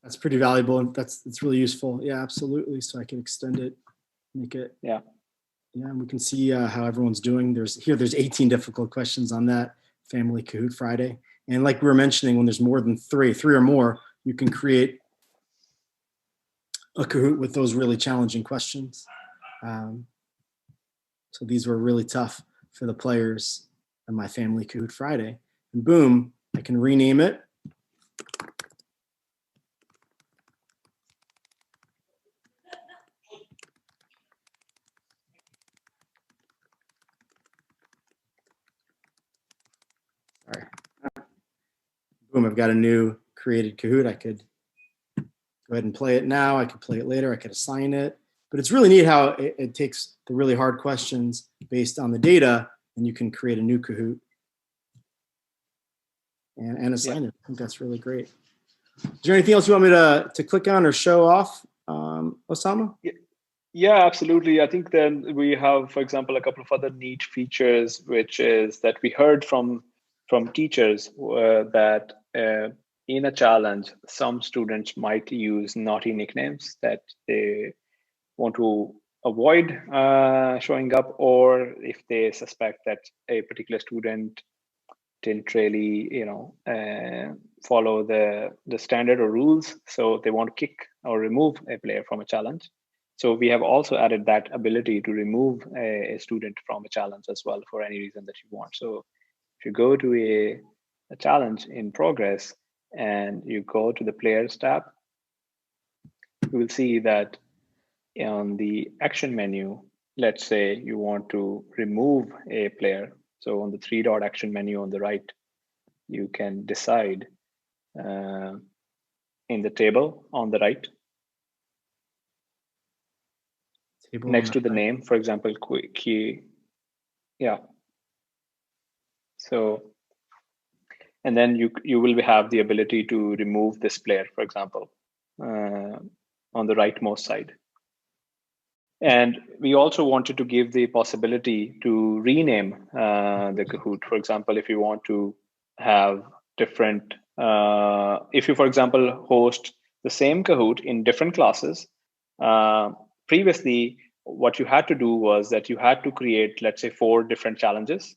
That's pretty valuable, and it's really useful. Yeah, absolutely. So I can extend it, make it. Yeah, and we can see how everyone's doing. There's 18 difficult questions on that Family Kahoot Friday. And like we were mentioning, when there's more than three or more, you can create a Kahoot with those really challenging questions. So these were really tough for the players on my Family Kahoot Friday. And boom, I can rename it. Sorry. Boom, I've got a new created Kahoot. I could go ahead and play it now. I could play it later. I could assign it. But it's really neat how it takes the really hard questions based on the data, and you can create a new Kahoot and assign it. I think that's really great. Is there anything else you want me to click on or show off, Osama? Yeah, absolutely. I think then we have, for example, a couple of other neat features, which is that we heard from teachers that in a challenge, some students might use naughty nicknames that they want to avoid showing up, or if they suspect that a particular student didn't really, follow the standard or rules, so they want to kick or remove a player from a challenge. So we have also added that ability to remove a student from a challenge as well for any reason that you want. So if you go to a challenge in progress and you go to the players tab, you will see that on the action menu, let's say you want to remove a player. So on the 3-dot action menu on the right, you can decide in the table on the right, next to the name, for example, key. Yeah. So And then you will have the ability to remove this player, for example, on the rightmost side. And we also wanted to give the possibility to rename the Kahoot. For example, if you want to have different, if you, for example, host the same Kahoot in different classes, previously, what you had to do was that you had to create, let's say, 4 different challenges,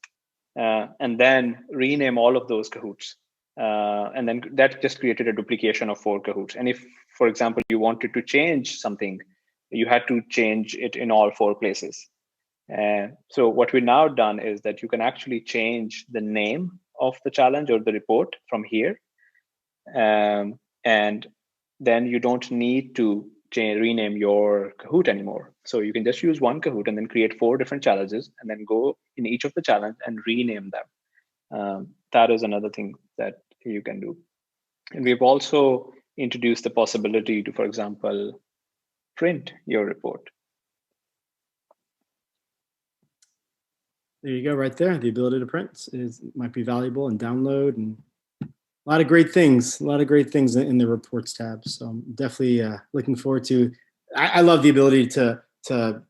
and then rename all of those Kahoots. And then that just created a duplication of 4 Kahoots. And if, for example, you wanted to change something, you had to change it in all 4 places. So what we've now done is that you can actually change the name of the challenge or the report from here. And then you don't need to rename your Kahoot anymore. So you can just use one Kahoot and then create 4 different challenges and then go in each of the challenge and rename them. That is another thing that you can do. And we've also introduced the possibility to, for example, print your report. There you go, right there. The ability to print might be valuable, and download, and a lot of great things. A lot of great things in the reports tab. So I'm definitely looking forward to. I love the ability to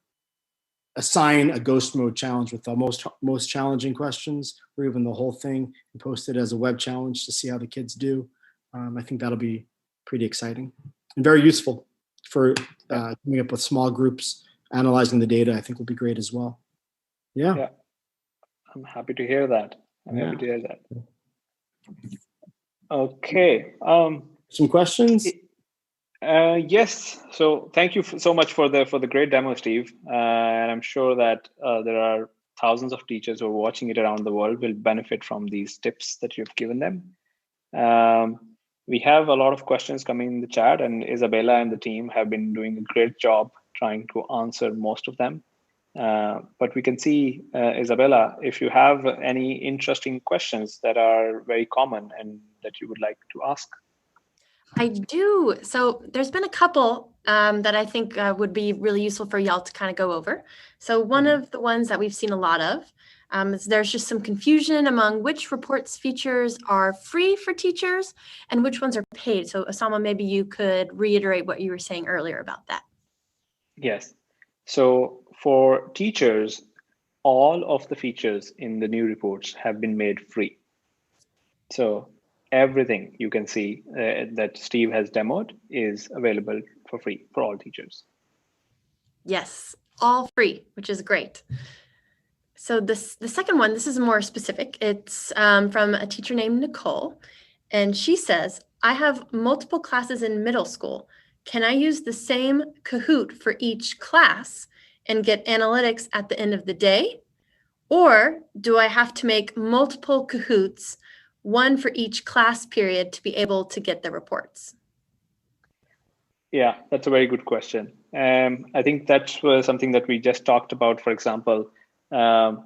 assign a ghost mode challenge with the most challenging questions, or even the whole thing, and post it as a web challenge to see how the kids do. I think that'll be pretty exciting and very useful for coming up with small groups, analyzing the data. I think will be great as well. Yeah. I'm happy to hear that. Happy to hear that. Okay. Some questions? Yes. So thank you so much for the great demo, Steve. And I'm sure that there are thousands of teachers who are watching it around the world will benefit from these tips that you've given them. We have a lot of questions coming in the chat, and Isabella and the team have been doing a great job trying to answer most of them. But we can see, Isabella, if you have any interesting questions that are very common and that you would like to ask. I do. So there's been a couple that I think would be really useful for y'all to kind of go over. So one of the ones that we've seen a lot of is there's just some confusion among which reports features are free for teachers and which ones are paid. So Osama, maybe you could reiterate what you were saying earlier about that. Yes. So for teachers, all of the features in the new reports have been made free. So everything you can see that Steve has demoed is available for free for all teachers. Yes, all free, which is great. So the second one, this is more specific. It's from a teacher named Nicole. And she says, I have multiple classes in middle school. Can I use the same Kahoot for each class and get analytics at the end of the day? Or do I have to make multiple Kahoots, one for each class period, to be able to get the reports? Yeah, that's a very good question. I think that's something that we just talked about. For example,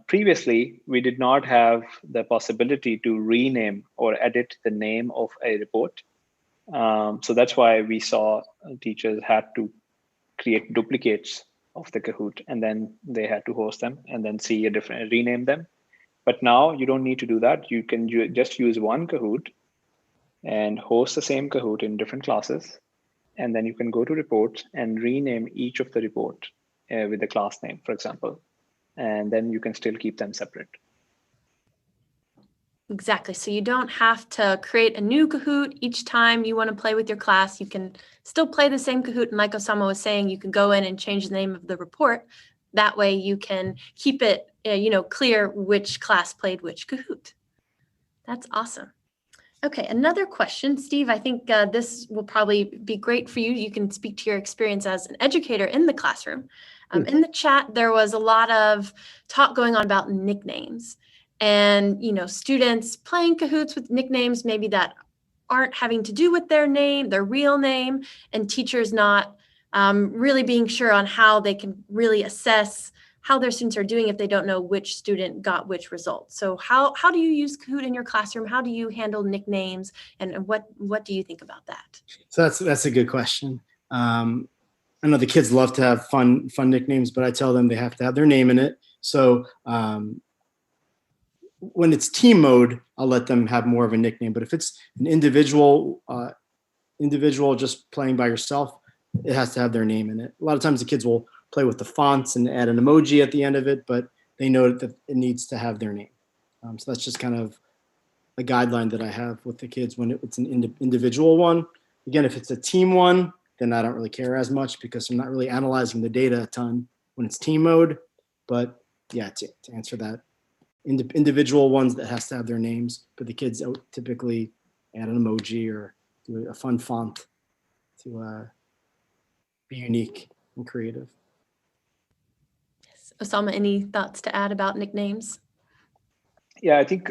previously, we did not have the possibility to rename or edit the name of a report. So that's why we saw teachers had to create duplicates of the Kahoot, and then they had to host them and then see rename them. But now you don't need to do that. You can just use one Kahoot and host the same Kahoot in different classes. And then you can go to reports and rename each of the report with the class name, for example. And then you can still keep them separate. Exactly. So you don't have to create a new Kahoot each time you want to play with your class. You can still play the same Kahoot. And like Osama was saying, you can go in and change the name of the report. That way you can keep it, clear which class played which Kahoot. That's awesome. Okay, another question. Steve, I think this will probably be great for you. You can speak to your experience as an educator in the classroom. In the chat, there was a lot of talk going on about nicknames and, students playing Kahoots with nicknames maybe that aren't having to do with their name, their real name, and teachers not really being sure on how they can really assess how their students are doing if they don't know which student got which result. So how do you use Kahoot in your classroom? How do you handle nicknames, and what do you think about that? So that's a good question. I know the kids love to have fun nicknames, but I tell them they have to have their name in it. So when it's team mode, I'll let them have more of a nickname. But if it's an individual just playing by yourself, it has to have their name in it. A lot of times the kids will play with the fonts and add an emoji at the end of it, but they know that it needs to have their name. So that's just kind of a guideline that I have with the kids when it's an individual one. Again, if it's a team one, then I don't really care as much because I'm not really analyzing the data a ton when it's team mode. But yeah, to answer that, individual ones that has to have their names, but the kids typically add an emoji or do a fun font to be unique and creative. Yes. Osama, any thoughts to add about nicknames? Yeah, I think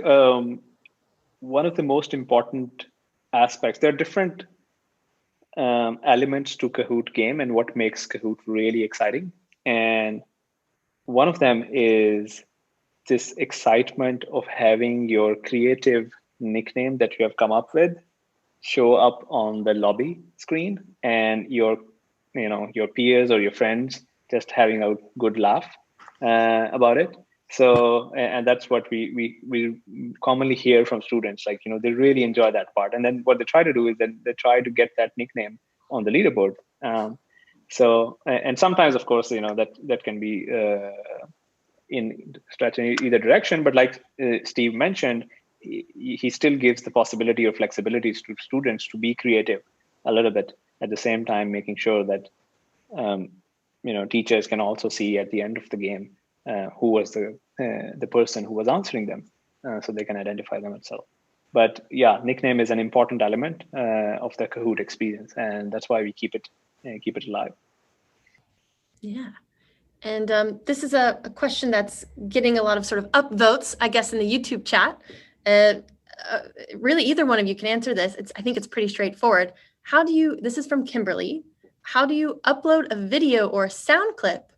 one of the most important aspects, there are different elements to Kahoot game and what makes Kahoot really exciting. And one of them is this excitement of having your creative nickname that you have come up with show up on the lobby screen, and your peers or your friends just having a good laugh about it. So, and that's what we commonly hear from students, like, they really enjoy that part. And then what they try to do is that they try to get that nickname on the leaderboard. So, and sometimes, of course, that can be in stretching either direction, but like Steve mentioned, he still gives the possibility or flexibilities to students to be creative a little bit, at the same time making sure that teachers can also see at the end of the game who was the person who was answering them, so they can identify them itself. But yeah, nickname is an important element of the Kahoot experience, and that's why we keep it alive. Yeah. And this is a question that's getting a lot of sort of upvotes, I guess, in the YouTube chat. Really, either one of you can answer this. I think it's pretty straightforward. This is from Kimberly. How do you upload a video or a sound clip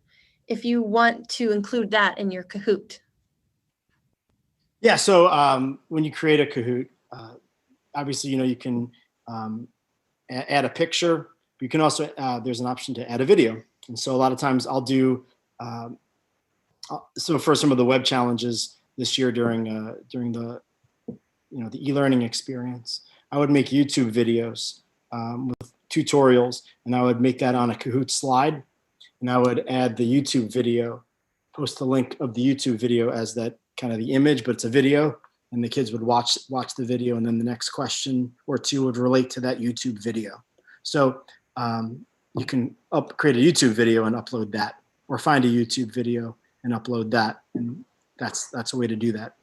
if you want to include that in your Kahoot? Yeah, so when you create a Kahoot, obviously, you can add a picture, but you can also, there's an option to add a video. And so a lot of times I'll do, so for some of the web challenges this year during the the e-learning experience, I would make YouTube videos with tutorials, and I would make that on a Kahoot slide, and I would add the YouTube video, post the link of the YouTube video as that kind of the image, but it's a video, and the kids would watch the video, and then the next question or two would relate to that YouTube video. So you can create a YouTube video and upload that, or find a YouTube video and upload that, and that's a way to do that.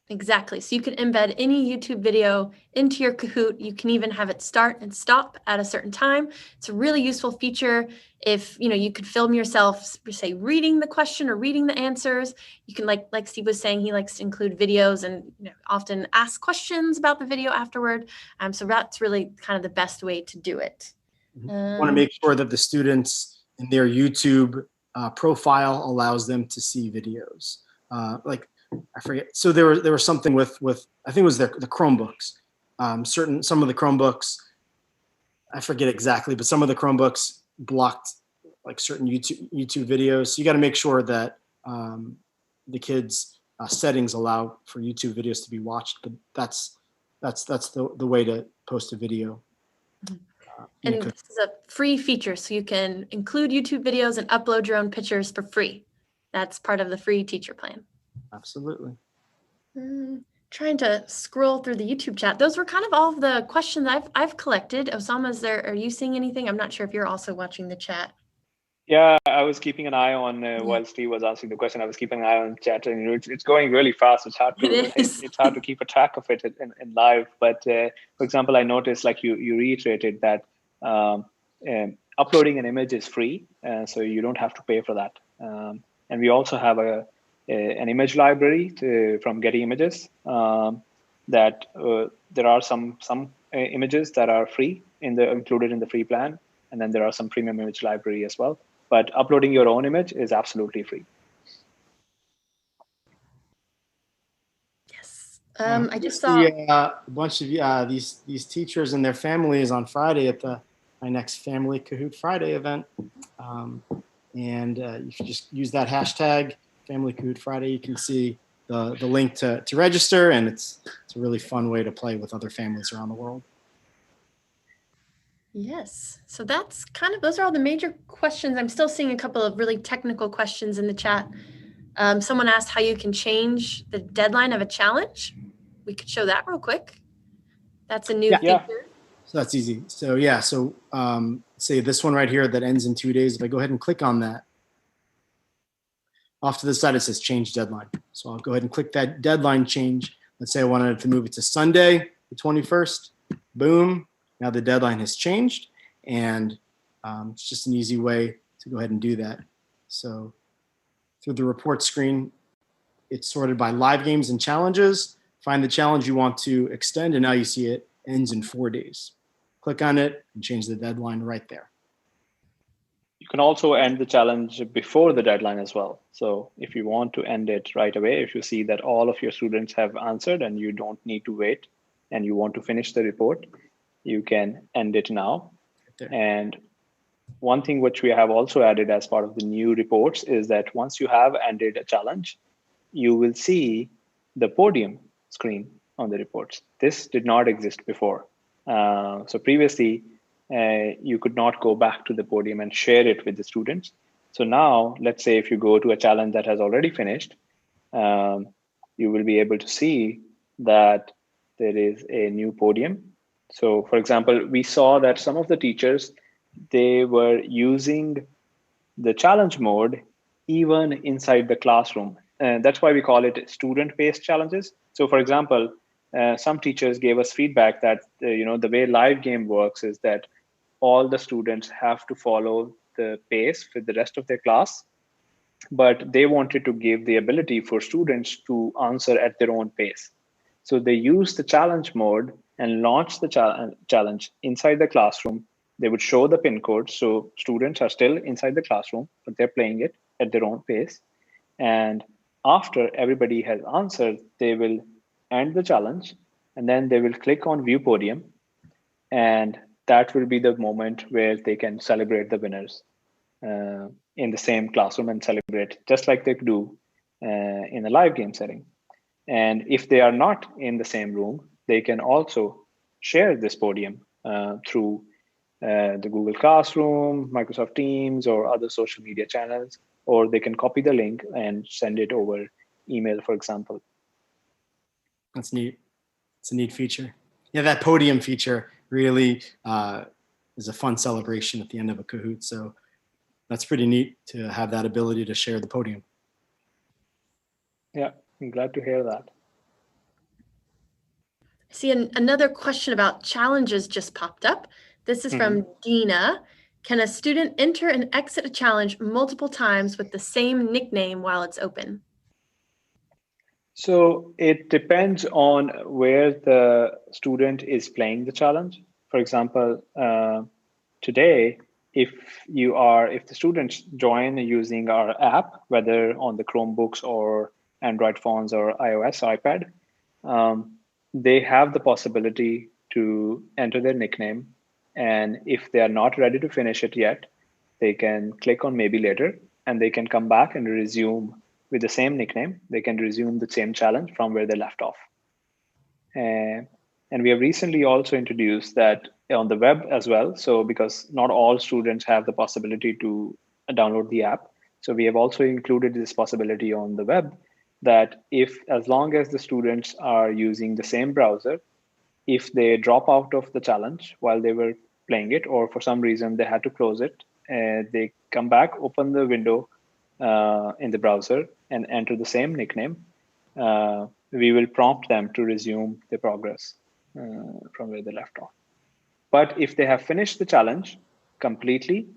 Exactly. So you can embed any YouTube video into your Kahoot. You can even have it start and stop at a certain time. It's a really useful feature. If you could film yourself, say, reading the question or reading the answers. You can, like Steve was saying, he likes to include videos and often ask questions about the video afterward. So that's really kind of the best way to do it. I want to make sure that the students in their YouTube profile allows them to see videos. I forget. So there was something with I think it was the Chromebooks. Some of the Chromebooks, I forget exactly, but some of the Chromebooks blocked like certain YouTube videos. So you got to make sure that the kids' settings allow for YouTube videos to be watched. But that's the way to post a video. And this is a free feature, so you can include YouTube videos and upload your own pictures for free. That's part of the free teacher plan. Absolutely. Trying to scroll through the YouTube chat. Those were kind of all of the questions I've collected. Osama, are you seeing anything? I'm not sure if you're also watching the chat. Yeah, I was keeping an eye on while Steve was answering the question. I was keeping an eye on the chat, and it's going really fast. It's hard to keep a track of it in live. But for example, I noticed, like you reiterated that uploading an image is free, so you don't have to pay for that. And we also have an image library from Getty Images that there are some images that are free included in the free plan, and then there are some premium image library as well. But uploading your own image is absolutely free. Yes, I just saw a bunch of these teachers and their families on Friday at my next Family Kahoot Friday event, and you can just use that hashtag Family Kahoot Friday. You can see the link to register, and it's a really fun way to play with other families around the world. Yes, so that's those are all the major questions. I'm still seeing a couple of really technical questions in the chat. Someone asked how you can change the deadline of a challenge. We could show that real quick. That's a new feature. So that's easy. So yeah, so say this one right here that ends in 2 days. If I go ahead and click on that, off to the side it says change deadline. So I'll go ahead and click that deadline change. Let's say I wanted to move it to Sunday, the 21st. Boom. Now the deadline has changed, and it's just an easy way to go ahead and do that. So through the report screen, it's sorted by live games and challenges. Find the challenge you want to extend, and now you see it ends in 4 days. Click on it and change the deadline right there. You can also end the challenge before the deadline as well. So if you want to end it right away, if you see that all of your students have answered and you don't need to wait and you want to finish the report, you can end it now. And one thing which we have also added as part of the new reports is that once you have ended a challenge, you will see the podium screen on the reports. This did not exist before. So previously, you could not go back to the podium and share it with the students. So now, let's say if you go to a challenge that has already finished, you will be able to see that there is a new podium. So for example, we saw that some of the teachers, they were using the challenge mode even inside the classroom. And that's why we call it student-based challenges. So for example, some teachers gave us feedback that the way live game works is that all the students have to follow the pace with the rest of their class, but they wanted to give the ability for students to answer at their own pace. So they used the challenge mode and launched the challenge inside the classroom. They would show the pin code, so students are still inside the classroom, but they're playing it at their own pace. And after everybody has answered, they will end the challenge, and then they will click on View Podium, and that will be the moment where they can celebrate the winners in the same classroom and celebrate just like they do in a live game setting. And if they are not in the same room, they can also share this podium through the Google Classroom, Microsoft Teams, or other social media channels, or they can copy the link and send it over email, for example. That's neat. It's a neat feature. Yeah, that podium feature really is a fun celebration at the end of a Kahoot. So that's pretty neat to have that ability to share the podium. Yeah, I'm glad to hear that. I see another question about challenges just popped up. This is from Dina. Can a student enter and exit a challenge multiple times with the same nickname while it's open? So it depends on where the student is playing the challenge. For example, today, if the students join using our app, whether on the Chromebooks or Android phones or iOS, iPad, they have the possibility to enter their nickname. And if they are not ready to finish it yet, they can click on maybe later, and they can come back and resume with the same nickname. They can resume the same challenge from where they left off. And we have recently also introduced that on the web as well. So because not all students have the possibility to download the app. So we have also included this possibility on the web that as long as the students are using the same browser, if they drop out of the challenge while they were playing it, or for some reason they had to close it, they come back, open the window in the browser and enter the same nickname, we will prompt them to resume the progress from where they left off. But if they have finished the challenge completely,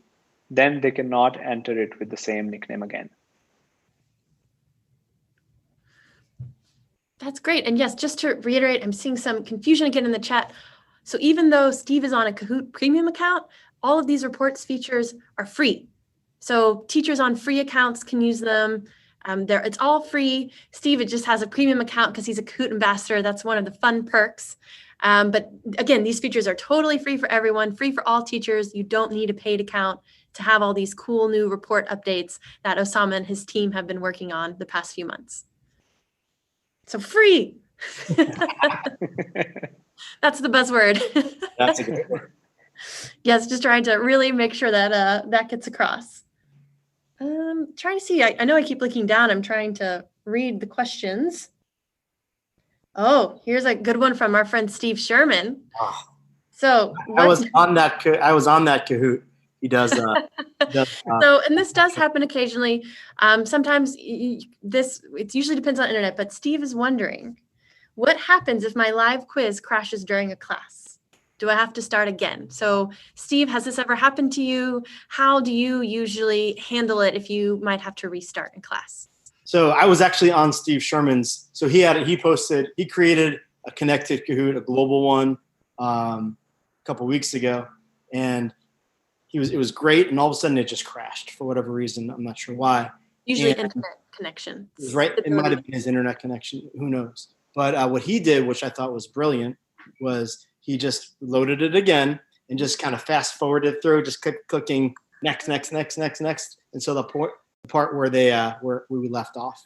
then they cannot enter it with the same nickname again. That's great. And yes, just to reiterate, I'm seeing some confusion again in the chat. So even though Steve is on a Kahoot premium account, all of these reports features are free. So teachers on free accounts can use them. It's all free. Steve just has a premium account because he's a Kahoot ambassador. That's one of the fun perks. But again, these features are totally free for everyone, free for all teachers. You don't need a paid account to have all these cool new report updates that Osama and his team have been working on the past few months. So free. That's the buzzword. That's a good word. Yes, just trying to really make sure that that gets across. Trying to see, I know I keep looking down. I'm trying to read the questions. Oh, here's a good one from our friend Steve Sherman. Oh, So I was on that Kahoot. He does. So, and this does happen occasionally. Sometimes it usually depends on internet, but Steve is wondering, what happens if my live quiz crashes during a class? Do I have to start again? So Steve, has this ever happened to you? How do you usually handle it if you might have to restart in class? So I was actually on Steve Sherman's. So he created a connected Kahoot, a global one, a couple weeks ago, and it was great. And all of a sudden it just crashed for whatever reason. I'm not sure why. Usually And internet connection. it was right. It might have been his internet connection. Who knows? But what he did, which I thought was brilliant, was he just loaded it again and just kind of fast forwarded through, just clicking next. And so the part where we left off.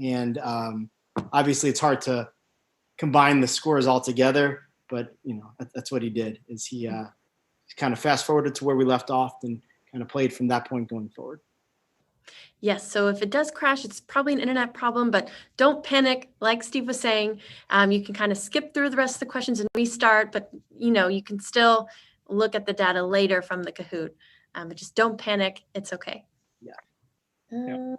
And obviously it's hard to combine the scores all together, but that's what he did, is he kind of fast forwarded to where we left off and kind of played from that point going forward. Yes, so if it does crash, it's probably an internet problem, but don't panic. Like Steve was saying, you can kind of skip through the rest of the questions and restart, but you can still look at the data later from the Kahoot. But just don't panic. It's okay. Yeah.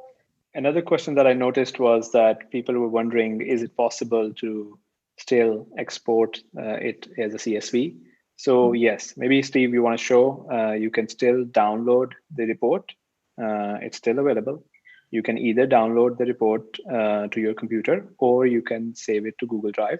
Another question that I noticed was that people were wondering, is it possible to still export it as a CSV? So yes, maybe Steve, you want to show, you can still download the report. It's still available. You can either download the report to your computer, or you can save it to Google Drive.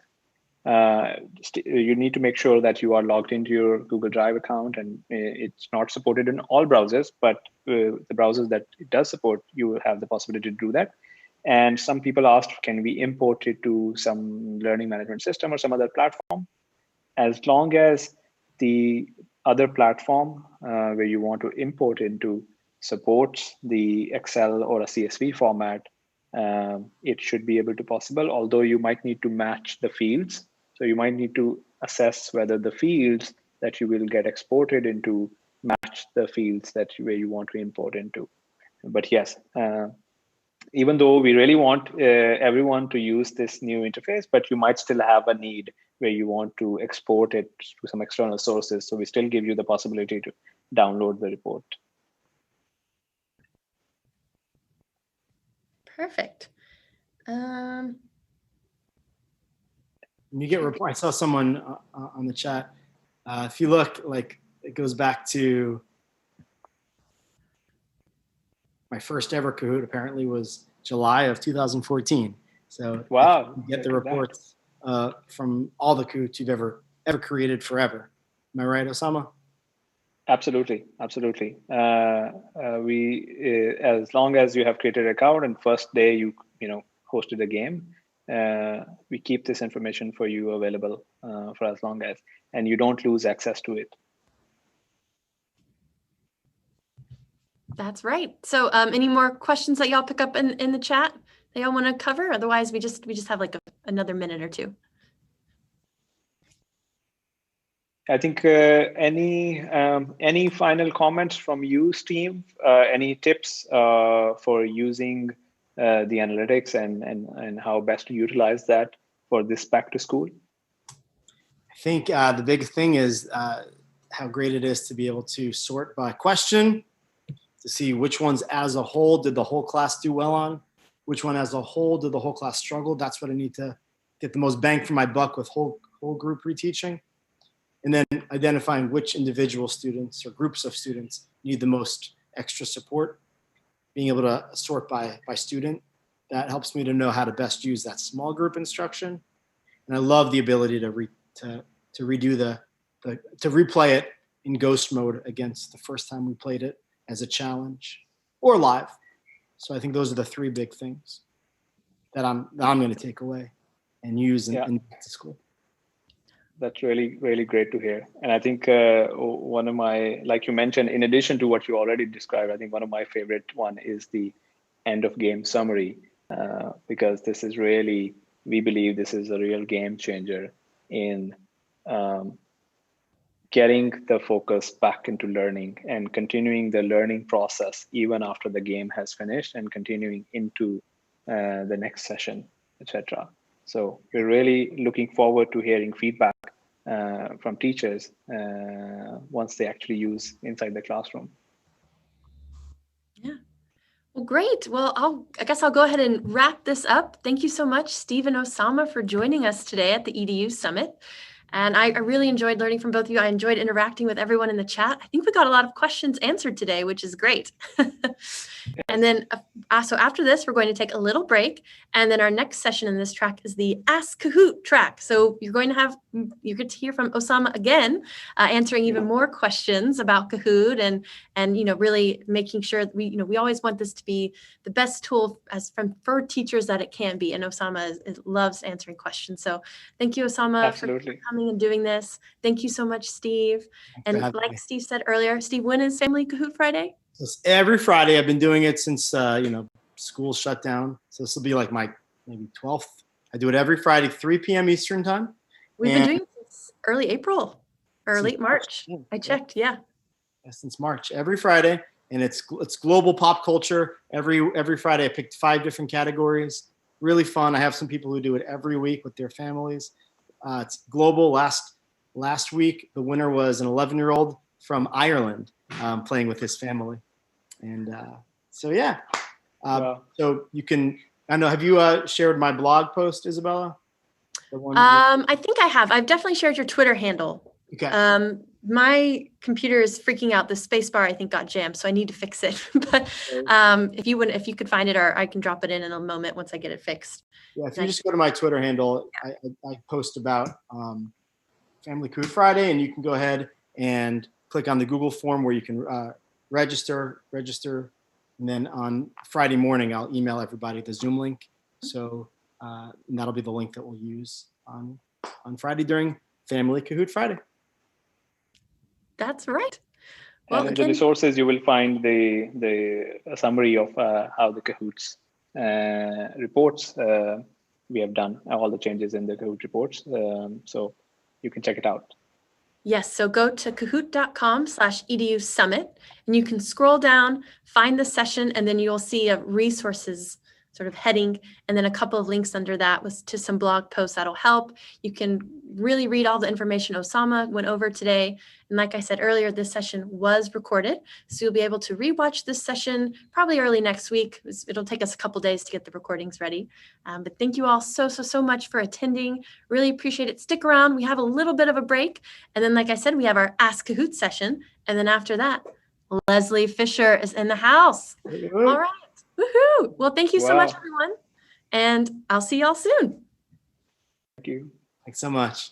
You need to make sure that you are logged into your Google Drive account, and it's not supported in all browsers, but the browsers that it does support, you will have the possibility to do that. And some people asked, can we import it to some learning management system or some other platform? As long as the other platform where you want to import into supports the Excel or a CSV format, it should be able to possible, although you might need to match the fields. So you might need to assess whether the fields that you will get exported into match the fields where you want to import into. But yes, even though we really want everyone to use this new interface, but you might still have a need where you want to export it to some external sources. So we still give you the possibility to download the report. Perfect. When you get report, I saw someone on the chat. If you look, like, it goes back to my first ever Kahoot. Apparently was July of 2014. So wow, you get the reports from all the Kahoots you've ever created forever. Am I right, Osama? Absolutely. We as long as you have created an account and first day you hosted a game, we keep this information for you available for as long as, and you don't lose access to it. That's right. So any more questions that y'all pick up in the chat that y'all want to cover? Otherwise, we just have like another minute or two. I think any final comments from you, Steve? Any tips for using the analytics and how best to utilize that for this back to school? I think the big thing is how great it is to be able to sort by question, to see which ones as a whole did the whole class do well on, which one as a whole did the whole class struggle. That's what I need to get the most bang for my buck with whole group reteaching. And then identifying which individual students or groups of students need the most extra support, being able to sort by student. That helps me to know how to best use that small group instruction. And I love the ability to replay it in ghost mode against the first time we played it as a challenge or live. So I think those are the three big things that I'm going to take away and use in school. That's really, really great to hear. And I think one of my, like you mentioned, in addition to what you already described, I think one of my favorite one is the end of game summary, because this is really we believe this is a real game changer in getting the focus back into learning and continuing the learning process even after the game has finished and continuing into the next session, etc. So we're really looking forward to hearing feedback from teachers once they actually use inside the classroom. Yeah. Well, great. Well, I guess I'll go ahead and wrap this up. Thank you so much, Steve and Osama, for joining us today at the EDU Summit. And I really enjoyed learning from both of you. I enjoyed interacting with everyone in the chat. I think we got a lot of questions answered today, which is great. And then, so after this, we're going to take a little break. And then our next session in this track is the Ask Kahoot track. So you get to hear from Osama again, answering even more questions about Kahoot and really making sure that we always want this to be the best tool for teachers that it can be. And Osama loves answering questions. So thank you, Osama, for coming and doing this. Thank you so much, Steve. And like Steve said earlier, Steve, when is Family Kahoot Friday? It's every Friday. I've been doing it since school shut down. So this will be like my maybe 12th. I do it every Friday, 3 p.m. Eastern time. We've been doing it since early April or late March. I checked. Yeah, since March, every Friday, and it's global pop culture. Every Friday, I picked 5 different categories. Really fun. I have some people who do it every week with their families. It's global. Last week, the winner was an 11-year-old from Ireland playing with his family. And so, yeah. So you can, I don't know, have you shared my blog post, Isabella? I think I have. I've definitely shared your Twitter handle. Okay. My computer is freaking out. The space bar, I think, got jammed, so I need to fix it. But if you could find it, or I can drop it in a moment once I get it fixed. Yeah, if you just go to my Twitter handle, I post about Family Kahoot Friday, and you can go ahead and click on the Google form where you can register, and then on Friday morning, I'll email everybody the Zoom link. So and that'll be the link that we'll use on Friday during Family Kahoot Friday. That's right. Well, in the resources, you will find the summary of how the Kahoots reports we have done, all the changes in the Kahoot reports. So you can check it out. Yes, so go to kahoot.com/EDU Summit, and you can scroll down, find the session, and then you'll see a resources sort of heading, and then a couple of links under that to some blog posts that'll help. You can really read all the information Osama went over today. And like I said earlier, this session was recorded, so you'll be able to rewatch this session probably early next week. It'll take us a couple days to get the recordings ready. But thank you all so much for attending. Really appreciate it. Stick around. We have a little bit of a break. And then, like I said, we have our Ask Kahoot session. And then after that, Leslie Fisher is in the house. All right. Woohoo! Well, thank you so much, everyone. And I'll see y'all soon. Thank you. Thanks so much.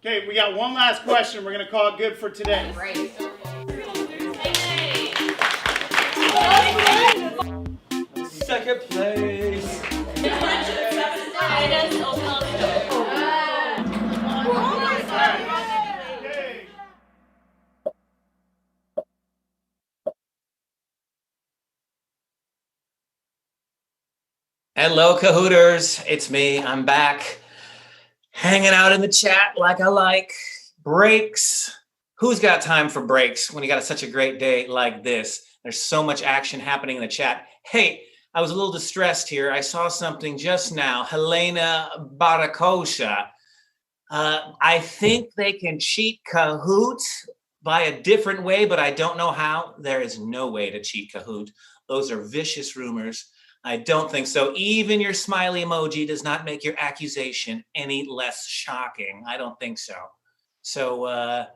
Okay, we got one last question. We're going to call it good for today. Right. Second place. Hello, Kahooters. It's me. I'm back. Hanging out in the chat like I like. Breaks. Who's got time for breaks when you got such a great day like this? There's so much action happening in the chat. Hey, I was a little distressed here. I saw something just now. Helena Barakosha. I think they can cheat Kahoot by a different way, but I don't know how. There is no way to cheat Kahoot. Those are vicious rumors. I don't think so. Even your smiley emoji does not make your accusation any less shocking. I don't think so. So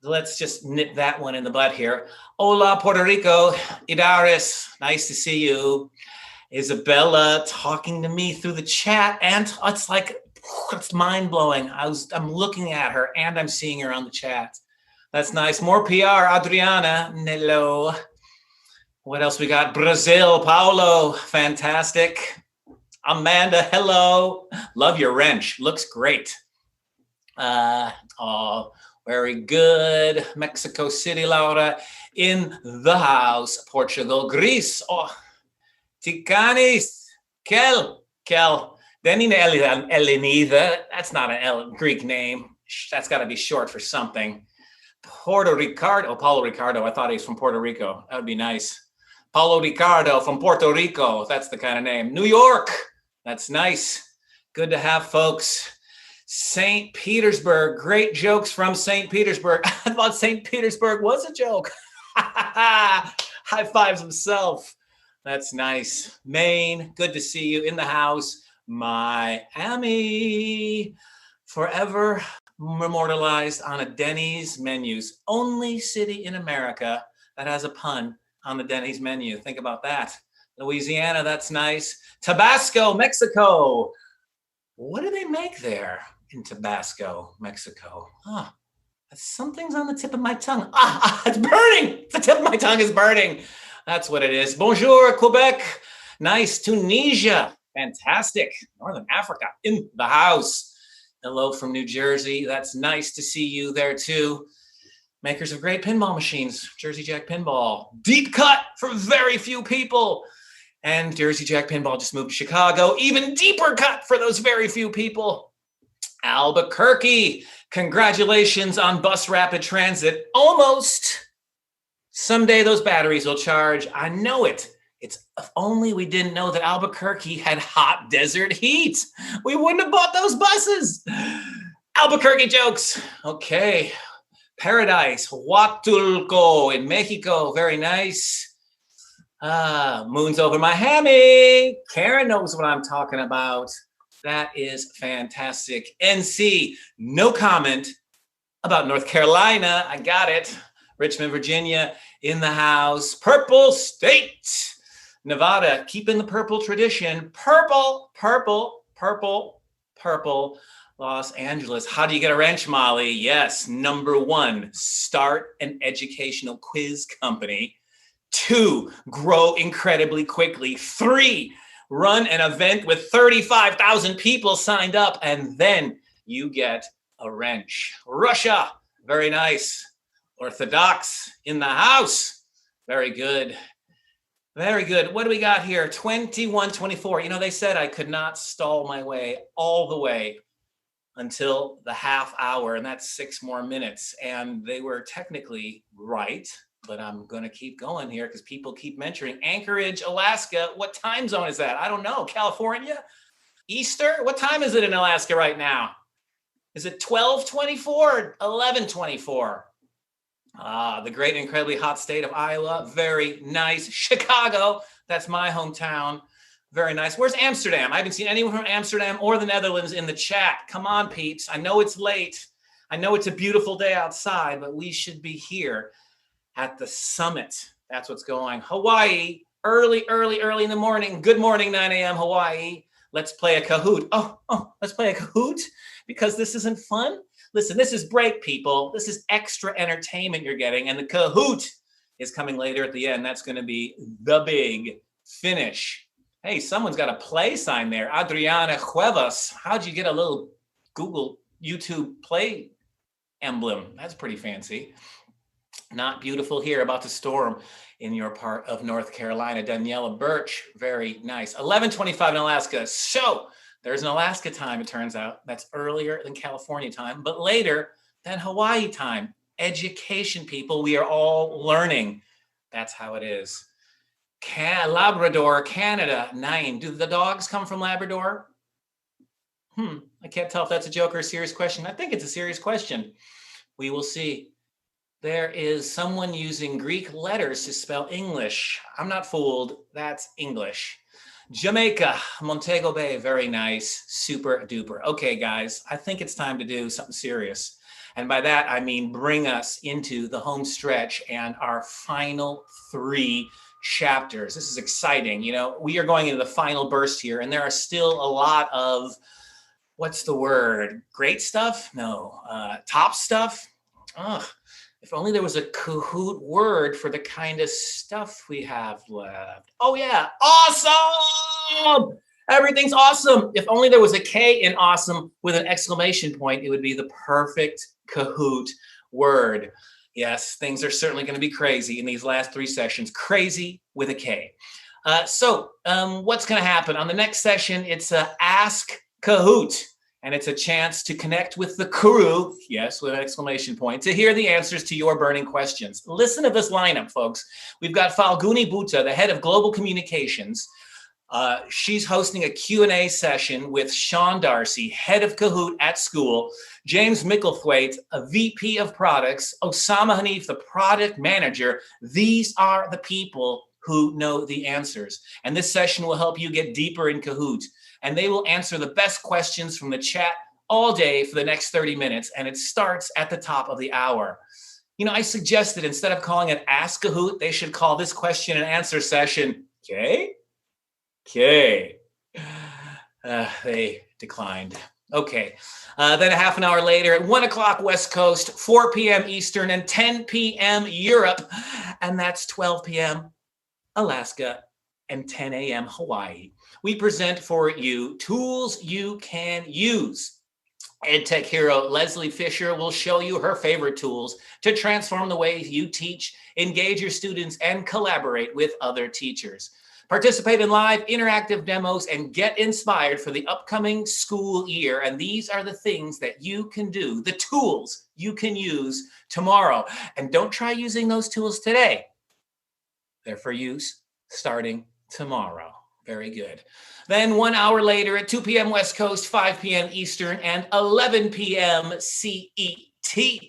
let's just nip that one in the bud here. Hola, Puerto Rico. Idaris, nice to see you. Isabella talking to me through the chat, and it's mind-blowing. I'm looking at her and I'm seeing her on the chat. That's nice. More PR, Adriana. Hello. What else we got? Brazil, Paulo, fantastic. Amanda, hello. Love your wrench, looks great. Oh, very good. Mexico City, Laura, in the house. Portugal, Greece. Oh, Tikanis, Kel. Denina Elenida, that's not an Greek name. That's got to be short for something. Paulo Ricardo, I thought he was from Puerto Rico. That would be nice. Paulo Ricardo from Puerto Rico. That's the kind of name. New York. That's nice. Good to have folks. St. Petersburg. Great jokes from St. Petersburg. I thought St. Petersburg was a joke. High fives himself. That's nice. Maine. Good to see you in the house. Miami. Forever immortalized on a Denny's menus. Only city in America that has a pun on the Denny's menu. Think about that. Louisiana, that's nice. Tabasco, Mexico. What do they make there in Tabasco, Mexico? Something's on the tip of my tongue. It's burning. The tip of my tongue is burning. That's what it is. Bonjour, Quebec. Nice. Tunisia. Fantastic. Northern Africa in the house. Hello from New Jersey. That's nice to see you there too. Makers of great pinball machines, Jersey Jack Pinball. Deep cut for very few people. And Jersey Jack Pinball just moved to Chicago. Even deeper cut for those very few people. Albuquerque, congratulations on bus rapid transit. Almost. Someday those batteries will charge. I know it. It's if only we didn't know that Albuquerque had hot desert heat. We wouldn't have bought those buses. Albuquerque jokes. Okay. Paradise, Huatulco in Mexico. Very nice. Moon's over Miami. Karen knows what I'm talking about. That is fantastic. NC, no comment about North Carolina. I got it. Richmond, Virginia in the house. Purple State. Nevada, keeping the purple tradition. Purple. Los Angeles. How do you get a wrench, Molly? Yes. Number 1, start an educational quiz company. 2, grow incredibly quickly. 3, run an event with 35,000 people signed up, and then you get a wrench. Russia. Very nice. Orthodox in the house. Very good. Very good. What do we got here? 21-24. You know, they said I could not stall my way all the way until the half hour, and that's 6 more minutes. And they were technically right, but I'm going to keep going here because people keep mentioning Anchorage, Alaska. What time zone is that? I don't know. California? Easter? What time is it in Alaska right now? Is it 12:24 or 11:24? The great and incredibly hot state of Iowa. Very nice. Chicago. That's my hometown. Very nice. Where's Amsterdam? I haven't seen anyone from Amsterdam or the Netherlands in the chat. Come on, peeps. I know it's late. I know it's a beautiful day outside, but we should be here at the summit. That's what's going. Hawaii, early in the morning. Good morning, 9 a.m. Hawaii. Let's play a Kahoot. Oh, let's play a Kahoot because this isn't fun. Listen, this is break, people. This is extra entertainment you're getting. And the Kahoot is coming later at the end. That's going to be the big finish. Hey, someone's got a play sign there. Adriana Cuevas. How'd you get a little Google YouTube play emblem? That's pretty fancy. Not beautiful here, about to storm in your part of North Carolina. Daniela Birch, very nice. 11:25 in Alaska. So there's an Alaska time, it turns out. That's earlier than California time, but later than Hawaii time. Education, people, we are all learning. That's how it is. Labrador, Canada, 9. Do the dogs come from Labrador? I can't tell if that's a joke or a serious question. I think it's a serious question. We will see. There is someone using Greek letters to spell English. I'm not fooled. That's English. Jamaica, Montego Bay, very nice. Super duper. Okay, guys, I think it's time to do something serious. And by that, I mean bring us into the home stretch and our final 3 chapters. This is exciting. You know, we are going into the final burst here, and there are still a lot of, what's the word? Great stuff? No. Top stuff? Ugh. If only there was a Kahoot word for the kind of stuff we have left. Oh yeah, awesome! Everything's awesome. If only there was a K in awesome with an exclamation point, it would be the perfect Kahoot word. Yes, things are certainly going to be crazy in these last 3 sessions. Crazy with a K. So what's going to happen? On the next session, it's Ask Kahoot. And it's a chance to connect with the crew, yes, with an exclamation point, to hear the answers to your burning questions. Listen to this lineup, folks. We've got Falguni Bhutta, the head of global communications. She's hosting a Q&A session with Sean Darcy, head of Kahoot at school, James Micklethwaite, a VP of products, Osama Hanif, the product manager. These are the people who know the answers. And this session will help you get deeper in Kahoot. And they will answer the best questions from the chat all day for the next 30 minutes. And it starts at the top of the hour. You know, I suggested instead of calling it Ask Kahoot, they should call this question and answer session K? K. They declined. Okay. Then a half an hour later at 1 o'clock West Coast, 4 p.m. Eastern, and 10 p.m. Europe. And that's 12 p.m. Alaska and 10 a.m. Hawaii. We present for you tools you can use. EdTech hero Leslie Fisher will show you her favorite tools to transform the way you teach, engage your students, and collaborate with other teachers. Participate in live interactive demos and get inspired for the upcoming school year. And these are the things that you can do, the tools you can use tomorrow. And don't try using those tools today. They're for use starting tomorrow. Very good. Then 1 hour later at 2 p.m. West Coast, 5 p.m. Eastern, and 11 p.m. CET,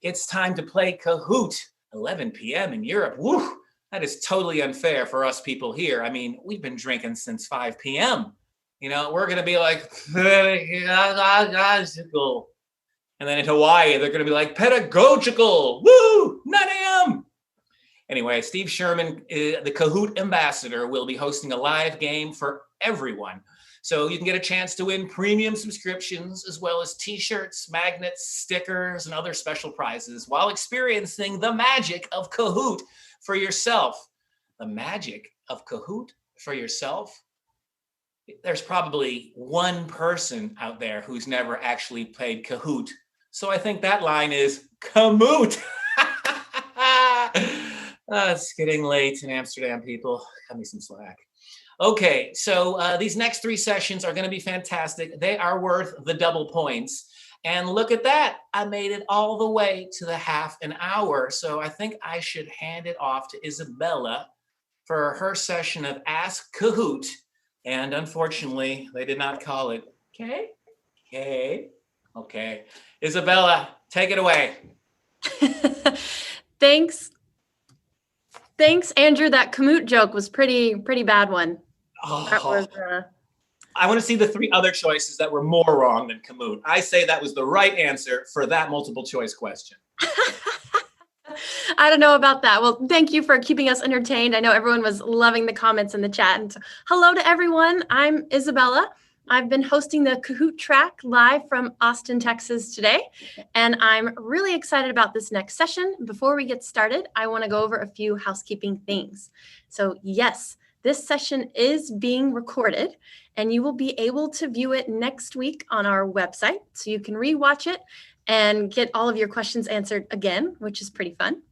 it's time to play Kahoot. 11 p.m. in Europe. Woo! That is totally unfair for us people here. I mean, we've been drinking since 5 p.m. You know, we're going to be like, pedagogical. And then in Hawaii, they're going to be like, pedagogical. Woo! 9 a.m. Anyway, Steve Sherman, the Kahoot ambassador, will be hosting a live game for everyone. So you can get a chance to win premium subscriptions, as well as t-shirts, magnets, stickers, and other special prizes while experiencing the magic of Kahoot for yourself. The magic of Kahoot for yourself? There's probably one person out there who's never actually played Kahoot. So I think that line is Kamoot. It's getting late in Amsterdam, people. Cut me some slack. Okay, so these next 3 sessions are going to be fantastic. They are worth the double points. And look at that. I made it all the way to the half an hour. So I think I should hand it off to Isabella for her session of Ask Kahoot. And unfortunately, they did not call it K. K. Okay. Isabella, take it away. Thanks, Andrew. That Kahoot joke was pretty bad one. That was, I want to see the 3 other choices that were more wrong than Kahoot. I say that was the right answer for that multiple choice question. I don't know about that. Well, thank you for keeping us entertained. I know everyone was loving the comments in the chat. And hello to everyone. I'm Isabella. I've been hosting the Kahoot track live from Austin, Texas today, and I'm really excited about this next session. Before we get started, I want to go over a few housekeeping things. So yes, this session is being recorded, and you will be able to view it next week on our website, so you can rewatch it and get all of your questions answered again, which is pretty fun.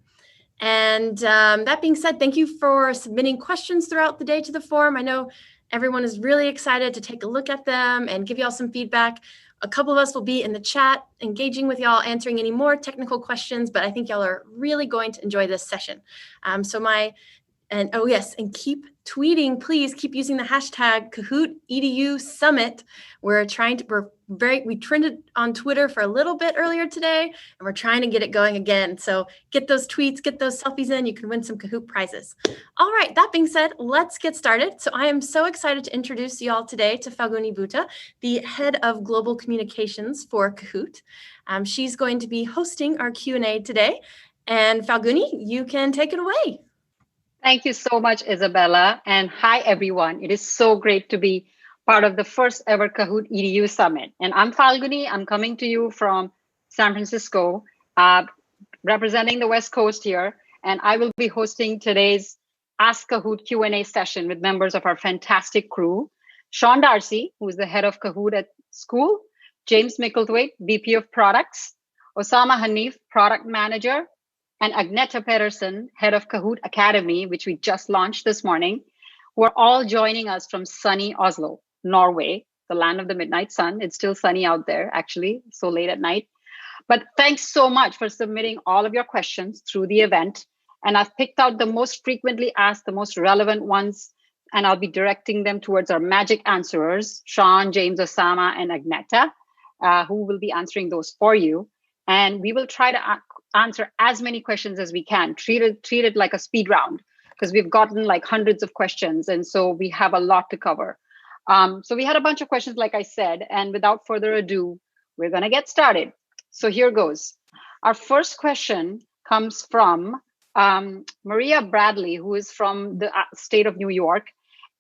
And that being said, thank you for submitting questions throughout the day to the forum. I know everyone is really excited to take a look at them and give y'all some feedback. A couple of us will be in the chat, engaging with y'all, answering any more technical questions, but I think y'all are really going to enjoy this session. And keep tweeting, please keep using the hashtag Kahoot EDU Summit. We trended on Twitter for a little bit earlier today, and we're trying to get it going again. So get those tweets, get those selfies in, you can win some Kahoot prizes. All right, that being said, let's get started. So I am so excited to introduce y'all today to Falguni Bhutta, the head of global communications for Kahoot. She's going to be hosting our Q&A today. And Falguni, you can take it away. Thank you so much, Isabella. And hi, everyone. It is so great to be part of the first ever Kahoot EDU Summit. And I'm Falguni. I'm coming to you from San Francisco, representing the West Coast here. And I will be hosting today's Ask Kahoot Q&A session with members of our fantastic crew. Sean Darcy, who is the head of Kahoot at school, James Micklethwaite, VP of Products, Osama Hanif, Product Manager, and Agneta Pedersen, head of Kahoot Academy, which we just launched this morning, who are all joining us from sunny Oslo, Norway, the land of the midnight sun. It's still sunny out there, actually, so late at night. But thanks so much for submitting all of your questions through the event. And I've picked out the most frequently asked, the most relevant ones, and I'll be directing them towards our magic answerers, Sean, James, Osama, and Agneta, who will be answering those for you. And we will try to answer as many questions as we can. Treat it like a speed round, because we've gotten like hundreds of questions. And so we have a lot to cover. So we had a bunch of questions, like I said, and without further ado, we're going to get started. So here goes. Our first question comes from Maria Bradley, who is from the state of New York.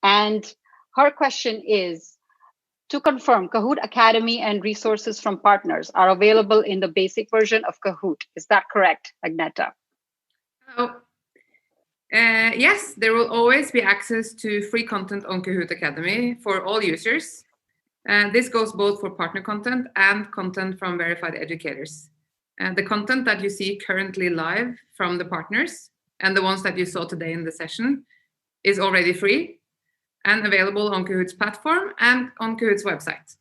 And her question is, to confirm, Kahoot Academy and resources from partners are available in the basic version of Kahoot. Is that correct, Agneta? Yes, there will always be access to free content on Kahoot Academy for all users. This goes both for partner content and content from verified educators. The content that you see currently live from the partners and the ones that you saw today in the session is already free and available on Kahoot's platform and on Kahoot's website.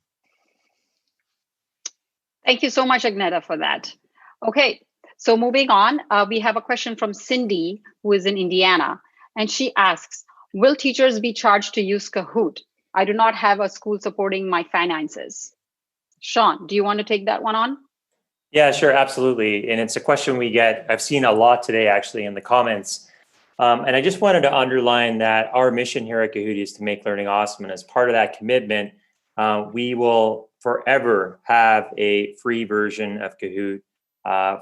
Thank you so much, Agneta, for that. Okay, so moving on, we have a question from Cindy, who is in Indiana. And she asks, will teachers be charged to use Kahoot? I do not have a school supporting my finances. Sean, do you want to take that one on? Yeah, sure, absolutely. And it's a question we get, I've seen a lot today, actually, in the comments. And I just wanted to underline that our mission here at Kahoot is to make learning awesome. And as part of that commitment, we will forever have a free version of Kahoot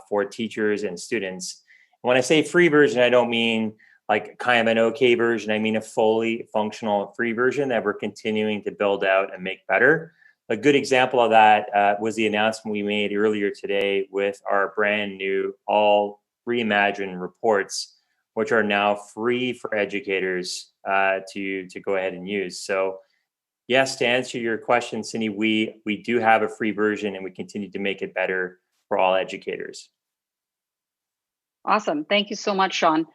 for teachers and students. When I say free version, I don't mean like kind of an okay version. I mean a fully functional free version that we're continuing to build out and make better. A good example of that was the announcement we made earlier today with our brand new all reimagined reports, which are now free for educators to go ahead and use. So yes, to answer your question, Cindy, we do have a free version and we continue to make it better for all educators. Awesome, thank you so much, Sean.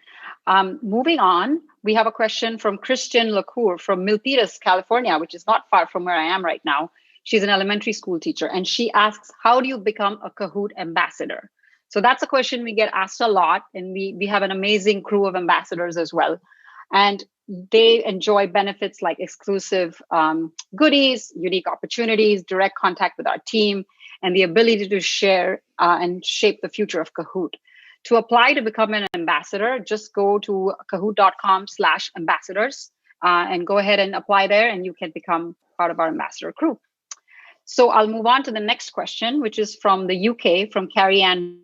Moving on, we have a question from Christian LaCour from Milpitas, California, which is not far from where I am right now. She's an elementary school teacher, and she asks, how do you become a Kahoot ambassador? So that's a question we get asked a lot, and we have an amazing crew of ambassadors as well. And they enjoy benefits like exclusive goodies, unique opportunities, direct contact with our team, and the ability to share and shape the future of Kahoot. To apply to become an ambassador, just go to kahoot.com/ambassadors and go ahead and apply there, and you can become part of our ambassador crew. So I'll move on to the next question, which is from the UK, from Carrie Ann.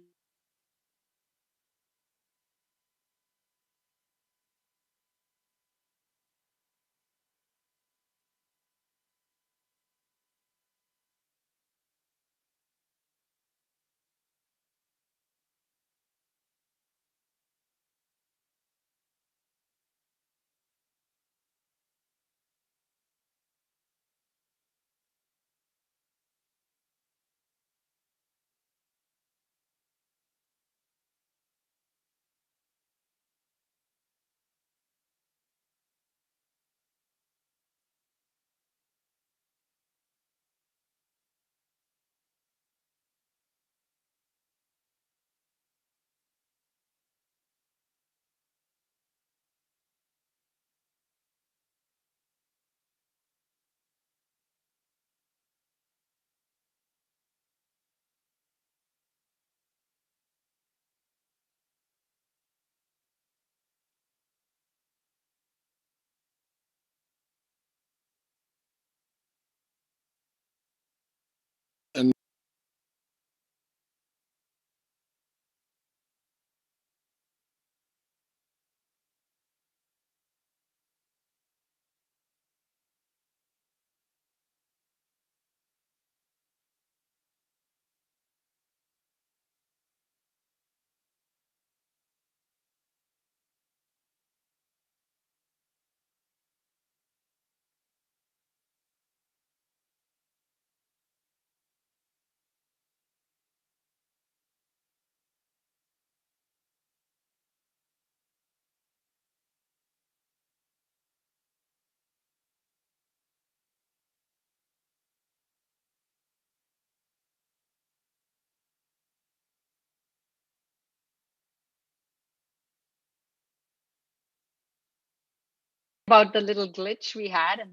about the little glitch we had, and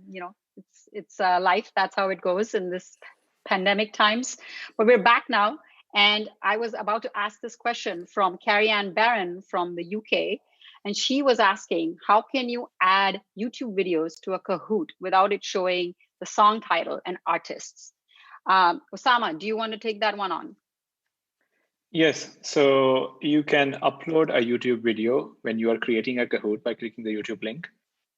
it's life. That's how it goes in this pandemic times. But we're back now, and I was about to ask this question from Carrie Ann Barron from the UK, and she was asking, how can you add YouTube videos to a Kahoot without it showing the song title and artists? Osama, do you want to take that one on? Yes, so you can upload a YouTube video when you are creating a Kahoot by clicking the YouTube link.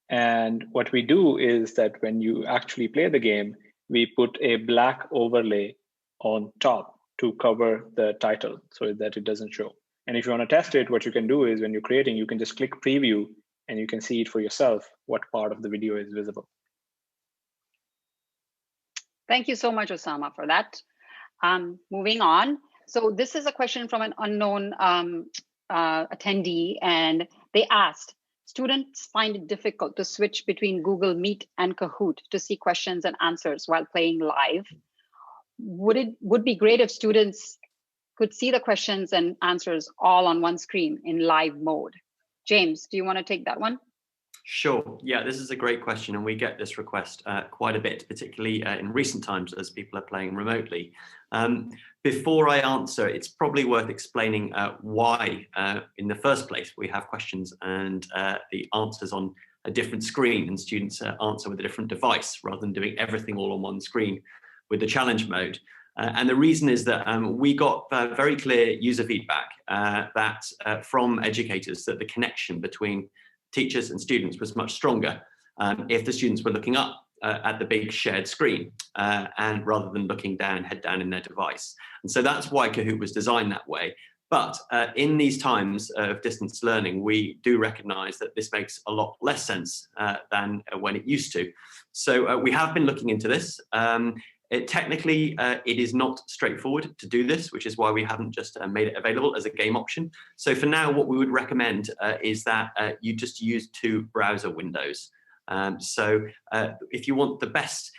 And what we do is that when you actually play the game, we put a black overlay on top to cover the title so that it doesn't show. And if you want to test it, what you can do is when you're creating, you can just click preview and you can see it for yourself what part of the video is visible. Thank you so much, Osama, for that. Moving on. So this is a question from an unknown attendee, and they asked, students find it difficult to switch between Google Meet and Kahoot to see questions and answers while playing live. Would be great if students could see the questions and answers all on one screen in live mode. James, do you want to take that one? Sure. Yeah, this is a great question, and we get this request quite a bit, particularly in recent times as people are playing remotely. Before I answer, it's probably worth explaining why, in the first place, we have questions and the answers on a different screen, and students answer with a different device rather than doing everything all on one screen with the challenge mode. And the reason is that we got very clear user feedback from educators that the connection between teachers and students was much stronger if the students were looking up at the big shared screen and rather than looking down, head down in their device. And so that's why Kahoot was designed that way. But in these times of distance learning, we do recognize that this makes a lot less sense than when it used to. So we have been looking into this. Technically, it is not straightforward to do this, which is why we haven't just made it available as a game option. So for now, what we would recommend is that you just use 2 browser windows. So if you want the best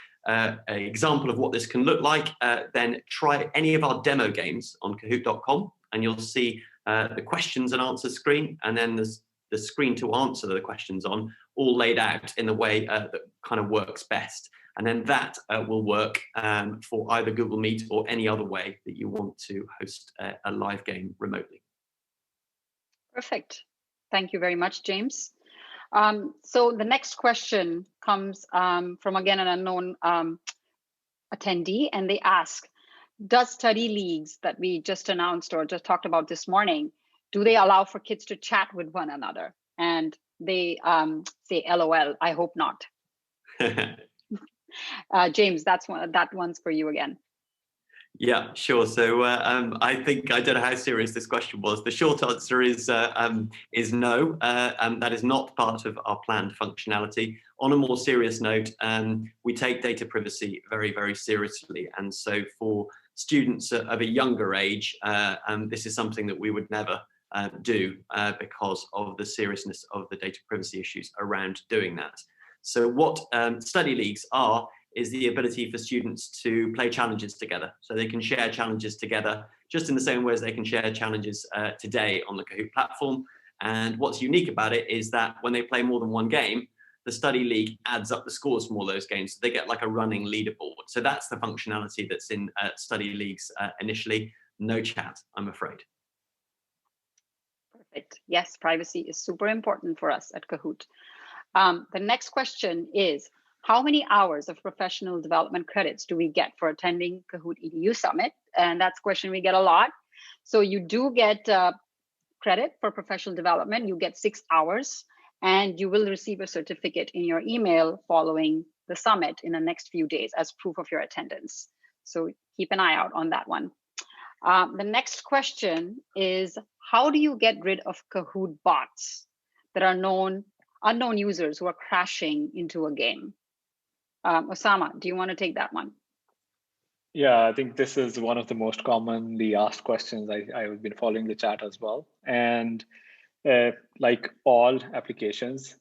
example of what this can look like, then try any of our demo games on Kahoot.com, and you'll see the questions and answers screen, and then there's the screen to answer the questions on, all laid out in the way that kind of works best. And then that will work for either Google Meet or any other way that you want to host a live game remotely. Perfect. Thank you very much, James. So the next question comes from, again, an unknown attendee, and they ask, does study leagues that we just announced or just talked about this morning, do they allow for kids to chat with one another? And they say, LOL, I hope not. James, that one's for you again. Yeah, sure. So I think, I don't know how serious this question was. The short answer is no. That is not part of our planned functionality. On a more serious note, we take data privacy very, very seriously. And so for students of a younger age, this is something that we would never do because of the seriousness of the data privacy issues around doing that. So what study leagues are is the ability for students to play challenges together. So they can share challenges together, just in the same way as they can share challenges today on the Kahoot platform. And what's unique about it is that when they play more than one game, the study league adds up the scores from all those games. So they get like a running leaderboard. So that's the functionality that's in study leagues initially. No chat, I'm afraid. Perfect. Yes, privacy is super important for us at Kahoot. The next question is, how many hours of professional development credits do we get for attending Kahoot EDU Summit? And that's a question we get a lot. So you do get credit for professional development. You get 6 hours, and you will receive a certificate in your email following the summit in the next few days as proof of your attendance. So keep an eye out on that one. The next question is, how do you get rid of Kahoot bots that are unknown users who are crashing into a game? Osama, do you want to take that one? Yeah, I think this is one of the most commonly asked questions. I've been following the chat as well. And like all applications,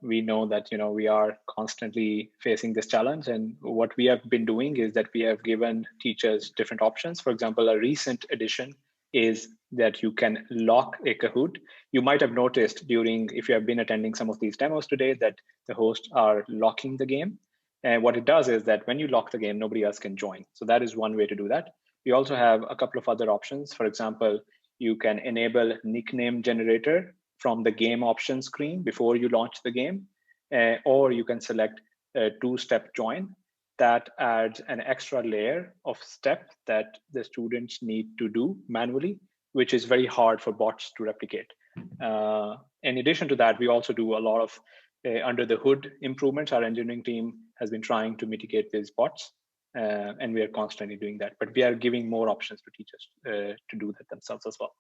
we know that we are constantly facing this challenge. And what we have been doing is that we have given teachers different options. For example, a recent addition is that you can lock a Kahoot. You might have noticed if you have been attending some of these demos today, that the hosts are locking the game. And what it does is that when you lock the game, nobody else can join. So that is one way to do that. We also have a couple of other options. For example, you can enable nickname generator from the game option screen before you launch the game, or you can select a two-step join. That adds an extra layer of steps that the students need to do manually, which is very hard for bots to replicate. In addition to that, we also do a lot of under the hood improvements. Our engineering team has been trying to mitigate these bots, and we are constantly doing that. But we are giving more options to teachers to do that themselves as well.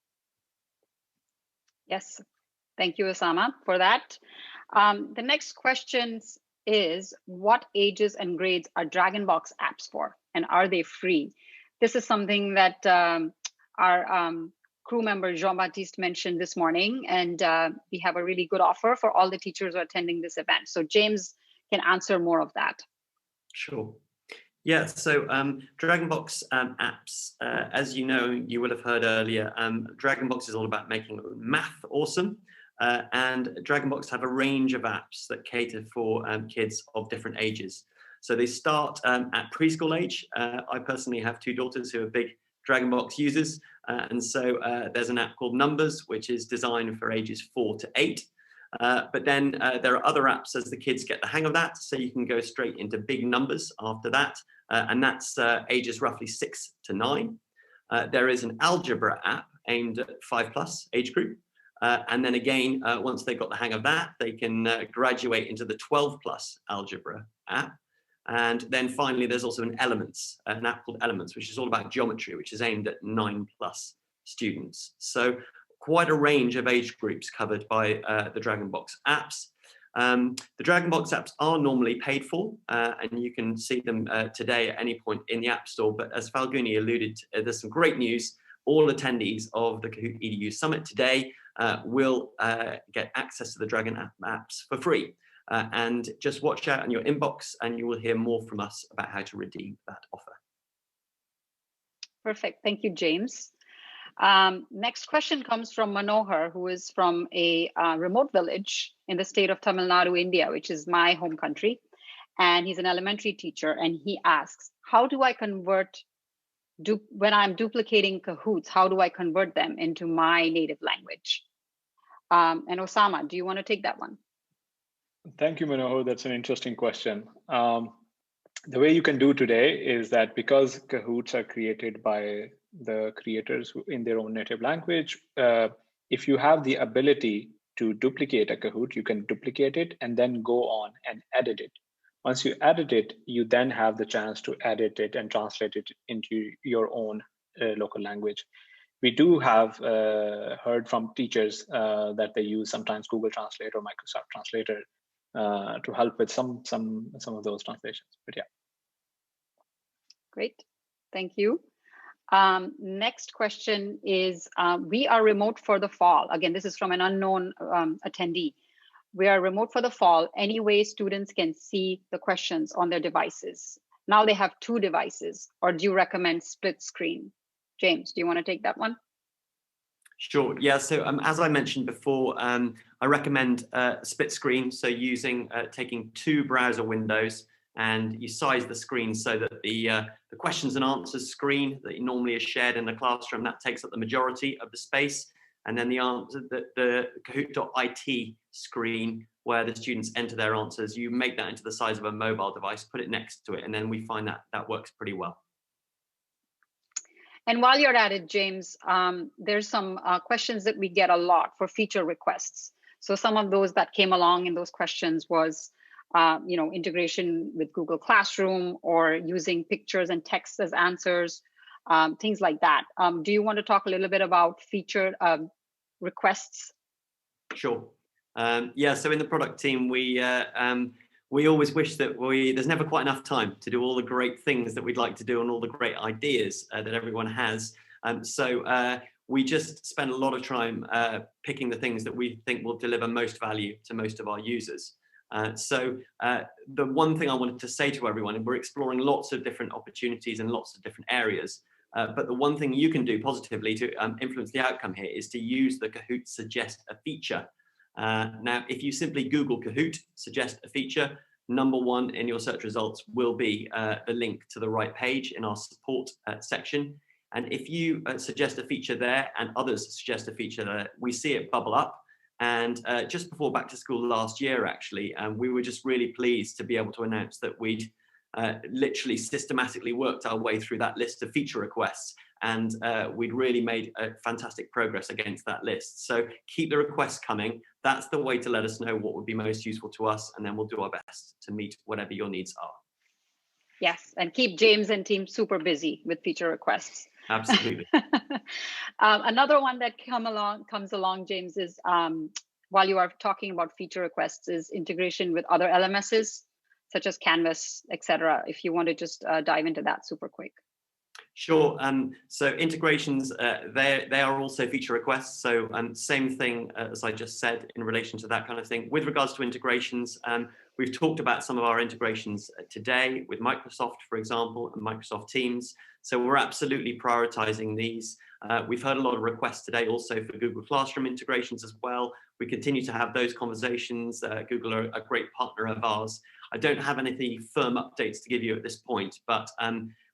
Yes, thank you, Osama, for that. The next question is, what ages and grades are Dragonbox apps for, and are they free? This is something that our crew member Jean-Baptiste mentioned this morning, and we have a really good offer for all the teachers who are attending this event. So James can answer more of that. Sure. Yeah, so Dragonbox apps, as you know, you will have heard earlier, Dragonbox is all about making math awesome. And Dragonbox have a range of apps that cater for kids of different ages. So they start at preschool age. I personally have two daughters who are big Dragonbox users. And so there's an app called Numbers, which is designed for ages 4 to 8. But then there are other apps as the kids get the hang of that. So you can go straight into big numbers after that. And that's ages roughly 6 to 9. There is an algebra app aimed at 5+ age group. And then again, once they've got the hang of that, they can graduate into the 12+ algebra app. And then finally, there's also an app called Elements, which is all about geometry, which is aimed at 9+ students. So quite a range of age groups covered by the Dragonbox apps. The Dragonbox apps are normally paid for, and you can see them today at any point in the App Store. But as Falguni alluded to, there's some great news. All attendees of the Kahoot EDU Summit today will get access to the Dragon apps for free. And just watch out in your inbox and you will hear more from us about how to redeem that offer. Perfect. Thank you, James. Next question comes from Manohar, who is from a remote village in the state of Tamil Nadu, India, which is my home country. And he's an elementary teacher. And he asks, how do I convert, when I'm duplicating Kahoots, how do I convert them into my native language? And Osama, do you want to take that one? Thank you, Manohar. That's an interesting question. The way you can do today is that because Kahoots are created by the creators in their own native language, if you have the ability to duplicate a Kahoot, you can duplicate it and then go on and edit it. Once you edit it, you then have the chance to edit it and translate it into your own local language. We do have heard from teachers that they use sometimes Google Translate or Microsoft Translator to help with some of those translations. But yeah. Great, thank you. Next question is, we are remote for the fall. Again, this is from an unknown attendee. We are remote for the fall. Any way students can see the questions on their devices. Now they have 2 devices, or do you recommend split screen? James, do you want to take that one? Sure. Yeah. So as I mentioned before, I recommend split screen. So taking 2 browser windows, and you size the screen so that the questions and answers screen that normally is shared in the classroom, that takes up the majority of the space. And then the Kahoot.it screen, where the students enter their answers, you make that into the size of a mobile device, put it next to it, and then we find that works pretty well. And while you're at it, James, there's some questions that we get a lot for feature requests. So some of those that came along in those questions was, integration with Google Classroom or using pictures and text as answers, things like that. Do you want to talk a little bit about featured requests? Sure. Yeah. So in the product team, we always wish that there's never quite enough time to do all the great things that we'd like to do and all the great ideas that everyone has. So we just spend a lot of time picking the things that we think will deliver most value to most of our users. So the one thing I wanted to say to everyone, and we're exploring lots of different opportunities in lots of different areas, But the one thing you can do positively to influence the outcome here is to use the Kahoot suggest a feature. Now, if you simply Google Kahoot suggest a feature, number one in your search results will be the link to the right page in our support section. And if you suggest a feature there and others suggest a feature there, we see it bubble up. And just before back to school last year, actually, we were just really pleased to be able to announce that we'd literally systematically worked our way through that list of feature requests. And we'd really made fantastic progress against that list. So keep the requests coming. That's the way to let us know what would be most useful to us. And then we'll do our best to meet whatever your needs are. Yes, and keep James and team super busy with feature requests. Absolutely. Another one that comes along, James, is while you are talking about feature requests, is integration with other LMSs, such as Canvas, etc. If you want to just dive into that super quick. Sure. So integrations, they are also feature requests. So same thing as I just said in relation to that kind of thing. With regards to integrations, we've talked about some of our integrations today with Microsoft, for example, and Microsoft Teams. So we're absolutely prioritizing these. We've heard a lot of requests today also for Google Classroom integrations as well. We continue to have those conversations. Google are a great partner of ours. I don't have any firm updates to give you at this point, but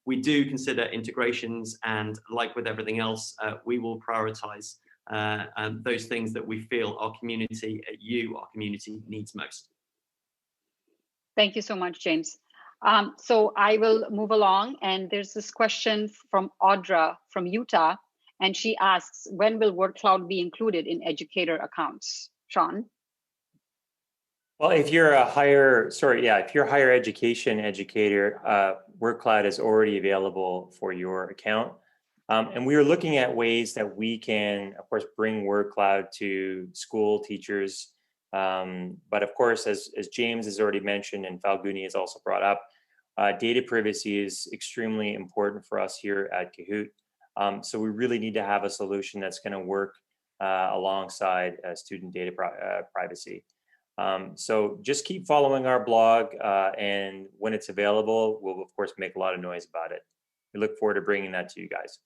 we do consider integrations, and like with everything else, we will prioritize those things that we feel our community, our community needs most. Thank you so much, James. So I will move along, and there's this question from Audra from Utah, and she asks, when will word cloud be included in educator accounts? Sean? Well, if you're a higher education educator, word cloud is already available for your account. And we are looking at ways that we can, of course, bring word cloud to school teachers. But of course, as James has already mentioned and Falguni has also brought up, data privacy is extremely important for us here at Kahoot. So we really need to have a solution that's going to work alongside student data privacy. So just keep following our blog, and when it's available, we'll of course make a lot of noise about it. We look forward to bringing that to you guys.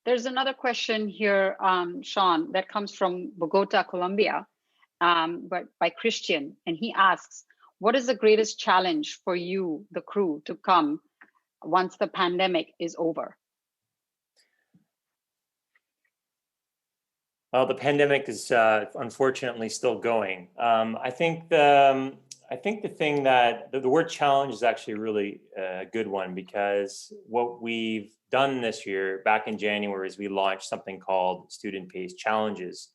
There's another question here, Sean, that comes from Bogota, Colombia, but by Christian, and he asks, what is the greatest challenge for you, the crew, to come once the pandemic is over? Well, the pandemic is unfortunately still going. I think the thing that the word challenge is actually really a good one, because what we've done this year, back in January, is we launched something called Student Paced Challenges.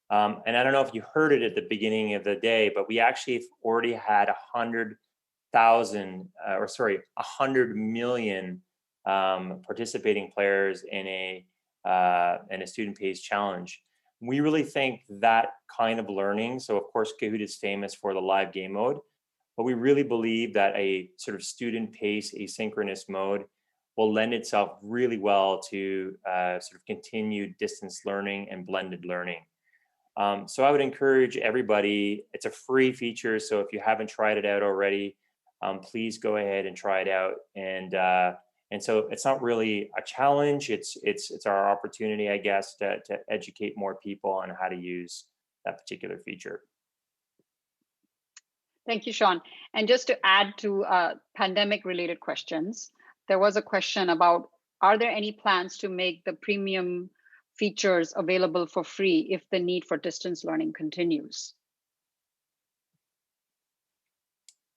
And I don't know if you heard it at the beginning of the day, but we actually already had 100 million participating players in a student paced challenge. We really think that kind of learning, so of course Kahoot is famous for the live game mode, but we really believe that a sort of student paced asynchronous mode will lend itself really well to sort of continued distance learning and blended learning. So I would encourage everybody, it's a free feature, so if you haven't tried it out already, please go ahead and try it out. And so it's not really a challenge, it's our opportunity, I guess, to educate more people on how to use that particular feature. Thank you, Sean. And just to add to pandemic related questions, there was a question about, are there any plans to make the premium features available for free if the need for distance learning continues?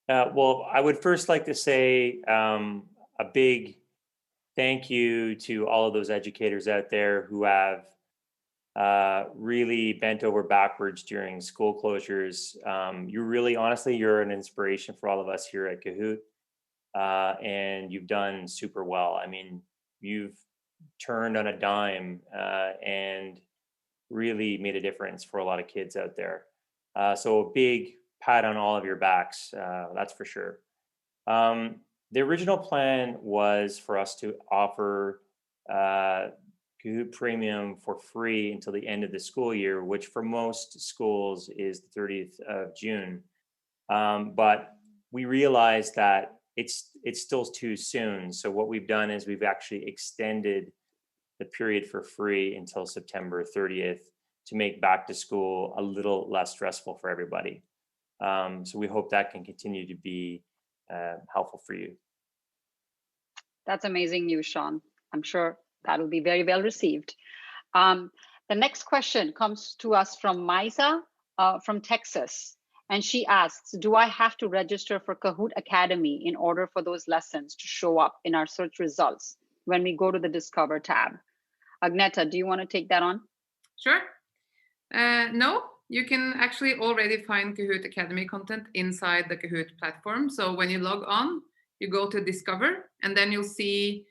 Well, I would first like to say a big thank you to all of those educators out there who have really bent over backwards during school closures. You really, honestly, you're an inspiration for all of us here at Kahoot, and you've done super well. I mean, you've turned on a dime and really made a difference for a lot of kids out there. So a big pat on all of your backs, that's for sure. The original plan was for us to offer Kahoot Premium for free until the end of the school year, which for most schools is the 30th of June. But we realized that it's still too soon. So what we've done is we've actually extended the period for free until September 30th to make back to school a little less stressful for everybody. So we hope that can continue to be helpful for you. That's amazing news, Sean. I'm sure that will be very well received. The next question comes to us from Maisa from Texas. And she asks, do I have to register for Kahoot Academy in order for those lessons to show up in our search results when we go to the Discover tab? Agneta, do you want to take that on? Sure. No, you can actually already find Kahoot Academy content inside the Kahoot platform. So when you log on, you go to Discover, and then you'll see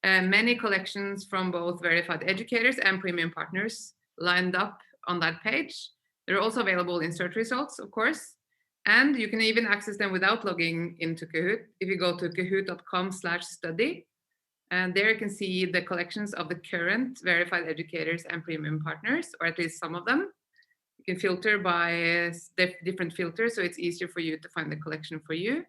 many collections from both verified educators and premium partners lined up on that page. They're also available in search results, of course, and you can even access them without logging into Kahoot. If you go to kahoot.com/study, and there you can see the collections of the current verified educators and premium partners, or at least some of them. You can filter by different filters, so it's easier for you to find the collection for you.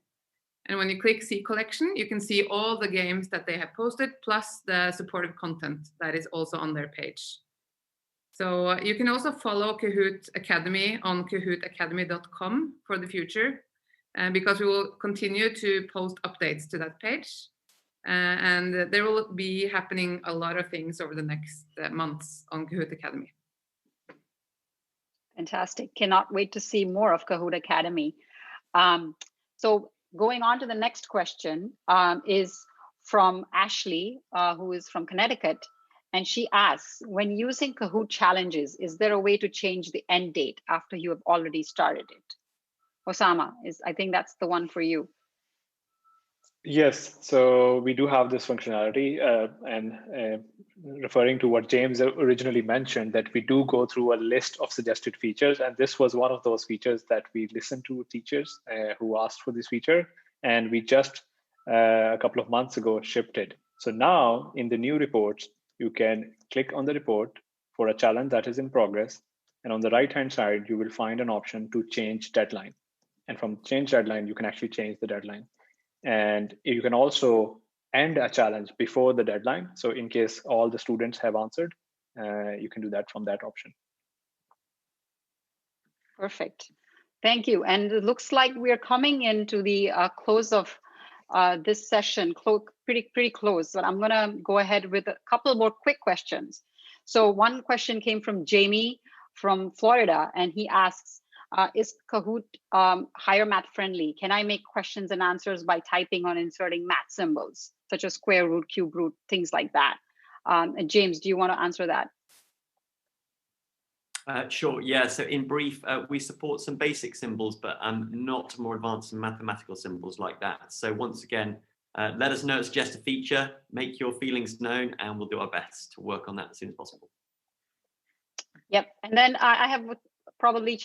And when you click See Collection, you can see all the games that they have posted, plus the supportive content that is also on their page. So you can also follow Kahoot Academy on kahootacademy.com for the future, because we will continue to post updates to that page. And there will be happening a lot of things over the next months on Kahoot Academy. Fantastic. Cannot wait to see more of Kahoot Academy. So going on to the next question is from Ashley, who is from Connecticut. And she asks, when using Kahoot challenges, is there a way to change the end date after you have already started it? Osama, I think that's the one for you. Yes, so we do have this functionality, and referring to what James originally mentioned, that we do go through a list of suggested features, and this was one of those features that we listened to teachers who asked for this feature, and we just a couple of months ago shipped it. So now in the new reports, you can click on the report for a challenge that is in progress, and on the right-hand side, you will find an option to change deadline. And from change deadline, you can actually change the deadline. And you can also end a challenge before the deadline. So in case all the students have answered, you can do that from that option. Perfect. Thank you. And it looks like we're coming into the close of this session, pretty close. But I'm going to go ahead with a couple more quick questions. So one question came from Jamie from Florida, and he asks, is Kahoot higher math friendly? Can I make questions and answers by typing or inserting math symbols, such as square root, cube root, things like that? And James, do you want to answer that? Sure, yeah. So in brief, we support some basic symbols, but not more advanced mathematical symbols like that. So once again, let us know, suggest a feature, make your feelings known, and we'll do our best to work on that as soon as possible. Yep. And then I have probably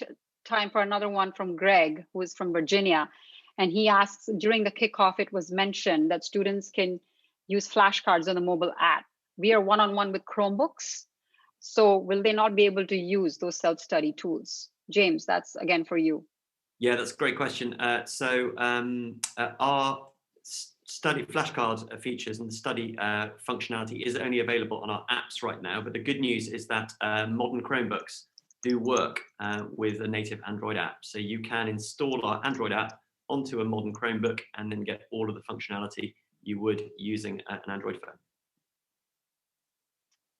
time for another one from Greg, who is from Virginia. And he asks, during the kickoff, it was mentioned that students can use flashcards on the mobile app. We are one-on-one with Chromebooks. So will they not be able to use those self-study tools? James, that's again for you. Yeah, that's a great question. So our study flashcard features and the study functionality is only available on our apps right now. But the good news is that modern Chromebooks do work with a native Android app. So you can install our Android app onto a modern Chromebook and then get all of the functionality you would using an Android phone.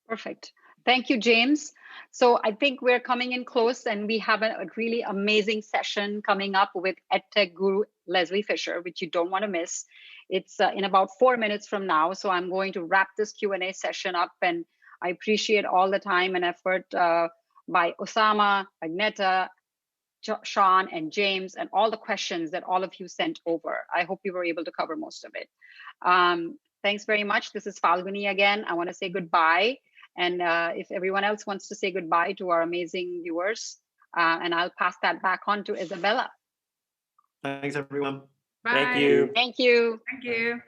Perfect. Thank you, James. So I think we're coming in close, and we have a really amazing session coming up with EdTech guru Leslie Fisher, which you don't want to miss. It's in about 4 minutes from now. So I'm going to wrap this Q&A session up, and I appreciate all the time and effort by Osama, Agneta, Sean, and James, and all the questions that all of you sent over. I hope you were able to cover most of it. Thanks very much. This is Falguni again. I want to say goodbye. And if everyone else wants to say goodbye to our amazing viewers, and I'll pass that back on to Isabella. Thanks, everyone. Bye. Thank you. Thank you. Thank you.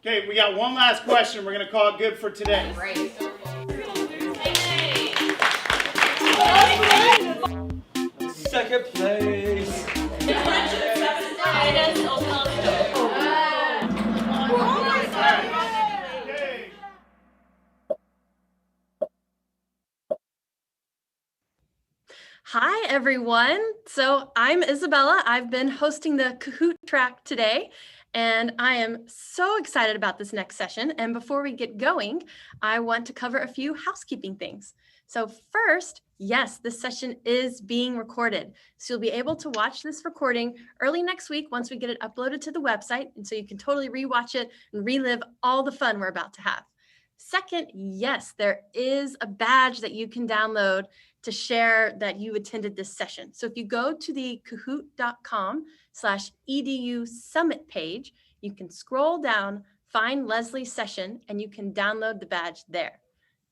Okay, we got one last question. We're going to call it good for today. Right. Second place. Hi, everyone. So I'm Isabella. I've been hosting the Kahoot track today, and I am so excited about this next session. And before we get going, I want to cover a few housekeeping things. So first, yes, this session is being recorded. So you'll be able to watch this recording early next week once we get it uploaded to the website. And so you can totally rewatch it and relive all the fun we're about to have. Second, yes, there is a badge that you can download to share that you attended this session. So if you go to the kahoot.com/EDU Summit page, you can scroll down, find Leslie's session, and you can download the badge there.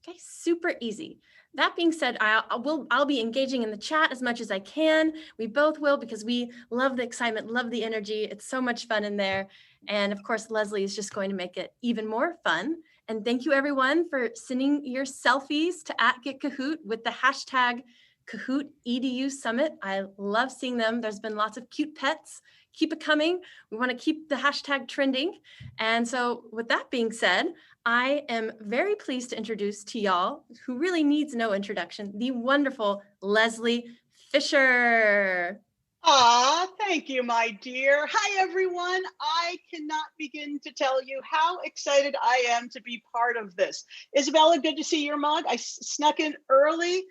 Okay, super easy. That being said, I'll be engaging in the chat as much as I can. We both will, because we love the excitement, love the energy. It's so much fun in there. And of course, Leslie is just going to make it even more fun. And thank you everyone for sending your selfies to @GetKahoot with the hashtag Kahoot EDU Summit. I love seeing them. There's been lots of cute pets. Keep it coming. We want to keep the hashtag trending. And so with that being said, I am very pleased to introduce to y'all, who really needs no introduction, the wonderful Leslie Fisher. Ah, thank you, my dear. Hi, everyone. I cannot begin to tell you how excited I am to be part of this. Isabella, good to see your mug. I snuck in early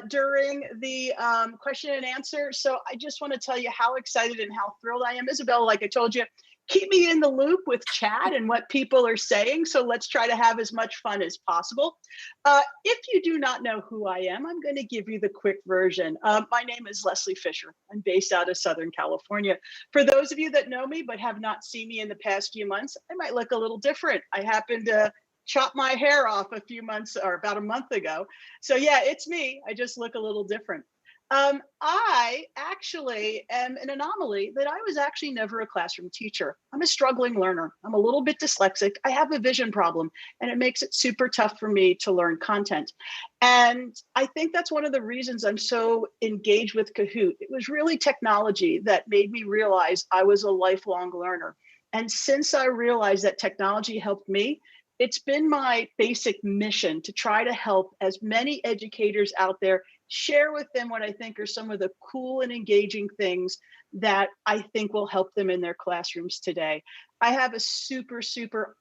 during the question and answer. So I just want to tell you how excited and how thrilled I am. Isabella, like I told you, keep me in the loop with chat and what people are saying. So let's try to have as much fun as possible. If you do not know who I am, I'm going to give you the quick version. My name is Leslie Fisher. I'm based out of Southern California. For those of you that know me but have not seen me in the past few months, I might look a little different. I happened to chop my hair off a few months or about a month ago. So yeah, it's me. I just look a little different. I actually am an anomaly that I was actually never a classroom teacher. I'm a struggling learner. I'm a little bit dyslexic. I have a vision problem, and it makes it super tough for me to learn content. And I think that's one of the reasons I'm so engaged with Kahoot. It was really technology that made me realize I was a lifelong learner. And since I realized that technology helped me, it's been my basic mission to try to help as many educators out there, share with them what I think are some of the cool and engaging things that I think will help them in their classrooms today. I have a super, super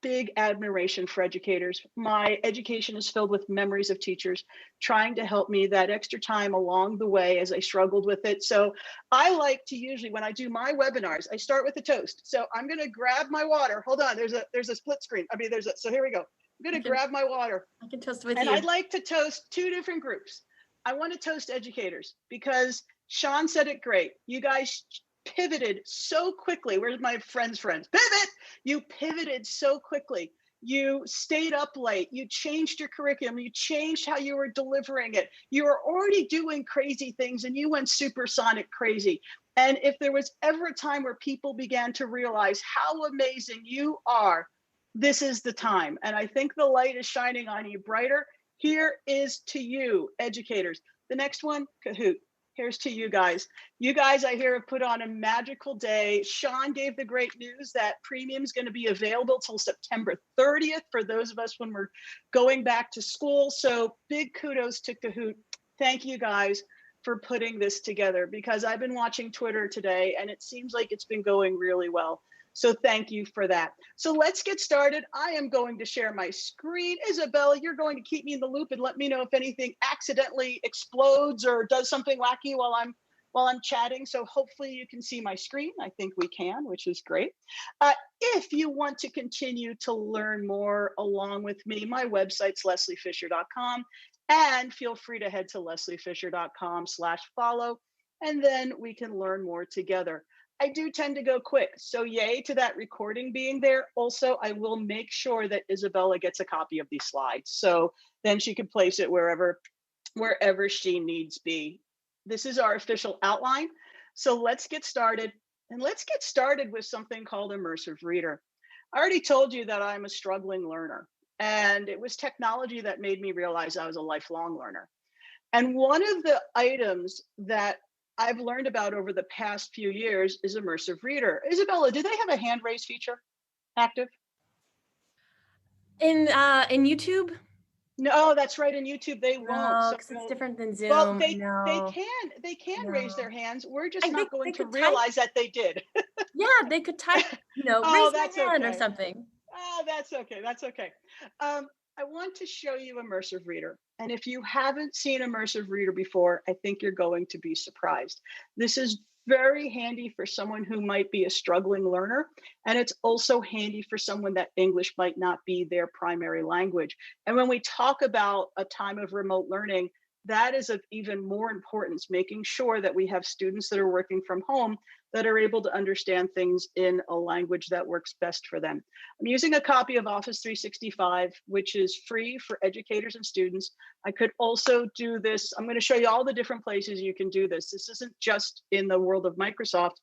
big admiration for educators. My education is filled with memories of teachers trying to help me that extra time along the way as I struggled with it. So I like to usually, when I do my webinars, I start with a toast. So I'm going to grab my water. Hold on, there's a split screen. So here we go. I'm going to grab my water. I can toast with you. you. And I'd like to toast two different groups. I want to toast educators because Sean said it great. You guys pivoted so quickly. Where's my friends? Pivot! You pivoted so quickly. You stayed up late. You changed your curriculum. You changed how you were delivering it. You were already doing crazy things and you went supersonic crazy. And if there was ever a time where people began to realize how amazing you are, this is the time. And I think the light is shining on you brighter. Here is to you, educators. The next one, Kahoot. Here's to you guys. You guys, I hear, have put on a magical day. Sean gave the great news that premium is going to be available till September 30th for those of us when we're going back to school. So big kudos to Kahoot. Thank you guys for putting this together, because I've been watching Twitter today and it seems like it's been going really well. So thank you for that. So let's get started. I am going to share my screen. Isabella, you're going to keep me in the loop and let me know if anything accidentally explodes or does something wacky while I'm chatting. So hopefully you can see my screen. I think we can, which is great. If you want to continue to learn more along with me, my website's lesliefisher.com, and feel free to head to lesliefisher.com/follow, and then we can learn more together. I do tend to go quick, so yay to that recording being there. Also, I will make sure that Isabella gets a copy of these slides, so then she can place it wherever she needs be. This is our official outline. So let's get started, and let's get started with something called Immersive Reader. I already told you that I'm a struggling learner, and it was technology that made me realize I was a lifelong learner. And one of the items that I've learned about over the past few years is immersive reader. Isabella, do they have a hand raise feature active? In YouTube? No, that's right. In YouTube, they won't. No, So because it's different than Zoom. well, they No. can No. raise their hands. We're just I not think going they to could type. realize that they did. Yeah, they could type, Oh, raise that's my hand or okay. something. Oh, that's okay. That's okay. I want to show you Immersive Reader. And if you haven't seen Immersive Reader before, I think you're going to be surprised. This is very handy for someone who might be a struggling learner. And it's also handy for someone that English might not be their primary language. And when we talk about a time of remote learning, that is of even more importance, making sure that we have students that are working from home that are able to understand things in a language that works best for them. I'm using a copy of Office 365, which is free for educators and students. I could also do this. I'm going to show you all the different places you can do this. This isn't just in the world of Microsoft,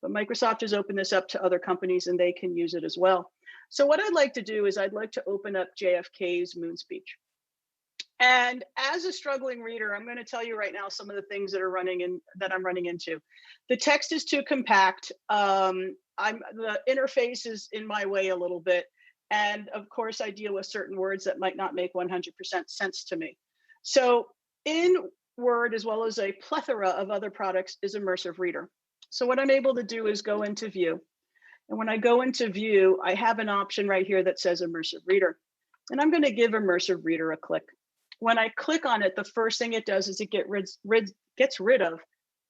but Microsoft has opened this up to other companies and they can use it as well. So what I'd like to do is I'd like to open up JFK's Moon Speech. And as a struggling reader, I'm going to tell you right now some of the things that I'm running into. The text is too compact. The interface is in my way a little bit. And of course, I deal with certain words that might not make 100% sense to me. So in Word, as well as a plethora of other products, is Immersive Reader. So what I'm able to do is go into View. And when I go into View, I have an option right here that says Immersive Reader. And I'm going to give Immersive Reader a click. When I click on it, the first thing it does is it gets rid of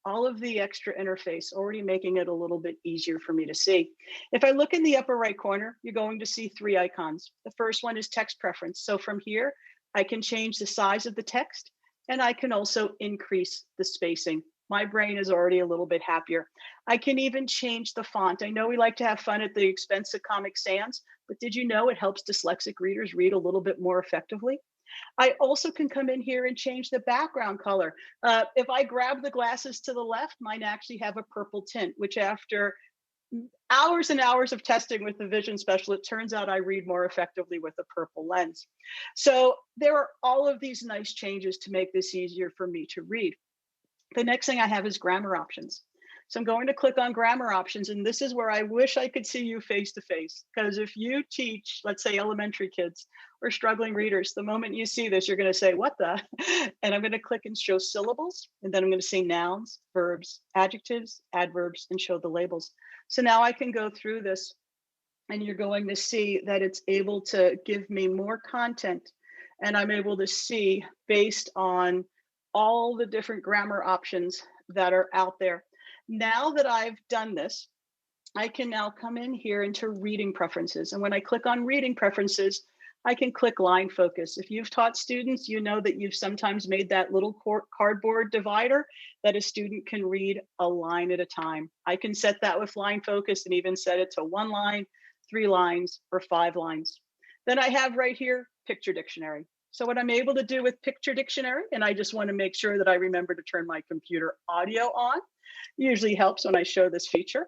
all of the extra interface, already making it a little bit easier for me to see. If I look in the upper right corner, you're going to see 3 icons. The first one is text preference. So from here, I can change the size of the text, and I can also increase the spacing. My brain is already a little bit happier. I can even change the font. I know we like to have fun at the expense of Comic Sans, but did you know it helps dyslexic readers read a little bit more effectively? I also can come in here and change the background color. If I grab the glasses to the left, mine actually have a purple tint, which after hours and hours of testing with the vision specialist, it turns out I read more effectively with a purple lens. So there are all of these nice changes to make this easier for me to read. The next thing I have is grammar options. So I'm going to click on grammar options, and this is where I wish I could see you face to face, because if you teach, let's say, elementary kids or struggling readers, the moment you see this, you're going to say, what the? And I'm going to click and show syllables, and then I'm going to say nouns, verbs, adjectives, adverbs, and show the labels. So now I can go through this, and you're going to see that it's able to give me more content, and I'm able to see based on all the different grammar options that are out there. Now that I've done this, I can now come in here into reading preferences. And when I click on reading preferences, I can click line focus. If you've taught students, you know that you've sometimes made that little cardboard divider that a student can read a line at a time. I can set that with line focus and even set it to 1 line, 3 lines, or 5 lines. Then I have right here, picture dictionary. So what I'm able to do with picture dictionary, and I just want to make sure that I remember to turn my computer audio on, usually helps when I show this feature.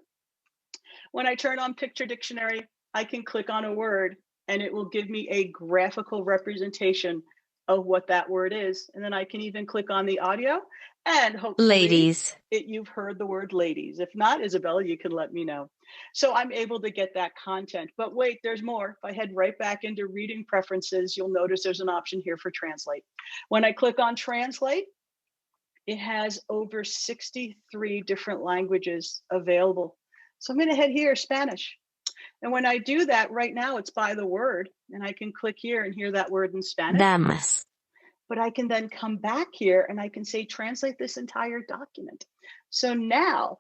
When I turn on picture dictionary, I can click on a word and it will give me a graphical representation of what that word is. And then I can even click on the audio and hopefully Ladies. You've heard the word ladies. If not, Isabella, you can let me know. So I'm able to get that content. But wait, there's more. If I head right back into reading preferences, you'll notice there's an option here for translate. When I click on translate, it has over 63 different languages available. So I'm going to head here, Spanish. And when I do that right now, it's by the word, and I can click here and hear that word in Spanish. Damas. But I can then come back here and I can say, translate this entire document. So now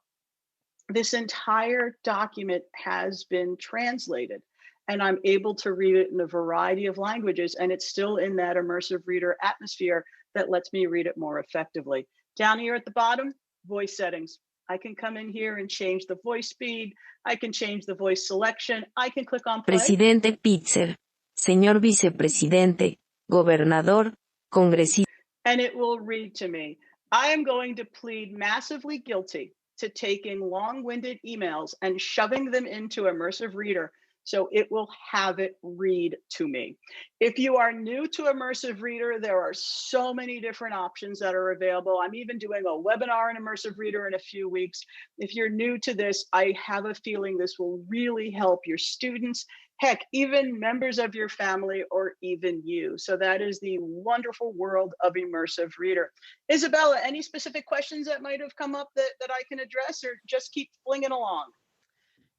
this entire document has been translated and I'm able to read it in a variety of languages, and it's still in that immersive reader atmosphere that lets me read it more effectively. Down here at the bottom, voice settings. I can come in here and change the voice speed. I can change the voice selection. I can click on play. Presidente Pitzer, señor vicepresidente, gobernador, congresista. And it will read to me. I am going to plead massively guilty to taking long-winded emails and shoving them into Immersive Reader So it will have it read to me. If you are new to Immersive Reader, there are so many different options that are available. I'm even doing a webinar in Immersive Reader in a few weeks. If you're new to this, I have a feeling this will really help your students, heck, even members of your family or even you. So that is the wonderful world of Immersive Reader. Isabella, any specific questions that might have come up that I can address, or just keep flinging along?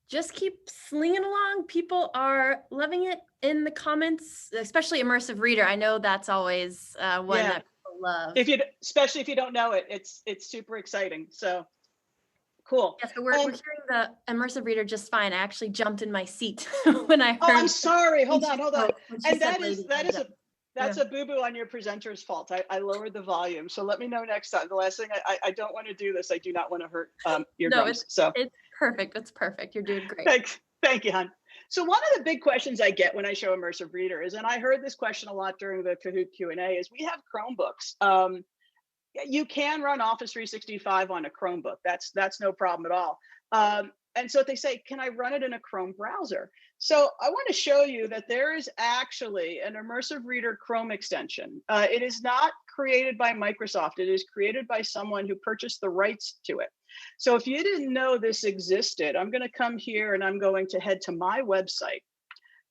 Just keep slinging along. People are loving it in the comments, especially Immersive Reader. I know that's always one that people love. Especially if you don't know it, it's super exciting. So cool. Yeah, so we're hearing the Immersive Reader just fine. I actually jumped in my seat when I heard. Oh, I'm sorry. Hold on. And that's Yeah. a boo-boo on your presenter's fault. I lowered the volume. So let me know next time. The last thing, I don't want to do this. I do not want to hurt eardrums. No, it's perfect. It's perfect. You're doing great. Thank you, hon. So one of the big questions I get when I show Immersive Reader is, and I heard this question a lot during the Kahoot Q&A, is we have Chromebooks. You can run Office 365 on a Chromebook. That's no problem at all. And so they say, can I run it in a Chrome browser? So I want to show you that there is actually an Immersive Reader Chrome extension. It is not created by Microsoft. It is created by someone who purchased the rights to it. So if you didn't know this existed, I'm going to come here and I'm going to head to my website.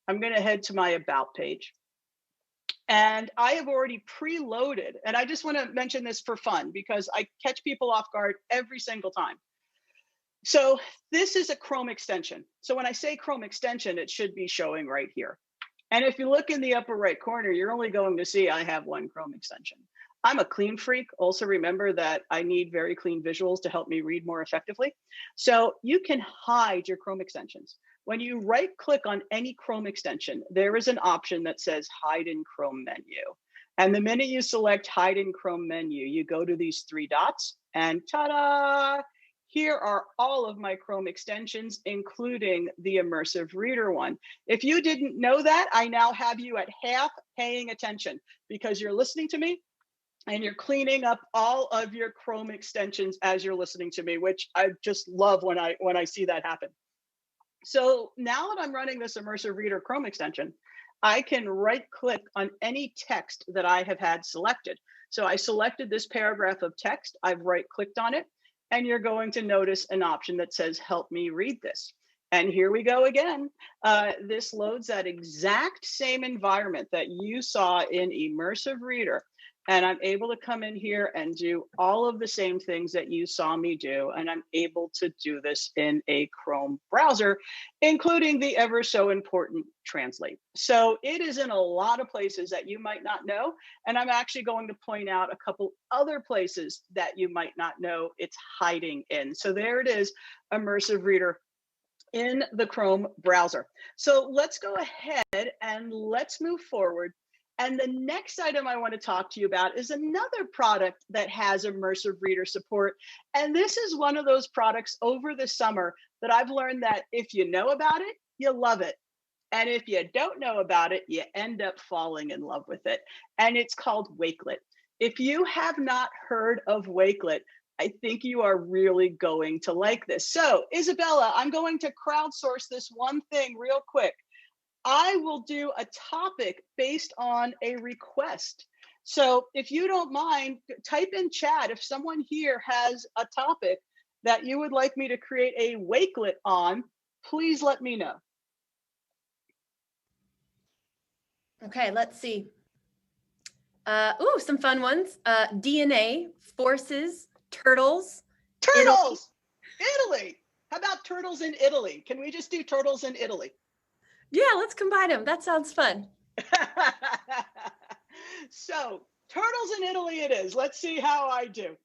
I'm going to head to my About page. And I have already preloaded, and I just want to mention this for fun because I catch people off guard every single time. So this is a Chrome extension. So when I say Chrome extension, it should be showing right here. And if you look in the upper right corner, you're only going to see I have one Chrome extension. I'm a clean freak. Also remember that I need very clean visuals to help me read more effectively. So you can hide your Chrome extensions. When you right click on any Chrome extension, there is an option that says hide in Chrome menu. And the minute you select hide in Chrome menu, you go to these three dots and ta-da! Here are all of my Chrome extensions, including the Immersive Reader one. If you didn't know that, I now have you at half paying attention because you're listening to me and you're cleaning up all of your Chrome extensions as you're listening to me, which I just love when I see that happen. So now that I'm running this Immersive Reader Chrome extension, I can right click on any text that I have had selected. So I selected this paragraph of text, I've right clicked on it, and you're going to notice an option that says, help me read this. And here we go again. This loads that exact same environment that you saw in Immersive Reader. And I'm able to come in here and do all of the same things that you saw me do. And I'm able to do this in a Chrome browser, including the ever so important Translate. So it is in a lot of places that you might not know. And I'm actually going to point out a couple other places that you might not know it's hiding in. So there it is, Immersive Reader in the Chrome browser. So let's go ahead and let's move forward. And the next item I want to talk to you about is another product that has Immersive Reader support. And this is one of those products over the summer that I've learned that if you know about it, you love it. And if you don't know about it, you end up falling in love with it. And it's called Wakelet. If you have not heard of Wakelet, I think you are really going to like this. So Isabella, I'm going to crowdsource this one thing real quick. I will do a topic based on a request. So if you don't mind, type in chat if someone here has a topic that you would like me to create a Wakelet on, please let me know. Okay, let's see. Some fun ones. DNA, forces, turtles. Turtles! Italy! How about turtles in Italy? Can we just do turtles in Italy? Yeah, let's combine them. That sounds fun. So, turtles in Italy it is. Let's see how I do.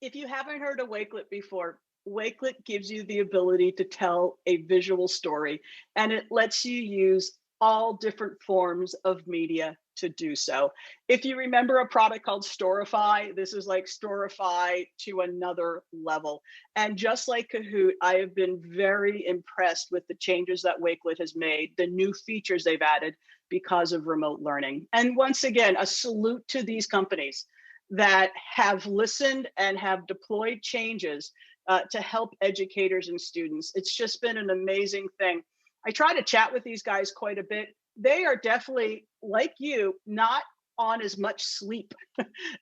If you haven't heard of Wakelet before, Wakelet gives you the ability to tell a visual story, and it lets you use all different forms of media to do so. If you remember a product called Storify, this is like Storify to another level. And just like Kahoot, I have been very impressed with the changes that Wakelet has made, the new features they've added because of remote learning. And once again, a salute to these companies that have listened and have deployed changes to help educators and students. It's just been an amazing thing. I try to chat with these guys quite a bit. They are definitely, like you, not on as much sleep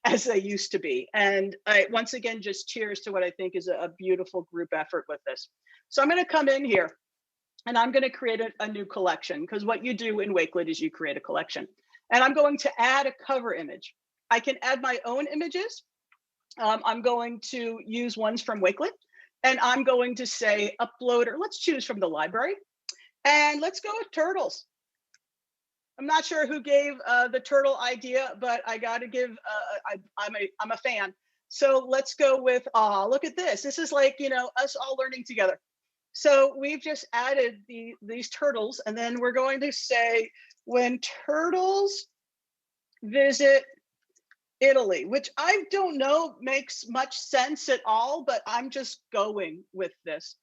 as they used to be. And once again, just cheers to what I think is a beautiful group effort with this. So I'm going to come in here and I'm going to create a new collection, because what you do in Wakelet is you create a collection. And I'm going to add a cover image. I can add my own images. I'm going to use ones from Wakelet, and I'm going to say upload, or let's choose from the library. And let's go with turtles. I'm not sure who gave the turtle idea, but I got to give, I'm a fan. So let's go with, look at this. This is like, us all learning together. So we've just added these turtles, and then we're going to say, when turtles visit Italy, which I don't know makes much sense at all, but I'm just going with this.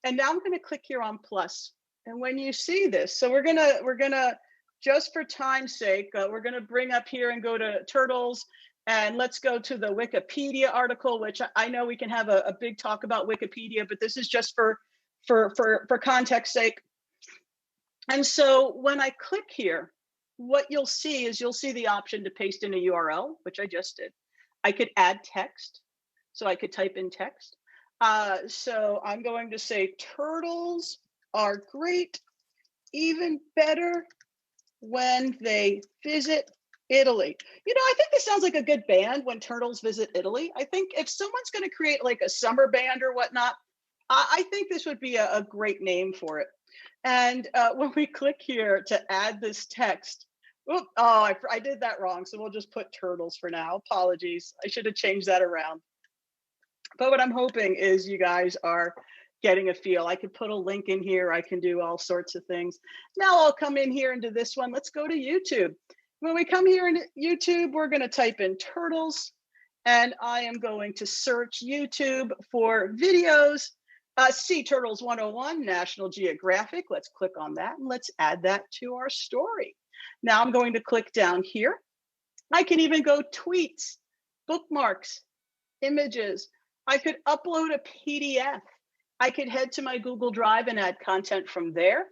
And now I'm going to click here on plus. And when you see this, so we're gonna just for time's sake, we're gonna bring up here and go to turtles, and let's go to the Wikipedia article, which I know we can have a big talk about Wikipedia, but this is just for context sake. And so when I click here, what you'll see is the option to paste in a URL, which I just did. I could add text, so I could type in text. So I'm going to say turtles are great, even better when they visit Italy. I think this sounds like a good band, When Turtles Visit Italy. I think if someone's going to create like a summer band or whatnot, I think this would be a great name for it. And when we click here to add this text, I did that wrong. So we'll just put turtles for now. Apologies. I should have changed that around. But what I'm hoping is you guys are getting a feel. I could put a link in here. I can do all sorts of things. Now I'll come in here into this one. Let's go to YouTube. When we come here into YouTube, we're going to type in turtles, and I am going to search YouTube for videos. Sea Turtles 101, National Geographic. Let's click on that and let's add that to our story. Now I'm going to click down here. I can even go tweets, bookmarks, images. I could upload a PDF. I could head to my Google Drive and add content from there.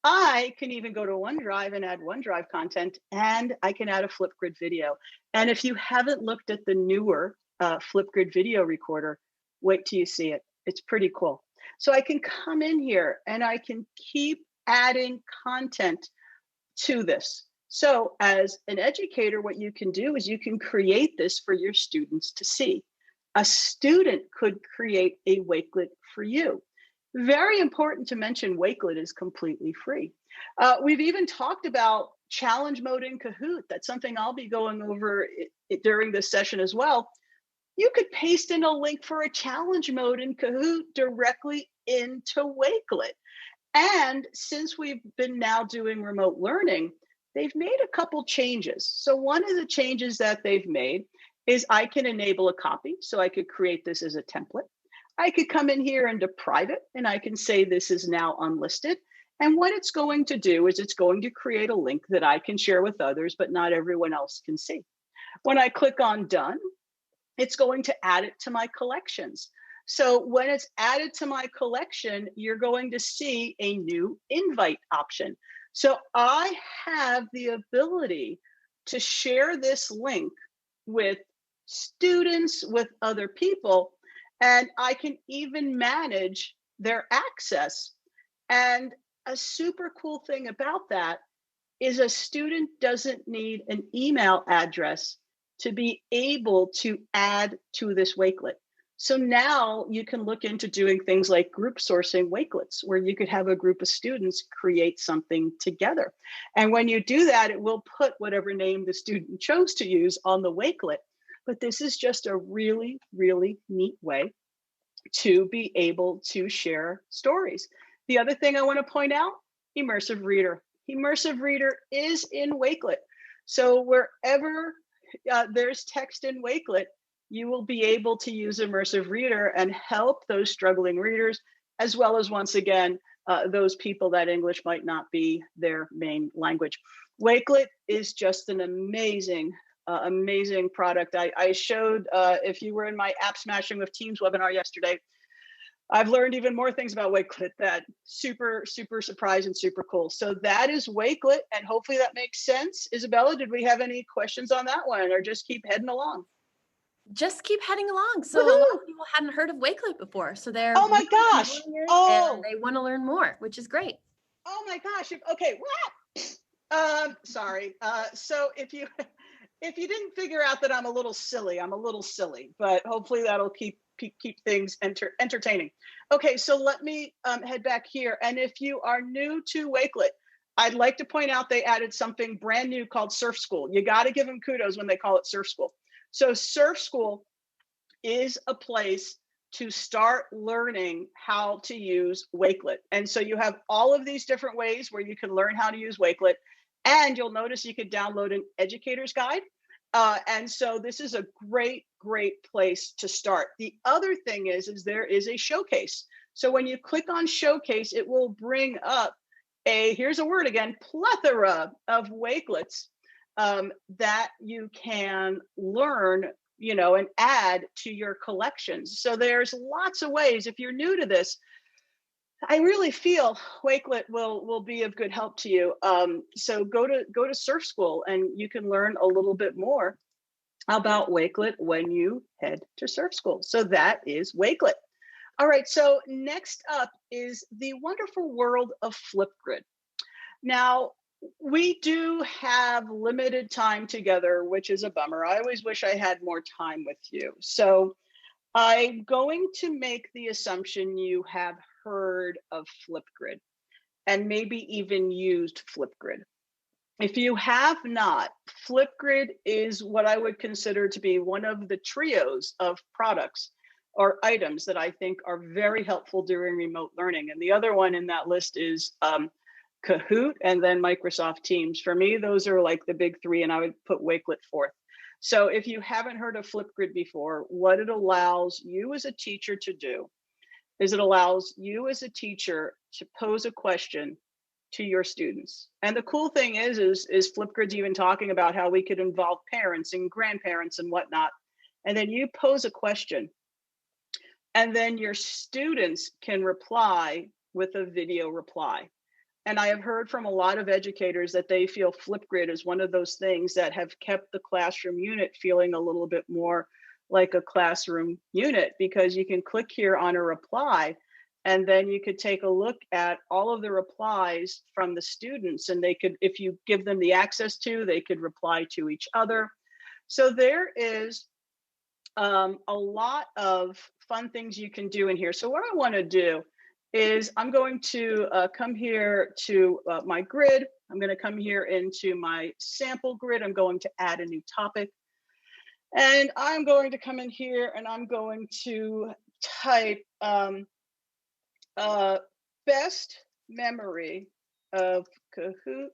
I can even go to OneDrive and add OneDrive content, and I can add a Flipgrid video. And if you haven't looked at the newer Flipgrid video recorder, wait till you see it. It's pretty cool. So I can come in here and I can keep adding content to this. So as an educator, what you can do is you can create this for your students to see. A student could create a Wakelet for you. Very important to mention, Wakelet is completely free. We've even talked about challenge mode in Kahoot. That's something I'll be going over during this session as well. You could paste in a link for a challenge mode in Kahoot directly into Wakelet. And since we've been now doing remote learning, they've made a couple changes. So one of the changes that they've made is I can enable a copy. So I could create this as a template. I could come in here into private and I can say this is now unlisted. And what it's going to do is it's going to create a link that I can share with others, but not everyone else can see. When I click on done, it's going to add it to my collections. So when it's added to my collection, you're going to see a new invite option. So I have the ability to share this link with students, with other people, and I can even manage their access. And a super cool thing about that is a student doesn't need an email address to be able to add to this Wakelet. So now you can look into doing things like group sourcing Wakelets, where you could have a group of students create something together. And when you do that, it will put whatever name the student chose to use on the Wakelet. But this is just a really, really neat way to be able to share stories. The other thing I want to point out, Immersive Reader. Immersive Reader is in Wakelet. So wherever there's text in Wakelet, you will be able to use Immersive Reader and help those struggling readers, as well as, once again, those people that English might not be their main language. Wakelet is just an amazing, amazing product. I showed, if you were in my App Smashing with Teams webinar yesterday, I've learned even more things about Wakelet that super surprised and super cool. So that is Wakelet, and hopefully that makes sense. Isabella, did we have any questions on that one, or just keep heading along? Just keep heading along. So a lot of people hadn't heard of Wakelet before. So they're oh my gosh. And they want to learn more, which is great. Oh my gosh. Okay. Sorry. So if you didn't figure out that I'm a little silly, but hopefully that'll keep things entertaining. Okay, so let me head back here. And if you are new to Wakelet, I'd like to point out they added something brand new called Surf School. You got to give them kudos when they call it Surf School. So Surf School is a place to start learning how to use Wakelet. And so you have all of these different ways where you can learn how to use Wakelet. And you'll notice you could download an educator's guide. And so this is a great place to start. The other thing is there is a showcase. So when you click on showcase, it will bring up here's a word again, plethora of Wakelets that you can learn, and add to your collections. So there's lots of ways. If you're new to this, I really feel Wakelet will be of good help to you. So go to Surf School and you can learn a little bit more about Wakelet when you head to Surf School. So that is Wakelet. All right, so next up is the wonderful world of Flipgrid. Now, we do have limited time together, which is a bummer. I always wish I had more time with you. So I'm going to make the assumption you have heard of Flipgrid and maybe even used Flipgrid. If you have not, Flipgrid is what I would consider to be one of the trios of products or items that I think are very helpful during remote learning. And the other one in that list is Kahoot and then Microsoft Teams. For me, those are like the big three, and I would put Wakelet fourth. So if you haven't heard of Flipgrid before, what it allows you as a teacher to do is it allows you as a teacher to pose a question to your students. And the cool thing is Flipgrid's even talking about how we could involve parents and grandparents and whatnot. And then you pose a question, and then your students can reply with a video reply. And I have heard from a lot of educators that they feel Flipgrid is one of those things that have kept the classroom unit feeling a little bit more like a classroom unit, because you can click here on a reply, and then you could take a look at all of the replies from the students, and they could, if you give them the access to, they could reply to each other. So there is a lot of fun things you can do in here. So what I want to do is I'm going to come here to my grid. I'm going to come here into my sample grid. I'm going to add a new topic. And I'm going to come in here and I'm going to type best memory of Kahoot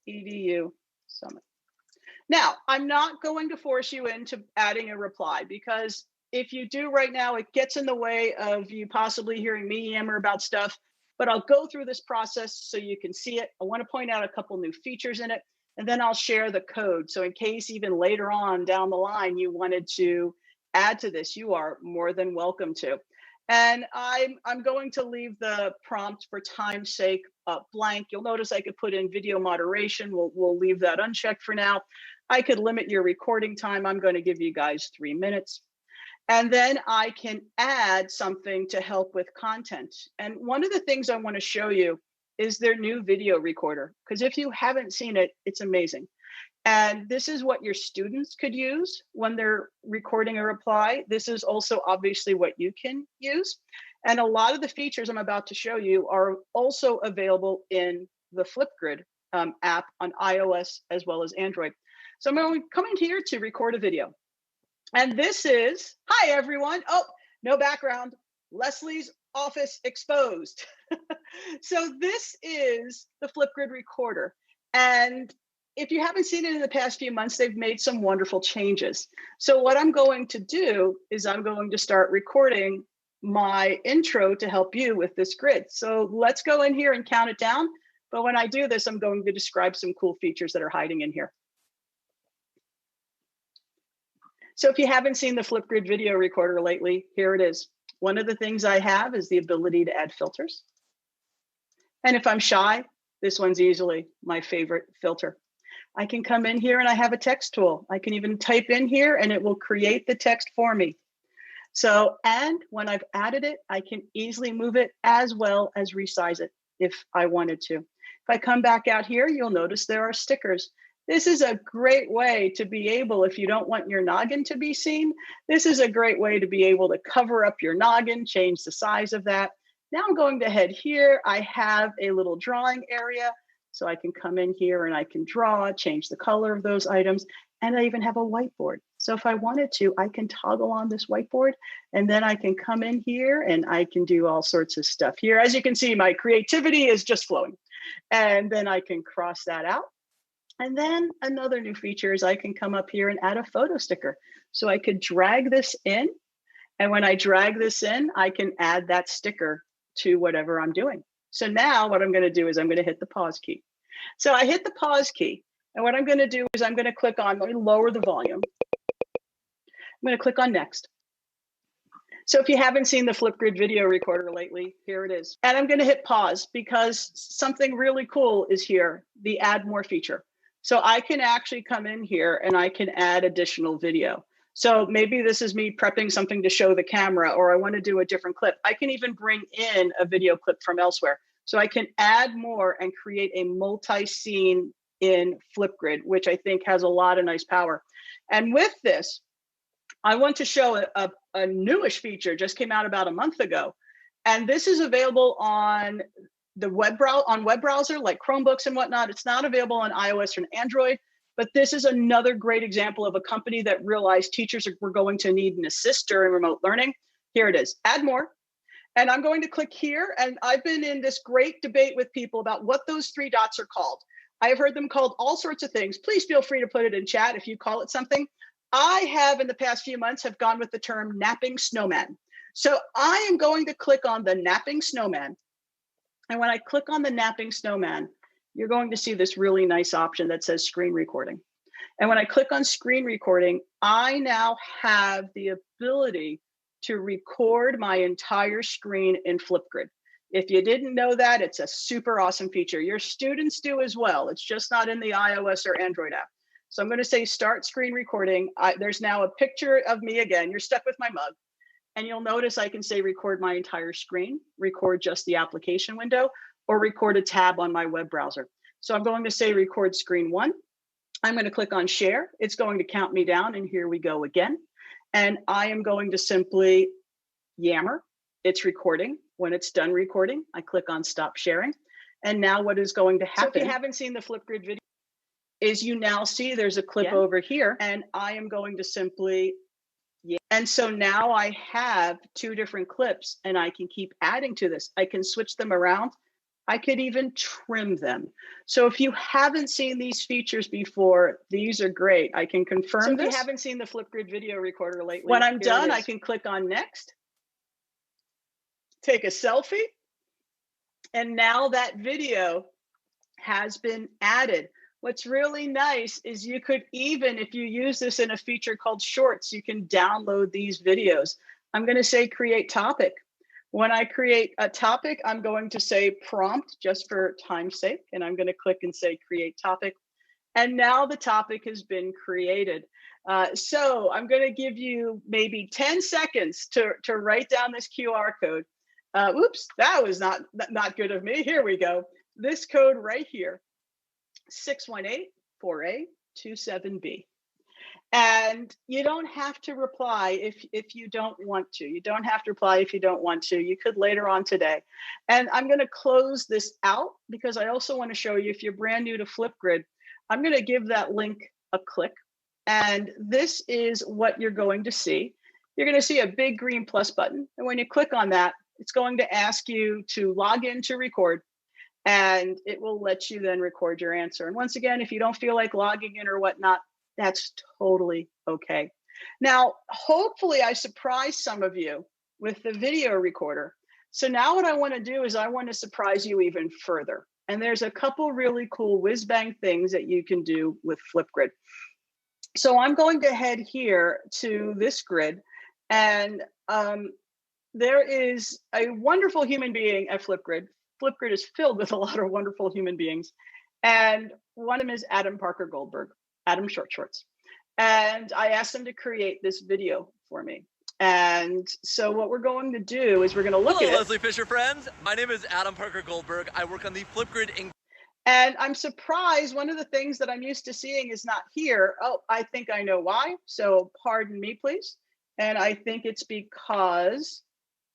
EDU Summit. Now, I'm not going to force you into adding a reply, because if you do right now, it gets in the way of you possibly hearing me yammer about stuff, but I'll go through this process so you can see it. I want to point out a couple new features in it, and then I'll share the code. So in case even later on down the line, you wanted to add to this, you are more than welcome to. And I'm going to leave the prompt for time's sake blank. You'll notice I could put in video moderation. We'll leave that unchecked for now. I could limit your recording time. I'm going to give you guys 3 minutes. And then I can add something to help with content. And one of the things I want to show you is their new video recorder, because if you haven't seen it, it's amazing. And this is what your students could use when they're recording a reply. This is also obviously what you can use. And a lot of the features I'm about to show you are also available in the Flipgrid app on iOS as well as Android. So I'm coming here to record a video. And this is, hi everyone. Oh, no background. Leslie's office exposed. So this is the Flipgrid recorder. And if you haven't seen it in the past few months, they've made some wonderful changes. So what I'm going to do is I'm going to start recording my intro to help you with this grid. So let's go in here and count it down. But when I do this, I'm going to describe some cool features that are hiding in here. So if you haven't seen the Flipgrid video recorder lately, here it is. One of the things I have is the ability to add filters. And if I'm shy, this one's easily my favorite filter. I can come in here and I have a text tool. I can even type in here and it will create the text for me. So, and when I've added it, I can easily move it as well as resize it if I wanted to. If I come back out here, you'll notice there are stickers. This is a great way to be able, if you don't want your noggin to be seen, this is a great way to be able to cover up your noggin, change the size of that. Now I'm going to head here. I have a little drawing area. So I can come in here and I can draw, change the color of those items. And I even have a whiteboard. So if I wanted to, I can toggle on this whiteboard and then I can come in here and I can do all sorts of stuff here. As you can see, my creativity is just flowing. And then I can cross that out. And then another new feature is I can come up here and add a photo sticker. So I could drag this in. And when I drag this in, I can add that sticker to whatever I'm doing. So now what I'm going to do is I'm going to hit the pause key. So I hit the pause key. And what I'm going to do is I'm going to click on, let me lower the volume. I'm going to click on next. So if you haven't seen the Flipgrid video recorder lately, here it is. And I'm going to hit pause because something really cool is here, the add more feature. So I can actually come in here and I can add additional video. So maybe this is me prepping something to show the camera, or I want to do a different clip. I can even bring in a video clip from elsewhere. So I can add more and create a multi-scene in Flipgrid, which I think has a lot of nice power. And with this, I want to show a newish feature, just came out about a month ago. And this is available on the web browser like Chromebooks and whatnot. It's not available on iOS or Android, but this is another great example of a company that realized teachers were going to need an assist during remote learning. Here it is, add more. And I'm going to click here. And I've been in this great debate with people about what those three dots are called. I've heard them called all sorts of things. Please feel free to put it in chat if you call it something. I have in the past few months have gone with the term napping snowman. So I am going to click on the napping snowman. And when I click on the napping snowman, you're going to see this really nice option that says screen recording. And when I click on screen recording, I now have the ability to record my entire screen in Flipgrid. If you didn't know that, it's a super awesome feature. Your students do as well. It's just not in the iOS or Android app. So I'm going to say start screen recording. There's now a picture of me again. You're stuck with my mug. And you'll notice I can say record my entire screen, record just the application window, or record a tab on my web browser. So I'm going to say record screen one. I'm going to click on share. It's going to count me down, and here we go again. And I am going to simply yammer. It's recording. When it's done recording, I click on stop sharing. And now what is going to happen, so if you haven't seen the Flipgrid video, is you now see there's a clip over here, and I am going to simply, and so now I have two different clips and I can keep adding to this. I can switch them around. I could even trim them. So if you haven't seen these features before, these are great. I can confirm this. If you haven't seen the Flipgrid video recorder lately, when I'm done, I can click on next, take a selfie, and now that video has been added. What's really nice is you could even, if you use this in a feature called Shorts, you can download these videos. I'm going to say create topic. When I create a topic, I'm going to say prompt just for time's sake, and I'm going to click and say create topic. And now the topic has been created. So I'm going to give you maybe 10 seconds to write down this QR code. Oops, that was not good of me. Here we go. This code right here. 618-4A27B. And you don't have to reply if you don't want to. You don't have to reply if you don't want to. You could later on today. And I'm going to close this out because I also want to show you, if you're brand new to Flipgrid, I'm going to give that link a click. And this is what you're going to see. You're going to see a big green plus button. And when you click on that, it's going to ask you to log in to record. And it will let you then record your answer. And once again, if you don't feel like logging in or whatnot, that's totally okay. Now, hopefully I surprised some of you with the video recorder. So now what I want to do is I want to surprise you even further. And there's a couple really cool whiz bang things that you can do with Flipgrid. So I'm going to head here to this grid, and there is a wonderful human being at Flipgrid. Flipgrid is filled with a lot of wonderful human beings. And one of them is Adam Parker Goldberg, Adam Short Shorts. And I asked him to create this video for me. And so what we're going to do is we're going to look at it. Leslie Fisher friends. My name is Adam Parker Goldberg. I work on the Flipgrid. And I'm surprised one of the things that I'm used to seeing is not here. Oh, I think I know why. So pardon me, please. And I think it's because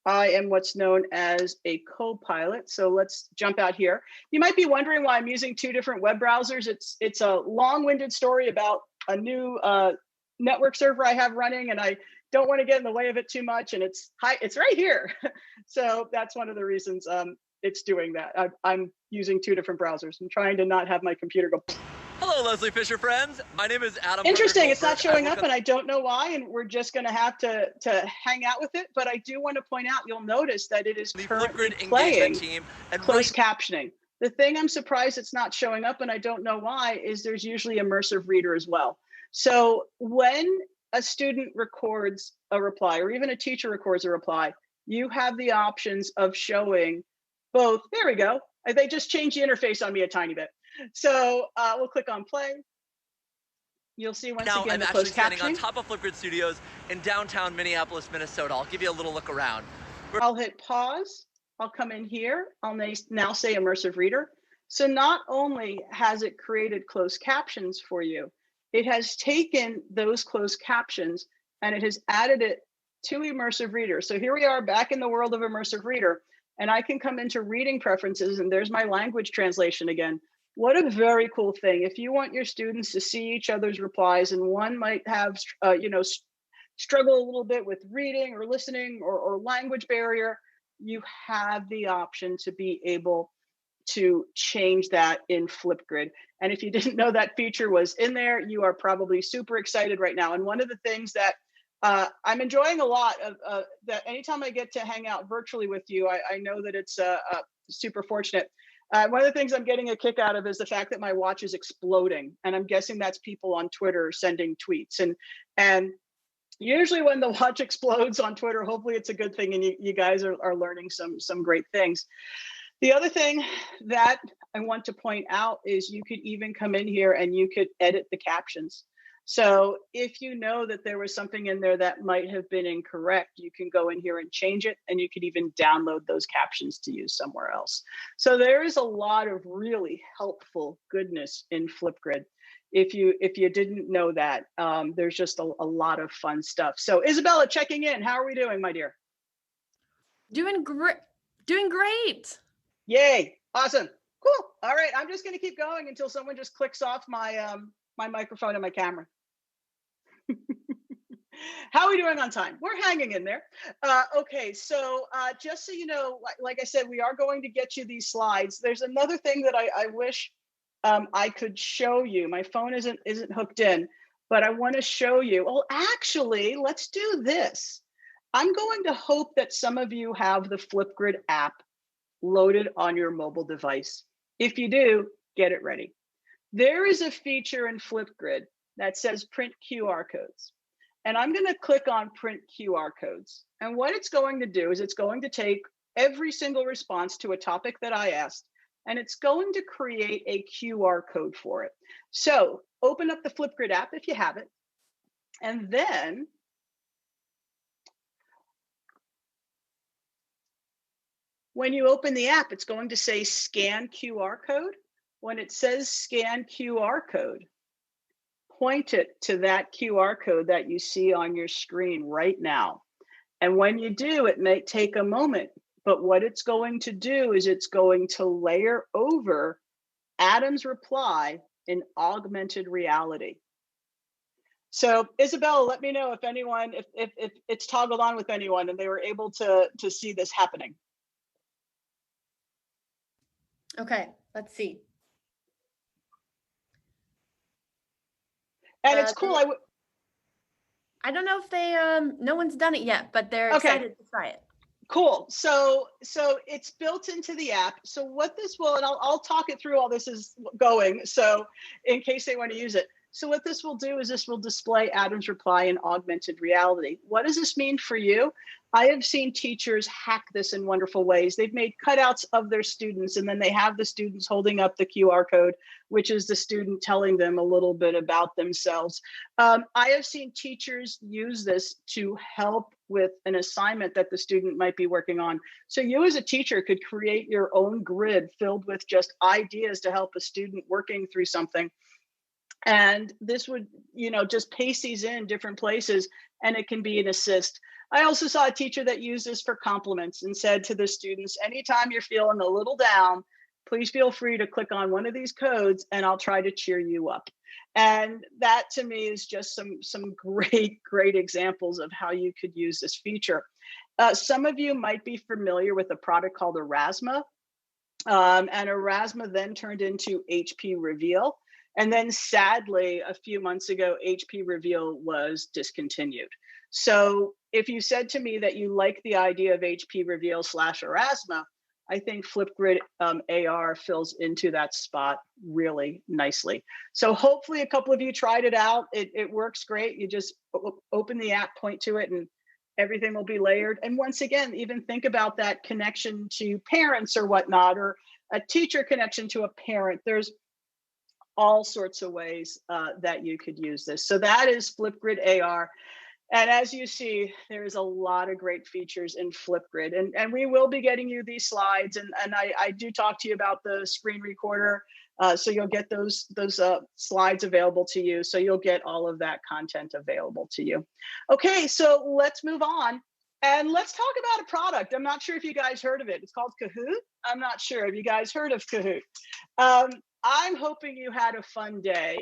I am what's known as a co-pilot. So let's jump out here. You might be wondering why I'm using two different web browsers. It's a long-winded story about a new network server I have running, and I don't want to get in the way of it too much. And it's right here. So that's one of the reasons it's doing that. I'm using two different browsers. I'm trying to not have my computer go. Hello, Leslie Fisher friends. My name is Adam. Interesting. It's not showing up, and I don't know why. And we're just going to have to hang out with it. But I do want to point out, you'll notice that it is currently playing closed captioning. The thing I'm surprised it's not showing up, and I don't know why, is there's usually immersive reader as well. So when a student records a reply, or even a teacher records a reply, you have the options of showing both. There we go. They just changed the interface on me a tiny bit. So we'll click on play. You'll see once again I'm the actually closed standing on captioning. top of Flipgrid Studios in downtown Minneapolis, Minnesota. I'll give you a little look around. I'll hit pause. I'll come in here. I'll now say immersive reader. So not only has it created closed captions for you, it has taken those closed captions and it has added it to immersive reader. So here we are back in the world of immersive reader, and I can come into reading preferences, and there's my language translation again. What a very cool thing. If you want your students to see each other's replies, and one might have, struggle a little bit with reading or listening or language barrier, you have the option to be able to change that in Flipgrid. And if you didn't know that feature was in there, you are probably super excited right now. And one of the things that I'm enjoying a lot of that anytime I get to hang out virtually with you, I know that it's super fortunate. One of the things I'm getting a kick out of is the fact that my watch is exploding. And I'm guessing that's people on Twitter sending tweets. And usually when the watch explodes on Twitter, hopefully it's a good thing and you guys are learning some great things. The other thing that I want to point out is you could even come in here and you could edit the captions. So if you know that there was something in there that might have been incorrect, you can go in here and change it, and you could even download those captions to use somewhere else. So there is a lot of really helpful goodness in Flipgrid. If you didn't know that, there's just a lot of fun stuff. So Isabella, checking in. How are we doing, my dear? Doing great. Yay. Awesome. Cool. All right. I'm just going to keep going until someone just clicks off my my microphone and my camera. How are we doing on time? We're hanging in there. Okay, so just so you know, like I said, we are going to get you these slides. There's another thing that I wish I could show you. My phone isn't hooked in, but I want to show you. Well, actually, let's do this. I'm going to hope that some of you have the Flipgrid app loaded on your mobile device. If you do, get it ready. There is a feature in Flipgrid that says print QR codes. And I'm going to click on print QR codes. And what it's going to do is it's going to take every single response to a topic that I asked, and it's going to create a QR code for it. So open up the Flipgrid app if you have it. And then when you open the app, it's going to say scan QR code. When it says scan QR code, point it to that QR code that you see on your screen right now. And when you do, it may take a moment, but what it's going to do is it's going to layer over Adam's reply in augmented reality. So Isabella, let me know if anyone, if it's toggled on with anyone and they were able to see this happening. Okay, let's see. And it's cool. I don't know if they, no one's done it yet, but they're excited to try it. Cool. So it's built into the app. So what this will, and I'll talk it through while this is going, so in case they want to use it. So what this will do is this will display Adam's reply in augmented reality. What does this mean for you? I have seen teachers hack this in wonderful ways. They've made cutouts of their students, and then they have the students holding up the QR code, which is the student telling them a little bit about themselves. I have seen teachers use this to help with an assignment that the student might be working on. So you as a teacher could create your own grid filled with just ideas to help a student working through something. And this would, just paste these in different places, and it can be an assist. I also saw a teacher that used this for compliments and said to the students, anytime you're feeling a little down, please feel free to click on one of these codes and I'll try to cheer you up. And that to me is just some great examples of how you could use this feature. Some of you might be familiar with a product called Erasma. And Erasma then turned into HP Reveal. And then sadly, a few months ago, HP Reveal was discontinued. So if you said to me that you like the idea of HP Reveal / Erasma, I think Flipgrid AR fills into that spot really nicely. So hopefully a couple of you tried it out. It works great. You just open the app, point to it, and everything will be layered. And once again, even think about that connection to parents or whatnot, or a teacher connection to a parent. There's all sorts of ways that you could use this. So that is Flipgrid AR. And as you see, there's a lot of great features in Flipgrid. And we will be getting you these slides. And I do talk to you about the screen recorder. So you'll get those slides available to you. So you'll get all of that content available to you. Okay, so let's move on. And let's talk about a product. I'm not sure if you guys heard of it. It's called Kahoot. I'm not sure if you guys heard of Kahoot. I'm hoping you had a fun day.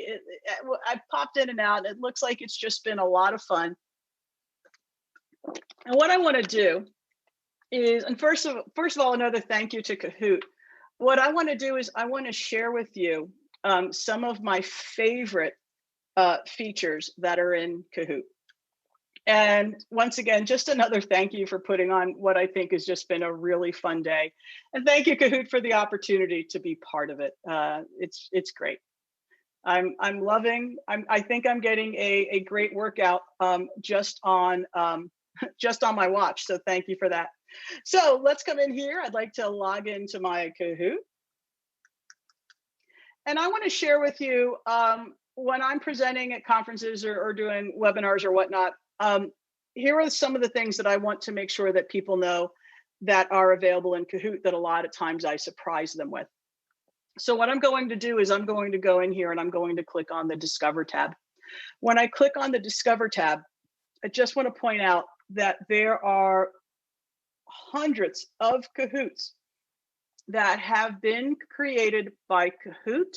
I've popped in and out. It looks like it's just been a lot of fun. And what I want to do is, and first of all, another thank you to Kahoot. What I want to do is I want to share with you some of my favorite features that are in Kahoot. And once again, just another thank you for putting on what I think has just been a really fun day. And thank you, Kahoot, for the opportunity to be part of it. It's great. I'm loving. I think I'm getting a great workout just on my watch. So thank you for that. So let's come in here. I'd like to log into my Kahoot. And I want to share with you when I'm presenting at conferences or doing webinars or whatnot, here are some of the things that I want to make sure that people know that are available in Kahoot that a lot of times I surprise them with. So what I'm going to do is I'm going to go in here and I'm going to click on the Discover tab. When I click on the Discover tab, I just want to point out that there are hundreds of Kahoots that have been created by Kahoot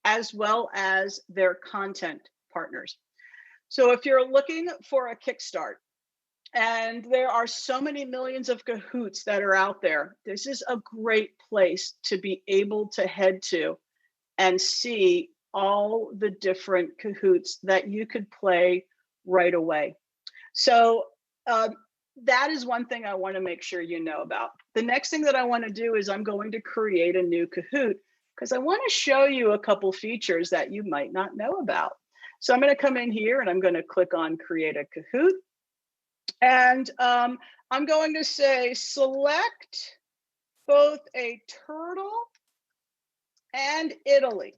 as well as their content partners. So if you're looking for a kickstart, and there are so many millions of Kahoots that are out there, this is a great place to be able to head to and see all the different Kahoots that you could play right away. So that is one thing I want to make sure you know about. The next thing that I want to do is I'm going to create a new Kahoot because I want to show you a couple features that you might not know about. So I'm going to come in here and I'm going to click on Create a Kahoot. And I'm going to say select both a turtle and Italy.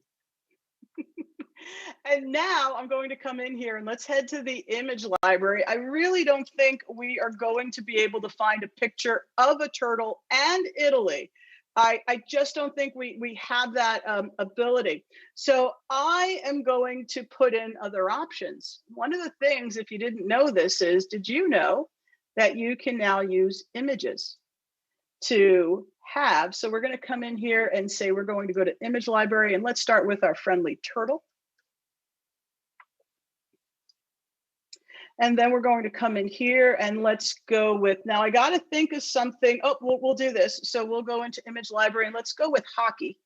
And now I'm going to come in here and let's head to the image library. I really don't think we are going to be able to find a picture of a turtle and Italy. I just don't think we have that ability. So I am going to put in other options. One of the things, if you didn't know this, is did you know that you can now use images to have? So we're going to come in here and say we're going to go to image library and let's start with our friendly turtle. And then we're going to come in here and let's go with, now I got to think of something. Oh, we'll do this. So we'll go into image library and let's go with hockey.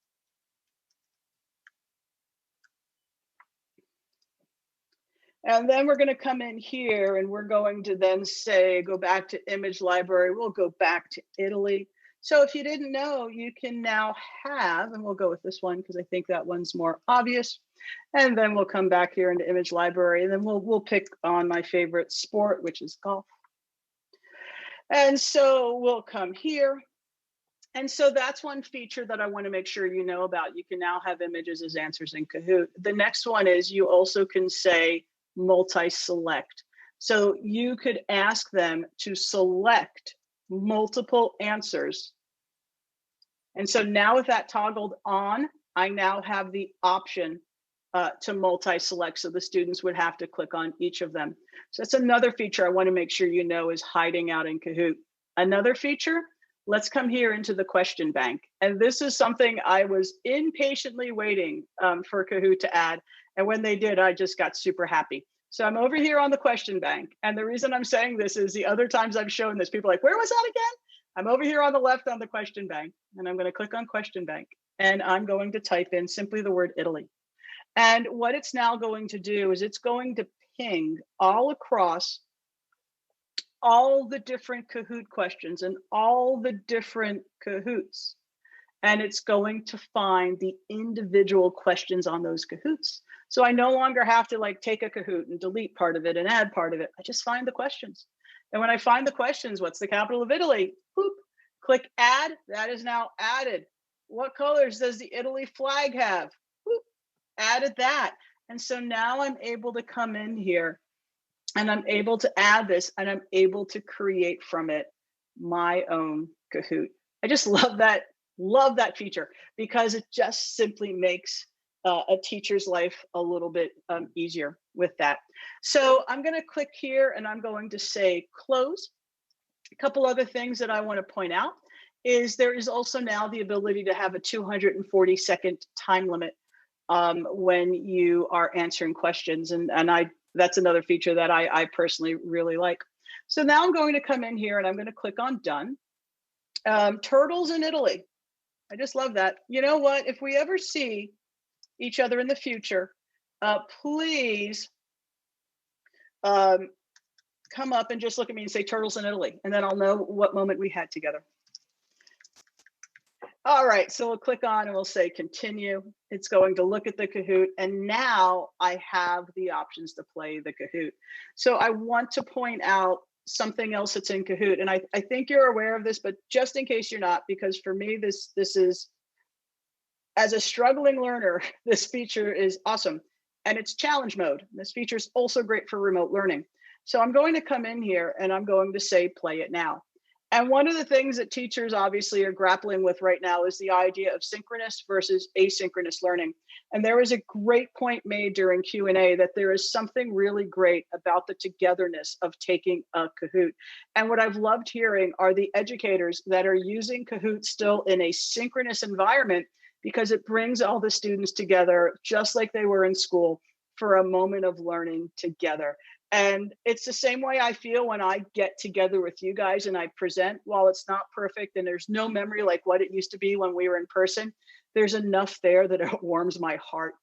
And then we're going to come in here and we're going to then say, go back to image library. We'll go back to Italy. So if you didn't know, you can now have, and we'll go with this one because I think that one's more obvious. And then we'll come back here into image library and then we'll pick on my favorite sport, which is golf. And so we'll come here. And so that's one feature that I want to make sure you know about. You can now have images as answers in Kahoot. The next one is you also can say multi-select. So you could ask them to select multiple answers. And so now with that toggled on, I now have the option to multi-select. So the students would have to click on each of them. So that's another feature I want to make sure you know is hiding out in Kahoot. Another feature, let's come here into the question bank. And this is something I was impatiently waiting for Kahoot to add. And when they did, I just got super happy. So I'm over here on the question bank. And the reason I'm saying this is the other times I've shown this, people are like, where was that again? I'm over here on the left on the question bank. And I'm going to click on question bank. And I'm going to type in simply the word Italy. And what it's now going to do is it's going to ping all across all the different Kahoot questions and all the different Kahoots. And it's going to find the individual questions on those Kahoots. So I no longer have to like take a Kahoot and delete part of it and add part of it. I just find the questions. And when I find the questions, what's the capital of Italy? Boop, click add, that is now added. What colors does the Italy flag have? Boop, added that. And so now I'm able to come in here and I'm able to add this and I'm able to create from it my own Kahoot. I just love that feature because it just simply makes a teacher's life a little bit easier with that. So I'm going to click here and I'm going to say close. A couple other things that I want to point out is there is also now the ability to have a 240-second time limit when you are answering questions. And that's another feature that I personally really like. So now I'm going to come in here and I'm going to click on done. Turtles in Italy. I just love that. You know what? If we ever see each other in the future, please come up and just look at me and say turtles in Italy. And then I'll know what moment we had together. All right, so we'll click on and we'll say continue. It's going to look at the Kahoot. And now I have the options to play the Kahoot. So I want to point out something else that's in Kahoot. And I think you're aware of this, but just in case you're not, because for me, this is, as a struggling learner, this feature is awesome. And it's challenge mode. This feature is also great for remote learning. So I'm going to come in here and I'm going to say play it now. And one of the things that teachers obviously are grappling with right now is the idea of synchronous versus asynchronous learning. And there was a great point made during Q&A that there is something really great about the togetherness of taking a Kahoot. And what I've loved hearing are the educators that are using Kahoot still in a synchronous environment because it brings all the students together just like they were in school for a moment of learning together. And it's the same way I feel when I get together with you guys and I present. While it's not perfect and there's no memory like what it used to be when we were in person, there's enough there that it warms my heart.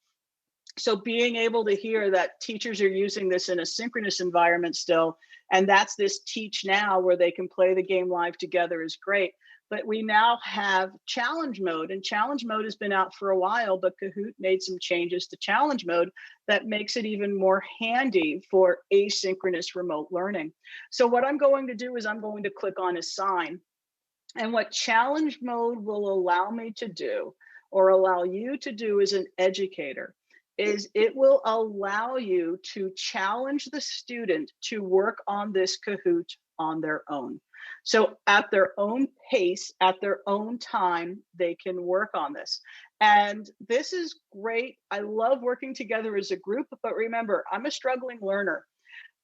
So being able to hear that teachers are using this in a synchronous environment still, and that's this Teach Now where they can play the game live together is great. But we now have challenge mode, and challenge mode has been out for a while, but Kahoot made some changes to challenge mode that makes it even more handy for asynchronous remote learning. So what I'm going to do is I'm going to click on assign. And what challenge mode will allow me to do, or allow you to do as an educator, is it will allow you to challenge the student to work on this Kahoot on their own. So at their own pace, at their own time, they can work on this. And this is great. I love working together as a group, but remember, I'm a struggling learner.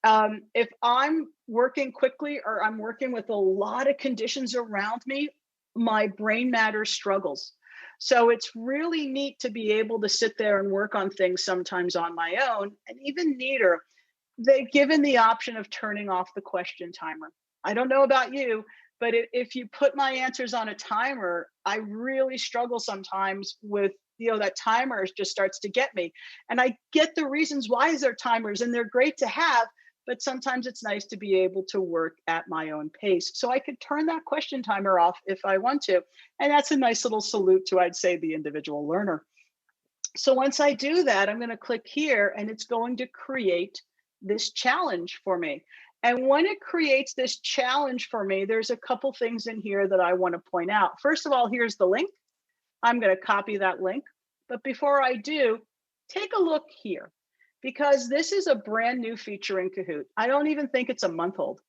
If I'm working quickly or I'm working with a lot of conditions around me, my brain matter struggles. So it's really neat to be able to sit there and work on things sometimes on my own. And even neater, they've given the option of turning off the question timer. I don't know about you, but if you put my answers on a timer, I really struggle sometimes with, that timer just starts to get me. And I get the reasons why is there timers, and they're great to have, but sometimes it's nice to be able to work at my own pace. So I could turn that question timer off if I want to. And that's a nice little salute to, I'd say, the individual learner. So once I do that, I'm going to click here and it's going to create this challenge for me. And when it creates this challenge for me, there's a couple things in here that I want to point out. First of all, here's the link. I'm going to copy that link. But before I do, take a look here, because this is a brand new feature in Kahoot. I don't even think it's a month old.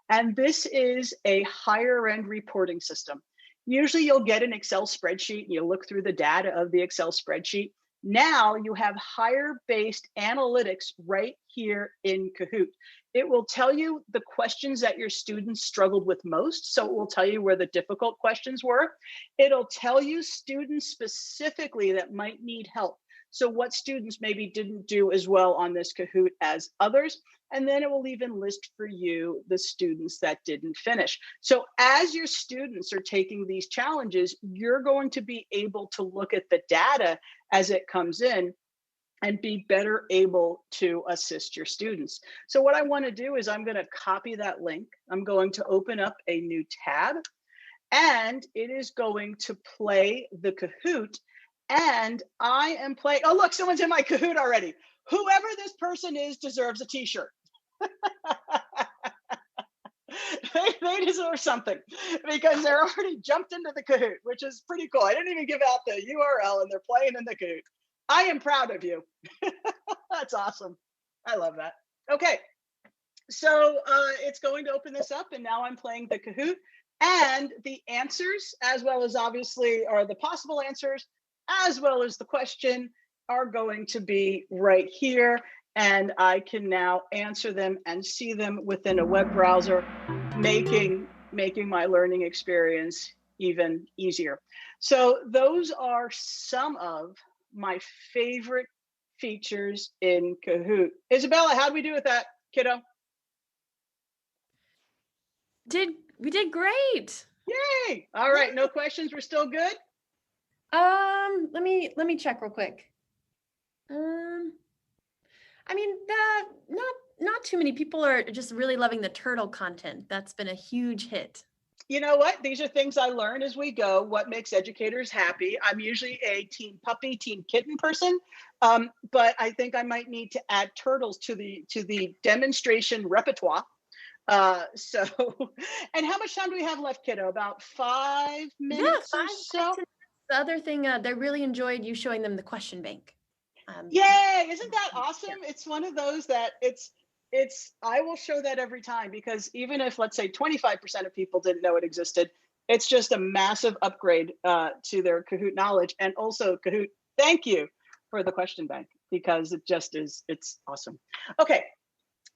And this is a higher end reporting system. Usually you'll get an Excel spreadsheet and you look through the data of the Excel spreadsheet. Now you have higher based analytics right here in Kahoot. It will tell you the questions that your students struggled with most. So it will tell you where the difficult questions were. It'll tell you students specifically that might need help. So what students maybe didn't do as well on this Kahoot as others. And then it will even list for you the students that didn't finish. So as your students are taking these challenges, you're going to be able to look at the data as it comes in and be better able to assist your students. So what I want to do is I'm going to copy that link. I'm going to open up a new tab, and it is going to play the Kahoot. And I am playing, oh, look, someone's in my Kahoot already. Whoever this person is deserves a t-shirt. They deserve something because they're already jumped into the Kahoot, which is pretty cool. I didn't even give out the URL and they're playing in the Kahoot. I am proud of you. That's awesome. I love that. Okay, so it's going to open this up, and now I'm playing the Kahoot, and the answers, as well as obviously, are the possible answers, as well as the question, are going to be right here. And I can now answer them and see them within a web browser, making my learning experience even easier. So those are some of my favorite features in Kahoot. Isabella, how do we do with that, kiddo? We did great. Yay! All right, no questions. We're still good. Let me check real quick. I mean, not too many people are just really loving the turtle content. That's been a huge hit. You know what? These are things I learn as we go. What makes educators happy? I'm usually a team puppy, team kitten person, but I think I might need to add turtles to the demonstration repertoire. So, and how much time do we have left, kiddo? About 5 minutes or so? The other thing, they really enjoyed you showing them the question bank. Yay! Isn't that awesome? It's one of those that I will show that every time, because even if, let's say, 25% of people didn't know it existed, it's just a massive upgrade to their Kahoot knowledge. And also, Kahoot, thank you for the question bank, because it just is, it's awesome. Okay,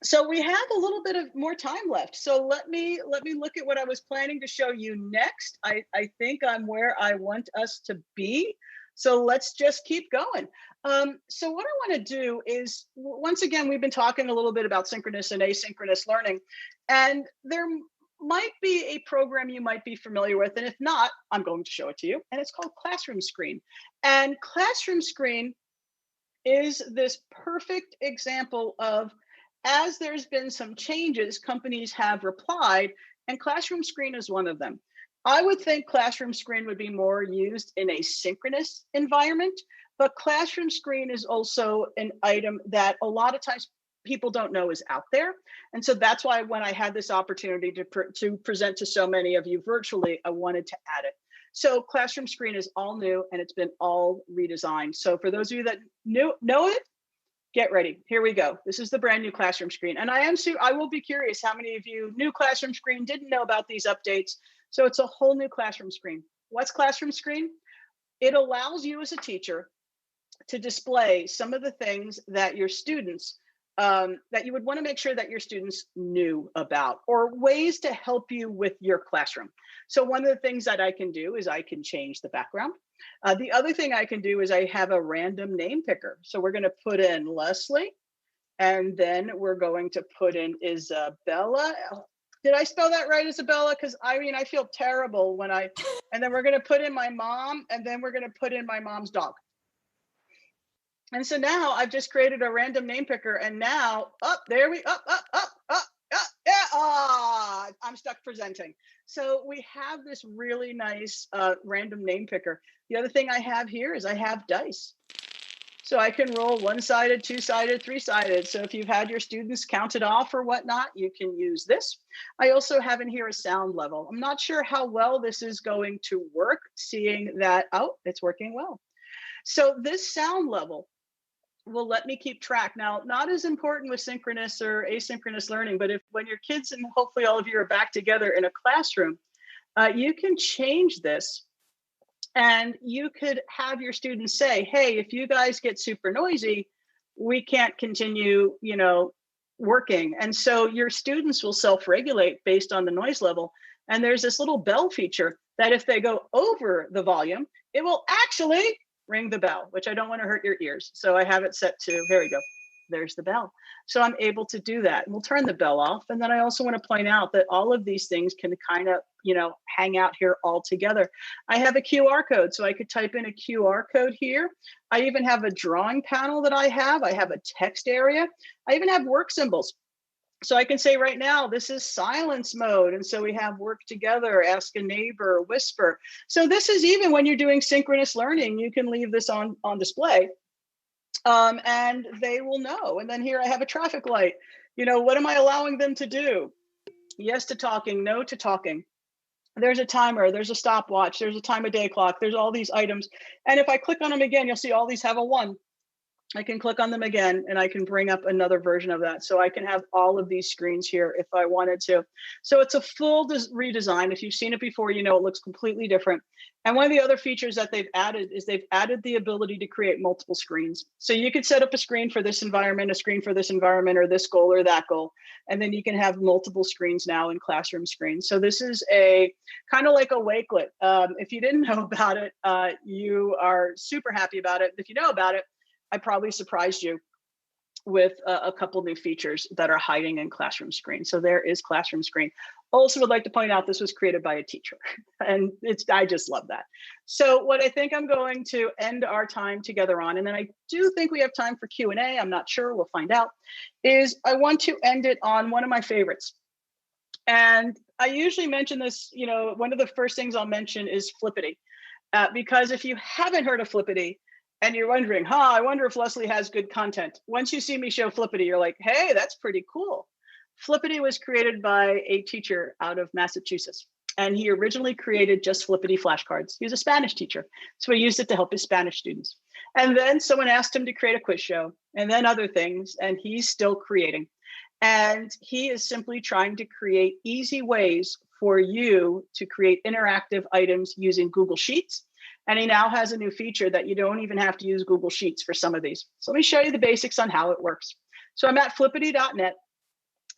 so we have a little bit of more time left. So let me look at what I was planning to show you next. I think I'm where I want us to be. So let's just keep going. So what I want to do is, once again, we've been talking a little bit about synchronous and asynchronous learning, and there might be a program you might be familiar with, and if not, I'm going to show it to you, and it's called Classroom Screen. And Classroom Screen is this perfect example of, as there's been some changes, companies have replied, and Classroom Screen is one of them. I would think Classroom Screen would be more used in a synchronous environment, but Classroom Screen is also an item that a lot of times people don't know is out there. And so that's why when I had this opportunity to present to so many of you virtually, I wanted to add it. So Classroom Screen is all new, and it's been all redesigned. So for those of you that know it, get ready. Here we go. This is the brand new Classroom Screen. And I will be curious how many of you knew Classroom Screen, didn't know about these updates. So it's a whole new Classroom Screen. What's Classroom Screen? It allows you as a teacher to display some of the things that your students, that you would want to make sure that your students knew about, or ways to help you with your classroom. So one of the things that I can do is I can change the background. The other thing I can do is I have a random name picker. So we're going to put in Leslie, and then we're going to put in Isabella. Did I spell that right, Isabella? Because I mean, I feel terrible when and then we're going to put in my mom, and then we're going to put in my mom's dog. And so now I've just created a random name picker, and now, I'm stuck presenting. So we have this really nice random name picker. The other thing I have here is I have dice. So I can roll one-sided, two-sided, three-sided. So if you've had your students counted off or whatnot, you can use this. I also have in here a sound level. I'm not sure how well this is going to work, seeing that, oh, it's working well. So this sound level will let me keep track. Now, not as important with synchronous or asynchronous learning, but when your kids, and hopefully all of you are back together in a classroom, you can change this. And you could have your students say, hey, if you guys get super noisy, we can't continue, working. And so your students will self-regulate based on the noise level. And there's this little bell feature that if they go over the volume, it will actually ring the bell, which I don't want to hurt your ears. So I have it set to, here we go. There's the bell. So I'm able to do that. And we'll turn the bell off. And then I also want to point out that all of these things can kind of, hang out here all together. I have a QR code, so I could type in a QR code here. I even have a drawing panel that I have a text area. I even have work symbols. So I can say right now, this is silence mode. And so we have work together, ask a neighbor, whisper. So this is even when you're doing synchronous learning, you can leave this on display. And they will know. And then here I have a traffic light. What am I allowing them to do? Yes to talking, no to talking. There's a timer, there's a stopwatch, there's a time of day clock, there's all these items. And if I click on them again, you'll see all these have a 1. I can click on them again and I can bring up another version of that. So I can have all of these screens here if I wanted to. So it's a full redesign. If you've seen it before, it looks completely different. And one of the other features that they've added is they've added the ability to create multiple screens. So you could set up a screen for this environment, a screen for this environment, or this goal or that goal. And then you can have multiple screens now in classroom screens. So this is a kind of like a Wakelet. If you didn't know about it, you are super happy about it. If you know about it, I probably surprised you with a couple new features that are hiding in classroom screen. So there is classroom screen. Also would like to point out this was created by a teacher and I just love that. So what I think I'm going to end our time together on, and then I do think we have time for Q&A, I'm not sure, we'll find out, is I want to end it on one of my favorites. And I usually mention this, one of the first things I'll mention is Flippity. Because if you haven't heard of Flippity, and you're wondering, I wonder if Leslie has good content. Once you see me show Flippity, you're like, hey, that's pretty cool. Flippity was created by a teacher out of Massachusetts. And he originally created just Flippity flashcards. He was a Spanish teacher. So he used it to help his Spanish students. And then someone asked him to create a quiz show and then other things. And he's still creating. And he is simply trying to create easy ways for you to create interactive items using Google Sheets. And he now has a new feature that you don't even have to use Google Sheets for some of these. So let me show you the basics on how it works. So I'm at flippity.net,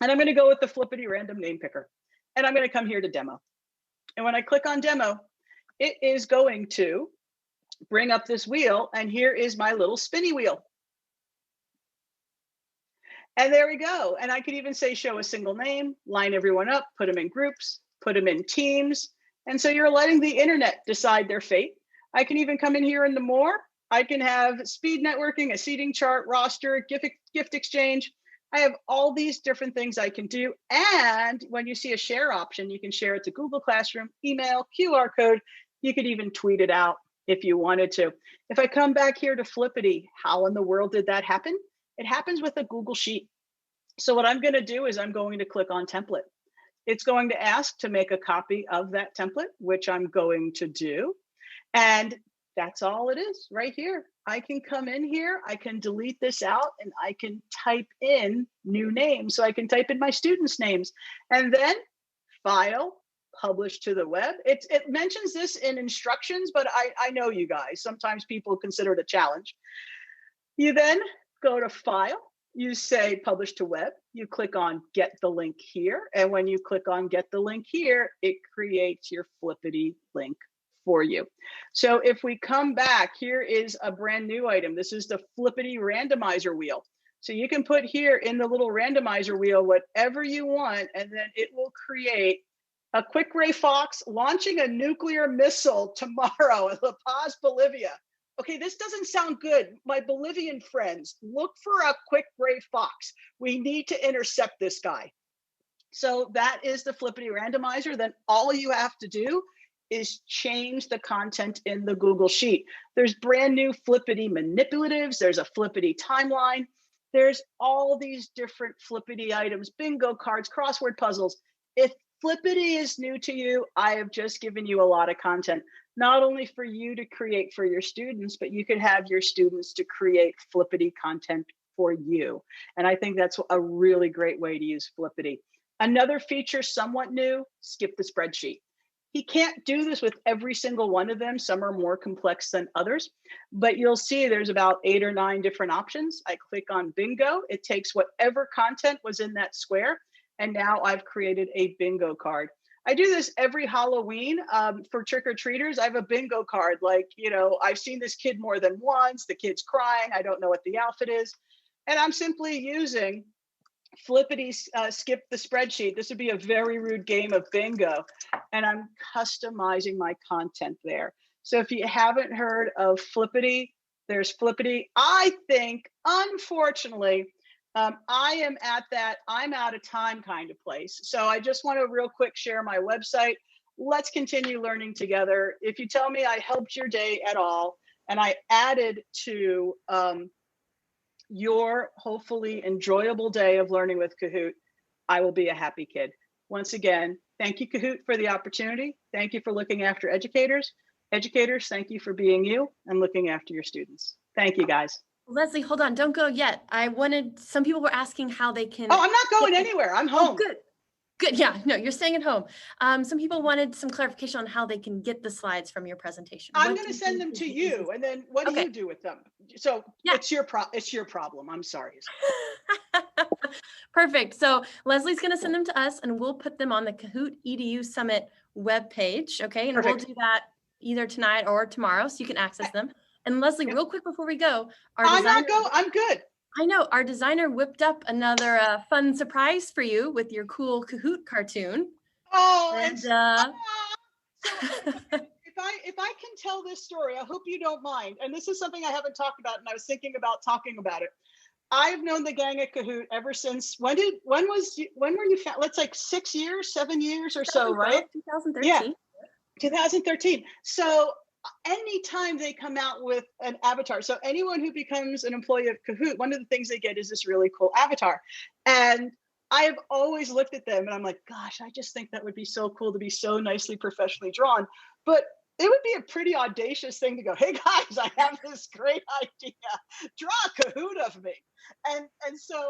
and I'm going to go with the Flippity random name picker. And I'm going to come here to demo. And when I click on demo, it is going to bring up this wheel. And here is my little spinny wheel. And there we go. And I could even say show a single name, line everyone up, put them in groups, put them in teams. And so you're letting the internet decide their fate. I can even come in here into more. I can have speed networking, a seating chart, roster, gift exchange. I have all these different things I can do. And when you see a share option, you can share it to Google Classroom, email, QR code. You could even tweet it out if you wanted to. If I come back here to Flippity, how in the world did that happen? It happens with a Google Sheet. So what I'm going to do is I'm going to click on template. It's going to ask to make a copy of that template, which I'm going to do. And that's all it is right here. I can come in here, I can delete this out, and I can type in new names. So I can type in my students' names and then file, publish to the web. It mentions this in instructions, but I know you guys, sometimes people consider it a challenge. You then go to file, you say publish to web, you click on get the link here. And when you click on get the link here, it creates your Flippity link for you. So if we come back, here is a brand new item. This is the Flippity randomizer wheel. So you can put here in the little randomizer wheel whatever you want, and then it will create a quick ray fox launching a nuclear missile tomorrow in La Paz, Bolivia. Okay, this doesn't sound good. My Bolivian friends, look for a quick ray fox. We need to intercept this guy. So that is the Flippity randomizer. Then all you have to do is change the content in the Google Sheet. There's brand new Flippity manipulatives. There's a Flippity timeline. There's all these different Flippity items, bingo cards, crossword puzzles. If Flippity is new to you, I have just given you a lot of content, not only for you to create for your students, but you could have your students to create Flippity content for you. And I think that's a really great way to use Flippity. Another feature somewhat new, skip the spreadsheet. He can't do this with every single one of them. Some are more complex than others, but you'll see there's about 8 or 9 different options. I click on bingo. It takes whatever content was in that square. And now I've created a bingo card. I do this every Halloween for trick-or-treaters. I have a bingo card. Like, you know, I've seen this kid more than once. The kid's crying. I don't know what the outfit is. And I'm simply using Flippity skip the spreadsheet. This would be a very rude game of bingo. And I'm customizing my content there. So if you haven't heard of Flippity, there's Flippity. I think, unfortunately, I am at that I'm out of time kind of place. So I just want to real quick share my website. Let's continue learning together. If you tell me I helped your day at all, and I added to your hopefully enjoyable day of learning with Kahoot, I will be a happy kid. Once again, thank you, Kahoot, for the opportunity. Thank you for looking after educators. Educators, thank you for being you and looking after your students. Thank you, guys. Leslie, hold on, don't go yet. Some people were asking how they can. Oh, I'm not going anywhere. I'm home. Oh, good. Good. Yeah, no, you're staying at home. Some people wanted some clarification on how they can get the slides from your presentation. I'm going to send them to you, and then what do you do with them? So yeah. It's your problem. I'm sorry. Perfect. So Leslie's going to send them to us, and we'll put them on the Kahoot EDU Summit webpage. Okay, and Perfect. We'll do that either tonight or tomorrow, so you can access them. And Leslie, real quick before we go, I'm good. I know our designer whipped up another fun surprise for you with your cool Kahoot cartoon. Oh, and if I can tell this story, I hope you don't mind. And this is something I haven't talked about, and I was thinking about talking about it. I've known the gang at Kahoot ever since. When were you found? Let's like 6 years, 7 years or so, right? 2013. Yeah, 2013. So anytime they come out with an avatar, so anyone who becomes an employee of Kahoot, one of the things they get is this really cool avatar. And I have always looked at them and I'm like, gosh, I just think that would be so cool to be so nicely professionally drawn. But it would be a pretty audacious thing to go, hey guys, I have this great idea. Draw a Kahoot of me. And so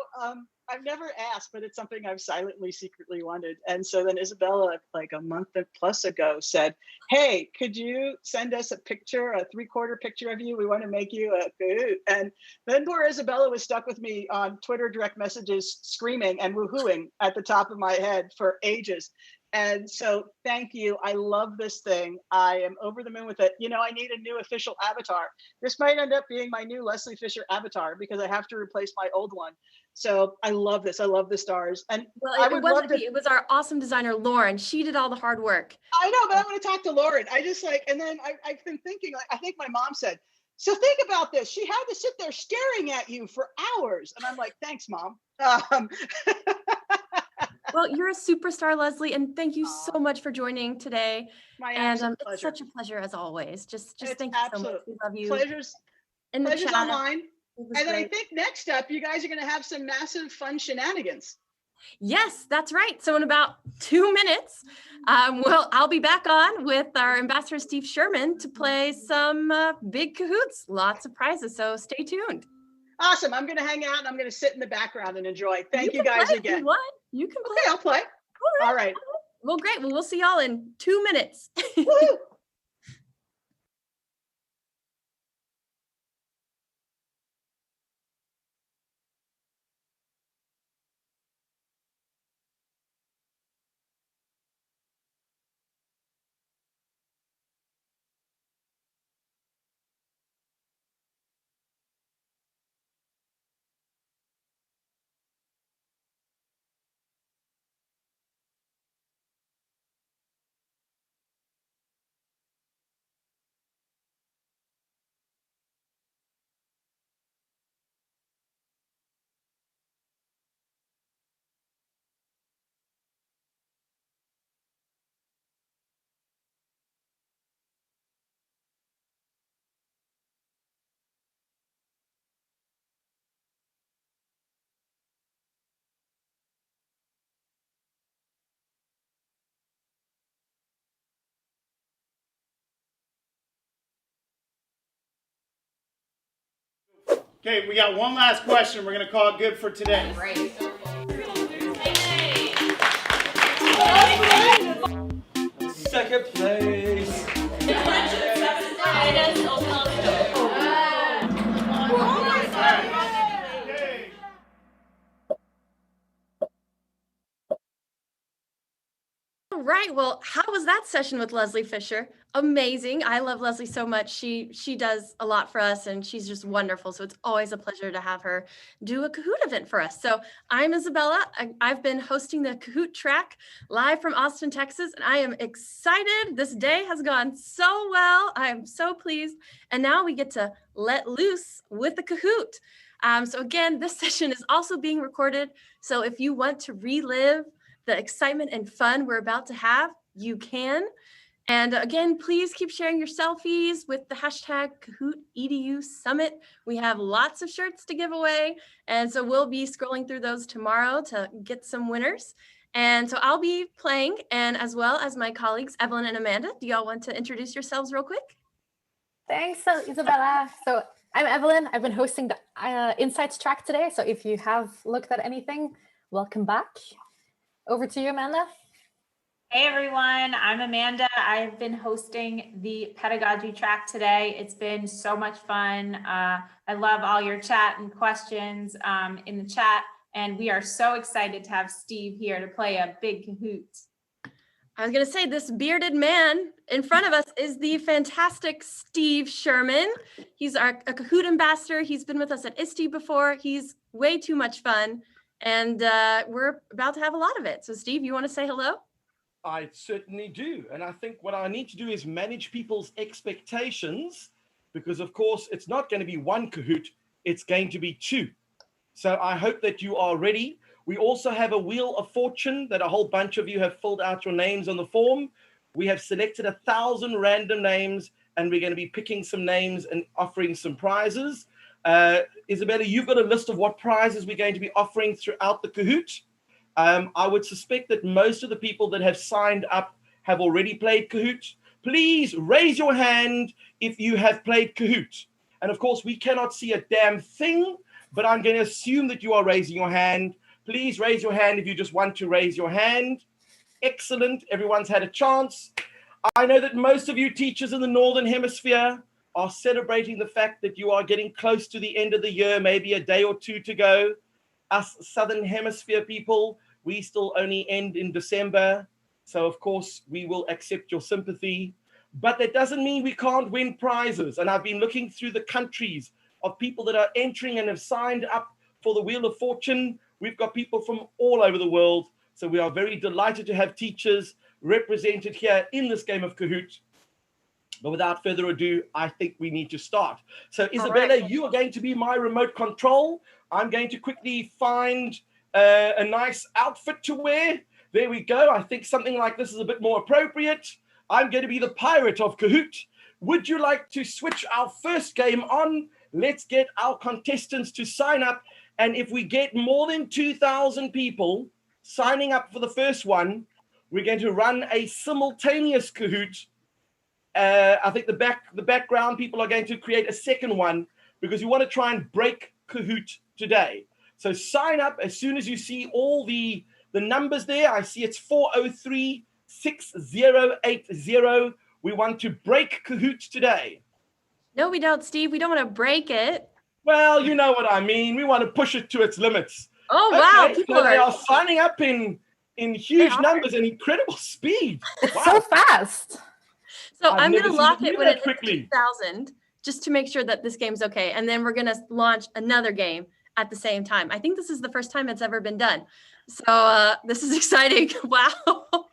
I've never asked, but it's something I've silently, secretly wanted. And so then Isabella, like a month plus ago, said, hey, could you send us a picture, a 3/4 picture of you? We want to make you a Kahoot. And then poor Isabella was stuck with me on Twitter direct messages, screaming and woohooing at the top of my head for ages. And so thank you. I love this thing. I am over the moon with it. You know, I need a new official avatar. This might end up being my new Leslie Fisher avatar because I have to replace my old one. So I love this. I love the stars. And it was our awesome designer, Lauren. She did all the hard work. I know, but I want to talk to Lauren. And then I've been thinking, like, I think my mom said, so think about this. She had to sit there staring at you for hours. And I'm like, thanks, Mom. Well, you're a superstar, Leslie, and thank you so much for joining today. My absolute pleasure. It's such a pleasure as always. Just it's thank you so much. We love you. Pleasure's on mine. And then great. I think next up, you guys are going to have some massive fun shenanigans. Yes, that's right. So in about 2 minutes, I'll be back on with our ambassador, Steve Sherman, to play some big Kahoots. Lots of prizes, so stay tuned. Awesome. I'm going to hang out and I'm going to sit in the background and enjoy. Thank you guys again. You can play. Okay, I'll play. All right. Well, great. Well, we'll see y'all in 2 minutes. Woo-hoo. Okay, we got one last question. We're going to call it good for today. Great. Second place. All right. Well, how was that session with Leslie Fisher? Amazing. I love Leslie so much. She does a lot for us and she's just wonderful. So it's always a pleasure to have her do a Kahoot event for us. So I'm Isabella. I've been hosting the Kahoot track live from Austin, Texas, and I am excited. This day has gone so well. I am so pleased. And now we get to let loose with the Kahoot. So again, this session is also being recorded. So if you want to relive the excitement and fun we're about to have, you can. And again, please keep sharing your selfies with the hashtag Kahoot EDU Summit. We have lots of shirts to give away. And so we'll be scrolling through those tomorrow to get some winners. And so I'll be playing, and as well as my colleagues, Evelyn and Amanda. Do y'all want to introduce yourselves real quick? Thanks, Isabella. So I'm Evelyn. I've been hosting the Insights track today. So if you have looked at anything, welcome back. Over to you, Amanda. Hey everyone, I'm Amanda. I've been hosting the pedagogy track today. It's been so much fun. I love all your chat and questions in the chat, and we are so excited to have Steve here to play a big Kahoot. I was going to say, this bearded man in front of us is the fantastic Steve Sherman. He's a Kahoot ambassador. He's been with us at ISTE before. He's way too much fun, and we're about to have a lot of it. So Steve, you want to say hello? I certainly do. And I think what I need to do is manage people's expectations, because of course it's not going to be one Kahoot, it's going to be two. So I hope that you are ready. We also have a Wheel of Fortune that a whole bunch of you have filled out your names on the form. We have selected 1,000 random names, and we're going to be picking some names and offering some prizes. Isabella, you've got a list of what prizes we're going to be offering throughout the Kahoot. I would suspect that most of the people that have signed up have already played Kahoot. Please raise your hand if you have played Kahoot. And of course, we cannot see a damn thing, but I'm going to assume that you are raising your hand. Please raise your hand if you just want to raise your hand. Excellent. Everyone's had a chance. I know that most of you teachers in the Northern Hemisphere are celebrating the fact that you are getting close to the end of the year, maybe a day or two to go. Us Southern Hemisphere people, we still only end in December. So of course we will accept your sympathy, but that doesn't mean we can't win prizes. And I've been looking through the countries of people that are entering and have signed up for the Wheel of Fortune. We've got people from all over the world. So we are very delighted to have teachers represented here in this game of Kahoot. But without further ado, I think we need to start. So Isabella, you are going to be my remote control. I'm going to quickly find a nice outfit to wear. There we go. I think something like this is a bit more appropriate. I'm going to be the pirate of Kahoot. Would you like to switch our first game on? Let's get our contestants to sign up. And if we get more than 2,000 people signing up for the first one, we're going to run a simultaneous Kahoot. I think the background people are going to create a second one because we want to try and break Kahoot today. So sign up as soon as you see all the numbers there. I see it's 403-6080. We want to break Kahoot today. No, we don't, Steve. We don't want to break it. Well, you know what I mean. We want to push it to its limits. Oh, wow. Okay, so they are signing up in huge numbers and incredible speed. It's wow. so fast. So I'm going to lock it when it hits quickly. 2,000, just to make sure that this game's okay. And then we're going to launch another game at the same time. I think this is the first time it's ever been done. So this is exciting. Wow.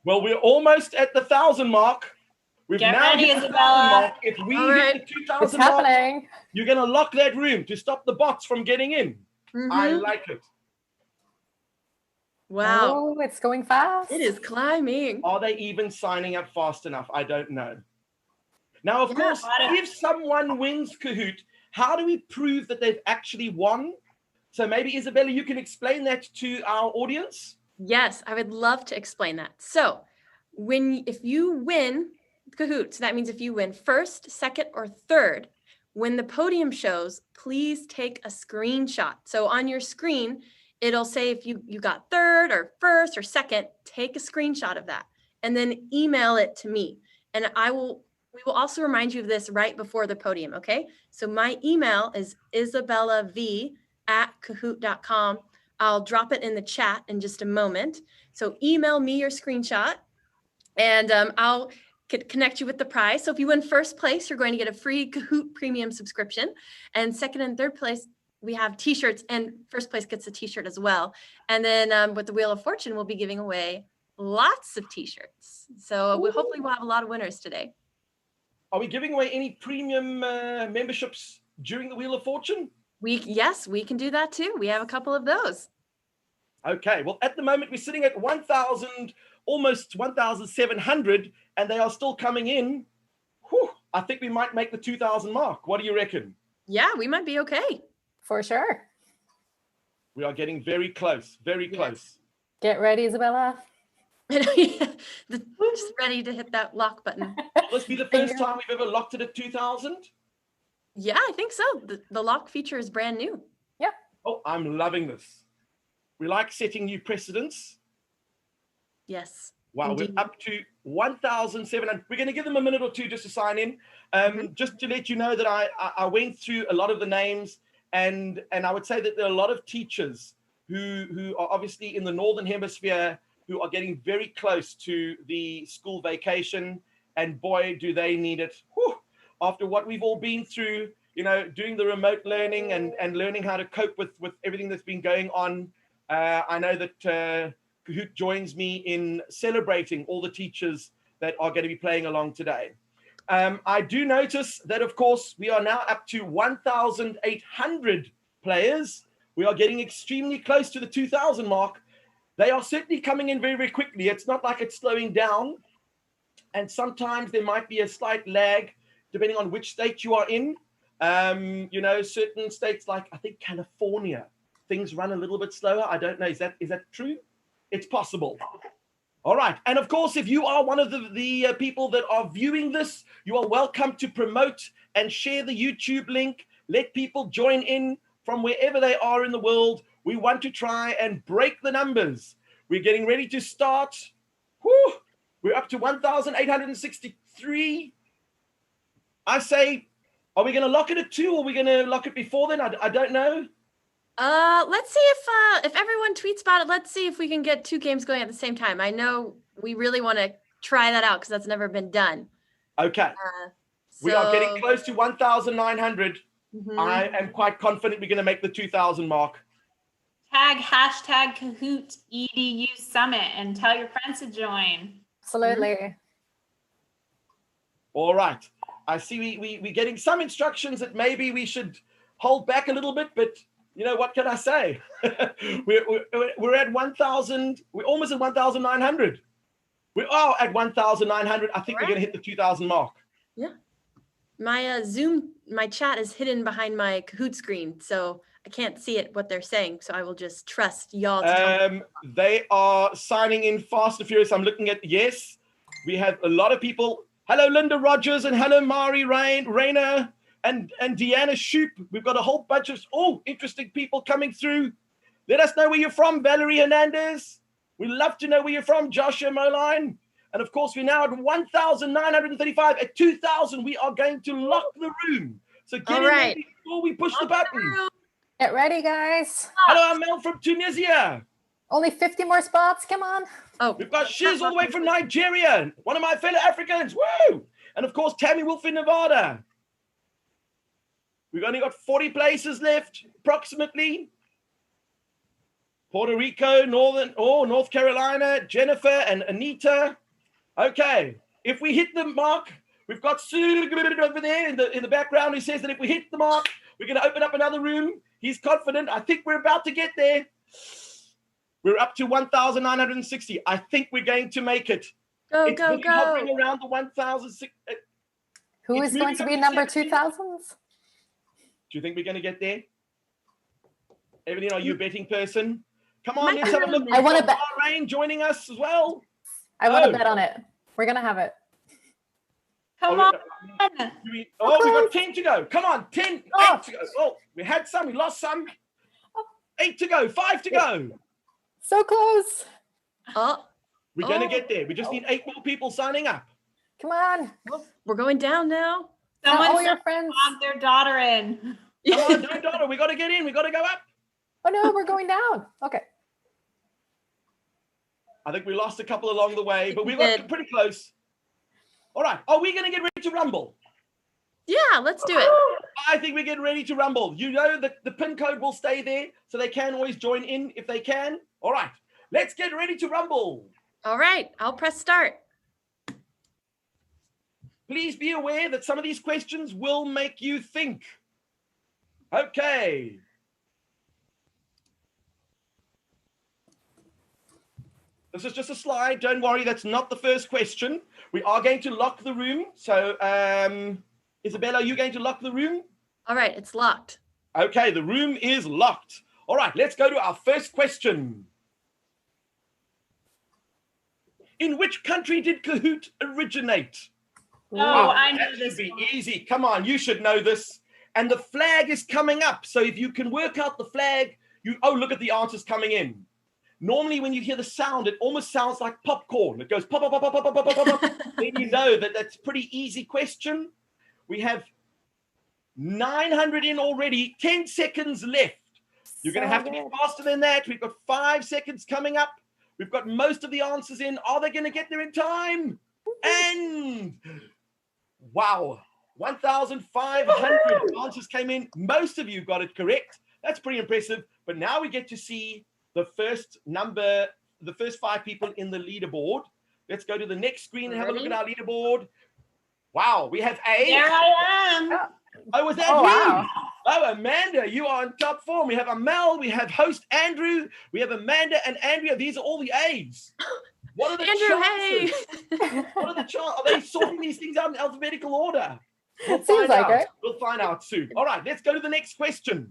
Well, we're almost at the 1,000 mark. We've Get now ready, hit the 1,000 Isabella. mark. If we All hit right. the 2,000 It's mark, happening. you're going to lock that room to stop the bots from getting in. I like it. Wow. Oh, it's going fast. It is climbing. Are they even signing up fast enough? I don't know. Now, of course, if someone wins Kahoot, how do we prove that they've actually won? So maybe, Isabella, you can explain that to our audience? Yes, I would love to explain that. So if you win Kahoot, so that means if you win first, second, or third, when the podium shows, please take a screenshot. So on your screen, it'll say if you got third or first or second, take a screenshot of that and then email it to me. And we will also remind you of this right before the podium, okay? So my email is isabellav@kahoot.com. I'll drop it in the chat in just a moment. So email me your screenshot and I'll connect you with the prize. So if you win first place, you're going to get a free Kahoot premium subscription. And second and third place, we have t-shirts, and first place gets a t-shirt as well. And then with the Wheel of Fortune, we'll be giving away lots of t-shirts. So hopefully we'll have a lot of winners today. Are we giving away any premium memberships during the Wheel of Fortune? Yes, we can do that too. We have a couple of those. Okay, well, at the moment, we're sitting at 1,000, almost 1,700, and they are still coming in. Whew, I think we might make the 2,000 mark. What do you reckon? Yeah, we might be okay. For sure. We are getting very close, very close. Get ready, Isabella. Just ready to hit that lock button. Will this be the first time we've ever locked it at 2,000? Yeah, I think so. The lock feature is brand new. Yeah. Oh, I'm loving this. We like setting new precedents. Yes. Wow, indeed. we're up to 1,700. We're going to give them a minute or two just to sign in. Just to let you know that I went through a lot of the names, and I would say that there are a lot of teachers who are obviously in the Northern Hemisphere who are getting very close to the school vacation, and boy, do they need it. Whew. After what we've all been through, you know, doing the remote learning and learning how to cope with everything that's been going on. I know that Kahoot joins me in celebrating all the teachers that are going to be playing along today. I do notice that, of course, we are now up to 1,800 players. We are getting extremely close to the 2,000 mark. They are certainly coming in very, very quickly. It's not like it's slowing down. And sometimes there might be a slight lag depending on which state you are in. You know, certain states like, I think, California, things run a little bit slower. I don't know. Is that true? It's possible. All right. And of course, if you are one of the people that are viewing this, you are welcome to promote and share the YouTube link. Let people join in from wherever they are in the world. We want to try and break the numbers. We're getting ready to start. Whew. We're up to 1,863. I say, are we going to lock it at 2 or are we going to lock it before then? I don't know. Let's see if everyone tweets about it. Let's see if we can get 2 games going at the same time. I know we really want to try that out because that's never been done. Okay. We are getting close to 1,900. I am quite confident we're going to make the 2,000 mark. Tag #Kahoot EDU Summit and tell your friends to join. Absolutely. All right. I see we're getting some instructions that maybe we should hold back a little bit, but you know, what can I say? we're at 1,000. We're almost at 1,900. We are at 1,900. I think we're going to hit the 2,000 mark. Yeah. My my chat is hidden behind my Kahoot screen, so I can't see what they're saying. So I will just trust y'all. They are signing in fast and furious. I'm looking at, yes, we have a lot of people. Hello, Linda Rogers, and hello, Mari Rayner, and Deanna Shoop. We've got a whole bunch of interesting people coming through. Let us know where you're from, Valerie Hernandez. We'd love to know where you're from, Joshua Moline. And of course, we're now at 1,935. At 2,000, we are going to lock the room. So get in there before we push the button. Get ready, guys. Hello, Amel from Tunisia. Only 50 more spots. Come on. Oh, we've got Shiz all the way from Nigeria. One of my fellow Africans. Woo! And of course, Tammy Wolf in Nevada. We've only got 40 places left, approximately. Puerto Rico, North Carolina, Jennifer and Anita. Okay, if we hit the mark, we've got Sue over there in the background who says that if we hit the mark, we're going to open up another room. He's confident. I think we're about to get there. We're up to 1,960. I think we're going to make it. Go, go, go. Hovering around the 1,000. Who is going to be number 2,000s? Do you think we're going to get there? Evelyn, are you a betting person? Come on, let's have a look. I want to bet. Rain joining us as well. I want to bet on it. We're going to have it. Come on. We got 10 to go. Come on, 10, 8 to go. Oh, we had some, we lost some. 8 to go, 5 to go. So close. Oh, we're going to get there. We just need 8 more people signing up. Come on. We're going down now. Someone your friends. log their daughter in. Come on, no daughter. We got to get in. We got to go up. Oh no, we're going down. Okay. I think we lost a couple along the way, but we got pretty close. All right. Are we going to get ready to rumble? Yeah, let's do it. I think we're getting ready to rumble. You know that the pin code will stay there, so they can always join in if they can. All right. Let's get ready to rumble. All right. I'll press start. Please be aware that some of these questions will make you think. Okay. This is just a slide. Don't worry, that's not the first question. We are going to lock the room. So, Isabella, are you going to lock the room? All right, it's locked. Okay, the room is locked. All right, let's go to our first question. In which country did Kahoot originate? Oh, I know that this should be one. easy. Come on, you should know this. And the flag is coming up. So if you can work out the flag, look at the answers coming in. Normally when you hear the sound, it almost sounds like popcorn. It goes pop, pop, pop, pop, pop, pop, pop, pop, pop. Then you know that that's a pretty easy question. We have 900 in already, 10 seconds left. You're going to have to be faster than that. We've got 5 seconds coming up. We've got most of the answers in. Are they going to get there in time? And wow, 1,500 answers came in. Most of you got it correct. That's pretty impressive. But now we get to see the first 5 people in the leaderboard. Let's go to the next screen and have a look at our leaderboard. Wow, we have A. There I am. Oh, was that you? Wow. Oh, Amanda, you are in top form. We have Amel, we have host Andrew, we have Amanda and Andrea. These are all the A's. What are the chances? Hey. What are the chances? Are they sorting these things out in alphabetical order? We'll find out. It. We'll find out soon. All right, let's go to the next question.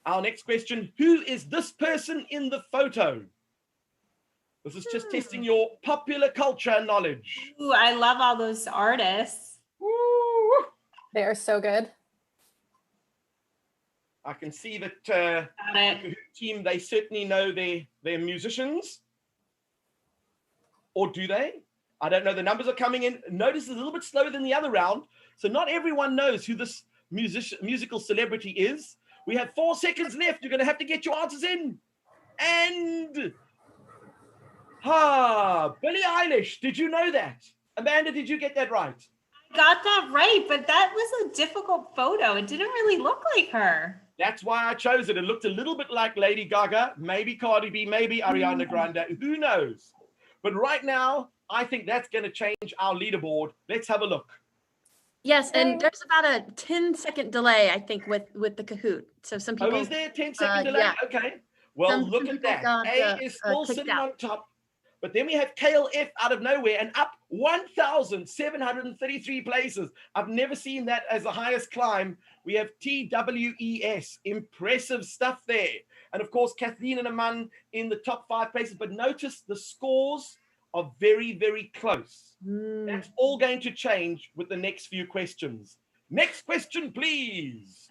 Our next question, who is this person in the photo? This is just testing your popular culture knowledge. Ooh, I love all those artists. Woo. They are so good. I can see that the team, they certainly know their musicians. Or do they? I don't know. The numbers are coming in. Notice it's a little bit slower than the other round. So not everyone knows who this musical celebrity is. We have 4 seconds left. You're going to have to get your answers in. And Billie Eilish. Did you know that? Amanda, did you get that right? I got that right, but that was a difficult photo. It didn't really look like her. That's why I chose it. It looked a little bit like Lady Gaga, maybe Cardi B, maybe Ariana Grande. Who knows? But right now, I think that's going to change our leaderboard. Let's have a look. Yes, and there's about a 10-second delay, I think, with the Kahoot. So some people. Oh, is there a 10-second delay? Yeah. Okay. Well, look at that. A is still sitting on top. But then we have KLF out of nowhere and up 1,733 places. I've never seen that as the highest climb. We have TWES. Impressive stuff there. And of course, Kathleen and Aman in the top 5 places. But notice the scores are very, very close. That's all going to change with the next few questions. Next question, please.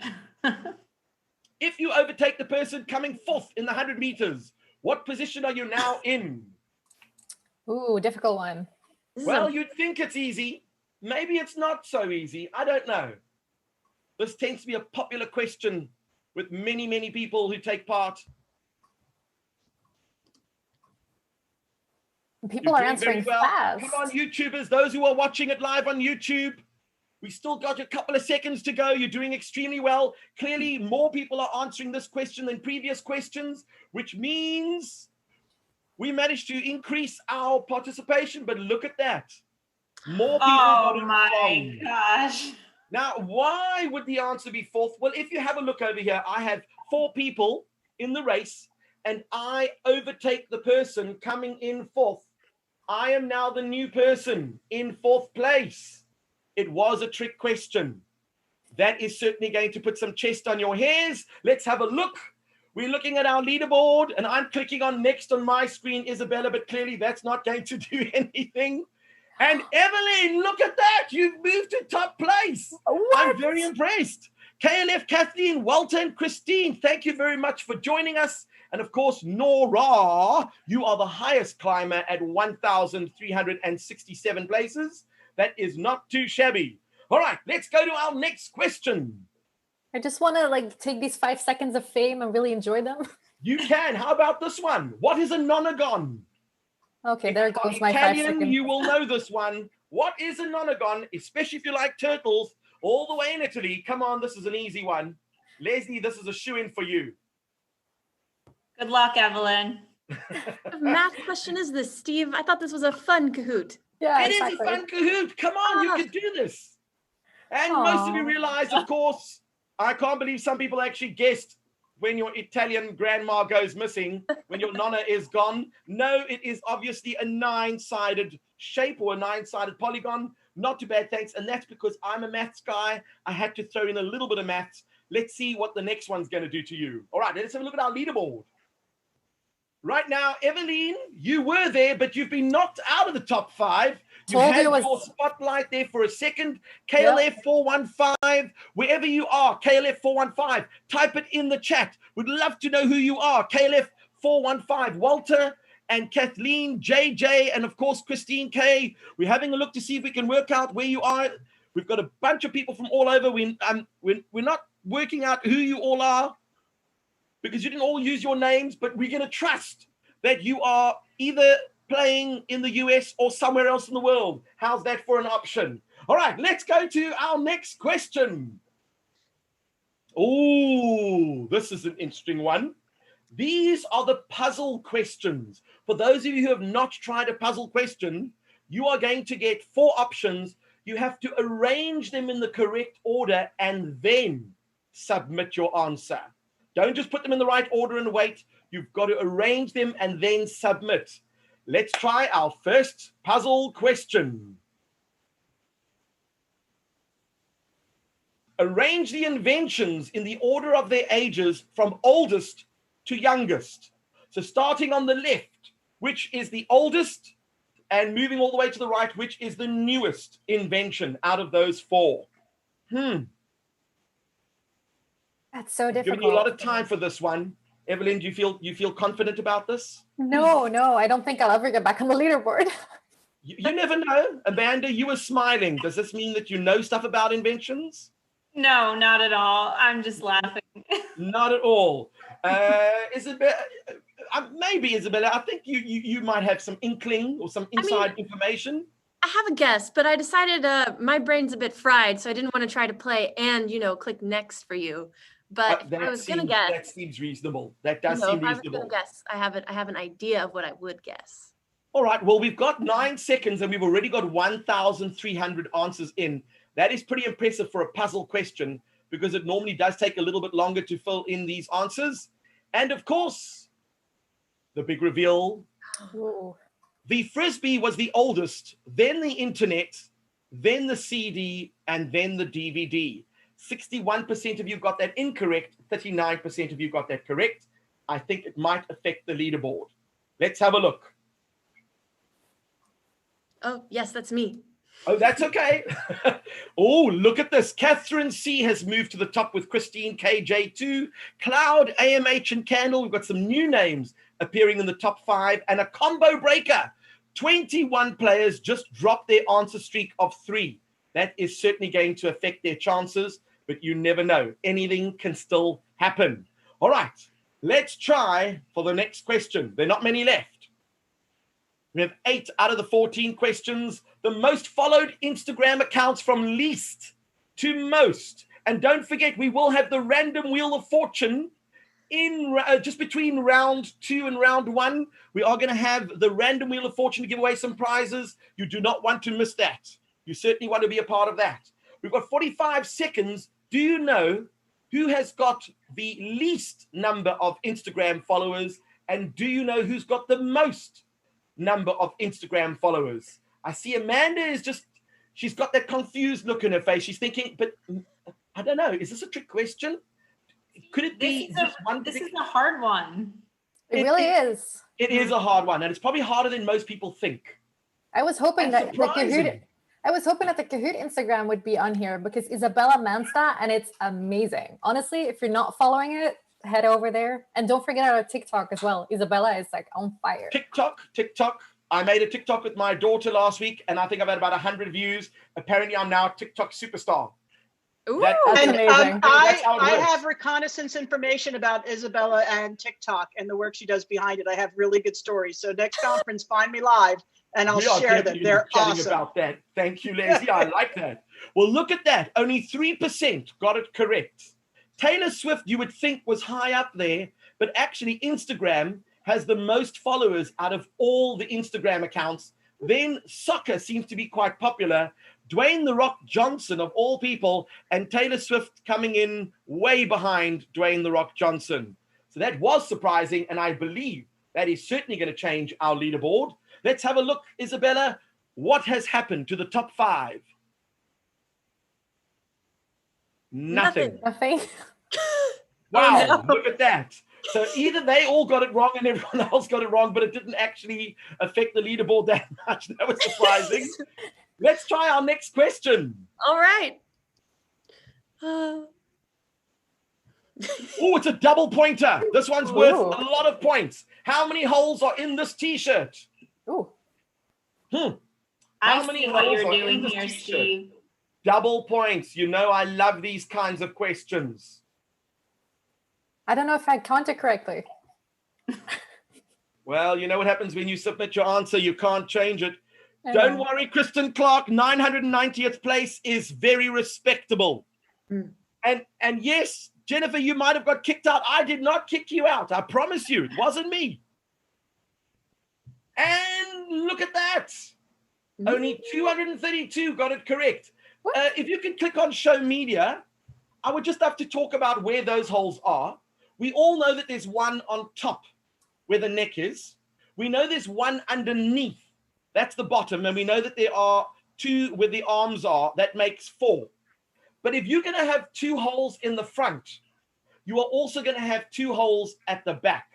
If you overtake the person coming 4th in the 100 meters, what position are you now in? Ooh, difficult one. Well, you'd think it's easy. Maybe it's not so easy. I don't know. This tends to be a popular question with many, many people who take part. People are answering fast. Come on, YouTubers, those who are watching it live on YouTube. We still got a couple of seconds to go. You're doing extremely well. Clearly, more people are answering this question than previous questions, which means we managed to increase our participation, but look at that. More people got it wrong. Oh my gosh. Now, why would the answer be 4th? Well, if you have a look over here, I have 4 people in the race, and I overtake the person coming in 4th. I am now the new person in 4th place. It was a trick question. That is certainly going to put some chest on your hairs. Let's have a look. We're looking at our leaderboard, and I'm clicking on next on my screen, Isabella, but clearly that's not going to do anything. And Evelyn, look at that. You've moved to top place. What? I'm very impressed. KLF, Kathleen, Walter, and Christine, thank you very much for joining us. And of course, Nora, you are the highest climber at 1,367 places. That is not too shabby. All right, let's go to our next question. I just want to like take these 5 seconds of fame and really enjoy them. You can. How about this one? What is a nonagon? Okay, there goes my 5 Italian, seconds. you will know this one. What is a nonagon, especially if you like turtles, all the way in Italy? Come on, this is an easy one. Leslie, this is a shoe-in for you. Good luck, Evelyn. What math question is this, Steve? I thought this was a fun Kahoot. Yeah, It is a fun Kahoot. Come on, you can do this. And most of you realize, of course, I can't believe some people actually guessed when your Italian grandma goes missing, when your nonna is gone. No, it is obviously a 9-sided shape or a 9-sided polygon. Not too bad, thanks. And that's because I'm a maths guy. I had to throw in a little bit of maths. Let's see what the next one's going to do to you. All right, let's have a look at our leaderboard. Right now, Evelyn, you were there, but you've been knocked out of the top 5. You had your spotlight there for a second. KLF 415, wherever you are, KLF 415, type it in the chat. We'd love to know who you are. KLF 415, Walter and Kathleen, JJ, and of course, Christine K. We're having a look to see if we can work out where you are. We've got a bunch of people from all over. We're not working out who you all are, because you didn't all use your names, but we're going to trust that you are either playing in the US or somewhere else in the world. How's that for an option? All right, let's go to our next question. Oh, this is an interesting one. These are the puzzle questions. For those of you who have not tried a puzzle question, you are going to get 4 options. You have to arrange them in the correct order and then submit your answer. Don't just put them in the right order and wait. You've got to arrange them and then submit. Let's try our first puzzle question. Arrange the inventions in the order of their ages from oldest to youngest. So starting on the left, which is the oldest, and moving all the way to the right, which is the newest invention out of those 4. That's so difficult. Giving you a lot of time for this one. Evelyn, do you feel confident about this? No, I don't think I'll ever get back on the leaderboard. You never know. Amanda, you were smiling. Does this mean that you know stuff about inventions? No, not at all. I'm just laughing. Not at all. Isabella, maybe Isabella, I think you might have some inkling or some inside information. I have a guess, but I decided my brain's a bit fried, so I didn't want to try to play and, click next for you. But I was going to guess. That seems reasonable. That does seem reasonable. I was going to guess. I have an idea of what I would guess. All right. Well, we've got 9 seconds and we've already got 1,300 answers in. That is pretty impressive for a puzzle question, because it normally does take a little bit longer to fill in these answers. And of course, the big reveal. Ooh. The Frisbee was the oldest, then the internet, then the CD, and then the DVD. 61% of you got that incorrect. 39% of you got that correct. I think it might affect the leaderboard. Let's have a look. Oh, yes, that's me. Oh, that's okay. Oh, look at this. Catherine C has moved to the top with Christine KJ2. Cloud, AMH, and Candle. We've got some new names appearing in the top 5. And a combo breaker. 21 players just dropped their answer streak of 3. That is certainly going to affect their chances, but you never know. Anything can still happen. All right, let's try for the next question. There are not many left. We have 8 out of the 14 questions. The most followed Instagram accounts from least to most. And don't forget, we will have the random wheel of fortune in just between round 2 and round 1. We are going to have the random wheel of fortune to give away some prizes. You do not want to miss that. You certainly want to be a part of that. We've got 45 seconds. Do you know who has got the least number of Instagram followers? And do you know who's got the most number of Instagram followers? I see Amanda is she's got that confused look in her face. She's thinking, but I don't know. Is this a trick question? Could it be this is a hard one. It really is. It is a hard one. And it's probably harder than most people think. I was hoping That's that the Kahoot. surprising. I was hoping that the Kahoot Instagram would be on here because Isabella mans that and it's amazing. Honestly, if you're not following it, head over there. And don't forget our TikTok as well. Isabella is like on fire. TikTok. I made a TikTok with my daughter last week, and I think I've had about 100 views. Apparently, I'm now a TikTok superstar. Ooh, That's amazing. That's how it I works. have reconnaissance information about Isabella and TikTok and the work she does behind it. I have really good stories. So next conference, find me live and I'll We are share them. definitely They're chatting awesome. about that. Thank you, Leslie. I like that. Well, look at that. Only 3% got it correct. Taylor Swift, you would think, was high up there, but actually Instagram has the most followers out of all the Instagram accounts. Then soccer seems to be quite popular. Dwayne "The Rock" Johnson, of all people, and Taylor Swift coming in way behind Dwayne "The Rock" Johnson. So that was surprising, and I believe that is certainly going to change our leaderboard. Let's have a look, Isabella. What has happened to the top 5? Nothing. Nothing. Wow, Oh, no. look at that. So either they all got it wrong and everyone else got it wrong, but it didn't actually affect the leaderboard that much. That was surprising. Let's try our next question. All right. Oh, it's a double pointer. This one's worth Ooh. a lot of points. How many holes are in this t-shirt? Ooh. How I many see what holes you're are in doing this here, t-shirt? Steve. Double points. You know I love these kinds of questions. I don't know if I counted correctly. Well, you know what happens when you submit your answer. You can't change it. I Don't know. worry, Kristen Clark, 990th place is very respectable. Mm. And yes, Jennifer, you might have got kicked out. I did not kick you out. I promise you, it wasn't me. And look at that. Only 232 got it correct. If you can click on show media, I would just have to talk about where those holes are. We all know that there's one on top where the neck is. We know there's one underneath. That's the bottom. And we know that there are 2 where the arms are. That makes 4. But if you're going to have 2 holes in the front, you are also going to have 2 holes at the back.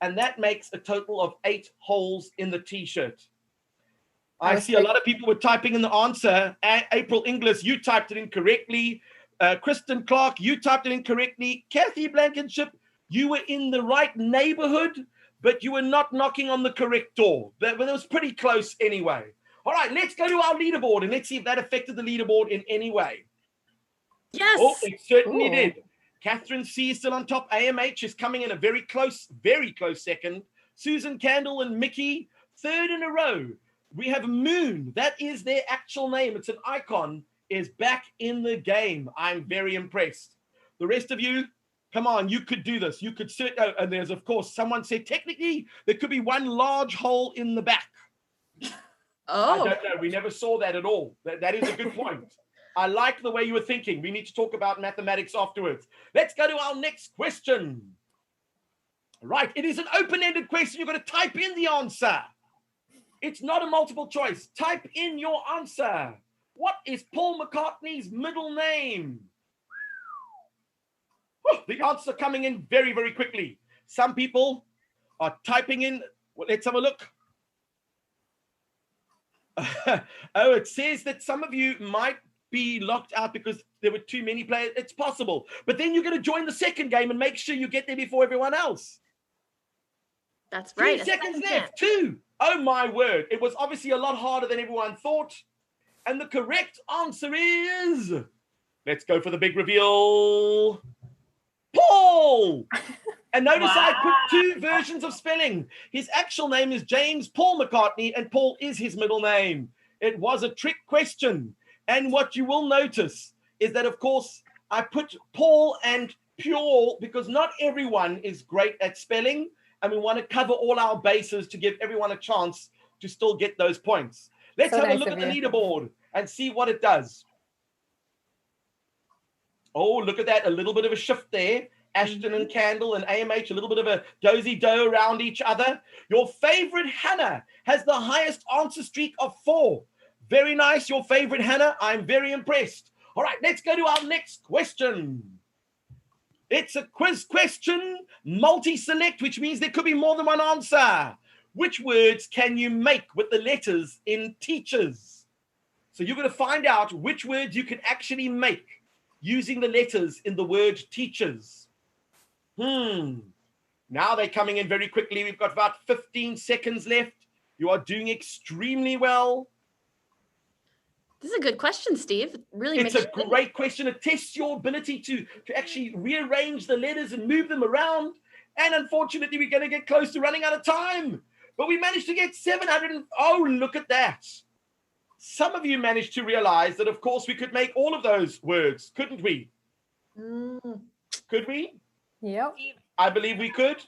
And that makes a total of 8 holes in the t-shirt. I see a lot of people were typing in the answer. April Inglis, you typed it in correctly. Kristen Clark, you typed it in correctly. Kathy Blankenship, you were in the right neighborhood, but you were not knocking on the correct door. But it was pretty close anyway. All right, let's go to our leaderboard and let's see if that affected the leaderboard in any way. Yes. Oh, it certainly did. Catherine C is still on top. AMH is coming in a very close second. Susan Candle and Mickey, third in a row. We have Moon. That is their actual name. It's an icon. Is back in the game. I'm very impressed. The rest of you, come on, you could do this. You could sit. Oh, and there's, of course, someone said technically there could be one large hole in the back. Oh. I don't know. We never saw that at all. That is a good point. I like the way you were thinking. We need to talk about mathematics afterwards. Let's go to our next question. Right. It is an open-ended question. You're going to type in the answer. It's not a multiple choice. Type in your answer. What is Paul McCartney's middle name? Oh, the answer coming in very, very quickly. Some people are typing in. Well, let's have a look. Oh, it says that some of you might be locked out because there were too many players. It's possible. But then you're going to join the second game and make sure you get there before everyone else. That's 3 right. seconds left. 2. Oh, my word. It was obviously a lot harder than everyone thought. And the correct answer is, let's go for the big reveal, Paul. And notice I put 2 versions of spelling. His actual name is James Paul McCartney, and Paul is his middle name. It was a trick question. And what you will notice is that, of course, I put Paul and Pure because not everyone is great at spelling, and we want to cover all our bases to give everyone a chance to still get those points. Let's have a look at the leaderboard and see what it does. Oh, look at that. A little bit of a shift there. Ashton and Candle and AMH, a little bit of a dozy-do around each other. Your favorite Hannah has the highest answer streak of 4. Very nice, your favorite Hannah. I'm very impressed. All right, let's go to our next question. It's a quiz question, multi-select, which means there could be more than one answer. which words can you make with the letters in teachers? So you're going to find out which words you can actually make using the letters in the word teachers. Now they're coming in very quickly. We've got about 15 seconds left. You are doing extremely well. This is a good question, Steve. Really, it's a great question. It tests your ability to actually rearrange the letters and move them around. And unfortunately, we're going to get close to running out of time. But we managed to get 700. Oh, look at that. Some of you managed to realize that, of course, we could make all of those words, couldn't we? Could we? Yep. I believe we could.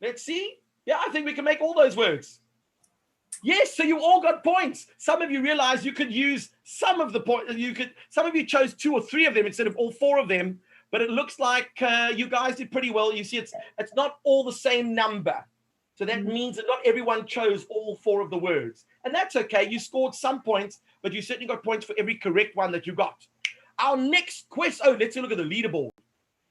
Let's see. Yeah, I think we can make all those words. Yes, so you all got points. Some of you realized you could use some of the points. Some of you chose 2 or 3 of them instead of all 4 of them. But it looks like you guys did pretty well. You see, it's not all the same number. So that means that not everyone chose all 4 of the words. And that's okay. You scored some points, but you certainly got points for every correct one that you got. Our next question. Oh, let's look at the leaderboard.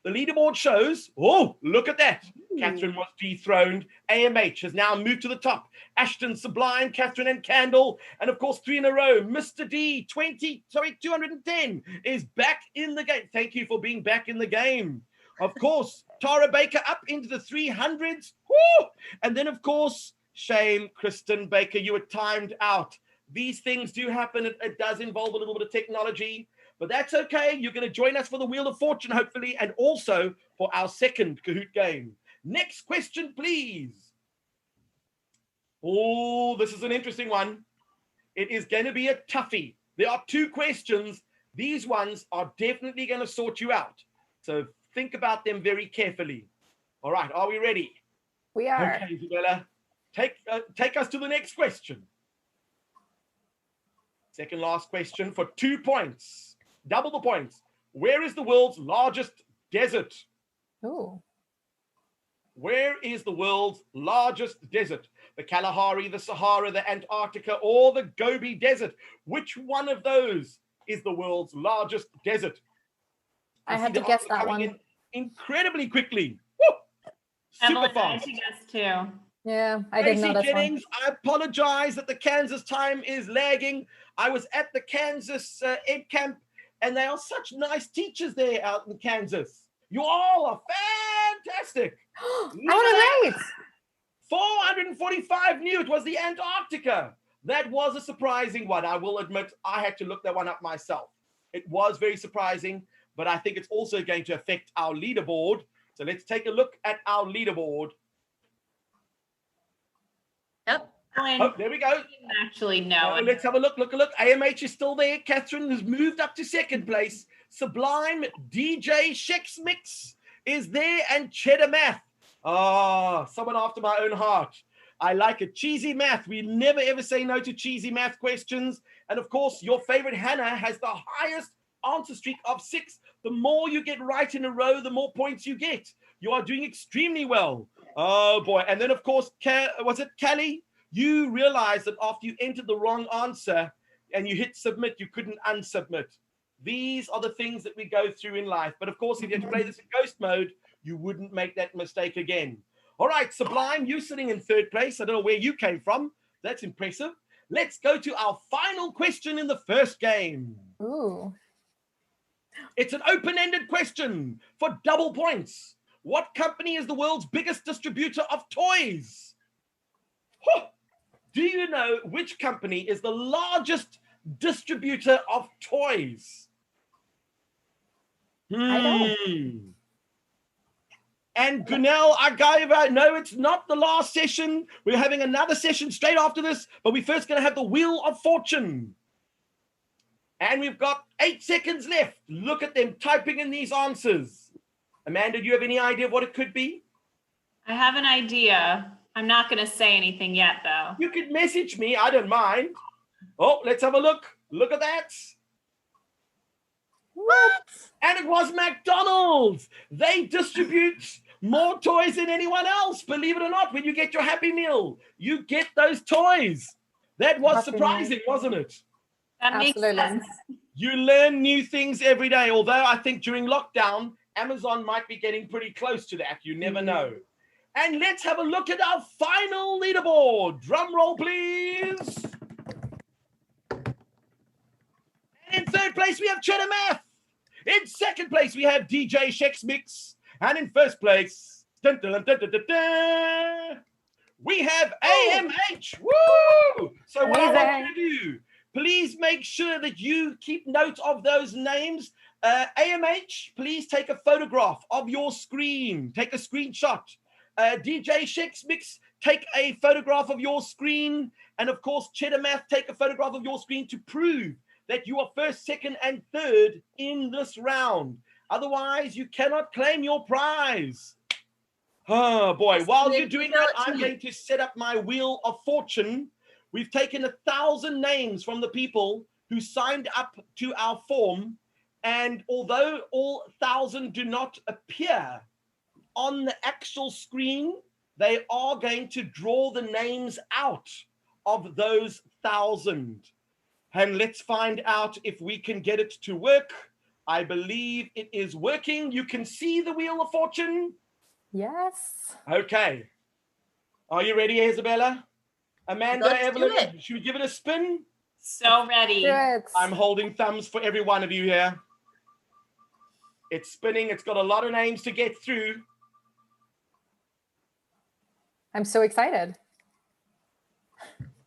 The leaderboard shows, oh, look at that. Catherine was dethroned. AMH has now moved to the top. Ashton, Sublime, Catherine and Candle. And of course, 3 in a row. Mr. D, 210 is back in the game. Thank you for being back in the game. Of course, Tara Baker up into the 300s. Woo! And then, of course, shame, Kristen Baker, you were timed out. These things do happen. It does involve a little bit of technology. But that's okay. You're going to join us for the Wheel of Fortune, hopefully, and also for our second Kahoot game. Next question, please. Oh, this is an interesting one. It is going to be a toughie. There are 2 questions. These ones are definitely going to sort you out. So think about them very carefully. All right, are we ready? We are. Okay, Isabella, take us to the next question. Second last question for 2 points. Double the points. Where is the world's largest desert? Oh. Where is the world's largest desert? The Kalahari, the Sahara, the Antarctica, or the Gobi Desert? Which one of those is the world's largest desert? I had to guess that one. Incredibly quickly. Woo! Super fast. I had to guess too. Yeah, I didn't know this Jennings, one. I apologize that the Kansas time is lagging. I was at the Kansas Ed Camp, and they are such nice teachers there out in Kansas. You all are fantastic. I want to rate. 445 knew it was the Antarctica. That was a surprising one. I will admit I had to look that one up myself. It was very surprising, but I think it's also going to affect our leaderboard. So let's take a look at our leaderboard. Yep. Oh, there we go. Actually, no. Let's have a look. Look. AMH is still there. Catherine has moved up to second place. Sublime DJ Shex Mix is there, and Cheddar Math. Oh, someone after my own heart. I like it. Cheesy Math. We never ever say no to cheesy math questions. And of course, your favorite Hannah has the highest answer streak of 6. The more you get right in a row, the more points you get. You are doing extremely well. Oh boy. And then of course, was it Callie? You realized that after you entered the wrong answer and you hit submit, you couldn't unsubmit. These are the things that we go through in life. But of course, if you had to play this in ghost mode, you wouldn't make that mistake again. All right, Sublime, you sitting in 3rd place. I don't know where you came from. That's impressive. Let's go to our final question in the first game. Ooh. It's an open-ended question for double points. What company is the world's biggest distributor of toys? Huh. Do you know which company is the largest distributor of toys? I don't. And Gunell Argaiva, no, it's not the last session. We're having another session straight after this, but we're first going to have the Wheel of Fortune. And we've got 8 seconds left. Look at them typing in these answers. Amanda, do you have any idea of what it could be? I have an idea. I'm not going to say anything yet, though. You could message me. I don't mind. Oh, let's have a look. Look at that. What? And it was McDonald's. They distribute more toys than anyone else. Believe it or not, when you get your Happy Meal, you get those toys. That was surprising, wasn't it? That makes sense. You learn new things every day. Although I think during lockdown, Amazon might be getting pretty close to that. You never know. And let's have a look at our final leaderboard. Drum roll, please. And in third place, we have Cheddar Math. In second place, we have DJ Shex Mix. And in first place, dun, dun, dun, dun, dun, dun, we have AMH. Woo! So what I want you to do, please make sure that you keep note of those names. AMH, please take a photograph of your screen. Take a screenshot. DJ Shex Mix, take a photograph of your screen. And of course, Cheddar Math, take a photograph of your screen to prove that you are first, second, and third in this round. Otherwise, you cannot claim your prize. Oh boy, while you're doing that, I'm going to set up my Wheel of Fortune. We've taken 1,000 names from the people who signed up to our form. And although all 1,000 do not appear on the actual screen, they are going to draw the names out of those 1,000. And let's find out if we can get it to work. I believe it is working. You can see the Wheel of Fortune. Yes. Okay. Are you ready, Isabella? Amanda, Evelyn, should we give it a spin? So ready. I'm holding thumbs for every one of you here. It's spinning. It's got a lot of names to get through. I'm so excited.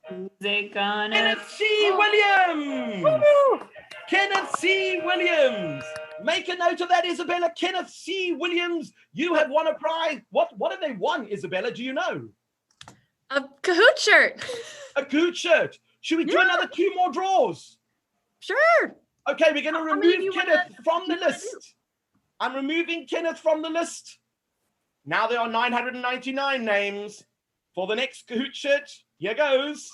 Who's it gonna Kenneth C. Williams! Woo! Kenneth C. Williams! Make a note of that, Isabella. Kenneth C. Williams, you have won a prize. What have they won, Isabella? Do you know? A Kahoot shirt. A Kahoot shirt. Should we do another 2 more draws? Sure. Okay, we're going to remove Kenneth from the list. I'm removing Kenneth from the list. Now there are 999 names for the next Kahoot shirt. Here goes.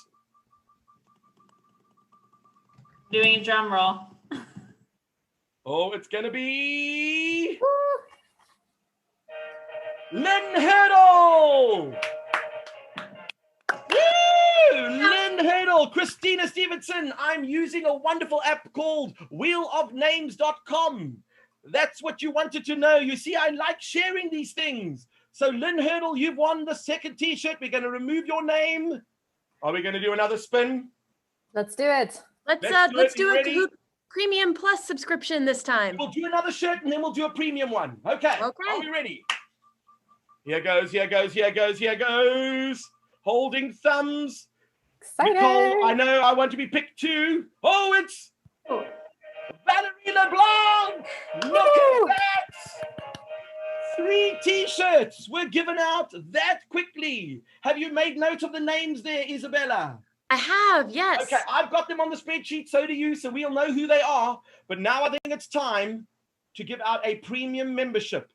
Doing a drum roll. Oh, it's going to be Lynn Hurdle. Woo! Lynn Hurdle, Christina Stevenson. I'm using a wonderful app called wheelofnames.com. That's what you wanted to know. You see, I like sharing these things. So Lynn Hurdle, you've won the second t-shirt. We're going to remove your name. Are we going to do another spin? Let's do it. Let's do a Kahoot Premium Plus subscription this time. We'll do another shirt and then we'll do a premium one. Okay. Are we ready? Here goes, here goes, here goes, here goes. Holding thumbs. Excited. Nicole, I know I want to be picked too. Oh, it's Valerie LeBlanc. Look at that. 3 t-shirts were given out that quickly. Have you made note of the names there, Isabella? I have, yes. Okay, I've got them on the spreadsheet, so do you, so we'll know who they are. But now I think it's time to give out a premium membership.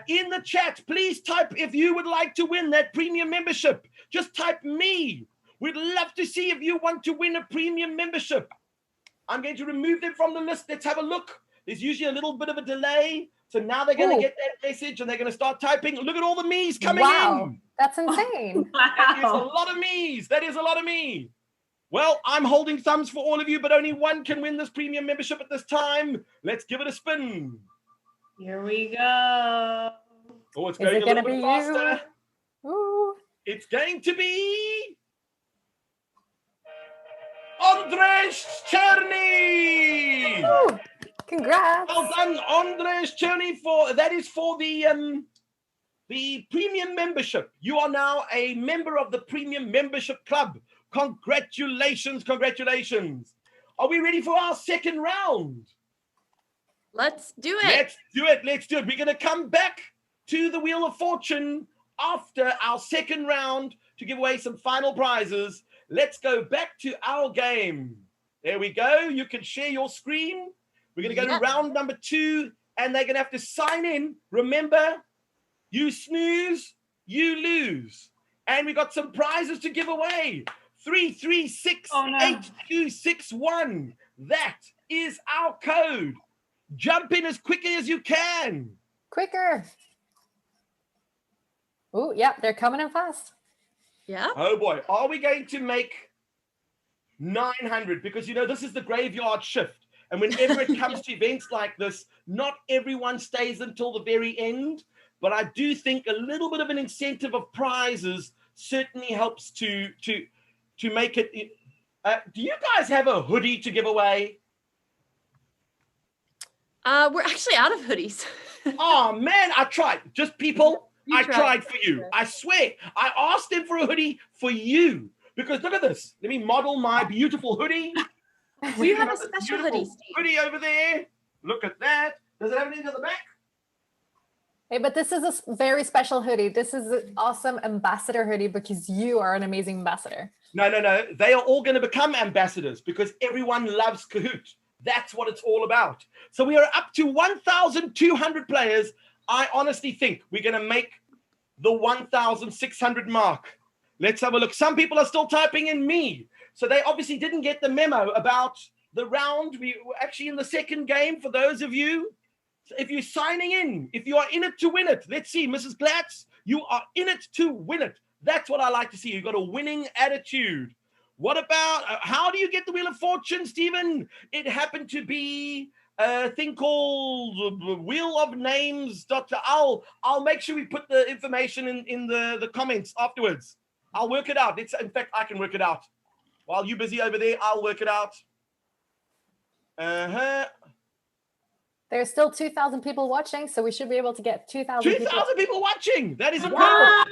In the chat, please type if you would like to win that premium membership. Just type me. We'd love to see if you want to win a premium membership. I'm going to remove them from the list. Let's have a look. There's usually a little bit of a delay. So now they're going to get that message and they're going to start typing. Look at all the me's coming in. That's insane. That is a lot of me's. That is a lot of me. Well, I'm holding thumbs for all of you, but only one can win this premium membership at this time. Let's give it a spin. Here we go. Oh, it's going a little bit faster. Ooh. It's going to be Andres Cherny. Ooh. Congrats. Well done, Andres Cherny. That is for the premium membership. You are now a member of the premium membership club. Congratulations, congratulations. Are we ready for our second round? Let's do it. Let's do it. Let's do it. We're going to come back to the Wheel of Fortune after our second round to give away some final prizes. Let's go back to our game. There we go. You can share your screen. We're going to go to round number 2, and they're going to have to sign in. Remember, you snooze, you lose. And we got some prizes to give away. 3368261. That is our code. Jump in as quickly as you can. Quicker. Oh, yeah, they're coming in fast. Yeah. Oh boy, are we going to make 900? Because, this is the graveyard shift. And whenever it comes to events like this, not everyone stays until the very end. but I do think a little bit of an incentive of prizes certainly helps to make it. Do you guys have a hoodie to give away? We're actually out of hoodies. Oh man, I tried. Just people, You I tried. tried for you. I swear. I asked them for a hoodie for you. Because look at this. Let me model my beautiful hoodie. We have a special hoodie, Steve. Hoodie over there. Look at that. Does it have anything at the back? Hey, but this is a very special hoodie. This is an awesome ambassador hoodie because you are an amazing ambassador. No. They are all going to become ambassadors because everyone loves Kahoot. That's what it's all about. So we are up to 1,200 players. I honestly think we're going to make the 1,600 mark. Let's have a look. Some people are still typing in me. So they obviously didn't get the memo about the round. We were actually in the second game for those of you. So if you're signing in, if you are in it to win it, let's see, Mrs. Glatz, you are in it to win it. That's what I like to see. You've got a winning attitude. What about, how do you get the Wheel of Fortune, Stephen? It happened to be a thing called Wheel of Names. I'll make sure we put the information in the comments afterwards. I'll work it out. In fact, I can work it out. While you're busy over there, I'll work it out. There's still 2,000 people watching, so we should be able to get 2,000 people. 2,000 people watching. That is incredible.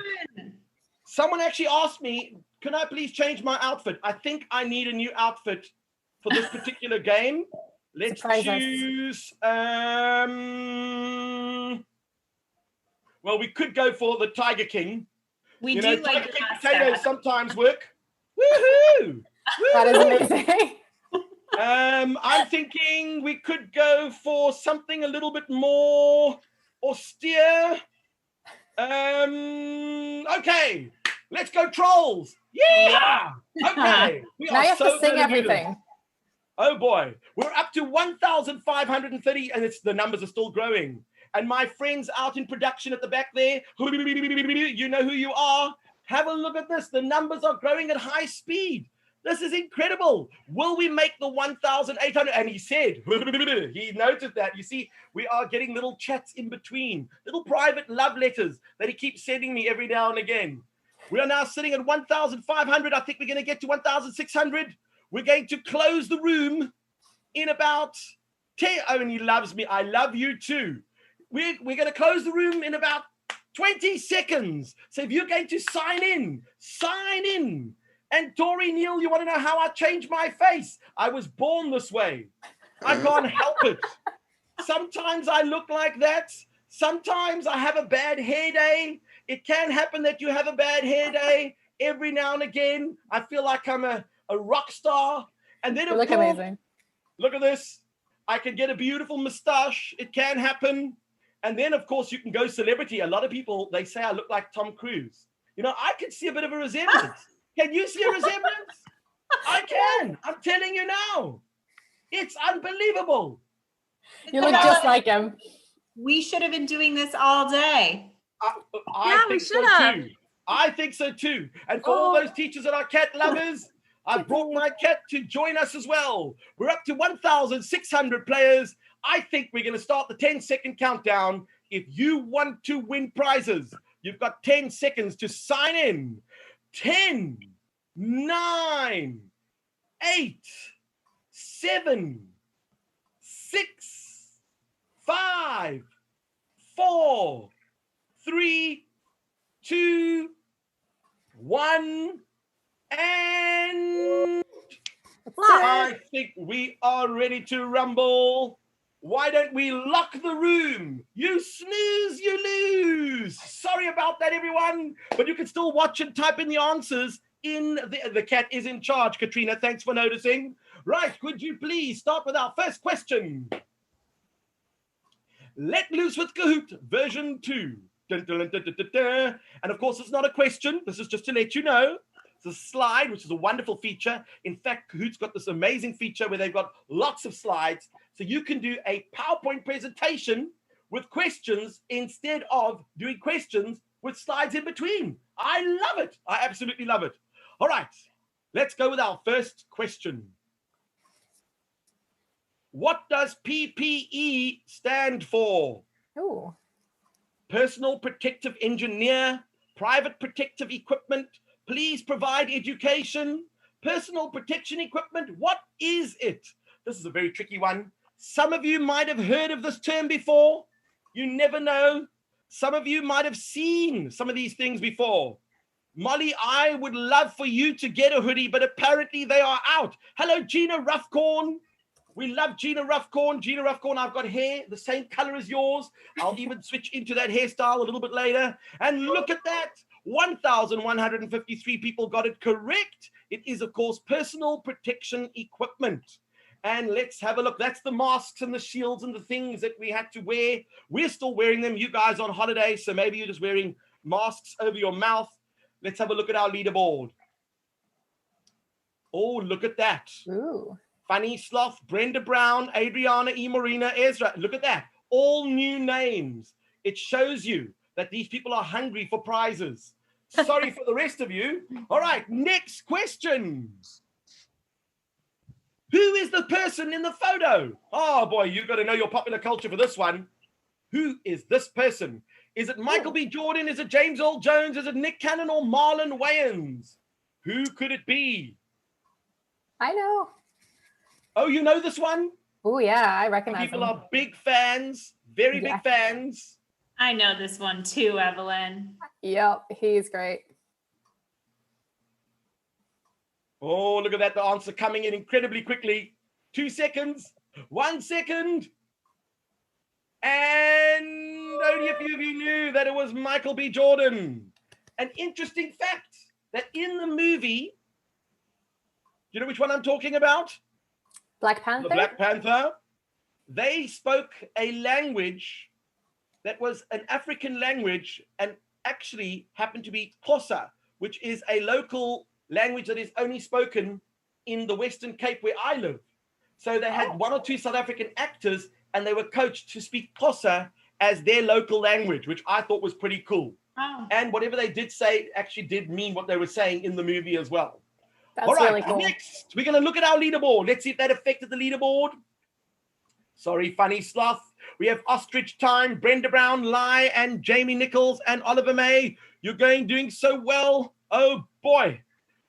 Someone actually asked me, can I please change my outfit? I think I need a new outfit for this particular game. Let's choose. Well, we could go for the Tiger King. We do like Tiger the King mascot. potatoes sometimes work. Woohoo! That is amazing. I'm thinking we could go for something a little bit more austere. Okay, let's go trolls. Yeah. Okay. We Now you have to sing gonna do this. everything. Oh boy, we're up to 1,530 and the numbers are still growing. And my friends out in production at the back there, you know who you are. Have a look at this. The numbers are growing at high speed. This is incredible. Will we make the 1,800? And he said, he noted that. You see, we are getting little chats in between, little private love letters that he keeps sending me every now and again. We are now sitting at 1,500. I think we're going to get to 1,600. We're going to close the room in about 10. Oh, and he loves me. I love you too. We're going to close the room in about 20 seconds. So if you're going to sign in, sign in. And Tori Neal, you want to know how I changed my face? I was born this way. I can't help it. Sometimes I look like that. Sometimes I have a bad hair day. It can happen that you have a bad hair day. Every now and again, I feel like I'm a rock star. And then, You look amazing. Look at this. I can get a beautiful mustache. It can happen. And then, of course, you can go celebrity. A lot of people, they say I look like Tom Cruise. You know, I can see a bit of a resemblance. Can you see a resemblance? I can. I'm telling you now. It's unbelievable. You look just like him. We should have been doing this all day. I think so too. I think so too. And for all those teachers that are cat lovers, I brought my cat to join us as well. We're up to 1,600 players. I think we're going to start the 10-second countdown. If you want to win prizes, you've got 10 seconds to sign in. 10, 9, 8, 7, 6, 5, 4, 3, 2, 1, and I think we are ready to rumble. Why don't we lock the room? You snooze, you lose. Sorry about that, everyone. But you can still watch and type in the answers. The cat is in charge, Katrina. Thanks for noticing. Right, could you please start with our first question? Let Loose with Kahoot, version 2. Dun, dun, dun, dun, dun, dun. And of course, it's not a question. This is just to let you know. It's a slide, which is a wonderful feature. In fact, Kahoot's got this amazing feature where they've got lots of slides. So you can do a PowerPoint presentation with questions instead of doing questions with slides in between. I love it. I absolutely love it. All right, let's go with our first question. What does PPE stand for? Ooh. personal protective engineer, private protective equipment, please provide education, personal protection equipment. What is it? This is a very tricky one. Some of you might have heard of this term before. You never know. Some of you might have seen some of these things before. Molly, I would love for you to get a hoodie, but apparently they are out. Hello, Gina Ruffcorn. We love Gina Ruffcorn. Gina Ruffcorn, I've got hair the same color as yours. I'll even switch into that hairstyle a little bit later. And look at that. 1,153 people got it correct. It is, of course, personal protection equipment. And let's have a look. That's the masks and the shields and the things that we had to wear. We're still wearing them. You guys on holiday, so maybe you're just wearing masks over your mouth. Let's have a look at our leaderboard. Oh, look at that. Ooh. Funny Sloth, Brenda Brown, Adriana E. Marina, Ezra. Look at that. All new names. It shows you that these people are hungry for prizes. Sorry for the rest of you. All right, next question. Who is the person in the photo? Oh boy, you've got to know your popular culture for this one. Who is this person? Is it Michael B. Jordan? Is it James Earl Jones? Is it Nick Cannon or Marlon Wayans? Who could it be? I know. Oh, you know this one? Oh yeah, I recognize People him. are big fans, very big fans. I know this one too, Evelyn. Yep, he's great. Oh, look at that. The answer coming in incredibly quickly. 2 seconds. 1 second. And only a few of you knew that it was Michael B. Jordan. An interesting fact that in the movie, you know which one I'm talking about? Black Panther? The Black Panther. They spoke a language that was an African language and actually happened to be Xhosa, which is a local language that is only spoken in the Western Cape where I live. So they had 1 or 2 South African actors and they were coached to speak Xhosa as their local language, which I thought was pretty cool. Oh. And whatever they did say actually did mean what they were saying in the movie as well. That's All right, really cool. next, we're going to look at our leaderboard. Let's see if that affected the leaderboard. Sorry, Funny Sloth. We have Ostrich Time, Brenda Brown, Lai, and Jamie Nichols, and Oliver May. You're doing so well. Oh, boy.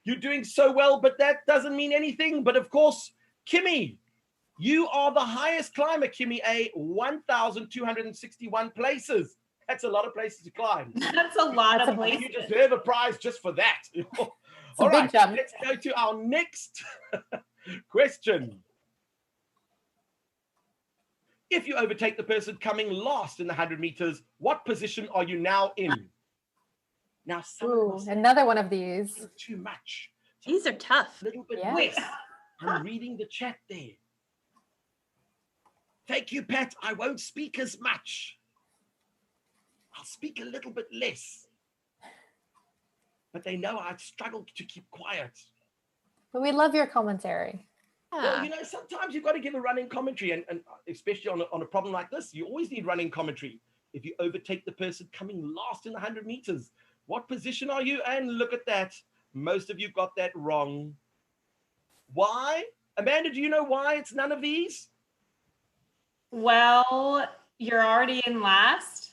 You're doing so well, but that doesn't mean anything. But, of course, Kimmy, you are the highest climber, Kimmy A, 1,261 places. That's a lot of places to climb. That's a lot of places. You deserve a prize just for that. All big right, jump. let's go to our next question. If you overtake the person coming last in the 100 meters, what position are you now in? Now, Ooh, another one of these. Too much. These are tough. A little bit Yeah. less. I'm reading the chat there. Thank you, Pat. I won't speak as much. I'll speak a little bit less. But they know I'd struggle to keep quiet. But we love your commentary. Well, sometimes you've got to give a running commentary, and especially on a problem like this, you always need running commentary. If you overtake the person coming last in the 100 meters, what position are you? And look at that. Most of you got that wrong. Why? Amanda, do you know why it's none of these? Well, you're already in last.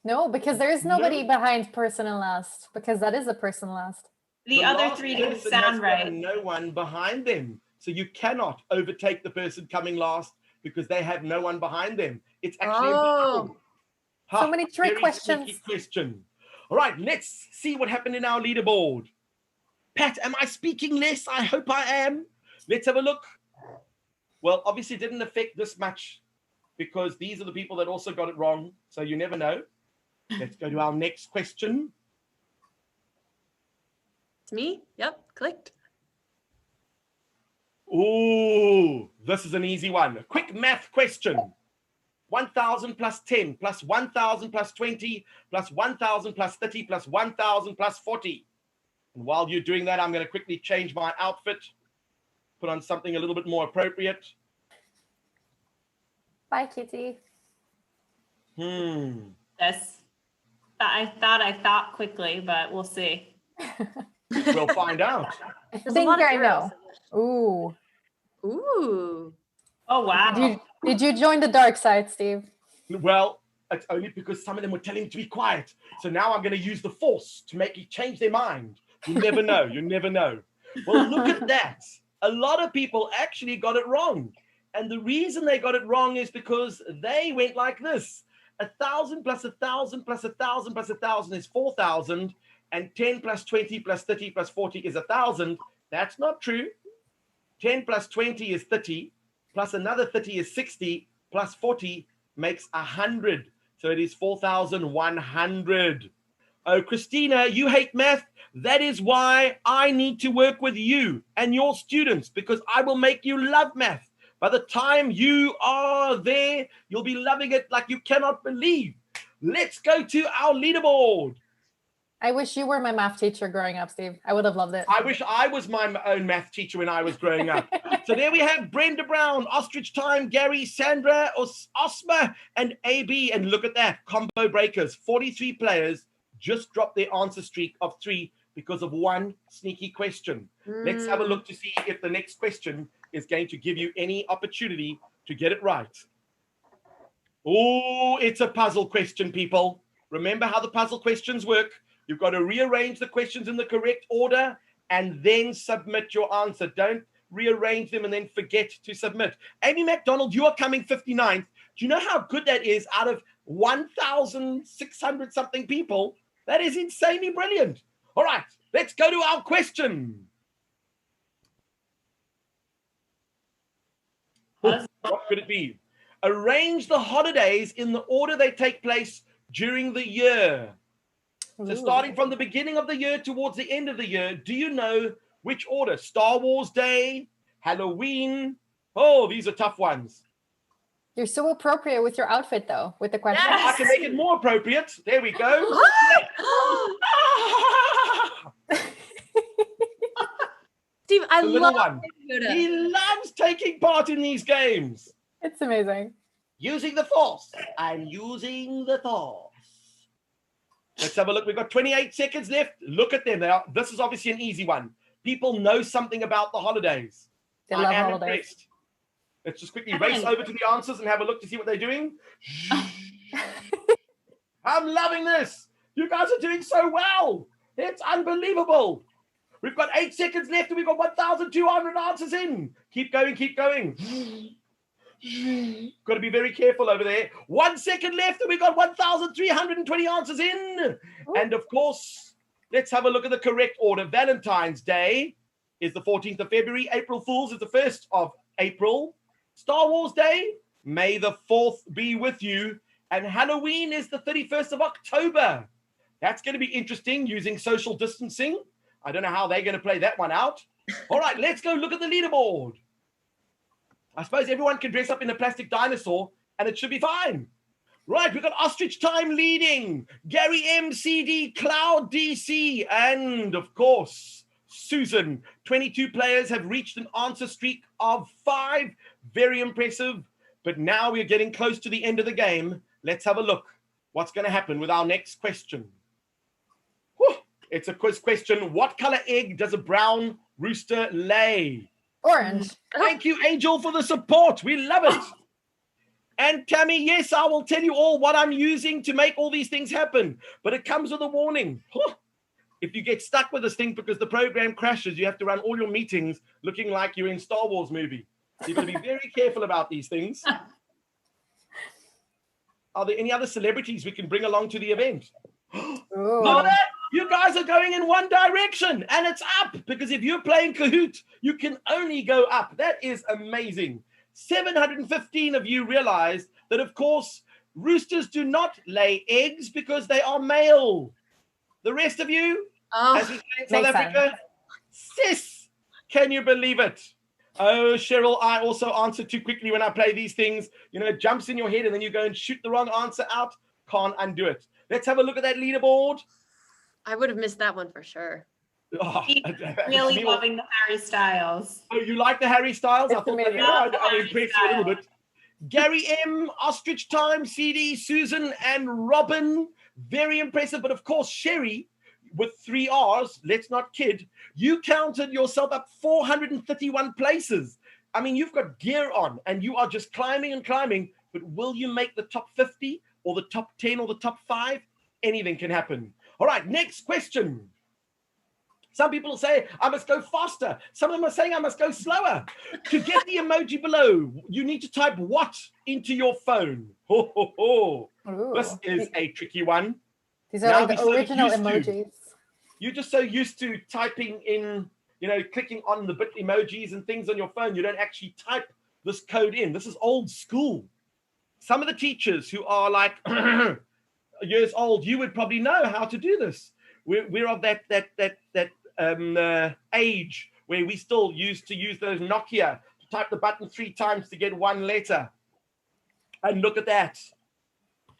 No, because there is nobody behind person in last, because that is a person last. The other last 3 didn't person sound has right. got no one behind them. So you cannot overtake the person coming last because they have no one behind them. It's actually impossible. So many trick very questions. sneaky question. All right, let's see what happened in our leaderboard. Pat, am I speaking less? I hope I am. Let's have a look. Well, obviously it didn't affect this much because these are the people that also got it wrong. So you never know. Let's go to our next question. It's me. Yep, clicked. Ooh, this is an easy one. A quick math question. 1,000 plus 10 plus 1,000 plus 20 plus 1,000 plus 30 plus 1,000 plus 40. And while you're doing that, I'm going to quickly change my outfit, put on something a little bit more appropriate. Bye, Kitty. This. I thought quickly, but we'll see. We'll find out. I think I know. Ooh. Ooh. Oh, wow. Did you join the dark side, Steve? Well, it's only because some of them were telling him to be quiet. So now I'm going to use the force to make you change their mind. You never know. You never know. Well, look at that. A lot of people actually got it wrong. And the reason they got it wrong is because they went like this. 1,000 plus 1,000 plus 1,000 plus 1,000 is 4,000. And 10 plus 20 plus 30 plus 40 is 1,000. That's not true. 10 plus 20 is 30. Plus another 30 is 60. Plus 40 makes 100. So it is 4,100. Oh, Christina, you hate math. That is why I need to work with you and your students, because I will make you love math. By the time you are there, you'll be loving it like you cannot believe. Let's go to our leaderboard. I wish you were my math teacher growing up, Steve. I would have loved it. I wish I was my own math teacher when I was growing up. So there we have Brenda Brown, Ostrich Time, Gary, Sandra, Osma, and AB. And look at that, combo breakers. 43 players just dropped their answer streak of 3 because of one sneaky question. Let's have a look to see if the next question is going to give you any opportunity to get it right. Oh, it's a puzzle question, people. Remember how the puzzle questions work. You've got to rearrange the questions in the correct order and then submit your answer. Don't rearrange them and then forget to submit. Amy McDonald, you are coming 59th. Do you know how good that is out of 1,600 something people? That is insanely brilliant. All right, let's go to our question. What could it be? Arrange the holidays in the order they take place during the year. So starting from the beginning of the year towards the end of the year, do you know which order? Star Wars Day, Halloween. Oh, these are tough ones. You're so appropriate with your outfit, though, with the question. Yes. I can make it more appropriate. There we go. Steve, I love one. He loves taking part in these games. It's amazing. Using the force. I'm using the force. Let's have a look. We've got 28 seconds left. Look at them. This is obviously an easy one. People know something about the holidays. They love holidays. Impressed. Let's just quickly race over to the answers and have a look to see what they're doing. I'm loving this. You guys are doing so well. It's unbelievable. We've got 8 seconds left and we've got 1,200 answers in. Keep going, keep going. Got to be very careful over there. 1 second left and we've got 1,320 answers in. And of course, let's have a look at the correct order. Valentine's Day is the 14th of February. April Fool's is the 1st of April. Star Wars Day, May the 4th be with you. And Halloween is the 31st of October. That's going to be interesting using social distancing. I don't know how they're going to play that one out. All right, let's go look at the leaderboard. I suppose everyone can dress up in a plastic dinosaur and it should be fine. Right, we've got Ostrich Time leading, Gary MCD, Cloud DC, and of course, Susan. 22 players have reached an answer streak of 5. Very impressive. But now we're getting close to the end of the game. Let's have a look. What's going to happen with our next question? Whew. It's a quiz question. What color egg does a brown rooster lay? Orange. Thank you, Angel, for the support. We love it. And Tammy, yes, I will tell you all what I'm using to make all these things happen. But it comes with a warning. If you get stuck with this thing because the program crashes, you have to run all your meetings looking like you're in Star Wars movie. So you've got to be very careful about these things. Are there any other celebrities we can bring along to the event? Look at that! You guys are going in one direction and it's up, because if you're playing Kahoot, you can only go up. That is amazing. 715 of you realized that, of course, roosters do not lay eggs because they are male. The rest of you, as we say in South Africa, sis, can you believe it? Oh, Cheryl, I also answer too quickly when I play these things. You know, it jumps in your head and then you go and shoot the wrong answer out. Can't undo it. Let's have a look at that leaderboard. I would have missed that one for sure. Oh, really loving the Harry Styles. Oh, you like the Harry Styles? I thought maybe I'd impress you a little bit. Gary M, Ostrich Time, CD, Susan, and Robin. Very impressive. But of course, Sherry, with 3 R's, let's not kid, you counted yourself up 431 places. I mean, you've got gear on and you are just climbing and climbing. But will you make the top 50 or the top 10 or the top 5, anything can happen. All right, next question. Some people say, I must go faster. Some of them are saying I must go slower. To get the emoji below, you need to type what into your phone? Ho, ho, ho. This is a tricky one. These are like the original emojis. You're just so used to typing in, clicking on the bit emojis and things on your phone. You don't actually type this code in. This is old school. Some of the teachers who are like years old, you would probably know how to do this. We're of that age where we still used to use those Nokia to type the button 3 times to get 1 letter. And look at that.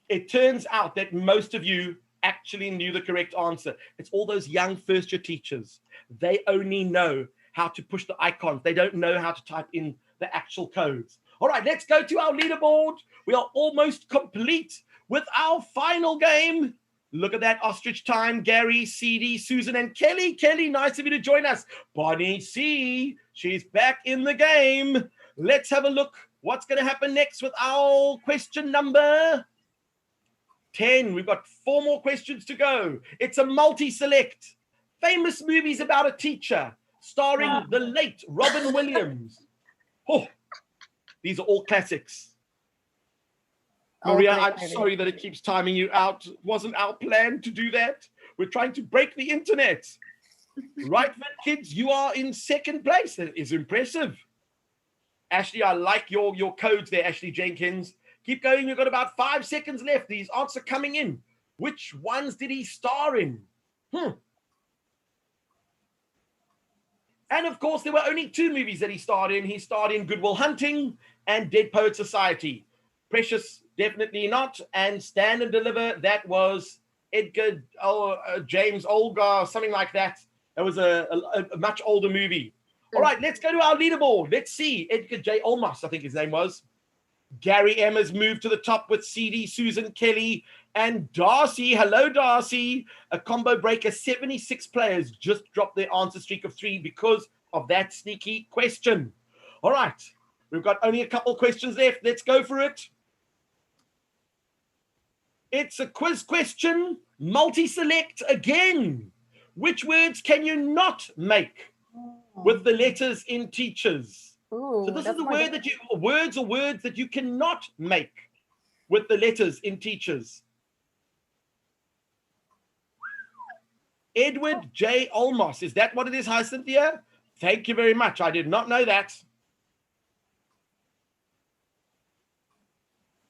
It turns out that most of you actually knew the correct answer. It's all those young first-year teachers. They only know how to push the icons. They don't know how to type in the actual codes. All right, let's go to our leaderboard. We are almost complete with our final game. Look at that ostrich time. Gary, CD, Susan, and Kelly. Kelly, nice of you to join us. Bonnie C, she's back in the game. Let's have a look. What's going to happen next with our question number 10. We've got 4 more questions to go. It's a multi-select. Famous movies about a teacher starring the late Robin Williams. Oh, these are all classics. Maria, I'm sorry that it keeps timing you out. It wasn't our plan to do that. We're trying to break the internet. Right, kids, you are in 2nd place. That is impressive. Ashley, I like your codes there, Ashley Jenkins. Keep going. We've got about 5 seconds left. These answers are coming in. Which ones did he star in? And of course, there were only 2 movies that he starred in. He starred in Good Will Hunting and Dead Poet Society. Precious, definitely not. And Stand and Deliver, that was Edgar James Olga, something like that. That was a much older movie. All right, let's go to our leaderboard. Let's see. Edgar J. Olmos, I think his name was. Gary M has moved to the top with CD, Susan, Kelly, and Darcy. Hello, Darcy. A combo breaker. 76 players just dropped their answer streak of 3 because of that sneaky question. All right. We've got only a couple questions left. Let's go for it. It's a quiz question. Multi-select again. Which words can you not make with the letters in teachers? So this is the word that words that you cannot make with the letters in teachers. Edward J. Olmos. Is that what it is? Hi, Cynthia. Thank you very much. I did not know that.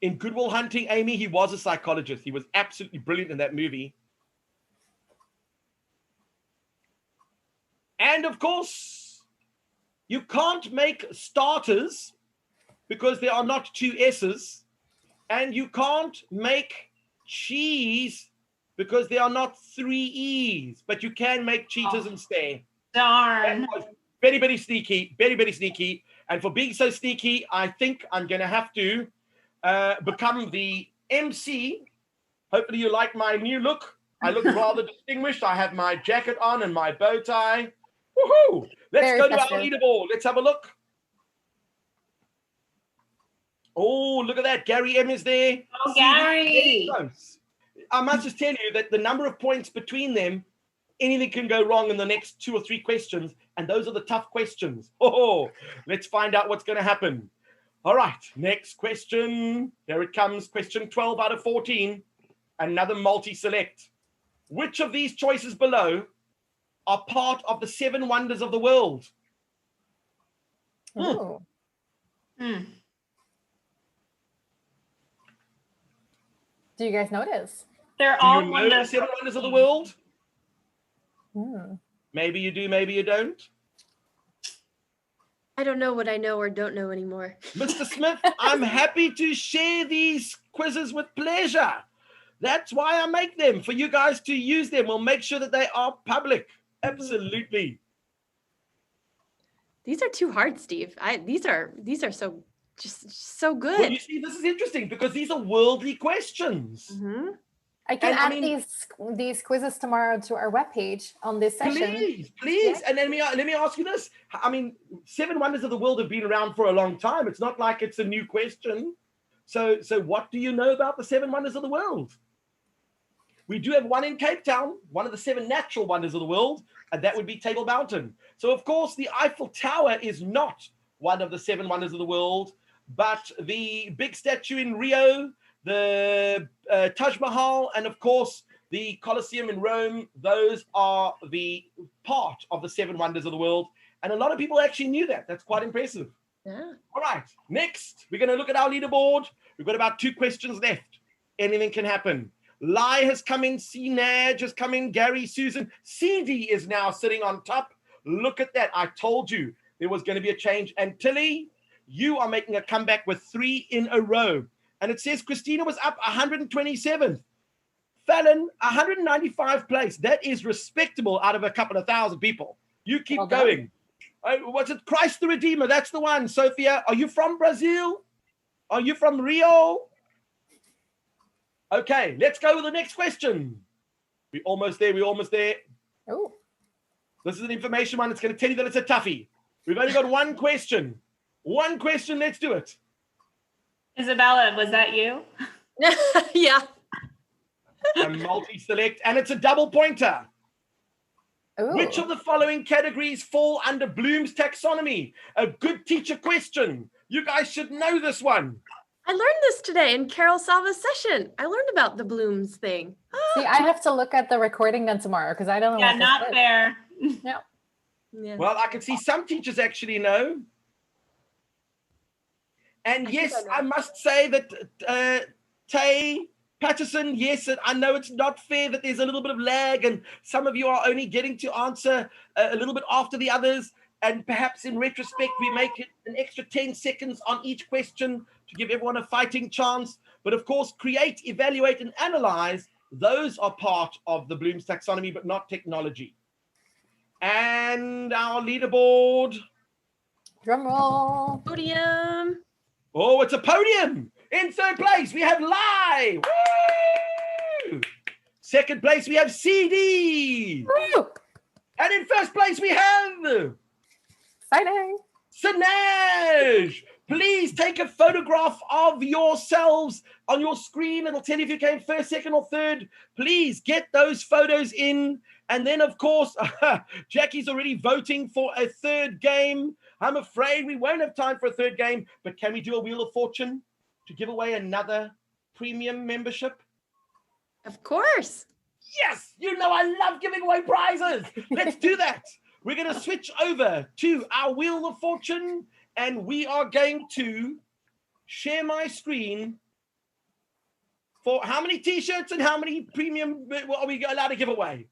In Good Will Hunting, Amy, he was a psychologist. He was absolutely brilliant in that movie. And of course, you can't make starters because there are not 2 S's. And you can't make cheese because there are not 3 E's. But you can make cheaters and stay. Darn. That was very, very sneaky. Very, very sneaky. And for being so sneaky, I think I'm going to have to become the MC. Hopefully you like my new look. I look rather distinguished. I have my jacket on and my bow tie. Woohoo! Let's go to our leaderboard. Let's have a look. Oh, look at that. Gary M is there. Oh, Gary. I must just tell you that the number of points between them, anything can go wrong in the next 2 or 3 questions. And those are the tough questions. Oh, let's find out what's going to happen. All right. Next question. Here it comes. Question 12 out of 14. Another multi-select. Which of these choices below are part of the 7 wonders of the world? Oh. Hmm. Do you guys notice? They're Do all you know the 7 wonders of the world? Hmm. Maybe you do, maybe you don't. I don't know what I know or don't know anymore. Mr. Smith, I'm happy to share these quizzes with pleasure. That's why I make them, for you guys to use them. We'll make sure that they are public. Absolutely. These are too hard, Steve. These are so good. Well, you see, this is interesting because these are worldly questions. Mm-hmm. I can add these quizzes tomorrow to our webpage on this session. Please. Yeah. And let me ask you this. I mean, 7 wonders of the world have been around for a long time. It's not like it's a new question. So what do you know about the 7 wonders of the world? We do have one in Cape Town, one of the 7 natural wonders of the world, and that would be Table Mountain. So, of course, the Eiffel Tower is not one of the 7 wonders of the world, but the big statue in Rio, the Taj Mahal, and, of course, the Colosseum in Rome, those are the part of the 7 wonders of the world. And a lot of people actually knew that. That's quite impressive. Yeah. All right, next, we're going to look at our leaderboard. We've got about 2 questions left. Anything can happen. Lai has come in, CNAJ has come in, Gary, Susan. CD is now sitting on top. Look at that. I told you there was going to be a change. And Tilly, you are making a comeback with 3 in a row. And it says Christina was up 127th. Fallon, 195 place. That is respectable out of a couple of thousand people. You keep going. What's it? Christ the Redeemer. That's the one. Sophia, are you from Brazil? Are you from Rio? Okay, let's go with the next question. We're almost there. Oh. This is an information one. It's going to tell you that it's a toughie. We've only got one question. One question. Let's do it. Isabella, was that you? Yeah. A multi-select, and it's a double pointer. Ooh. Which of the following categories fall under Bloom's taxonomy? A good teacher question. You guys should know this one. I learned this today in Carol Salva's session. I learned about the Blooms thing. See, I have to look at the recording then tomorrow because I don't know. Yeah, what not this is. fair. No. Yeah. Well, I can see some teachers actually know. And yes, I must say that Tay Patterson, yes, I know it's not fair that there's a little bit of lag and some of you are only getting to answer a little bit after the others. And perhaps in retrospect, we make it an extra 10 seconds on each question to give everyone a fighting chance. But of course, create, evaluate, and analyze, those are part of the Bloom's taxonomy, but not technology. And our leaderboard. Drum roll. Podium. Oh, it's a podium. In third place, we have Lai. Woo! Second place, we have CD. Woo! And in first place, we have... Exciting. CNAJ. Please take a photograph of yourselves on your screen. It'll tell you if you came first, second, or third. Please get those photos in. And then, of course, Jackie's already voting for a third game. I'm afraid we won't have time for a third game, but can we do a Wheel of Fortune to give away another premium membership? Of course. Yes, you know I love giving away prizes. Let's do that. We're going to switch over to our Wheel of Fortune, and we are going to share my screen for how many T-shirts and how many premium are we allowed to give away?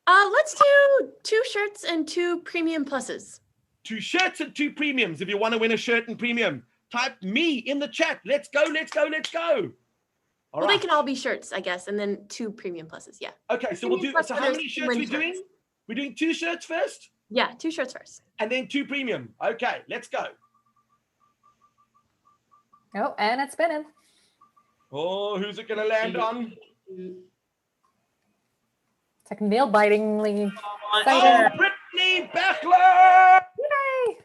Let's do 2 shirts and 2 premium pluses. 2 shirts and 2 premiums. If you want to win a shirt and premium, type me in the chat. Let's go, let's go, let's go. All Well, right. they can all be shirts, I guess, and then 2 premium pluses. Yeah. Okay, so we'll do. Premium So plus how others many shirts win we doing? shirts. We're doing 2 shirts first, Yeah, 2 shirts first. and then 2 premium. Okay, let's go. Oh, and it's spinning. Oh, who's it gonna land on? It's like nail bitingly. Oh, Brittany Beckler! Yay!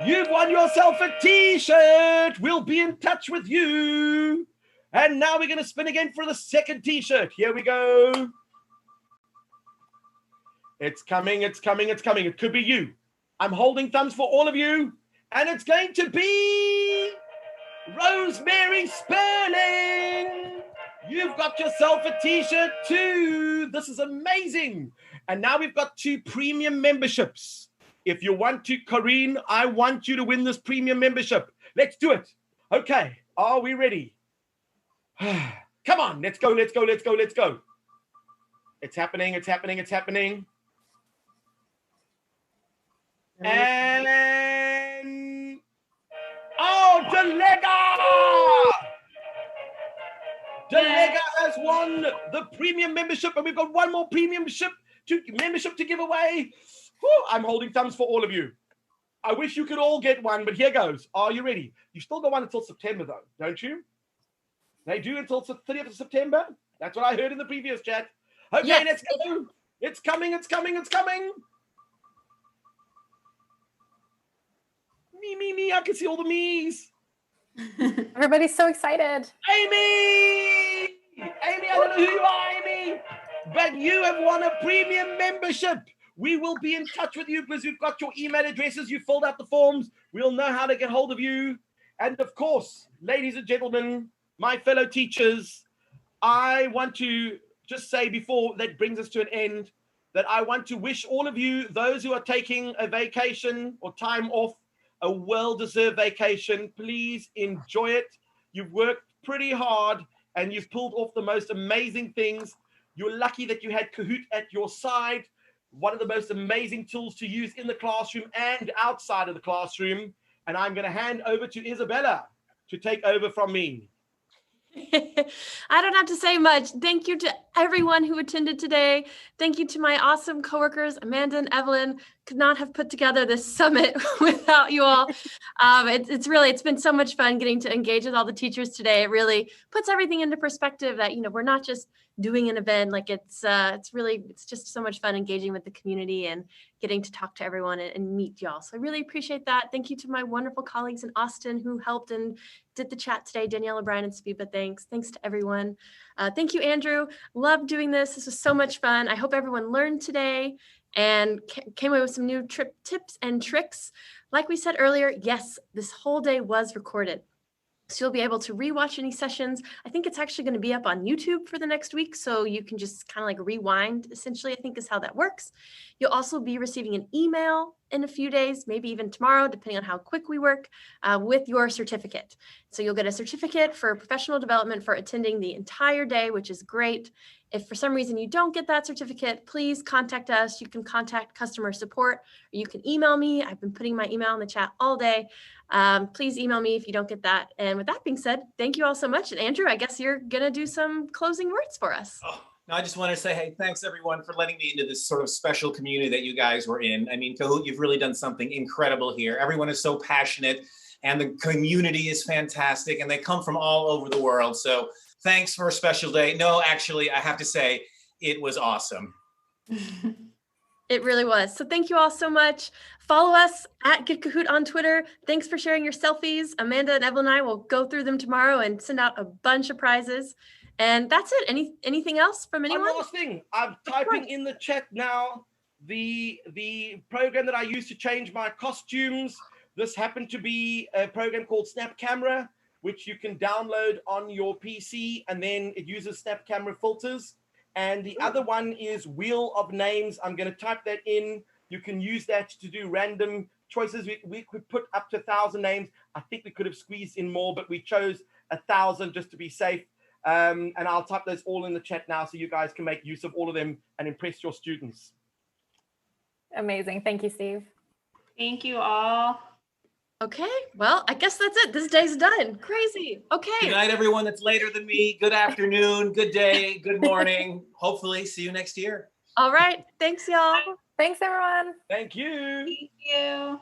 You've won yourself a T-shirt. We'll be in touch with you. And now we're going to spin again for the second T-shirt. Here we go. It's coming, it's coming, it's coming. It could be you. I'm holding thumbs for all of you. And it's going to be Rosemary Sperling. You've got yourself a T-shirt too. This is amazing. And now we've got 2 premium memberships. If you want to, Corinne, I want you to win this premium membership. Let's do it. Okay, are we ready? Come on, let's go, let's go, let's go, let's go. It's happening, it's happening, it's happening. And... oh, Delega! Delega has won the premium membership, and we've got one more premium membership to give away. Whew, I'm holding thumbs for all of you. I wish you could all get one, but here goes. Are you ready? You still got one until September, though, don't you? They do until the 30th of September. That's what I heard in the previous chat. Okay, Yes. let's go. It's coming, it's coming, it's coming. Me, I can see all the me's. Everybody's so excited. Amy! Amy, I don't know who you are, Amy, but you have won a premium membership. We will be in touch with you because we've got your email addresses. You filled out the forms. We'll know how to get hold of you. And of course, ladies and gentlemen, my fellow teachers, I want to just say before that brings us to an end that I want to wish all of you, those who are taking a vacation or time off, a well-deserved vacation. Please enjoy it. You've worked pretty hard and you've pulled off the most amazing things. You're lucky that you had Kahoot at your side, one of the most amazing tools to use in the classroom and outside of the classroom. And I'm going to hand over to Isabella to take over from me. I don't have to say much. Thank you to everyone who attended today. Thank you to my awesome coworkers, Amanda and Evelyn. Could not have put together this summit without you all. It's been so much fun getting to engage with all the teachers today. It really puts everything into perspective that, we're not just doing an event. Like it's just so much fun engaging with the community and getting to talk to everyone and meet y'all. So I really appreciate that. Thank you to my wonderful colleagues in Austin who helped and did the chat today, Danielle O'Brien and Spiba. Thanks to everyone. Thank you, Andrew. Loved doing this. This was so much fun. I hope everyone learned today and came away with some new tips and tricks. Like we said earlier, yes, this whole day was recorded. So you'll be able to rewatch any sessions. I think it's actually going to be up on YouTube for the next week. So you can just kind of like rewind, essentially, I think is how that works. You'll also be receiving an email in a few days, maybe even tomorrow, depending on how quick we work, with your certificate. So you'll get a certificate for professional development for attending the entire day, which is great. If for some reason you don't get that certificate, please contact us. You can contact customer support, or you can email me. I've been putting my email in the chat all day. Please email me if you don't get that. And with that being said, thank you all so much. And Andrew, I guess you're going to do some closing words for us. No, I just want to say, hey, thanks everyone for letting me into this sort of special community that you guys were in. I mean, Kahoot, you've really done something incredible here. Everyone is so passionate and the community is fantastic and they come from all over the world. So thanks for a special day. No, actually, I have to say it was awesome. It really was. So thank you all so much. Follow us at Get Kahoot on Twitter. Thanks for sharing your selfies. Amanda and Evelyn and I will go through them tomorrow and send out a bunch of prizes. And that's it. Anything else from anyone? One last thing. I'm typing in the chat now the program that I use to change my costumes. This happened to be a program called Snap Camera, which you can download on your PC, and then it uses Snap Camera filters. And the other one is Wheel of Names. I'm going to type that in. You can use that to do random choices. We could put up to 1,000 names. I think we could have squeezed in more, but we chose 1,000 just to be safe. And I'll type those all in the chat now so you guys can make use of all of them and impress your students. Amazing. Thank you, Steve. Thank you all. Okay, well, I guess that's it. This day's done. Crazy. Okay. Good night, everyone that's later than me. Good afternoon, good day, good morning. Hopefully, see you next year. All right. Thanks, y'all. Thanks, everyone. Thank you. Thank you.